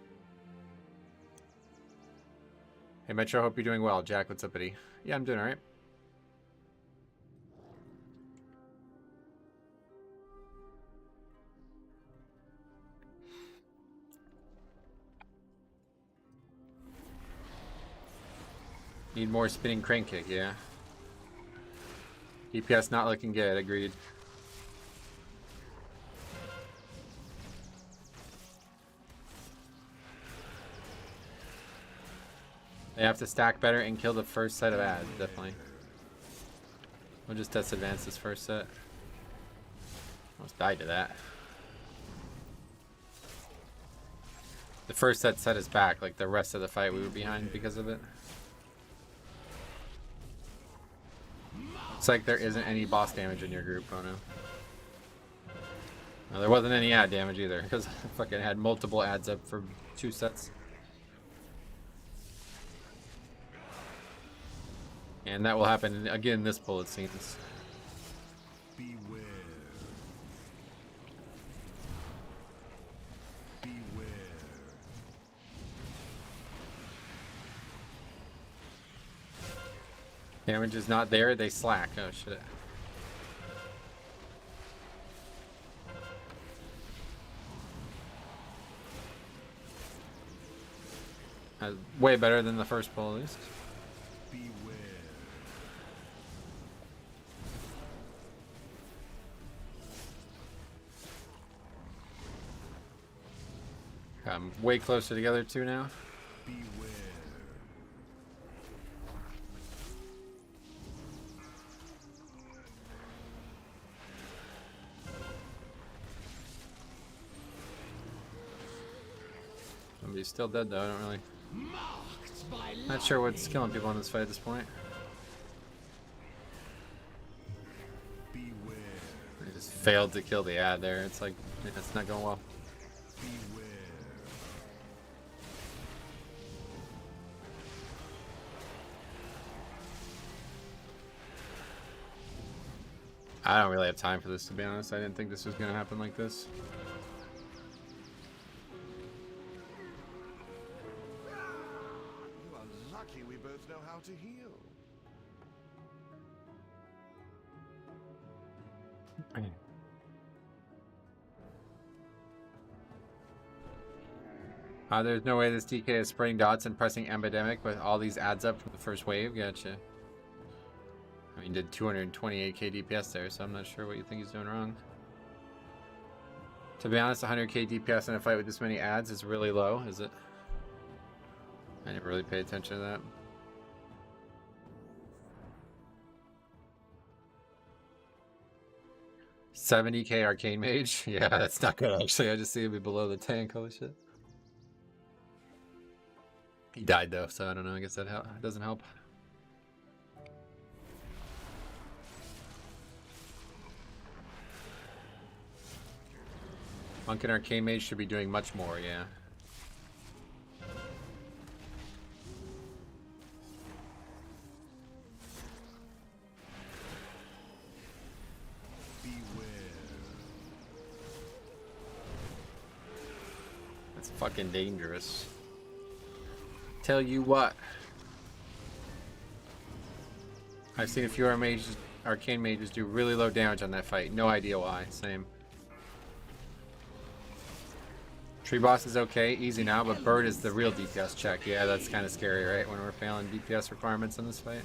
Hey Metro, hope you're doing well. Jack, what's up, buddy? Yeah, I'm doing alright. Need more spinning crane kick, yeah. DPS not looking good, agreed. They have to stack better and kill the first set of ads, definitely. We'll just test advance this first set. Almost died to that. The first set set us back, like the rest of the fight we were behind because of it. Looks like there isn't any boss damage in your group, oh no. No, there wasn't any ad damage either, because I fucking had multiple ads up for 2 sets. And that will happen again this pull, it seems. Beware. Beware. Damage is not there, they slack. Oh shit. Way better than the first pull at least. Beware. I'm way closer together too now. Beware. Somebody's still dead though, I don't really... Not sure what's killing people in this fight at this point. Beware. They just failed to kill the ad there. It's like, it's not going well. Beware. I don't really have time for this, to be honest. I didn't think this was going to happen like this. You are lucky we both know how to heal. There's no way this DK is spreading dots and pressing epidemic with all these ads up from the first wave. Gotcha. I mean, did 228k DPS there, so I'm not sure what you think he's doing wrong. To be honest, 100k DPS in a fight with this many ads is really low, is it? I didn't really pay attention to that. $70k arcane mage? Yeah, that's not good actually. I just see it below the tank. Holy shit. He died though, so I don't know. I guess that doesn't help. Monk and Arcane Mage should be doing much more, yeah. That's fucking dangerous. Tell you what. I've seen a few arcane mages do really low damage on that fight. No idea why. Same. Tree boss is okay, easy now, but bird is the real DPS check. Yeah, that's kind of scary, right? When we're failing DPS requirements in this fight.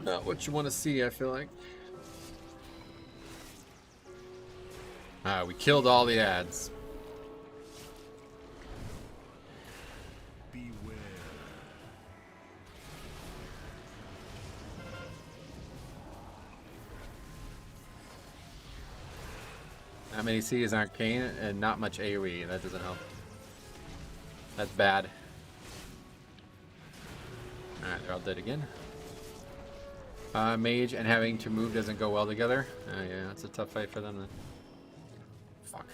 Not what you want to see, I feel like. We killed all the ads. Not many C's in Arcane and not much AoE. That doesn't help. That's bad. Alright, they're all dead again. Mage and having to move doesn't go well together. Yeah, it's a tough fight for them then. Fuck.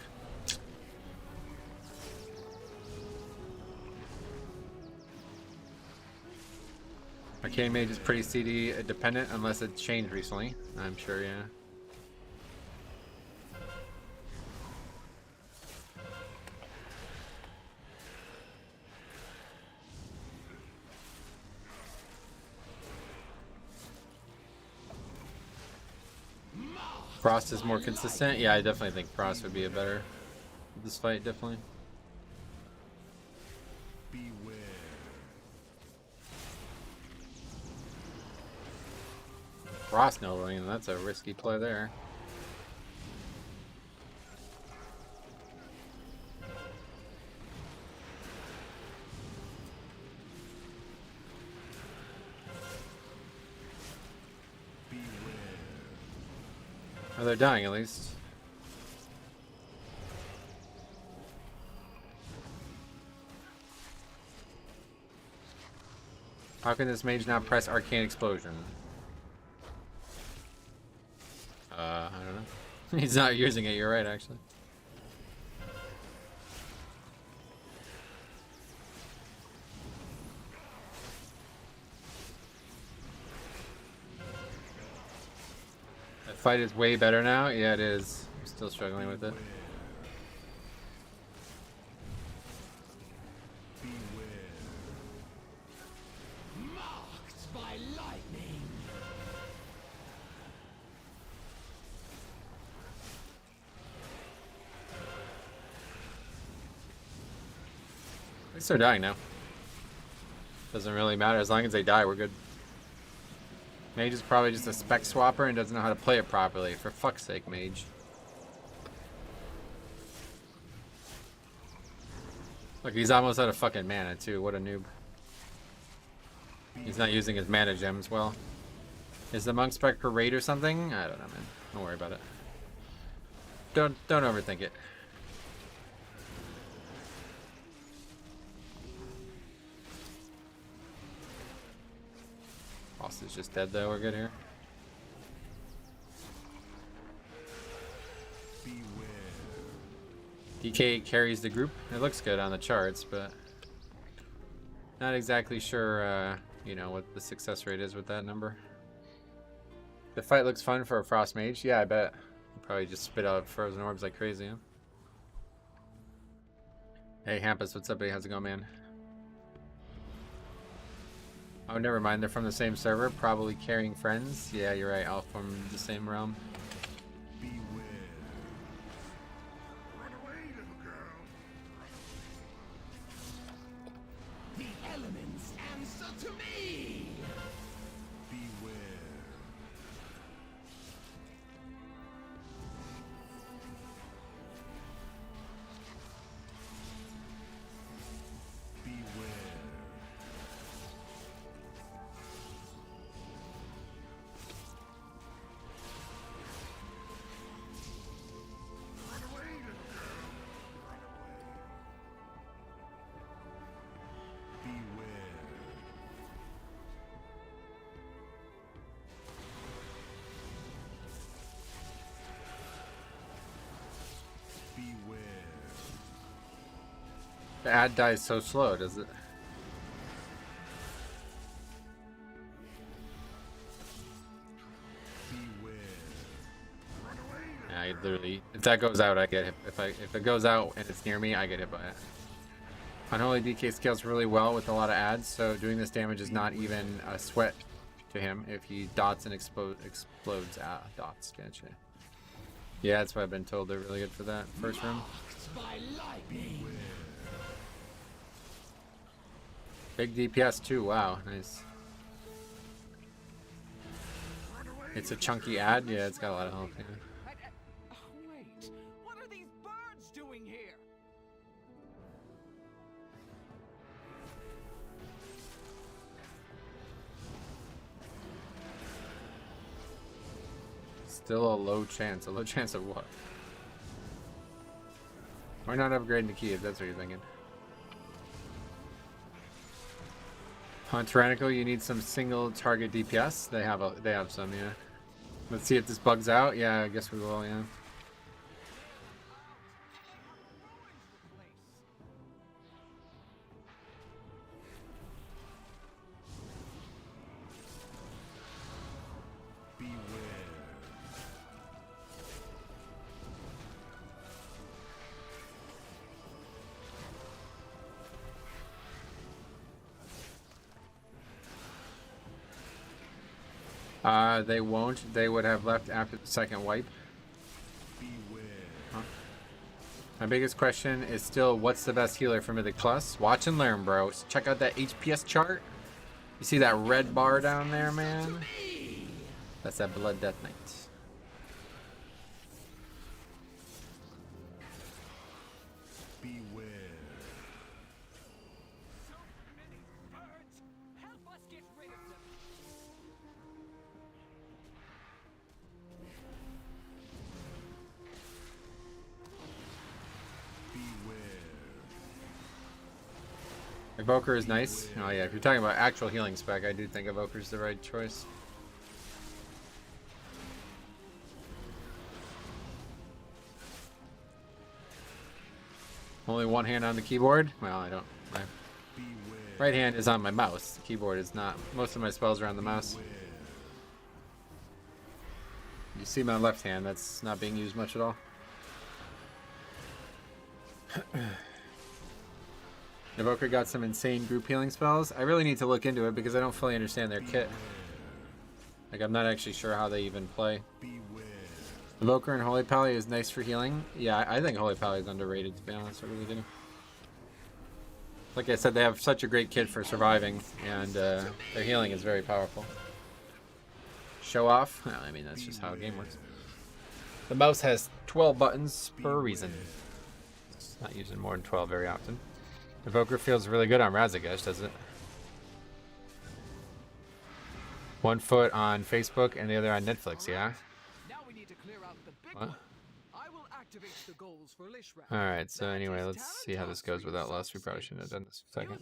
Arcane Mage is pretty CD dependent unless it's changed recently. I'm sure, yeah. Frost is more consistent. Yeah, I definitely think Frost would be a better this fight, definitely. Beware. Frost noting, that's a risky play there. Oh, they're dying at least. How can this mage not press Arcane Explosion? I don't know. He's not using it, you're right, actually. That fight is way better now? Yeah, it is. I'm still struggling with it. Marked by lightning. At least they're dying now. Doesn't really matter. As long as they die, we're good. Mage is probably just a spec swapper and doesn't know how to play it properly. For fuck's sake, Mage. Look, he's almost out of fucking mana, too. What a noob. He's not using his mana gems well. Is the monk spec per raid or something? I don't know, man. Don't worry about it. Don't overthink it. Boss is just dead though, we're good here. DK carries the group. It looks good on the charts, but not exactly sure, you know, what the success rate is with that number. The fight looks fun for a Frost Mage. Yeah, I bet. He'll probably just spit out frozen orbs like crazy, huh? Hey, Hampus, what's up, buddy? How's it going, man? Oh, never mind. They're from the same server. Probably carrying friends. Yeah, you're right. All from the same realm. The elements answer to me. Beware. The ad dies so slow, does it? Yeah, I literally, if that goes out, I get hit. If it goes out and it's near me, I get hit by it. Unholy DK scales really well with a lot of ads, so doing this damage is not even a sweat to him if he dots and explodes. Dots, gotcha. Yeah, that's why I've been told they're really good for that first room. Big DPS too, wow, nice. It's a chunky ad, yeah, it's got a lot of health, yeah. Wait, what are these birds doing here? Still a low chance of what? Or not upgrading the key if that's what you're thinking. On Tyrannical, you need some single target DPS. They have some, yeah. Let's see if this bugs out. Yeah, I guess we will, yeah. They won't. They would have left after the second wipe. Huh? My biggest question is still, what's the best healer for Mythic Plus? Watch and learn, bro. Check out that HPS chart. You see that red bar down there, man? That's that Blood Death Knight. Evoker is nice. Oh yeah, if you're talking about actual healing spec, I do think Evoker is the right choice. Only one hand on the keyboard? Well, I don't. My right hand is on my mouse. The keyboard is not. Most of my spells are on the mouse. You see my left hand, that's not being used much at all. Evoker got some insane group healing spells. I really need to look into it because I don't fully understand their kit. Like, I'm not actually sure how they even play. Evoker and Holy Pally is nice for healing. Yeah, I think Holy Pally is underrated, to be honest. I really do. Like I said, they have such a great kit for surviving, and their healing is very powerful. Show off? Well, I mean, that's just how a game works. The mouse has 12 buttons for a reason. It's not using more than 12 very often. Evoker feels really good on Razagesh, does it? One foot on Facebook and the other on Netflix, yeah? What? Alright, so anyway, let's see how this goes without loss. We probably shouldn't have done this for a second.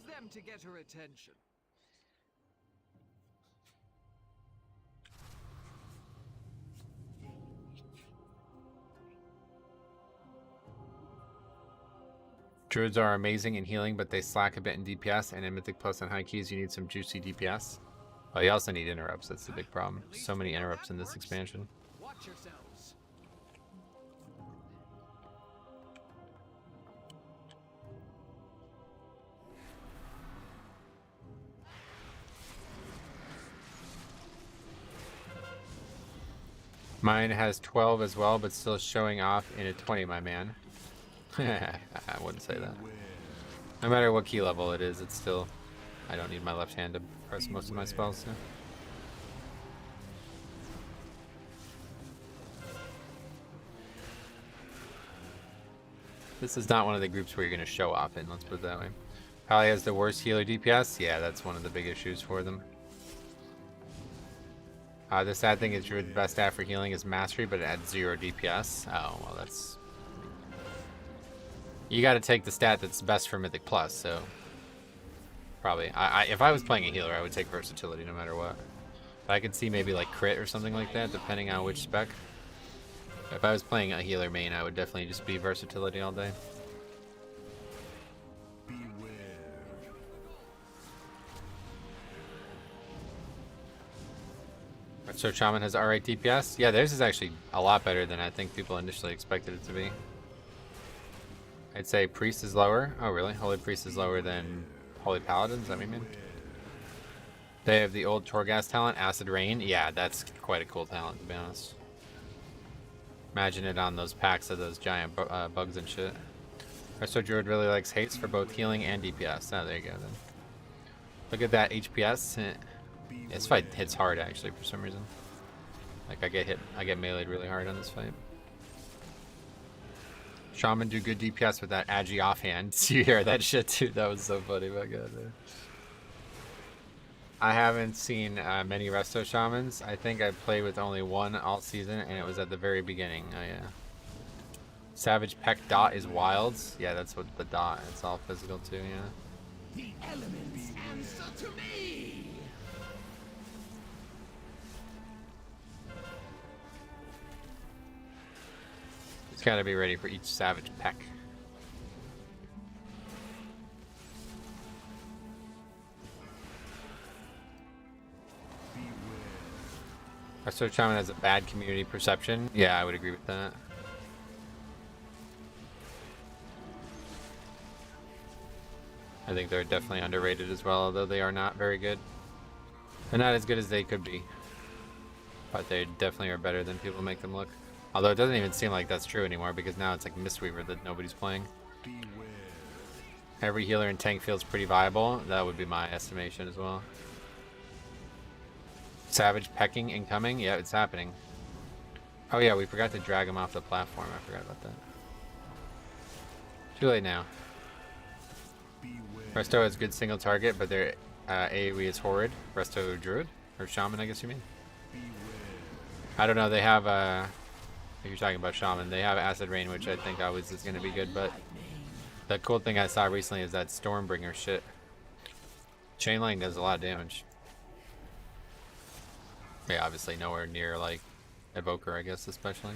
Druids are amazing in healing, but they slack a bit in DPS, and in Mythic Plus and high keys, you need some juicy DPS. Well, you also need interrupts, that's the big problem. So many interrupts in this expansion. Mine has 12 as well, but still showing off in a 20, my man. I wouldn't say that. No matter what key level it is, it's still... I don't need my left hand to press most of my spells, so. This is not one of the groups where you're going to show off in, let's put it that way. Pally has the worst healer DPS? Yeah, that's one of the big issues for them. The sad thing is your best stat for healing is Mastery, but it adds 0 DPS. Oh, well that's... You gotta take the stat that's best for Mythic Plus, so... Probably. If I was playing a healer, I would take Versatility no matter what. But I could see maybe like Crit or something like that, depending on which spec. If I was playing a healer main, I would definitely just be Versatility all day. So Shaman has alright DPS? Yeah, theirs is actually a lot better than I think people initially expected it to be. I'd say Priest is lower. Oh really? Holy Priest is lower than Holy Paladin? Is that what you mean? They have the old Torghast talent, Acid Rain. Yeah, that's quite a cool talent, to be honest. Imagine it on those packs of those giant bugs and shit. Resto Druid really likes haste for both healing and DPS. Oh, there you go then. Look at that HPS. This fight hits hard actually for some reason. Like I get meleeed really hard on this fight. Shaman do good DPS with that Agi offhand. You hear that shit too? That was so funny, my god. Man. I haven't seen many Resto Shamans. I think I played with only one all season, and it was at the very beginning. Oh yeah. Savage Peck dot is wilds. Yeah, that's what the dot. It's all physical too. Yeah. The elements answer to me! Just gotta be ready for each Savage Peck. Resto Shaman has a bad community perception. Yeah, I would agree with that. I think they're definitely underrated as well, although they are not very good. They're not as good as they could be. But they definitely are better than people make them look. Although it doesn't even seem like that's true anymore, because now it's like Mistweaver that nobody's playing. Every healer and tank feels pretty viable. That would be my estimation as well. Savage Pecking incoming? Yeah, it's happening. Oh yeah, we forgot to drag him off the platform. I forgot about that. Too late now. Resto has good single target, but their AoE is horrid. Resto Druid? Or Shaman, I guess you mean? I don't know, they have, if you're talking about Shaman, they have Acid Rain, which I think always is going to be good, but the cool thing I saw recently is that Stormbringer shit. Chain Lightning does a lot of damage. Yeah, obviously nowhere near, like, Evoker, I guess, especially.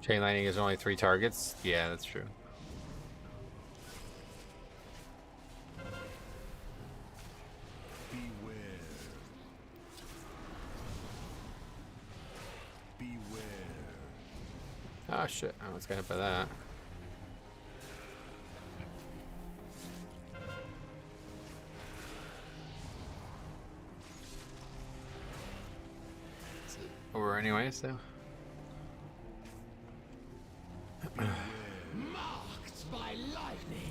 Chain Lightning is only 3 targets? Yeah, that's true. Oh shit, I almost got hit by that. It's over anyway, so.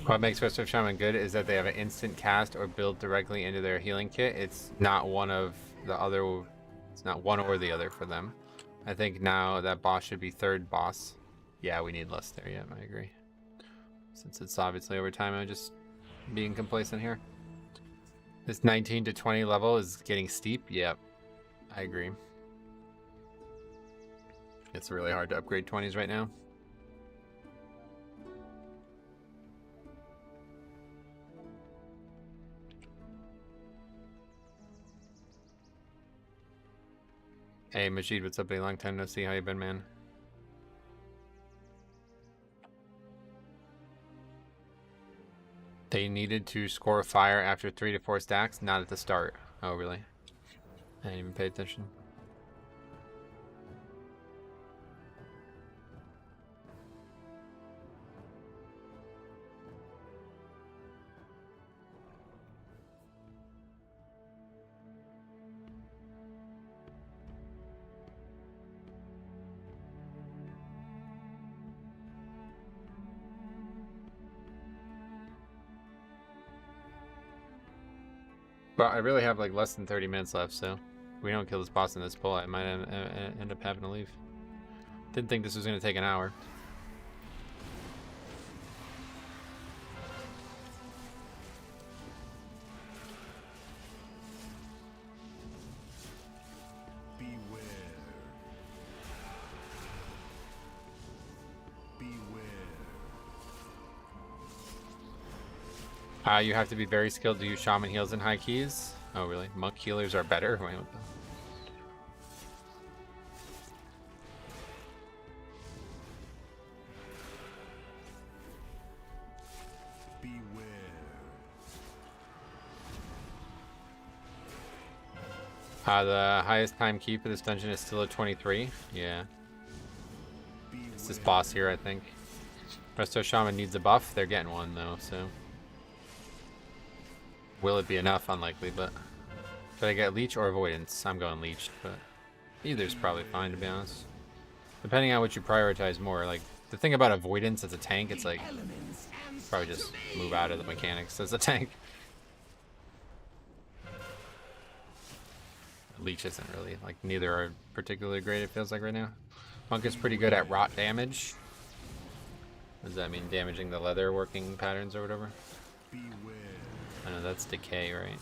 What makes Resto Shaman good is that they have an instant cast or build directly into their healing kit. It's not one of the other. It's not one or the other for them. I think now that boss should be 3rd boss. Yeah, we need less there. Yeah, I agree. Since it's obviously over time, I'm just being complacent here. This 19 to 20 level is getting steep. Yep, I agree. It's really hard to upgrade 20s right now. Hey Majid, what's up, buddy? Long time no see. How you been, man? They needed to score fire after 3 to 4 stacks, not at the start. Oh, really? I didn't even pay attention. But I really have like less than 30 minutes left, so if we don't kill this boss in this pull, I might end up having to leave. Didn't think this was going to take an hour. You have to be very skilled to use Shaman heals and high keys. Oh, really? Monk healers are better? Wait, what the... The highest time key for this dungeon is still at 23. Yeah. It's this boss here, I think. Resto Shaman needs a buff. They're getting one, though, so... Will it be enough? Unlikely, but... Should I get Leech or Avoidance? I'm going Leech, but... Either's probably fine, to be honest. Depending on what you prioritize more. Like, the thing about Avoidance as a tank, it's like... Probably just move out of the mechanics as a tank. Leech isn't really, like, neither are particularly great, it feels like right now. Monk is pretty good at rot damage. What does that mean? Damaging the leather working patterns or whatever? Beware. I know that's decay, right?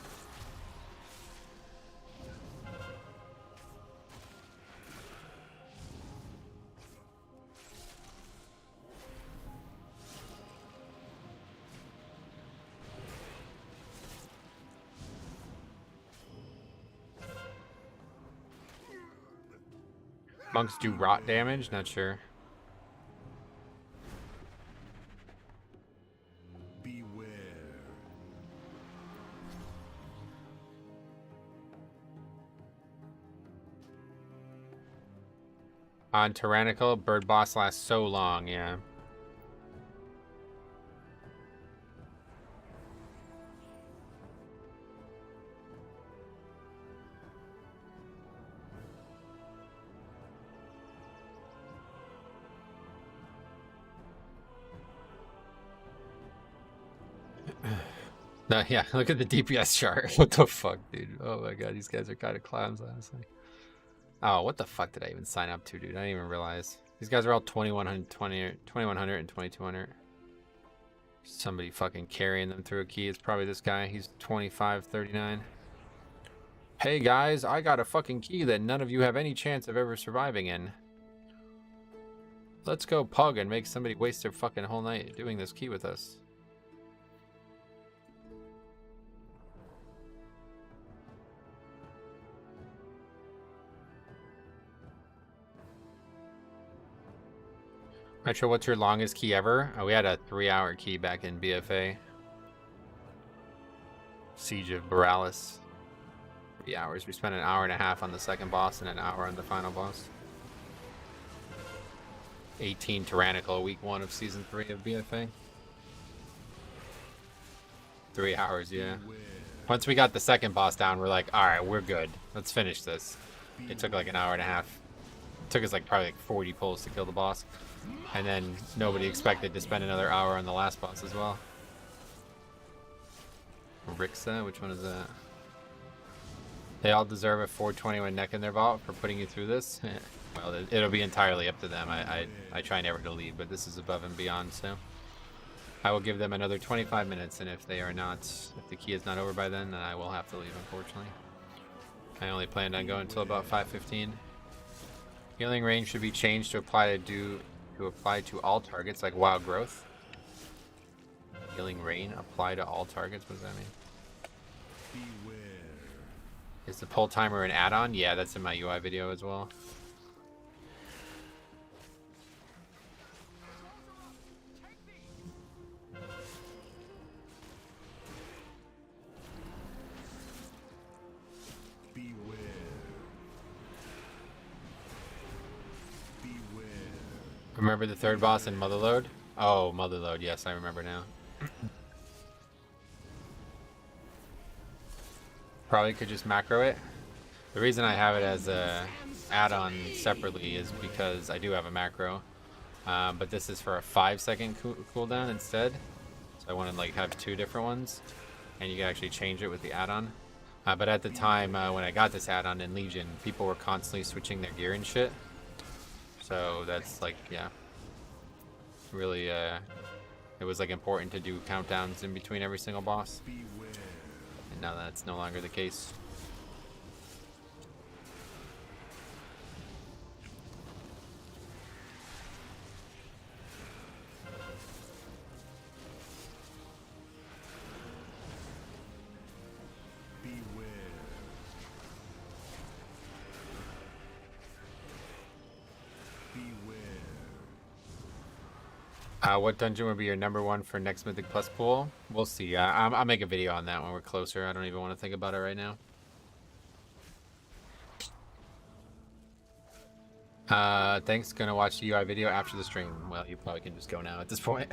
Monks do rot damage? Not sure. Beware. On Tyrannical, Bird Boss lasts so long, yeah. No, yeah, look at the DPS chart. What the fuck, dude? Oh my god, these guys are kind of clowns, honestly. Oh, what the fuck did I even sign up to, dude? I didn't even realize. These guys are all 2100, 2100 and 2200. Somebody fucking carrying them through a key. It's probably this guy. He's 2539. Hey guys, I got a fucking key that none of you have any chance of ever surviving in. Let's go pug and make somebody waste their fucking whole night doing this key with us. Retro, what's your longest key ever? Oh, we had a 3-hour key back in BFA. Siege of Borealis. 3 hours. We spent an hour and a half on the second boss and an hour on the final boss. 18 Tyrannical, week 1 of season 3 of BFA. 3 hours, yeah. Once we got the second boss down, we're like, alright, we're good. Let's finish this. It took like an hour and a half. It took us like probably like 40 pulls to kill the boss. And then nobody expected to spend another hour on the last boss as well. Rixa, which one is that? They all deserve a 421 neck in their vault for putting you through this. Well, it'll be entirely up to them. I try never to leave, but this is above and beyond, so. I will give them another 25 minutes, and if they are not, if the key is not over by then I will have to leave, unfortunately. I only planned on going until about 5:15. Healing range should be changed to apply to all targets, like Wild Growth. Healing Rain apply to all targets. What does that mean? Beware. Is the pull timer an add-on? Yeah, that's in my UI video as well. Remember the third boss in Motherlode? Oh, Motherlode, yes, I remember now. Probably could just macro it. The reason I have it as a add-on separately is because I do have a macro. But this is for a 5-second cooldown instead. So I want to like have 2 different ones. And you can actually change it with the add-on. But at the time when I got this add-on in Legion, people were constantly switching their gear and shit. So that's like, yeah, really, it was like important to do countdowns in between every single boss. And now that's no longer the case. What dungeon would be your #1 for next Mythic Plus pool? We'll see. I'll make a video on that when we're closer. I don't even want to think about it right now. Thanks. Gonna watch the UI video after the stream. Well, you probably can just go now at this point.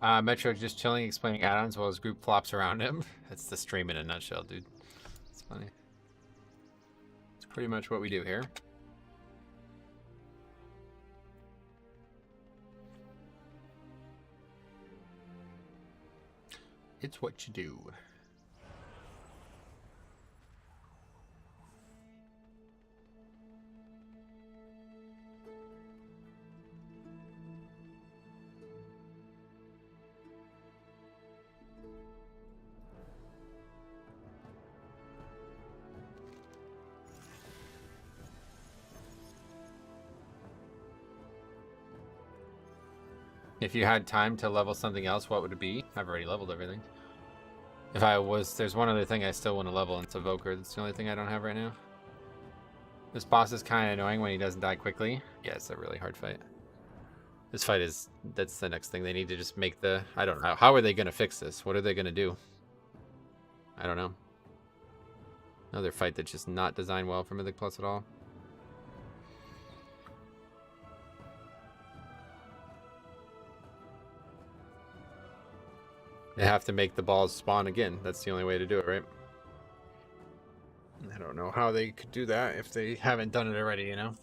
Metro just chilling, explaining add-ons while his group flops around him. That's the stream in a nutshell, dude. It's funny. It's pretty much what we do here. It's what you do. If you had time to level something else, what would it be? I've already leveled everything. If I was, there's one other thing I still want to level, and it's Evoker. That's the only thing I don't have right now. This boss is kind of annoying when he doesn't die quickly. Yeah, it's a really hard fight. This fight is, that's the next thing. They need to just make the, I don't know. How are they going to fix this? What are they going to do? I don't know. Another fight that's just not designed well for Mythic Plus at all. They have to make the balls spawn again. That's the only way to do it, right? I don't know how they could do that if they haven't done it already, you know?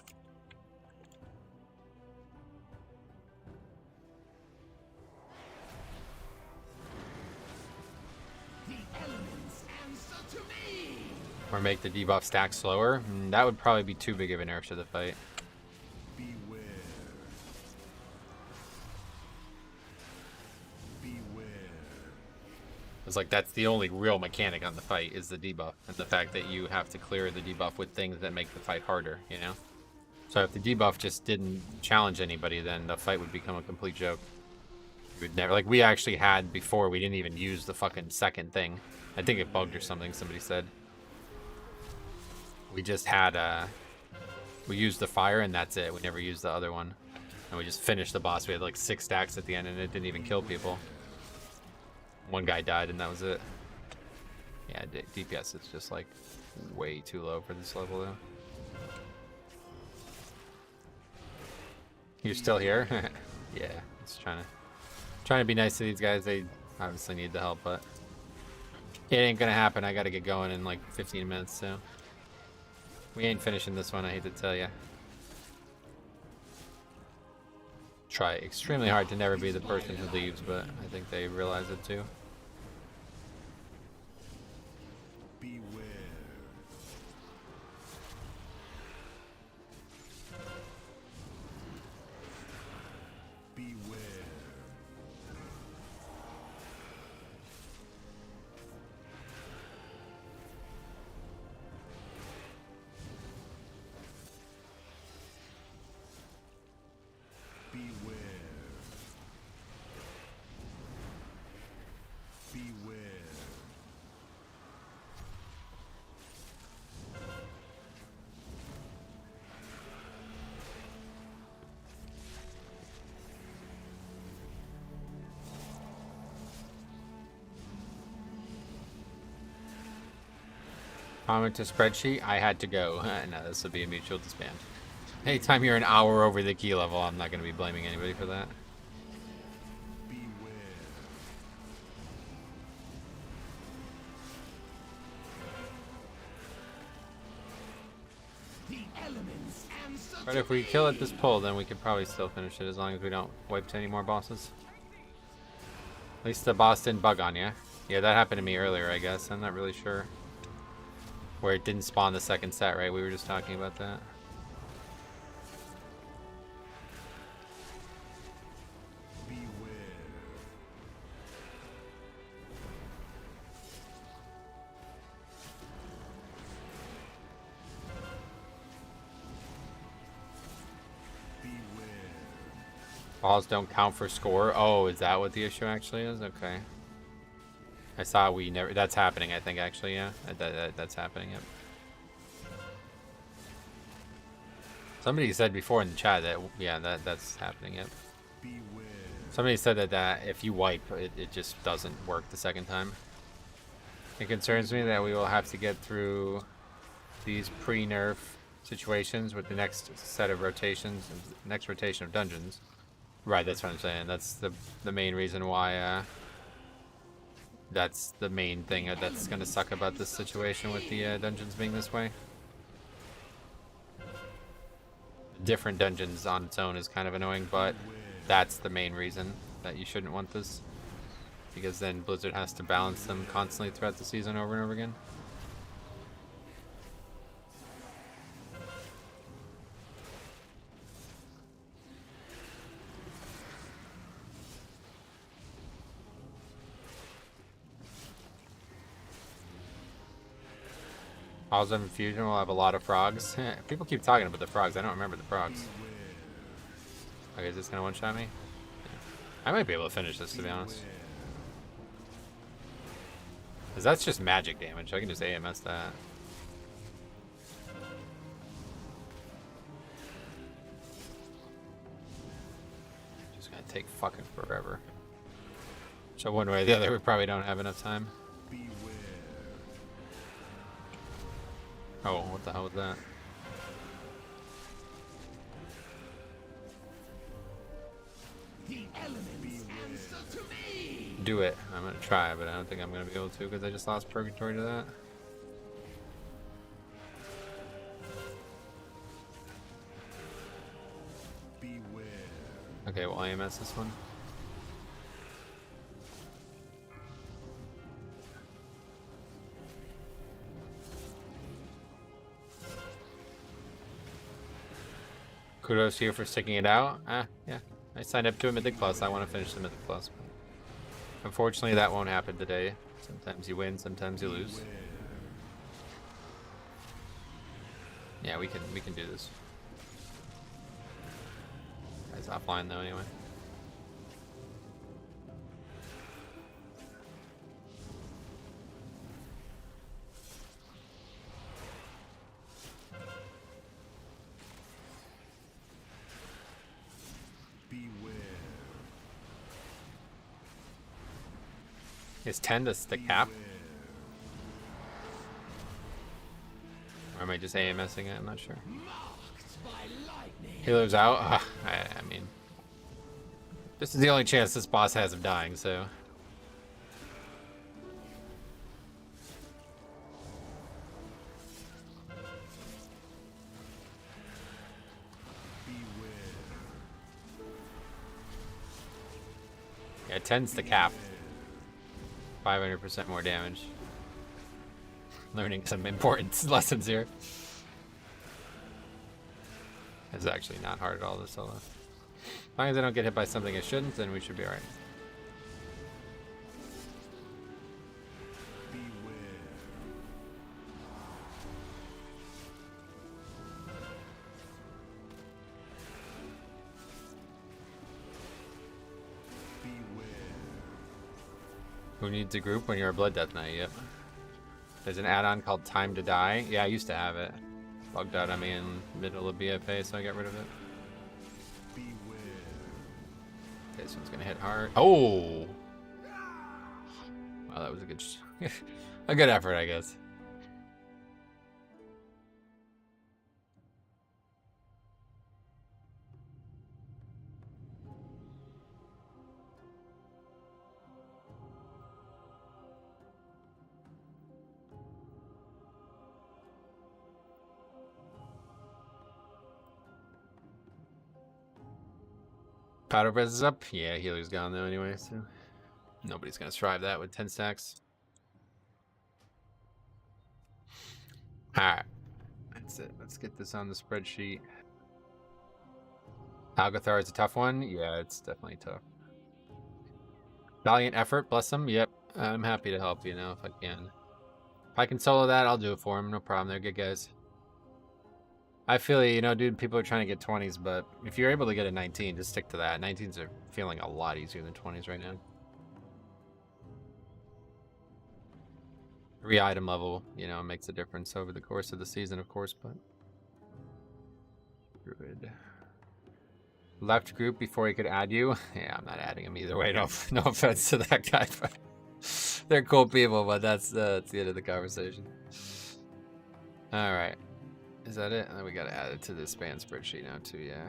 The elements answer to me. Or make the debuff stack slower. That would probably be too big of a nerf to the fight. Beware. Beware. It's like that's the only real mechanic on the fight is the debuff, and the fact that you have to clear the debuff with things that make the fight harder, you know? So if the debuff just didn't challenge anybody, then the fight would become a complete joke. You would never, like we actually had before, we didn't even use the fucking second thing. I think it bugged or something, somebody said. We just had, we used the fire and that's it. We never used the other one. And we just finished the boss. We had like 6 stacks at the end and it didn't even kill people. One guy died and that was it. Yeah, DPS is just like way too low for this level though. You're still here? Yeah, just trying to be nice to these guys. They obviously need the help, but it ain't gonna happen. I gotta get going in like 15 minutes, so we ain't finishing this one, I hate to tell ya. Try extremely hard to never be the person who leaves, but I think they realize it too. Beware. Beware. Beware. Beware. Comment to spreadsheet, I had to go. No, this will be a mutual disband. Anytime you're an hour over the key level, I'm not going to be blaming anybody for that. Beware. The elements answer But to if we me. kill at this pull, then we could probably still finish it as long as we don't wipe to any more bosses. At least the boss didn't bug on you. Yeah, that happened to me earlier, I guess. I'm not really sure. Where it didn't spawn the second set, right? We were just talking about that. Beware. Beware. Balls don't count for score. Oh, is that what the issue actually is? Okay. I saw we never. That's happening, I think, actually, yeah. That's happening, yep. Somebody said before in the chat that, yeah, that's happening, yep. Beware. Somebody said that if you wipe, it just doesn't work the second time. It concerns me that we will have to get through these pre-nerf situations with the next set of rotations, next rotation of dungeons. Right, that's what I'm saying. That's the main reason why. That's the main thing that's gonna suck about this situation with the dungeons being this way. Different dungeons on its own is kind of annoying, but that's the main reason that you shouldn't want this. Because then Blizzard has to balance them constantly throughout the season over and over again. Halls of Infusion will have a lot of frogs. People keep talking about the frogs. I don't remember the frogs. Okay, is this gonna one-shot me? Yeah. I might be able to finish this, to be honest. Because that's just magic damage. I can just AMS that. Just gonna take fucking forever. So one way or the other, we probably don't have enough time. Oh, what the hell was that? The elements answer to me. Do it. I'm gonna try, but I don't think I'm gonna be able to because I just lost Purgatory to that. Beware. Okay, well, IMS this one. Kudos to you for sticking it out. Yeah. I signed up to a Mythic Plus. I want to finish the Mythic Plus. But unfortunately, that won't happen today. Sometimes you win, sometimes you lose. Yeah, we can do this. It's offline though, anyway. Is 10 the cap? Or am I just AMSing it? I'm not sure. Healer's out? I mean, this is the only chance this boss has of dying, so. Yeah, 10's the cap. 500% more damage. Learning some important lessons here. It's actually not hard at all to solo. As long as I don't get hit by something I shouldn't, then we should be alright. Who needs a group when you're a Blood Death Knight? Yep. There's an add-on called Time to Die. Yeah, I used to have it. Bugged out on me in the middle of BFA, so I got rid of it. Okay, this one's gonna hit hard. Oh! Wow, that was a good, a good effort, I guess. Powder Press is up. Yeah, healer's gone though anyway, so nobody's gonna survive that with 10 stacks. Alright. That's it. Let's get this on the spreadsheet. Algathar is a tough one. Yeah, it's definitely tough. Valiant effort, bless him. Yep. I'm happy to help you now if I can. If I can solo that, I'll do it for him. No problem. They're good guys. I feel you know, dude, people are trying to get 20s, but if you're able to get a 19, just stick to that. 19s are feeling a lot easier than 20s right now. 3 item level, you know, makes a difference over the course of the season, of course, but... Druid. Left group before he could add you? Yeah, I'm not adding him either way. No offense to that guy, but... They're cool people, but that's the end of the conversation. Alright. Is that it? And then we gotta add it to the span spreadsheet now too, yeah.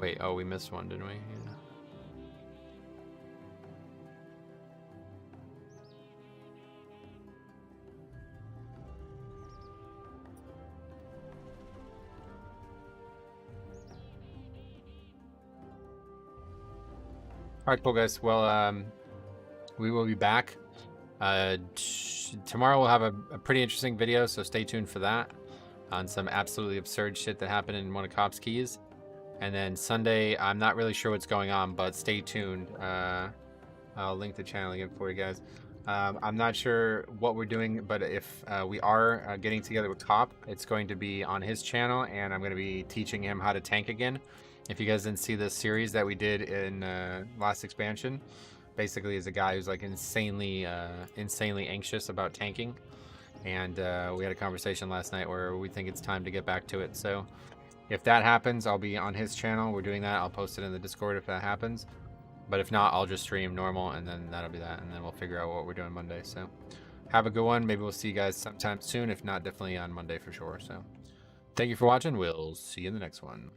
Wait, oh, we missed one, didn't we? Yeah. All right, cool, guys. Well, we will be back. Tomorrow we'll have a pretty interesting video, so stay tuned for that on some absolutely absurd shit that happened in one of Cop's keys. And then Sunday, I'm not really sure what's going on, but stay tuned. I'll link the channel again for you guys. I'm not sure what we're doing, but if we are getting together with Cop, it's going to be on his channel, and I'm going to be teaching him how to tank again. If you guys didn't see the series that we did in last expansion, basically is a guy who's like insanely anxious about tanking, and we had a conversation last night where we think it's time to get back to it. So if that happens, I'll be on his channel. We're doing that. I'll post it in the Discord if that happens. But if not, I'll just stream normal, and then that'll be that, and then we'll figure out what we're doing Monday. So have a good one. Maybe we'll see you guys sometime soon. If not, definitely on Monday for sure. So thank you for watching. We'll see you in the next one.